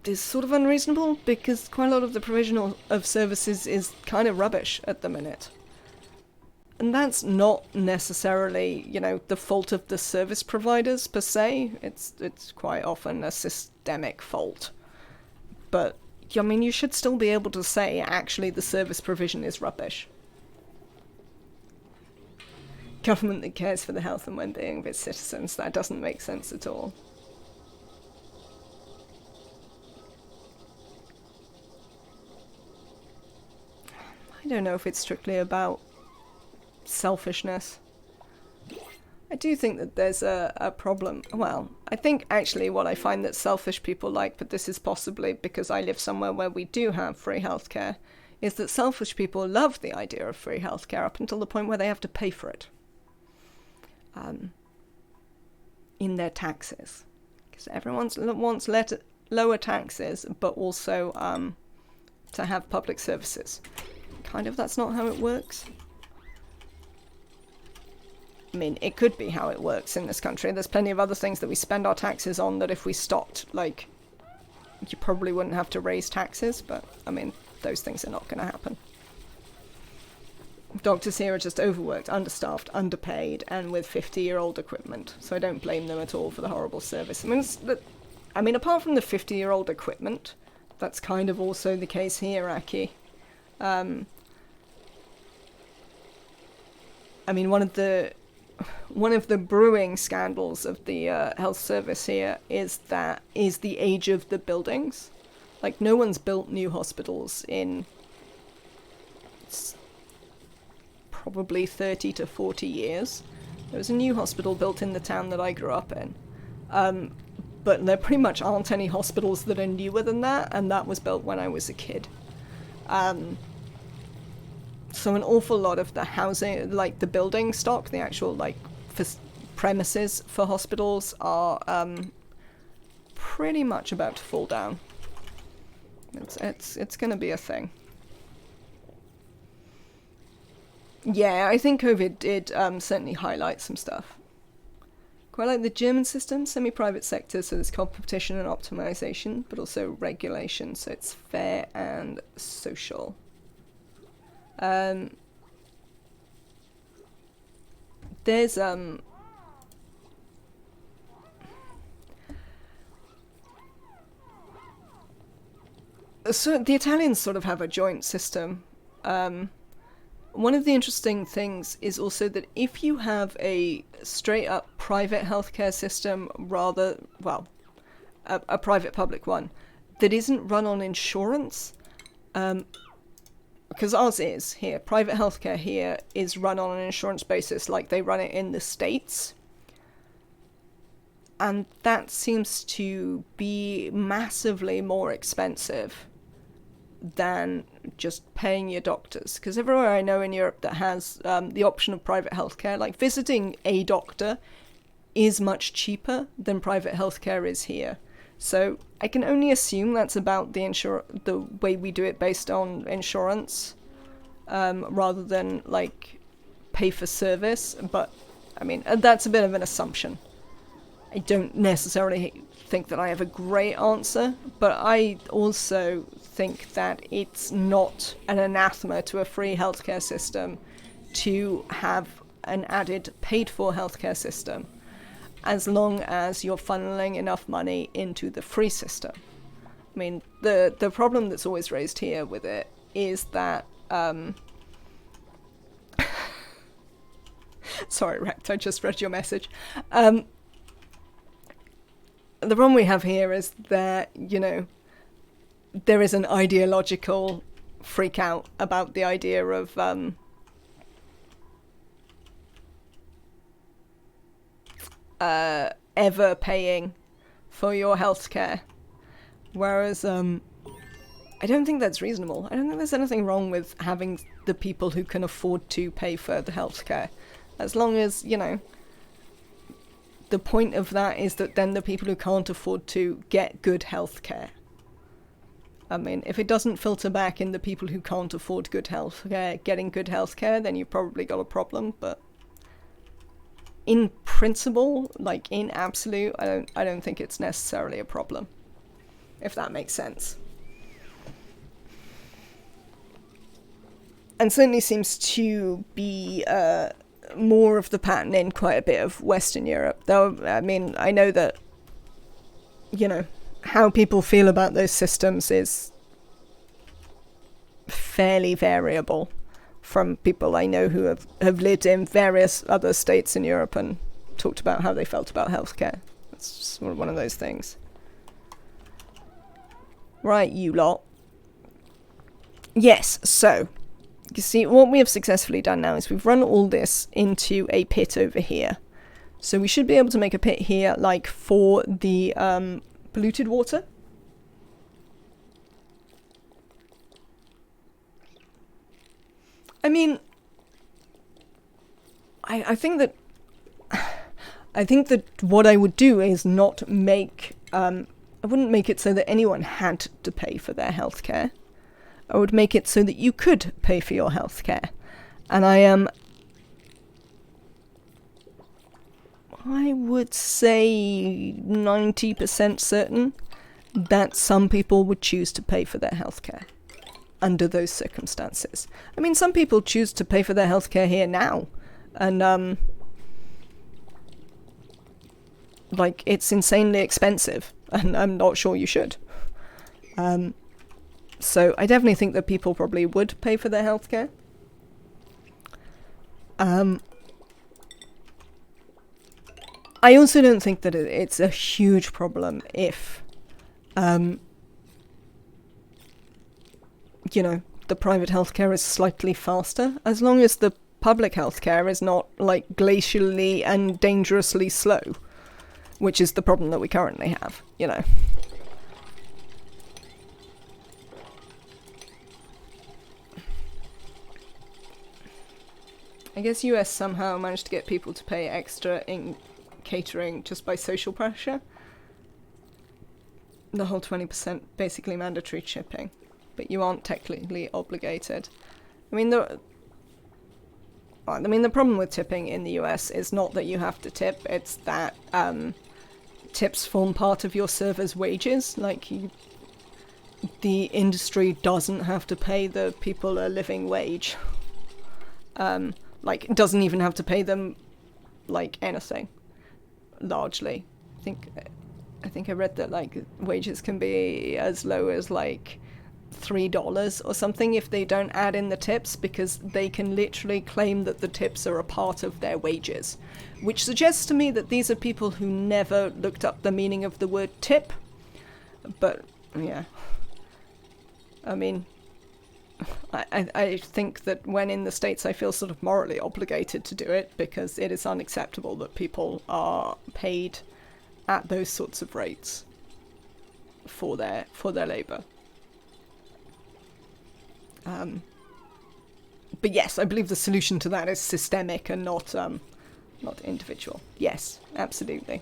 is sort of unreasonable, because quite a lot of the provision of services is kind of rubbish at the minute. And that's not necessarily, you know, the fault of the service providers per se. It's quite often a systemic fault. But, I mean, you should still be able to say, actually, the service provision is rubbish. Government that cares for the health and well-being of its citizens, that doesn't make sense at all. I don't know if it's strictly about selfishness. I do think that there's a problem. Well, I think actually what I find that selfish people like, but this is possibly because I live somewhere where we do have free healthcare, is that selfish people love the idea of free healthcare up until the point where they have to pay for it in their taxes. Because everyone wants lower taxes, but also to have public services. Kind of that's not how it works. I mean, it could be how it works in this country. There's plenty of other things that we spend our taxes on that if we stopped, like, you probably wouldn't have to raise taxes, but, I mean, those things are not going to happen. Doctors here are just overworked, understaffed, underpaid, and with 50-year-old equipment, so I don't blame them at all for the horrible service. I mean, apart from the 50-year-old equipment, that's kind of also the case here, Aki. I mean, one of the brewing scandals of the health service here is the age of the buildings. Like, no one's built new hospitals in probably 30 to 40 years. There was a new hospital built in the town that I grew up in. But there pretty much aren't any hospitals that are newer than that, and that was built when I was a kid. So an awful lot of the housing, like the building stock, the actual like premises for hospitals are pretty much about to fall down. It's going to be a thing. Yeah, I think COVID did certainly highlight some stuff. Quite like the German system, semi-private sector, so there's competition and optimization, but also regulation, so it's fair and social. There's so the Italians sort of have a joint system. One of the interesting things is also that if you have a straight up private healthcare system, a private public one that isn't run on insurance, because ours is here, private healthcare here is run on an insurance basis like they run it in the States. And that seems to be massively more expensive than just paying your doctors. Because everywhere I know in Europe that has the option of private healthcare, like visiting a doctor is much cheaper than private healthcare is here. So I can only assume that's about the way we do it based on insurance, rather than like pay for service. But I mean, that's a bit of an assumption. I don't necessarily think that I have a great answer, but I also think that it's not an anathema to a free healthcare system to have an added paid-for healthcare system, as long as you're funneling enough money into the free system. I mean, the problem that's always raised here with it is that... Sorry, Rect, I just read your message. The problem we have here is that, you know, there is an ideological freak out about the idea of ever paying for your healthcare, whereas I don't think that's reasonable. I don't think there's anything wrong with having the people who can afford to pay for the healthcare, as long as, you know, the point of that is that then the people who can't afford to get good healthcare. I mean, if it doesn't filter back in the people who can't afford good healthcare getting good healthcare, then you've probably got a problem. But in principle, like in absolute, I don't think it's necessarily a problem, if that makes sense. And certainly seems to be more of the pattern in quite a bit of Western Europe. Though, I mean, I know that, you know, how people feel about those systems is fairly variable from people I know who have lived in various other states in Europe and talked about how they felt about healthcare. It's sort of one of those things. Right, you lot. Yes, so... You see, what we have successfully done now is we've run all this into a pit over here, So we should be able to make a pit here, like, for the polluted water. I mean, I think that what I would do is not make I wouldn't make it so that anyone had to pay for their healthcare. I would make it so that you could pay for your healthcare. And I would say 90% certain that some people would choose to pay for their healthcare under those circumstances. I mean, some people choose to pay for their healthcare here now, and like, it's insanely expensive, and I'm not sure you should. So I definitely think that people probably would pay for their healthcare. I also don't think that it's a huge problem if, you know, the private healthcare is slightly faster, as long as the public healthcare is not, like, glacially and dangerously slow, which is the problem that we currently have, you know. I guess US somehow managed to get people to pay extra in catering just by social pressure. The whole 20% basically mandatory tipping, but you aren't technically obligated. I mean, the problem with tipping in the US is not that you have to tip, it's that tips form part of your server's wages. Like, the industry doesn't have to pay the people a living wage. Like, doesn't even have to pay them, like, anything, largely. I think I read that, like, wages can be as low as, like, $3 or something if they don't add in the tips, because they can literally claim that the tips are a part of their wages, which suggests to me that these are people who never looked up the meaning of the word tip. But, yeah. I mean, I think that when in the States I feel sort of morally obligated to do it, because it is unacceptable that people are paid at those sorts of rates for their labour. But yes, I believe the solution to that is systemic and not individual. Yes, absolutely.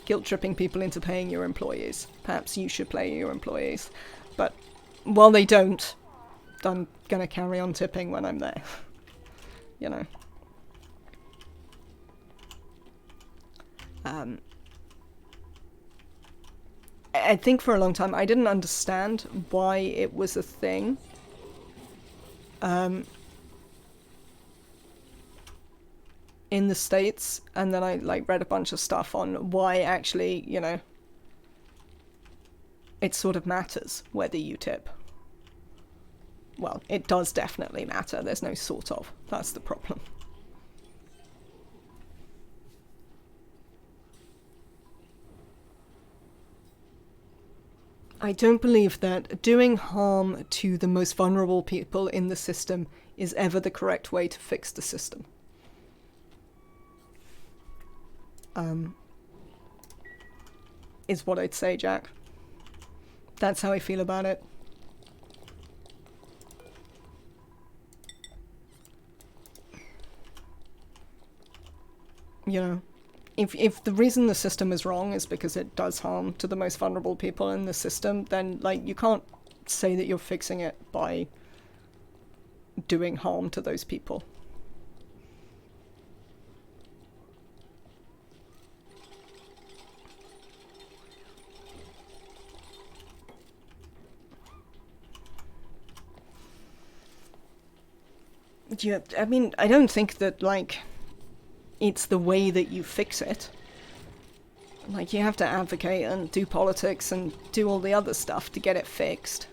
Guilt-tripping people into paying your employees. Perhaps you should pay your employees. But while they don't, I'm gonna carry on tipping when I'm there. You know. I think for a long time I didn't understand why it was a thing. In the States, and then I, like, read a bunch of stuff on why actually, you know, it sort of matters whether you tip. Well, it does definitely matter. There's no sort of. That's the problem. I don't believe that doing harm to the most vulnerable people in the system is ever the correct way to fix the system. Is what I'd say, Jack. That's how I feel about it. You know, if the reason the system is wrong is because it does harm to the most vulnerable people in the system, then, like, you can't say that you're fixing it by doing harm to those people. Yeah, I mean, I don't think that, like, it's the way that you fix it. Like, you have to advocate and do politics and do all the other stuff to get it fixed.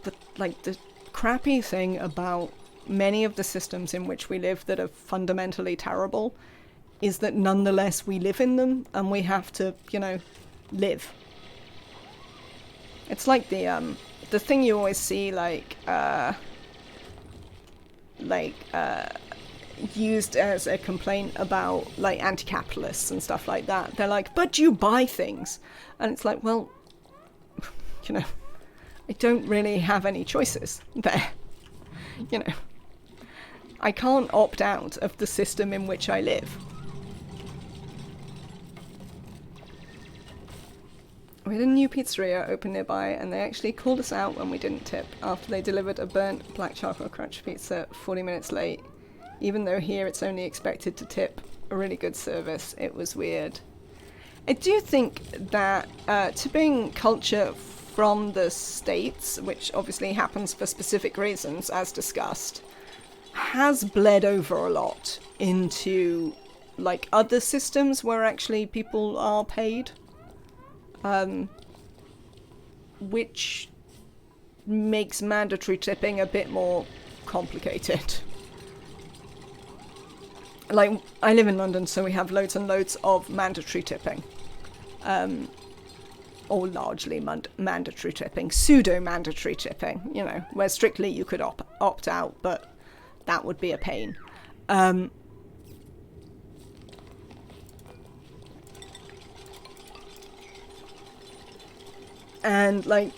But, like, the crappy thing about many of the systems in which we live that are fundamentally terrible is that nonetheless we live in them, and we have to, you know, live. It's like the thing you always see, like, used as a complaint about like anti-capitalists and stuff like that. They're like, but you buy things. And it's like, well, you know, I don't really have any choices there. You know, I can't opt out of the system in which I live. We had a new pizzeria open nearby, and they actually called us out when we didn't tip after they delivered a burnt black chocolate crunch pizza 40 minutes late. Even though here it's only expected to tip. A really good service. It was weird. I do think that tipping culture from the States, which obviously happens for specific reasons, as discussed, has bled over a lot into like other systems where actually people are paid. Which makes mandatory tipping a bit more complicated. Like, I live in London, so we have loads and loads of mandatory tipping. Or largely mandatory tipping. Pseudo-mandatory tipping, you know, where strictly you could opt out, but that would be a pain. And, like,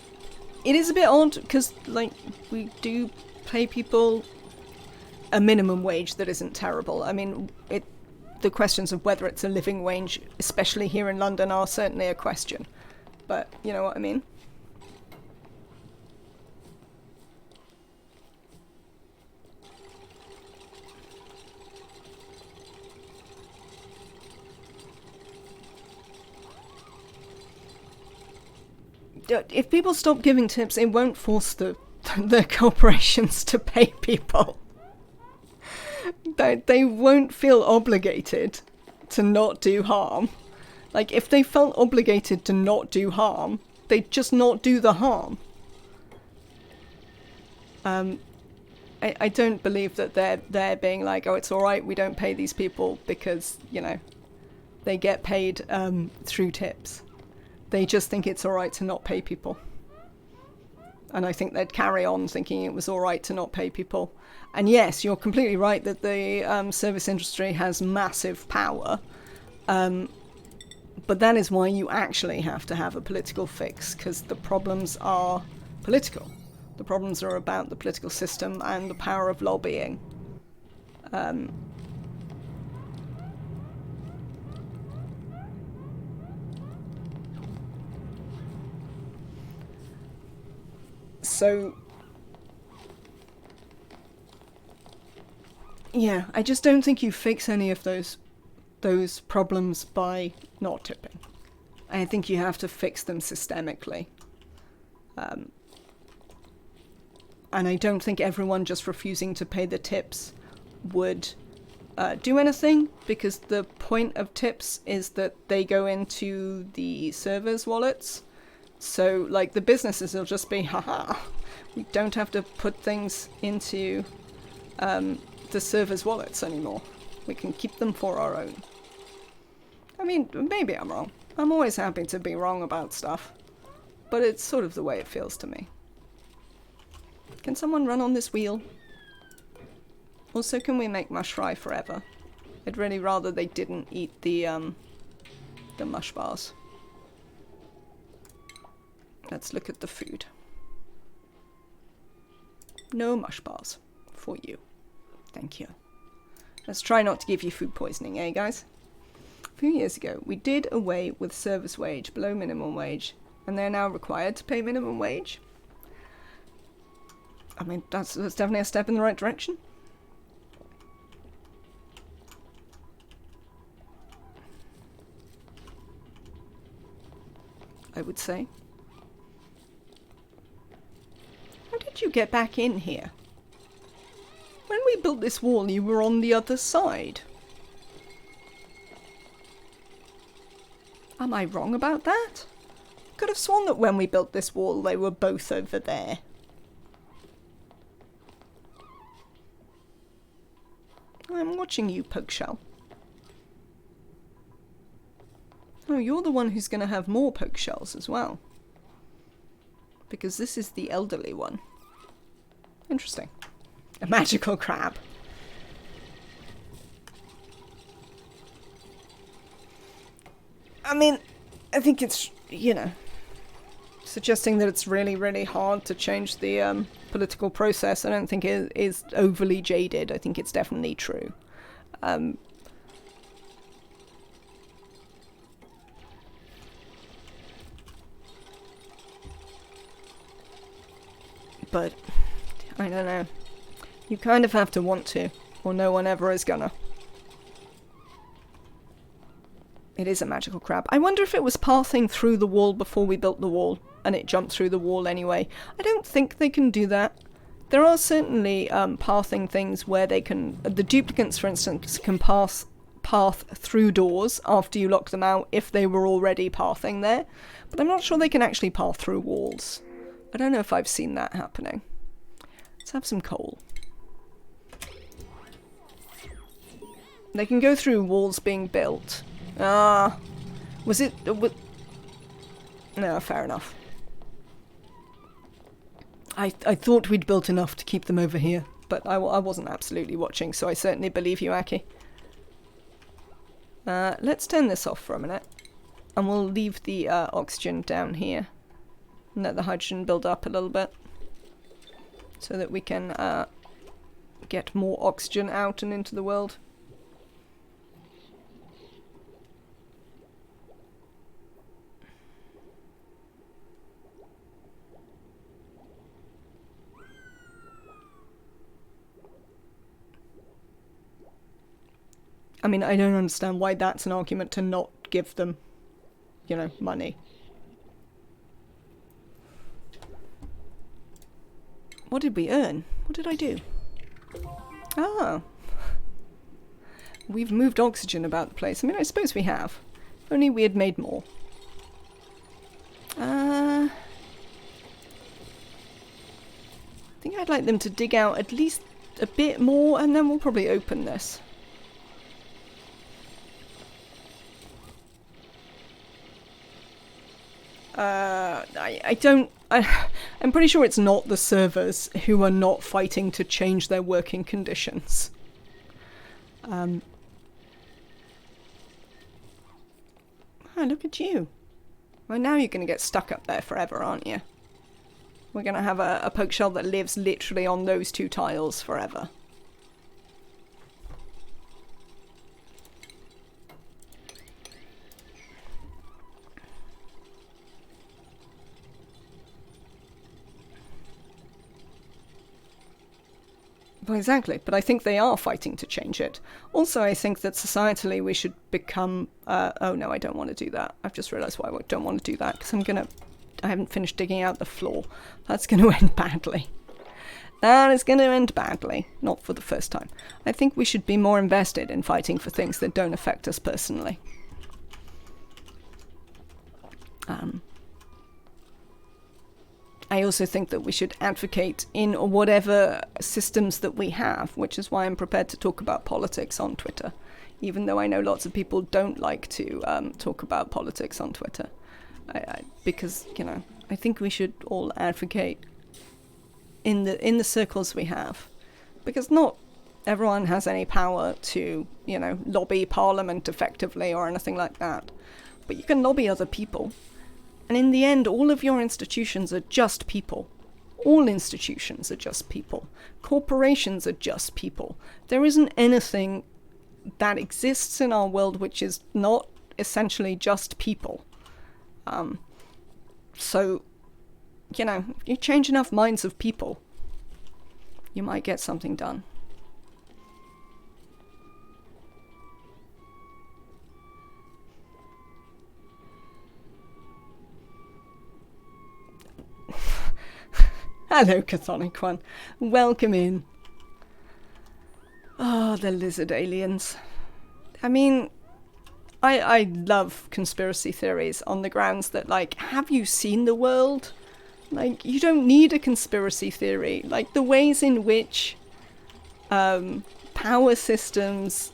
it is a bit odd, because, like, we do pay people a minimum wage that isn't terrible. I mean, the questions of whether it's a living wage, especially here in London, are certainly a question. But, you know what I mean? If people stop giving tips, it won't force the corporations to pay people. They won't feel obligated to not do harm. Like, if they felt obligated to not do harm, they'd just not do the harm. I don't believe that they're being like, oh, it's alright, we don't pay these people because, you know, they get paid through tips. They just think it's alright to not pay people. And I think they'd carry on thinking it was alright to not pay people. And yes, you're completely right that the service industry has massive power. But that is why you actually have to have a political fix, because the problems are political. The problems are about the political system and the power of lobbying. So, yeah, I just don't think you fix any of those problems by not tipping. I think you have to fix them systemically. And I don't think everyone just refusing to pay the tips would do anything, because the point of tips is that they go into the servers' wallets. So, like, the businesses will just be, haha, we don't have to put things into the servers' wallets anymore. We can keep them for our own. I mean, maybe I'm wrong. I'm always happy to be wrong about stuff. But it's sort of the way it feels to me. Can someone run on this wheel? Also, can we make mush fry forever? I'd really rather they didn't eat the mush bars. Let's look at the food. No mush bars for you. Thank you. Let's try not to give you food poisoning, eh, guys? A few years ago, we did away with service wage below minimum wage, and they're now required to pay minimum wage. I mean, that's definitely a step in the right direction. I would say. How did you get back in here? When we built this wall, you were on the other side. Am I wrong about that? Could have sworn that when we built this wall, they were both over there. I'm watching you, Pokeshell. Oh, you're the one who's going to have more Pokeshells as well. Because this is the elderly one. Interesting. A magical crab. I mean, I think it's, suggesting that it's really, really hard to change the political process, I don't think it is overly jaded. I think it's definitely true. But, I don't know. You kind of have to want to, or no one ever is gonna. It is a magical crab. I wonder if it was pathing through the wall before we built the wall, and it jumped through the wall anyway. I don't think they can do that. There are certainly pathing things where they can... The duplicates, for instance, can path through doors after you lock them out if they were already pathing there. But I'm not sure they can actually path through walls. I don't know if I've seen that happening. Let's have some coal. They can go through walls being built. Was it... No, fair enough. I thought we'd built enough to keep them over here, but I wasn't absolutely watching, so I certainly believe you, Aki. Let's turn this off for a minute, and we'll leave the oxygen down here, and let the hydrogen build up a little bit, so that we can get more oxygen out and into the world. I mean, I don't understand why that's an argument to not give them, money. What did we earn? What did I do? Ah. We've moved oxygen about the place. I mean, I suppose we have. If only we had made more. I think I'd like them to dig out at least a bit more, and then we'll probably open this. I'm pretty sure it's not the servers who are not fighting to change their working conditions. Look at you. Well, now you're going to get stuck up there forever, aren't you? We're going to have a poke shell that lives literally on those two tiles forever. Well, exactly, but I think they are fighting to change it. Also, I think that societally we should become... oh no, I don't want to do that. I've just realised why I don't want to do that, because I haven't finished digging out the floor. That's going to end badly. That is going to end badly. Not for the first time. I think we should be more invested in fighting for things that don't affect us personally. I also think that we should advocate in whatever systems that we have, which is why I'm prepared to talk about politics on Twitter, even though I know lots of people don't like to talk about politics on Twitter. Because, I think we should all advocate in the circles we have, because not everyone has any power to, lobby Parliament effectively or anything like that, but you can lobby other people. And in the end, all of your institutions are just people. All institutions are just people. Corporations are just people. There isn't anything that exists in our world which is not essentially just people. So, if you change enough minds of people, you might get something done. Hello, Chthonic One. Welcome in. Oh, the lizard aliens. I mean, I love conspiracy theories on the grounds that, have you seen the world? You don't need a conspiracy theory. The ways in which power systems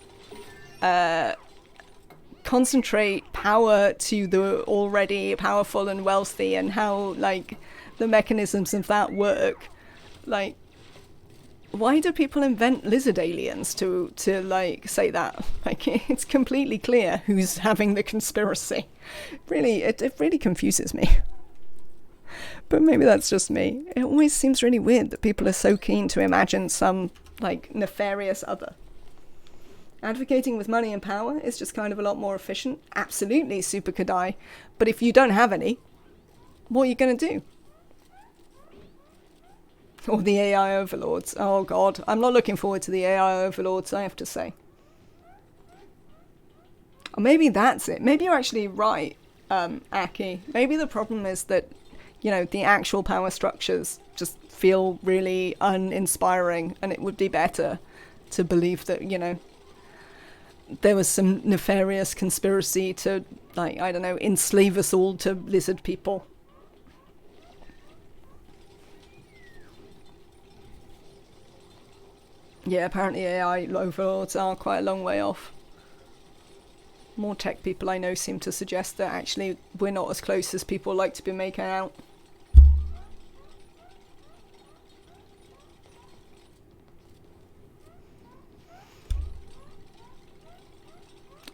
concentrate power to the already powerful and wealthy, and how, the mechanisms of that work, why do people invent lizard aliens to like say that? Like, it's completely clear who's having the conspiracy. Really, it really confuses me. But maybe that's just me. It always seems really weird that people are so keen to imagine some like nefarious other. Advocating with money and power is just kind of a lot more efficient. Absolutely, super could I. But if you don't have any, what are you going to do? Or the AI overlords. Oh god, I'm not looking forward to the AI overlords, I have to say. Or maybe that's it. Maybe you're actually right, Aki. Maybe the problem is that, you know, the actual power structures just feel really uninspiring, and it would be better to believe that, you know, there was some nefarious conspiracy to, like, I don't know, enslave us all to lizard people. Yeah, apparently AI overlords are quite a long way off. More tech people I know seem to suggest that actually we're not as close as people like to be making out.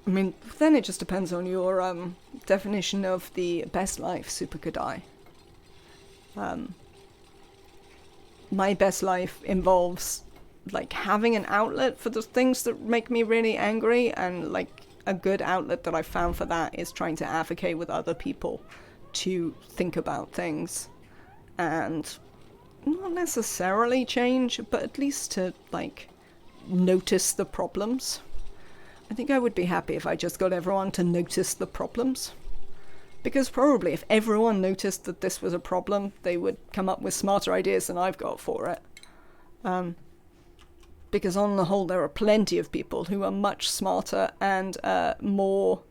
I mean, then it just depends on your definition of the best life, Super Kodai. My best life involves like having an outlet for the things that make me really angry, and like a good outlet that I found for that is trying to advocate with other people to think about things and not necessarily change, but at least to like notice the problems. I think I would be happy if I just got everyone to notice the problems. Because probably if everyone noticed that this was a problem, they would come up with smarter ideas than I've got for it. Because on the whole, there are plenty of people who are much smarter and more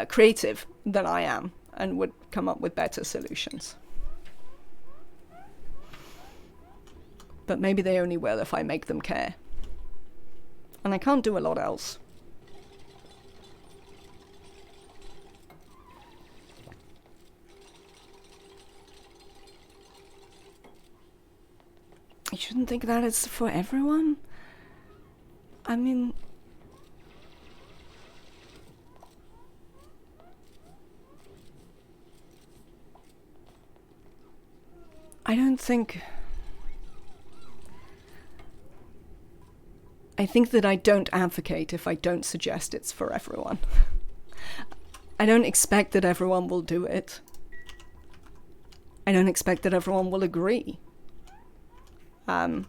creative than I am, and would come up with better solutions. But maybe they only will if I make them care. And I can't do a lot else. You shouldn't think that it's for everyone. I mean, I don't think... I think that I don't advocate if I don't suggest it's for everyone. I don't expect that everyone will do it. I don't expect that everyone will agree. But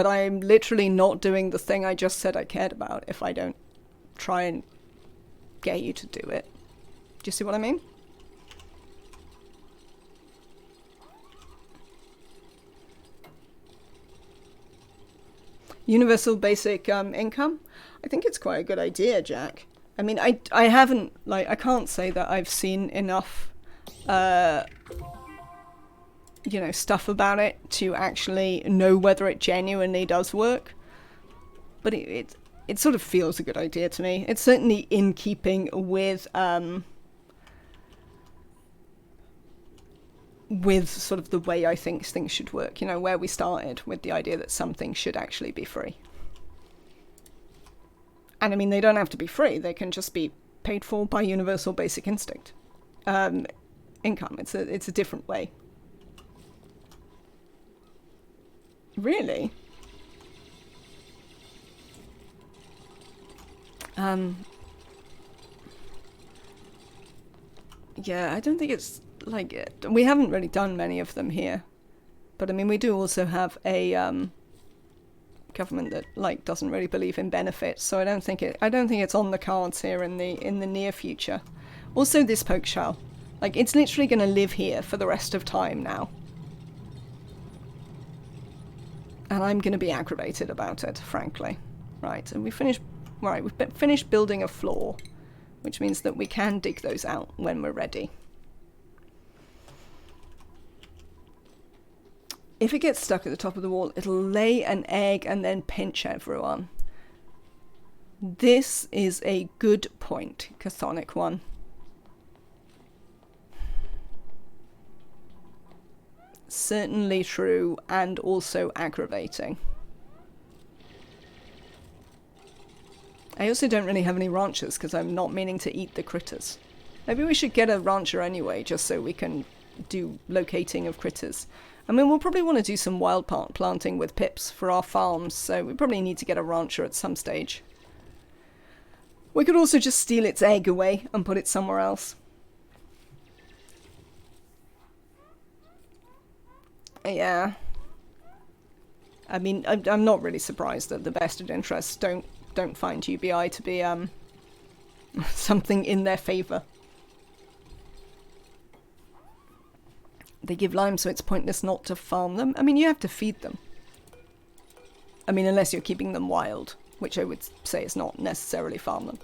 I'm literally not doing the thing I just said I cared about if I don't try and get you to do it. Do you see what I mean? Universal basic income? I think it's quite a good idea, Jack. I mean, I haven't, like, I can't say that I've seen enough, you know, stuff about it to actually know whether it genuinely does work. But it sort of feels a good idea to me. It's certainly in keeping with sort of the way I think things should work, you know, where we started with the idea that some things should actually be free. And I mean, they don't have to be free, they can just be paid for by universal basic instinct. Income, it's a different way. Really? Yeah, I don't think it's like it. We haven't really done many of them here, but I mean, we do also have a government that like doesn't really believe in benefits, so I don't think it's on the cards here in the near future. Also, this poke shell, like, it's literally going to live here for the rest of time now, and I'm going to be aggravated about it, frankly. Right, and we've finished building a floor, which means that we can dig those out when we're ready. If it gets stuck at the top of the wall, it'll lay an egg and then pinch everyone. This is a good point, Chthonic One. certainly true and also aggravating. I also don't really have any ranchers because I'm not meaning to eat the critters. Maybe we should get a rancher anyway, just so we can do locating of critters. I mean, we'll probably want to do some wild planting with pips for our farms, so we probably need to get a rancher at some stage. We could also just steal its egg away and put it somewhere else. Yeah. I mean, I'm not really surprised that the vested interests don't find UBI to be something in their favour. They give lime, so it's pointless not to farm them. I mean, you have to feed them. I mean, unless you're keeping them wild, which I would say is not necessarily farm them.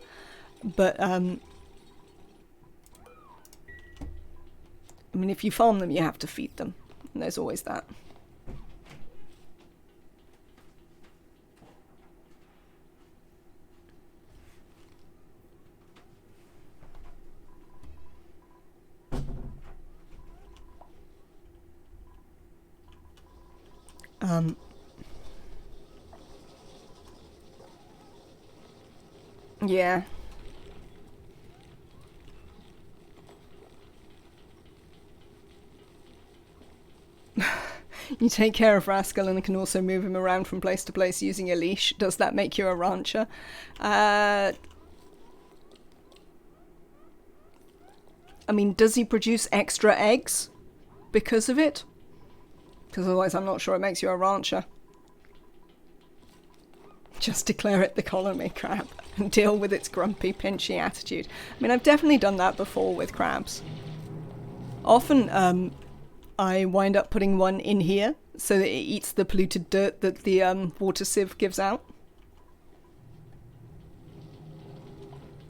But, I mean, if you farm them, you have to feed them. And there's always that. Yeah. You take care of Rascal and can also move him around from place to place using a leash. Does that make you a rancher? I mean, does he produce extra eggs because of it? Because otherwise I'm not sure it makes you a rancher. Just declare it the colony crab and deal with its grumpy, pinchy attitude. I mean, I've definitely done that before with crabs. Often, I wind up putting one in here so that it eats the polluted dirt that the water sieve gives out.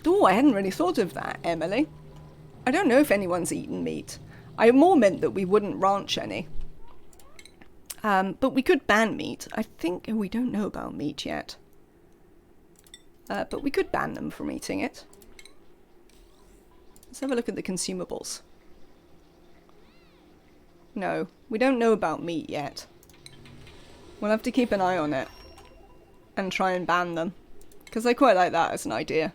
Oh, I hadn't really thought of that, Emily. I don't know if anyone's eaten meat. I more meant that we wouldn't ranch any. But we could ban meat. I think we don't know about meat yet. But we could ban them from eating it. Let's have a look at the consumables. No, we don't know about meat yet. We'll have to keep an eye on it. And try and ban them. Because I quite like that as an idea.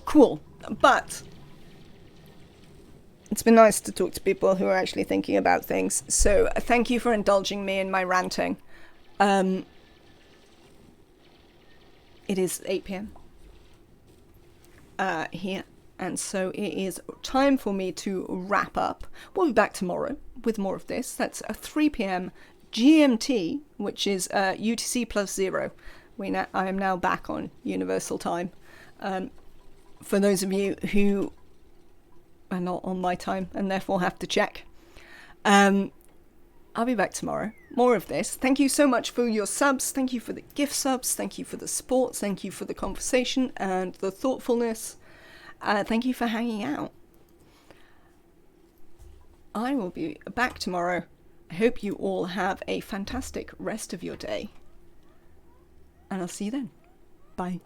Cool. But it's been nice to talk to people who are actually thinking about things. So thank you for indulging me in my ranting. It is 8 p.m. Here. And so it is time for me to wrap up. We'll be back tomorrow with more of this. That's 3 p.m. GMT, which is UTC plus 0. I am now back on Universal Time. For those of you who are not on my time and therefore have to check. I'll be back tomorrow. More of this. Thank you so much for your subs. Thank you for the gift subs. Thank you for the support. Thank you for the conversation and the thoughtfulness. Thank you for hanging out. I will be back tomorrow. I hope you all have a fantastic rest of your day. And I'll see you then. Bye.